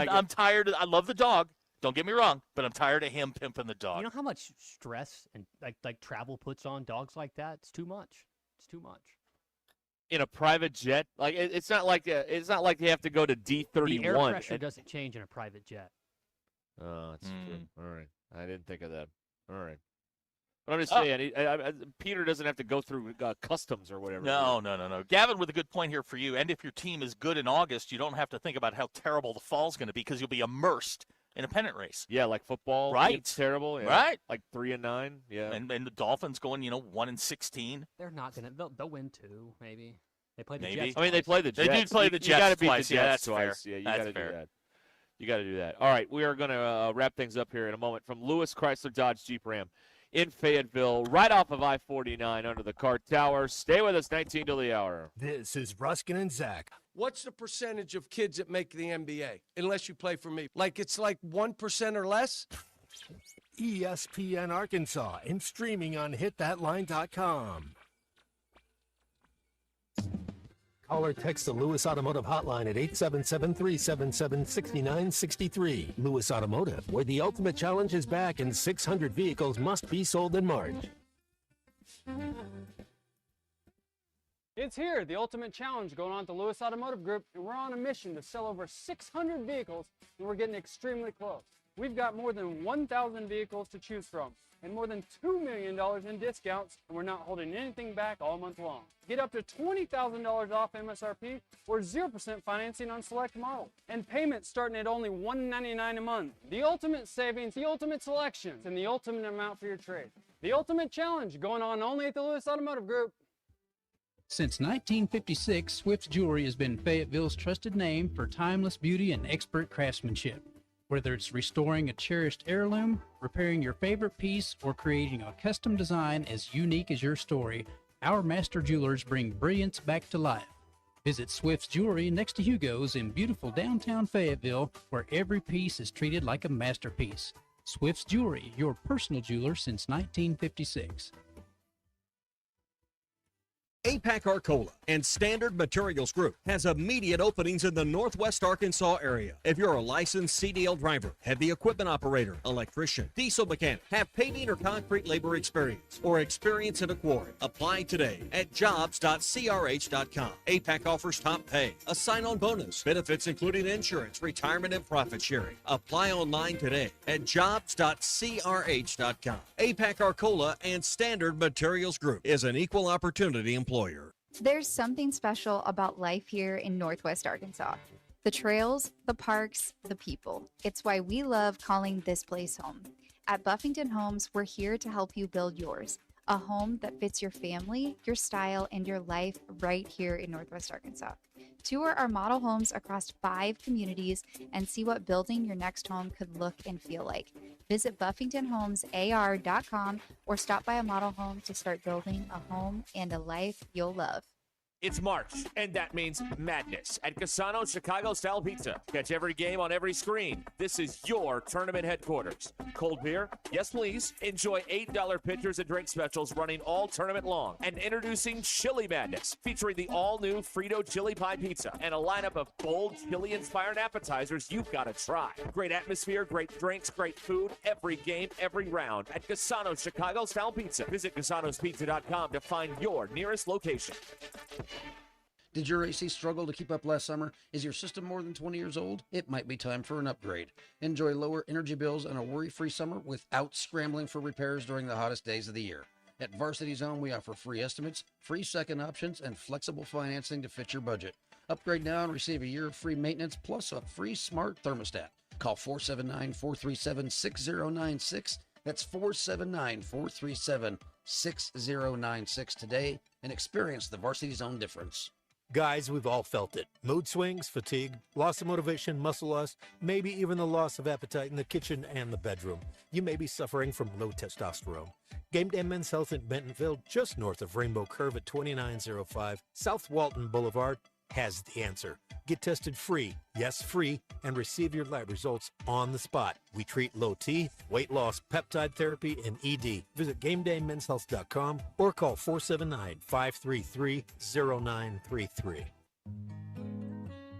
I'm tired. I love the dog. Don't get me wrong, but I'm tired of him pimping the dog. You know how much stress and like travel puts on dogs like that? It's too much. It's too much. In a private jet, like it's not like they have to go to D31. The air pressure doesn't change in a private jet. Oh, that's true. All right, I didn't think of that. All right, but I'm just saying, Peter doesn't have to go through customs or whatever. No. Gavin with a good point here for you. And if your team is good in August, you don't have to think about how terrible the fall's going to be because you'll be immersed in a pennant race. Yeah, like football. Right. It's terrible. Yeah. Right. Like 3-9. Yeah. And the Dolphins going, 1-16. They're not gonna. They'll win 2, maybe. They play the Maybe. Jets. I mean, they play the Jets. They do play the You Jets gotta beat twice. the Yeah, Jets that's fair. twice. Yeah, you That's got to do fair. that. You got to do that. All right, we are going to wrap things up here in a moment from Lewis Chrysler Dodge Jeep Ram in Fayetteville, right off of I-49 under the Cart Tower. Stay with us, 19 till the hour. This is Ruskin and Zach. What's the percentage of kids that make the NBA, unless you play for me? It's like 1% or less? ESPN Arkansas and streaming on hitthatline.com. Call or text the Lewis Automotive Hotline at 877-377-6963. Lewis Automotive, where the ultimate challenge is back and 600 vehicles must be sold in March. It's here, the ultimate challenge going on at the Lewis Automotive Group, and we're on a mission to sell over 600 vehicles, and we're getting extremely close. We've got more than 1,000 vehicles to choose from, and more than $2 million in discounts, and we're not holding anything back all month long. Get up to $20,000 off MSRP or 0% financing on select models, and payments starting at only $199 a month. The ultimate savings, the ultimate selections, and the ultimate amount for your trade. The ultimate challenge going on only at the Lewis Automotive Group. Since 1956, Swift's Jewelry has been Fayetteville's trusted name for timeless beauty and expert craftsmanship. Whether it's restoring a cherished heirloom, repairing your favorite piece, or creating a custom design as unique as your story, our master jewelers bring brilliance back to life. Visit Swift's Jewelry next to Hugo's in beautiful downtown Fayetteville, where every piece is treated like a masterpiece. Swift's Jewelry, your personal jeweler since 1956. APAC Arcola and Standard Materials Group has immediate openings in the Northwest Arkansas area. If you're a licensed CDL driver, heavy equipment operator, electrician, diesel mechanic, have paving or concrete labor experience, or experience in a quarry, apply today at jobs.crh.com. APAC offers top pay, a sign-on bonus, benefits including insurance, retirement, and profit sharing. Apply online today at jobs.crh.com. APAC Arcola and Standard Materials Group is an equal opportunity employer. There's something special about life here in Northwest Arkansas. The trails, the parks, the people. It's why we love calling this place home. At Buffington Homes, we're here to help you build yours. A home that fits your family, your style, and your life right here in Northwest Arkansas. Tour our model homes across 5 communities and see what building your next home could look and feel like. Visit BuffingtonHomesAR.com or stop by a model home to start building a home and a life you'll love. It's March, and that means madness at Casano's Chicago-style pizza. Catch every game on every screen. This is your tournament headquarters. Cold beer? Yes, please. Enjoy $8 pitchers and drink specials running all tournament long. And introducing Chili Madness, featuring the all-new Frito Chili Pie Pizza and a lineup of bold, chili-inspired appetizers you've got to try. Great atmosphere, great drinks, great food, every game, every round at Casano's Chicago-style pizza. Visit Casano'sPizza.com to find your nearest location. Did your AC struggle to keep up last summer? Is your system more than 20 years old? It might be time for an upgrade. Enjoy lower energy bills and a worry-free summer without scrambling for repairs during the hottest days of the year. At Varsity Zone, we offer free estimates, free second options, and flexible financing to fit your budget. Upgrade now and receive a year of free maintenance plus a free smart thermostat. Call 479-437-6096. That's 479-437-6096 today and experience the Varsity Zone difference. Guys, we've all felt it. Mood swings, fatigue, loss of motivation, muscle loss, maybe even the loss of appetite in the kitchen and the bedroom. You may be suffering from low testosterone. Game Day Men's Health in Bentonville, just north of Rainbow Curve at 2905 South Walton Boulevard, has the answer. Get tested free, yes free, and receive your lab results on the spot. We treat low T, weight loss, peptide therapy, and ED. Visit GameDayMen'sHealth.com or call 479-533-0933.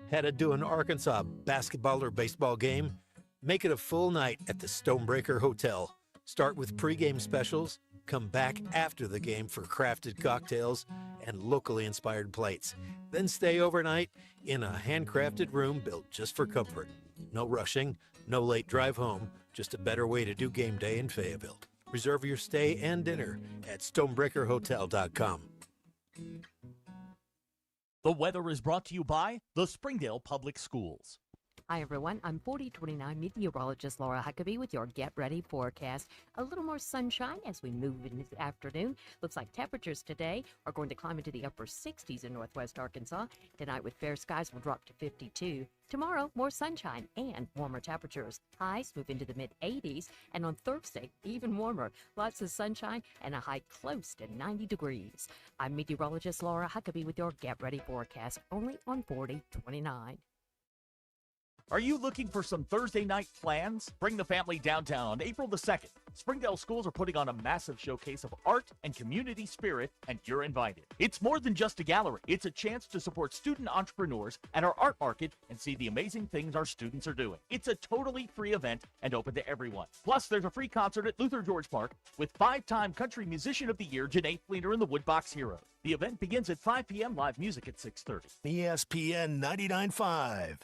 Headed to an Arkansas basketball or baseball game? Make it a full night at the Stonebreaker Hotel. Start with pregame specials, come back after the game for crafted cocktails and locally inspired plates. Then stay overnight in a handcrafted room built just for comfort. No rushing, no late drive home, just a better way to do game day in Fayetteville. Reserve your stay and dinner at stonebreakerhotel.com. The weather is brought to you by the Springdale Public Schools. Hi, everyone. I'm 4029 meteorologist Laura Huckabee with your Get Ready forecast. A little more sunshine as we move into the afternoon. Looks like temperatures today are going to climb into the upper 60s in northwest Arkansas. Tonight with fair skies will drop to 52. Tomorrow, more sunshine and warmer temperatures. Highs move into the mid-80s, and on Thursday, even warmer. Lots of sunshine and a high close to 90 degrees. I'm meteorologist Laura Huckabee with your Get Ready forecast, only on 4029. Are you looking for some Thursday night plans? Bring the family downtown on April the 2nd. Springdale schools are putting on a massive showcase of art and community spirit, and you're invited. It's more than just a gallery. It's a chance to support student entrepreneurs at our art market and see the amazing things our students are doing. It's a totally free event and open to everyone. Plus, there's a free concert at Luther George Park with 5-time Country Musician of the Year, Janae Fleener and the Woodbox Heroes. The event begins at 5 p.m. Live music at 6:30. ESPN 99.5.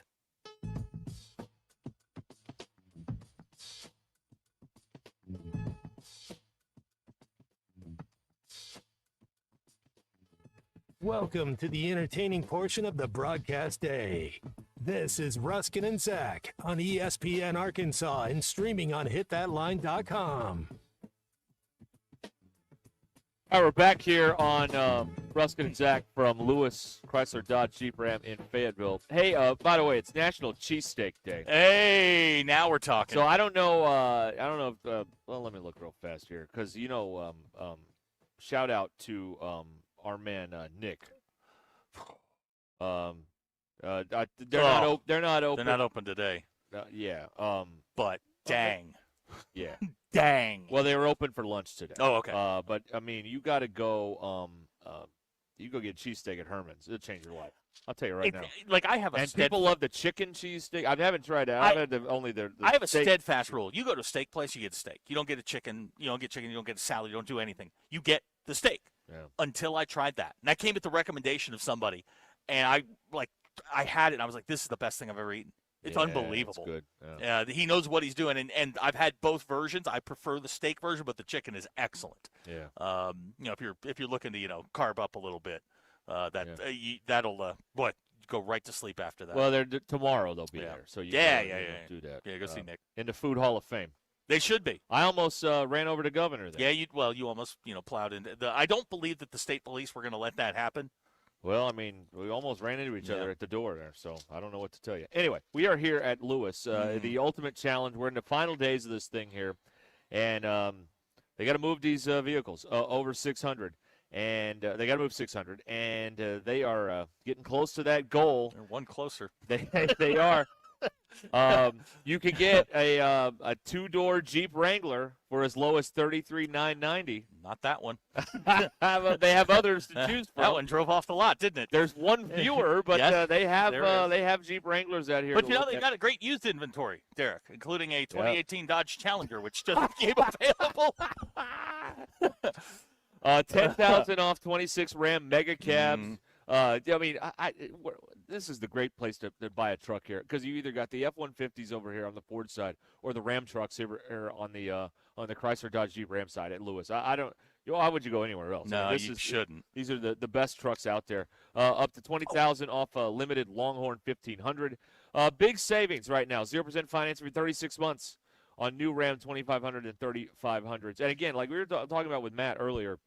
Welcome to the entertaining portion of the broadcast day. This is Ruskin and Zach on ESPN Arkansas and streaming on hitthatline.com. All right, we're back here on Ruskin and Zach from Lewis Chrysler Dodge Jeep Ram in Fayetteville. Hey, by the way, it's National Cheesesteak Day. Hey, now we're talking. So I don't know. Well, let me look real fast here because shout out to our man Nick. They're not open. They're not open today. Yeah. But dang. Yeah. Dang. Well, they were open for lunch today. Oh, okay. But I mean, you got to go. You go get cheesesteak at Herman's. It'll change your life. I'll tell you right now. Like I have a people love the chicken cheesesteak. I haven't tried that. I've had the I have a steak. steadfast rule. You go to a steak place, you get a steak. You don't get a chicken. You don't get chicken. You don't get a salad. You don't do anything. You get the steak. Yeah. Until I tried that, and I came at the recommendation of somebody, and I had it. And I was like, this is the best thing I've ever eaten. It's unbelievable. It's good. Yeah. He knows what he's doing, and I've had both versions. I prefer the steak version, but the chicken is excellent. Yeah. If you're looking to carb up a little bit, that'll go right to sleep after that. Well, tomorrow they'll be there, so you do that. Yeah, go see Nick in the Food Hall of Fame. They should be. I almost ran over the governor there. Yeah, you almost plowed into I don't believe that the state police were going to let that happen. Well, I mean, we almost ran into each other at the door there, so I don't know what to tell you. Anyway, we are here at Lewis, the Ultimate Challenge. We're in the final days of this thing here, and they got to move these vehicles over 600, and they got to move 600, and they are getting close to that goal. They're one closer. They are. You can get a two-door Jeep Wrangler for as low as $33,990. Not that one. They have others to choose from. That one drove off the lot, didn't it? There's one fewer, but yes, they have Jeep Wranglers out here. But they've got a great used inventory, Derek, including a 2018 Dodge Challenger, which just became available. 10,000 off 26 Ram Mega Cabs. This is the great place to buy a truck here because you either got the F-150s over here on the Ford side or the Ram trucks here on the Chrysler Dodge Jeep Ram side at Lewis. I don't. Why would you go anywhere else? No, you shouldn't. These are the best trucks out there. Up to $20,000 off a limited Longhorn 1500. Big savings right now. 0% financing for 36 months on new Ram 2500 and 3500s. And again, like we were talking about with Matt earlier,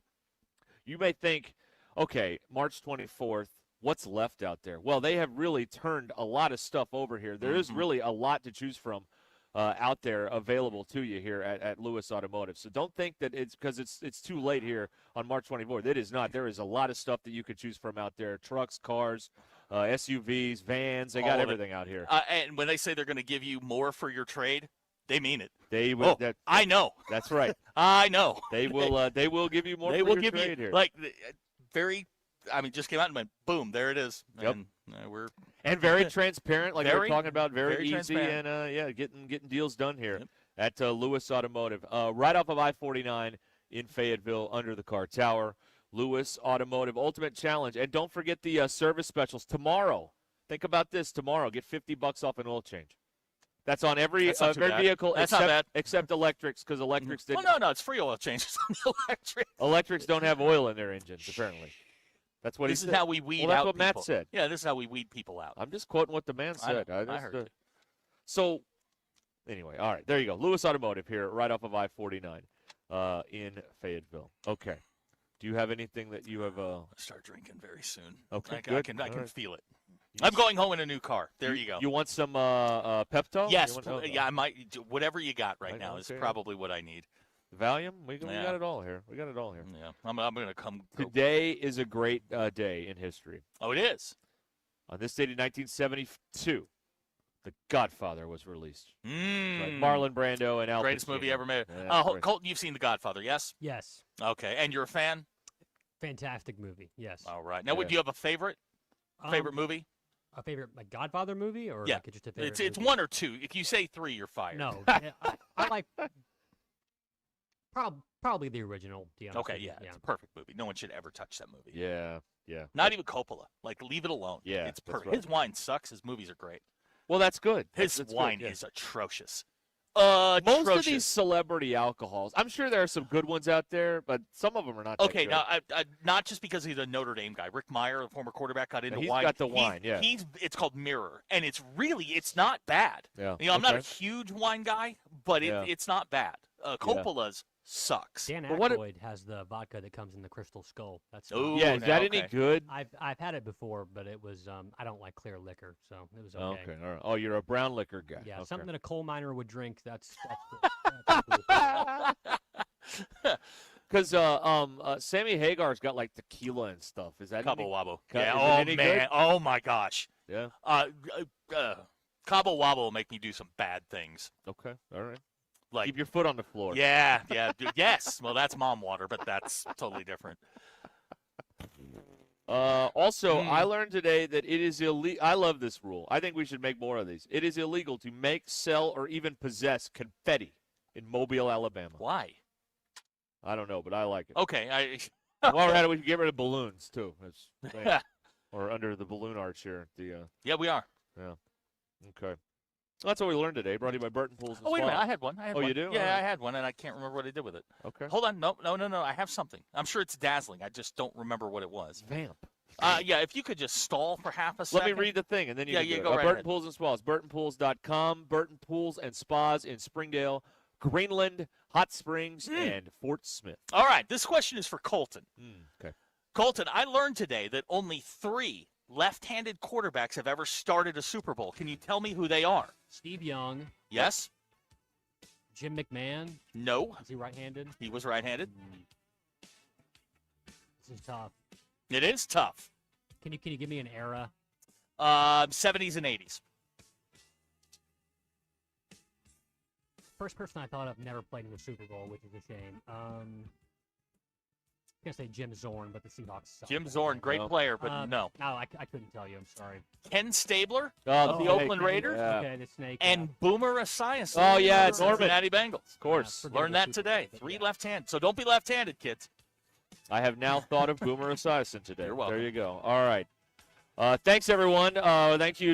you may think, okay, March 24th, what's left out there? Well, they have really turned a lot of stuff over here. There is really a lot to choose from out there available to you here at Lewis Automotive. So don't think that it's because it's too late here on March 24th. It is not. There is a lot of stuff that you could choose from out there. Trucks, cars, SUVs, vans. They got everything out here. And when they say they're going to give you more for your trade, they mean it. They will. I know. That's right. I know. They will. They will give you more. They for will your give trade you here. like very. I mean, just came out and went boom. There it is. Yep. And we're very transparent, like we're talking about. Very easy transparent. and getting deals done here at Lewis Automotive, right off of I-49 in Fayetteville, under the car tower. Lewis Automotive Ultimate Challenge, and don't forget the service specials tomorrow. Think about this tomorrow. Get $50 off an oil change. That's on every vehicle except electrics, because electrics didn't. Well, no, it's free oil changes on the electric. Electrics don't have oil in their engines, apparently. That's what this he is said. how we weed well, that's out what people. Matt said. Yeah, this is how we weed people out. I'm just quoting what the man said. I heard it. So, anyway, all right, there you go. Lewis Automotive here, right off of I-49 in Fayetteville. Okay. Do you have anything that you have? I'll start drinking very soon. Okay, I can feel it. I'm going home in a new car. There you go. You want some Pepto? Yes. Yeah, I might. Whatever you got right now is probably what I need. Valium? We got it all here. We got it all here. Yeah. I'm going to come. Today is a great day in history. Oh, it is. On this date in 1972, The Godfather was released. Right. Marlon Brando and Al Greatest Pacino. movie ever made. Yeah, Colton, you've seen The Godfather, yes? Yes. Okay. And you're a fan? Fantastic movie. Yes. All right. Now, would you have a favorite movie? A favorite Godfather movie, or like just a favorite? It's one or two. If you say three, you're fired. No, I like probably the original. Okay, it's a perfect movie. No one should ever touch that movie. Yeah. Not even Coppola. Like, leave it alone. Yeah, it's that's perfect. right. His wine sucks. His movies are great. Well, that's good. His That's wine good, yeah. is atrocious. Most of these celebrity alcohols, I'm sure there are some good ones out there, but some of them are not. Okay, that good. now not just because he's a Notre Dame guy. Rick Meyer, the former quarterback, got into he's wine. got the wine, yeah. It's called Mirror, and it's not bad. Yeah. I'm not a huge wine guy, but it's not bad. Coppola's sucks. Dan Aykroyd has the vodka that comes in the Crystal Skull. That's is that any good? I've had it before, but it was I don't like clear liquor, so it was okay. Okay, all right. Oh, you're a brown liquor guy. Yeah, okay. something that a coal miner would drink. That's Because Sammy Hagar's got like tequila and stuff. Is that Cabo Wabo? Is Yeah. it Oh any man. good? Oh my gosh. Yeah. Cabo Wabo will make me do some bad things. Okay. All right. Like keep your foot on the floor. Yeah. Dude, yes. Well, that's mom water, but that's totally different. Also, I learned today that it is illegal. I love this rule. I think we should make more of these. It is illegal to make, sell, or even possess confetti in Mobile, Alabama. Why? I don't know, but I like it. Okay. While we're at it, we can get rid of balloons, too. Or under the balloon arch here. Yeah, we are. Yeah. Okay. Well, that's what we learned today. Brought to you by Burton Pools. Oh, wait a minute. I had one. You do? Yeah, I had one, and I can't remember what I did with it. Okay. Hold on. No. I have something. I'm sure it's dazzling. I just don't remember what it was. Vamp. Yeah, if you could just stall for half a second. Let me read the thing, and then you can do it. Go right Burton ahead. Pools and Spas. BurtonPools.com. Burton Pools and Spas in Springdale, Greenland, Hot Springs, and Fort Smith. All right. This question is for Colton. Okay. Colton, I learned today that only 3 left-handed quarterbacks have ever started a Super Bowl. Can you tell me who they are? Steve Young. Yes. Jim McMahon. No. Is he right-handed? He was right-handed. This is tough. It is tough. Can you give me an era? 70s and 80s. First person I thought of never played in the Super Bowl, which is a shame. I'm going to say Jim Zorn, but the Seahawks suck. Jim Zorn, great player, but no. No, I couldn't tell you. I'm sorry. Ken Stabler of the Oakland Raiders. Yeah. Okay, the Snake. And Boomer Esiason. Oh, yeah, it's Cincinnati Bengals. Of course. Learned that today. 3 left-handed. So don't be left-handed, kids. I have now thought of Boomer Esiason today. You're welcome. There you go. All right. Thanks, everyone. Thank you.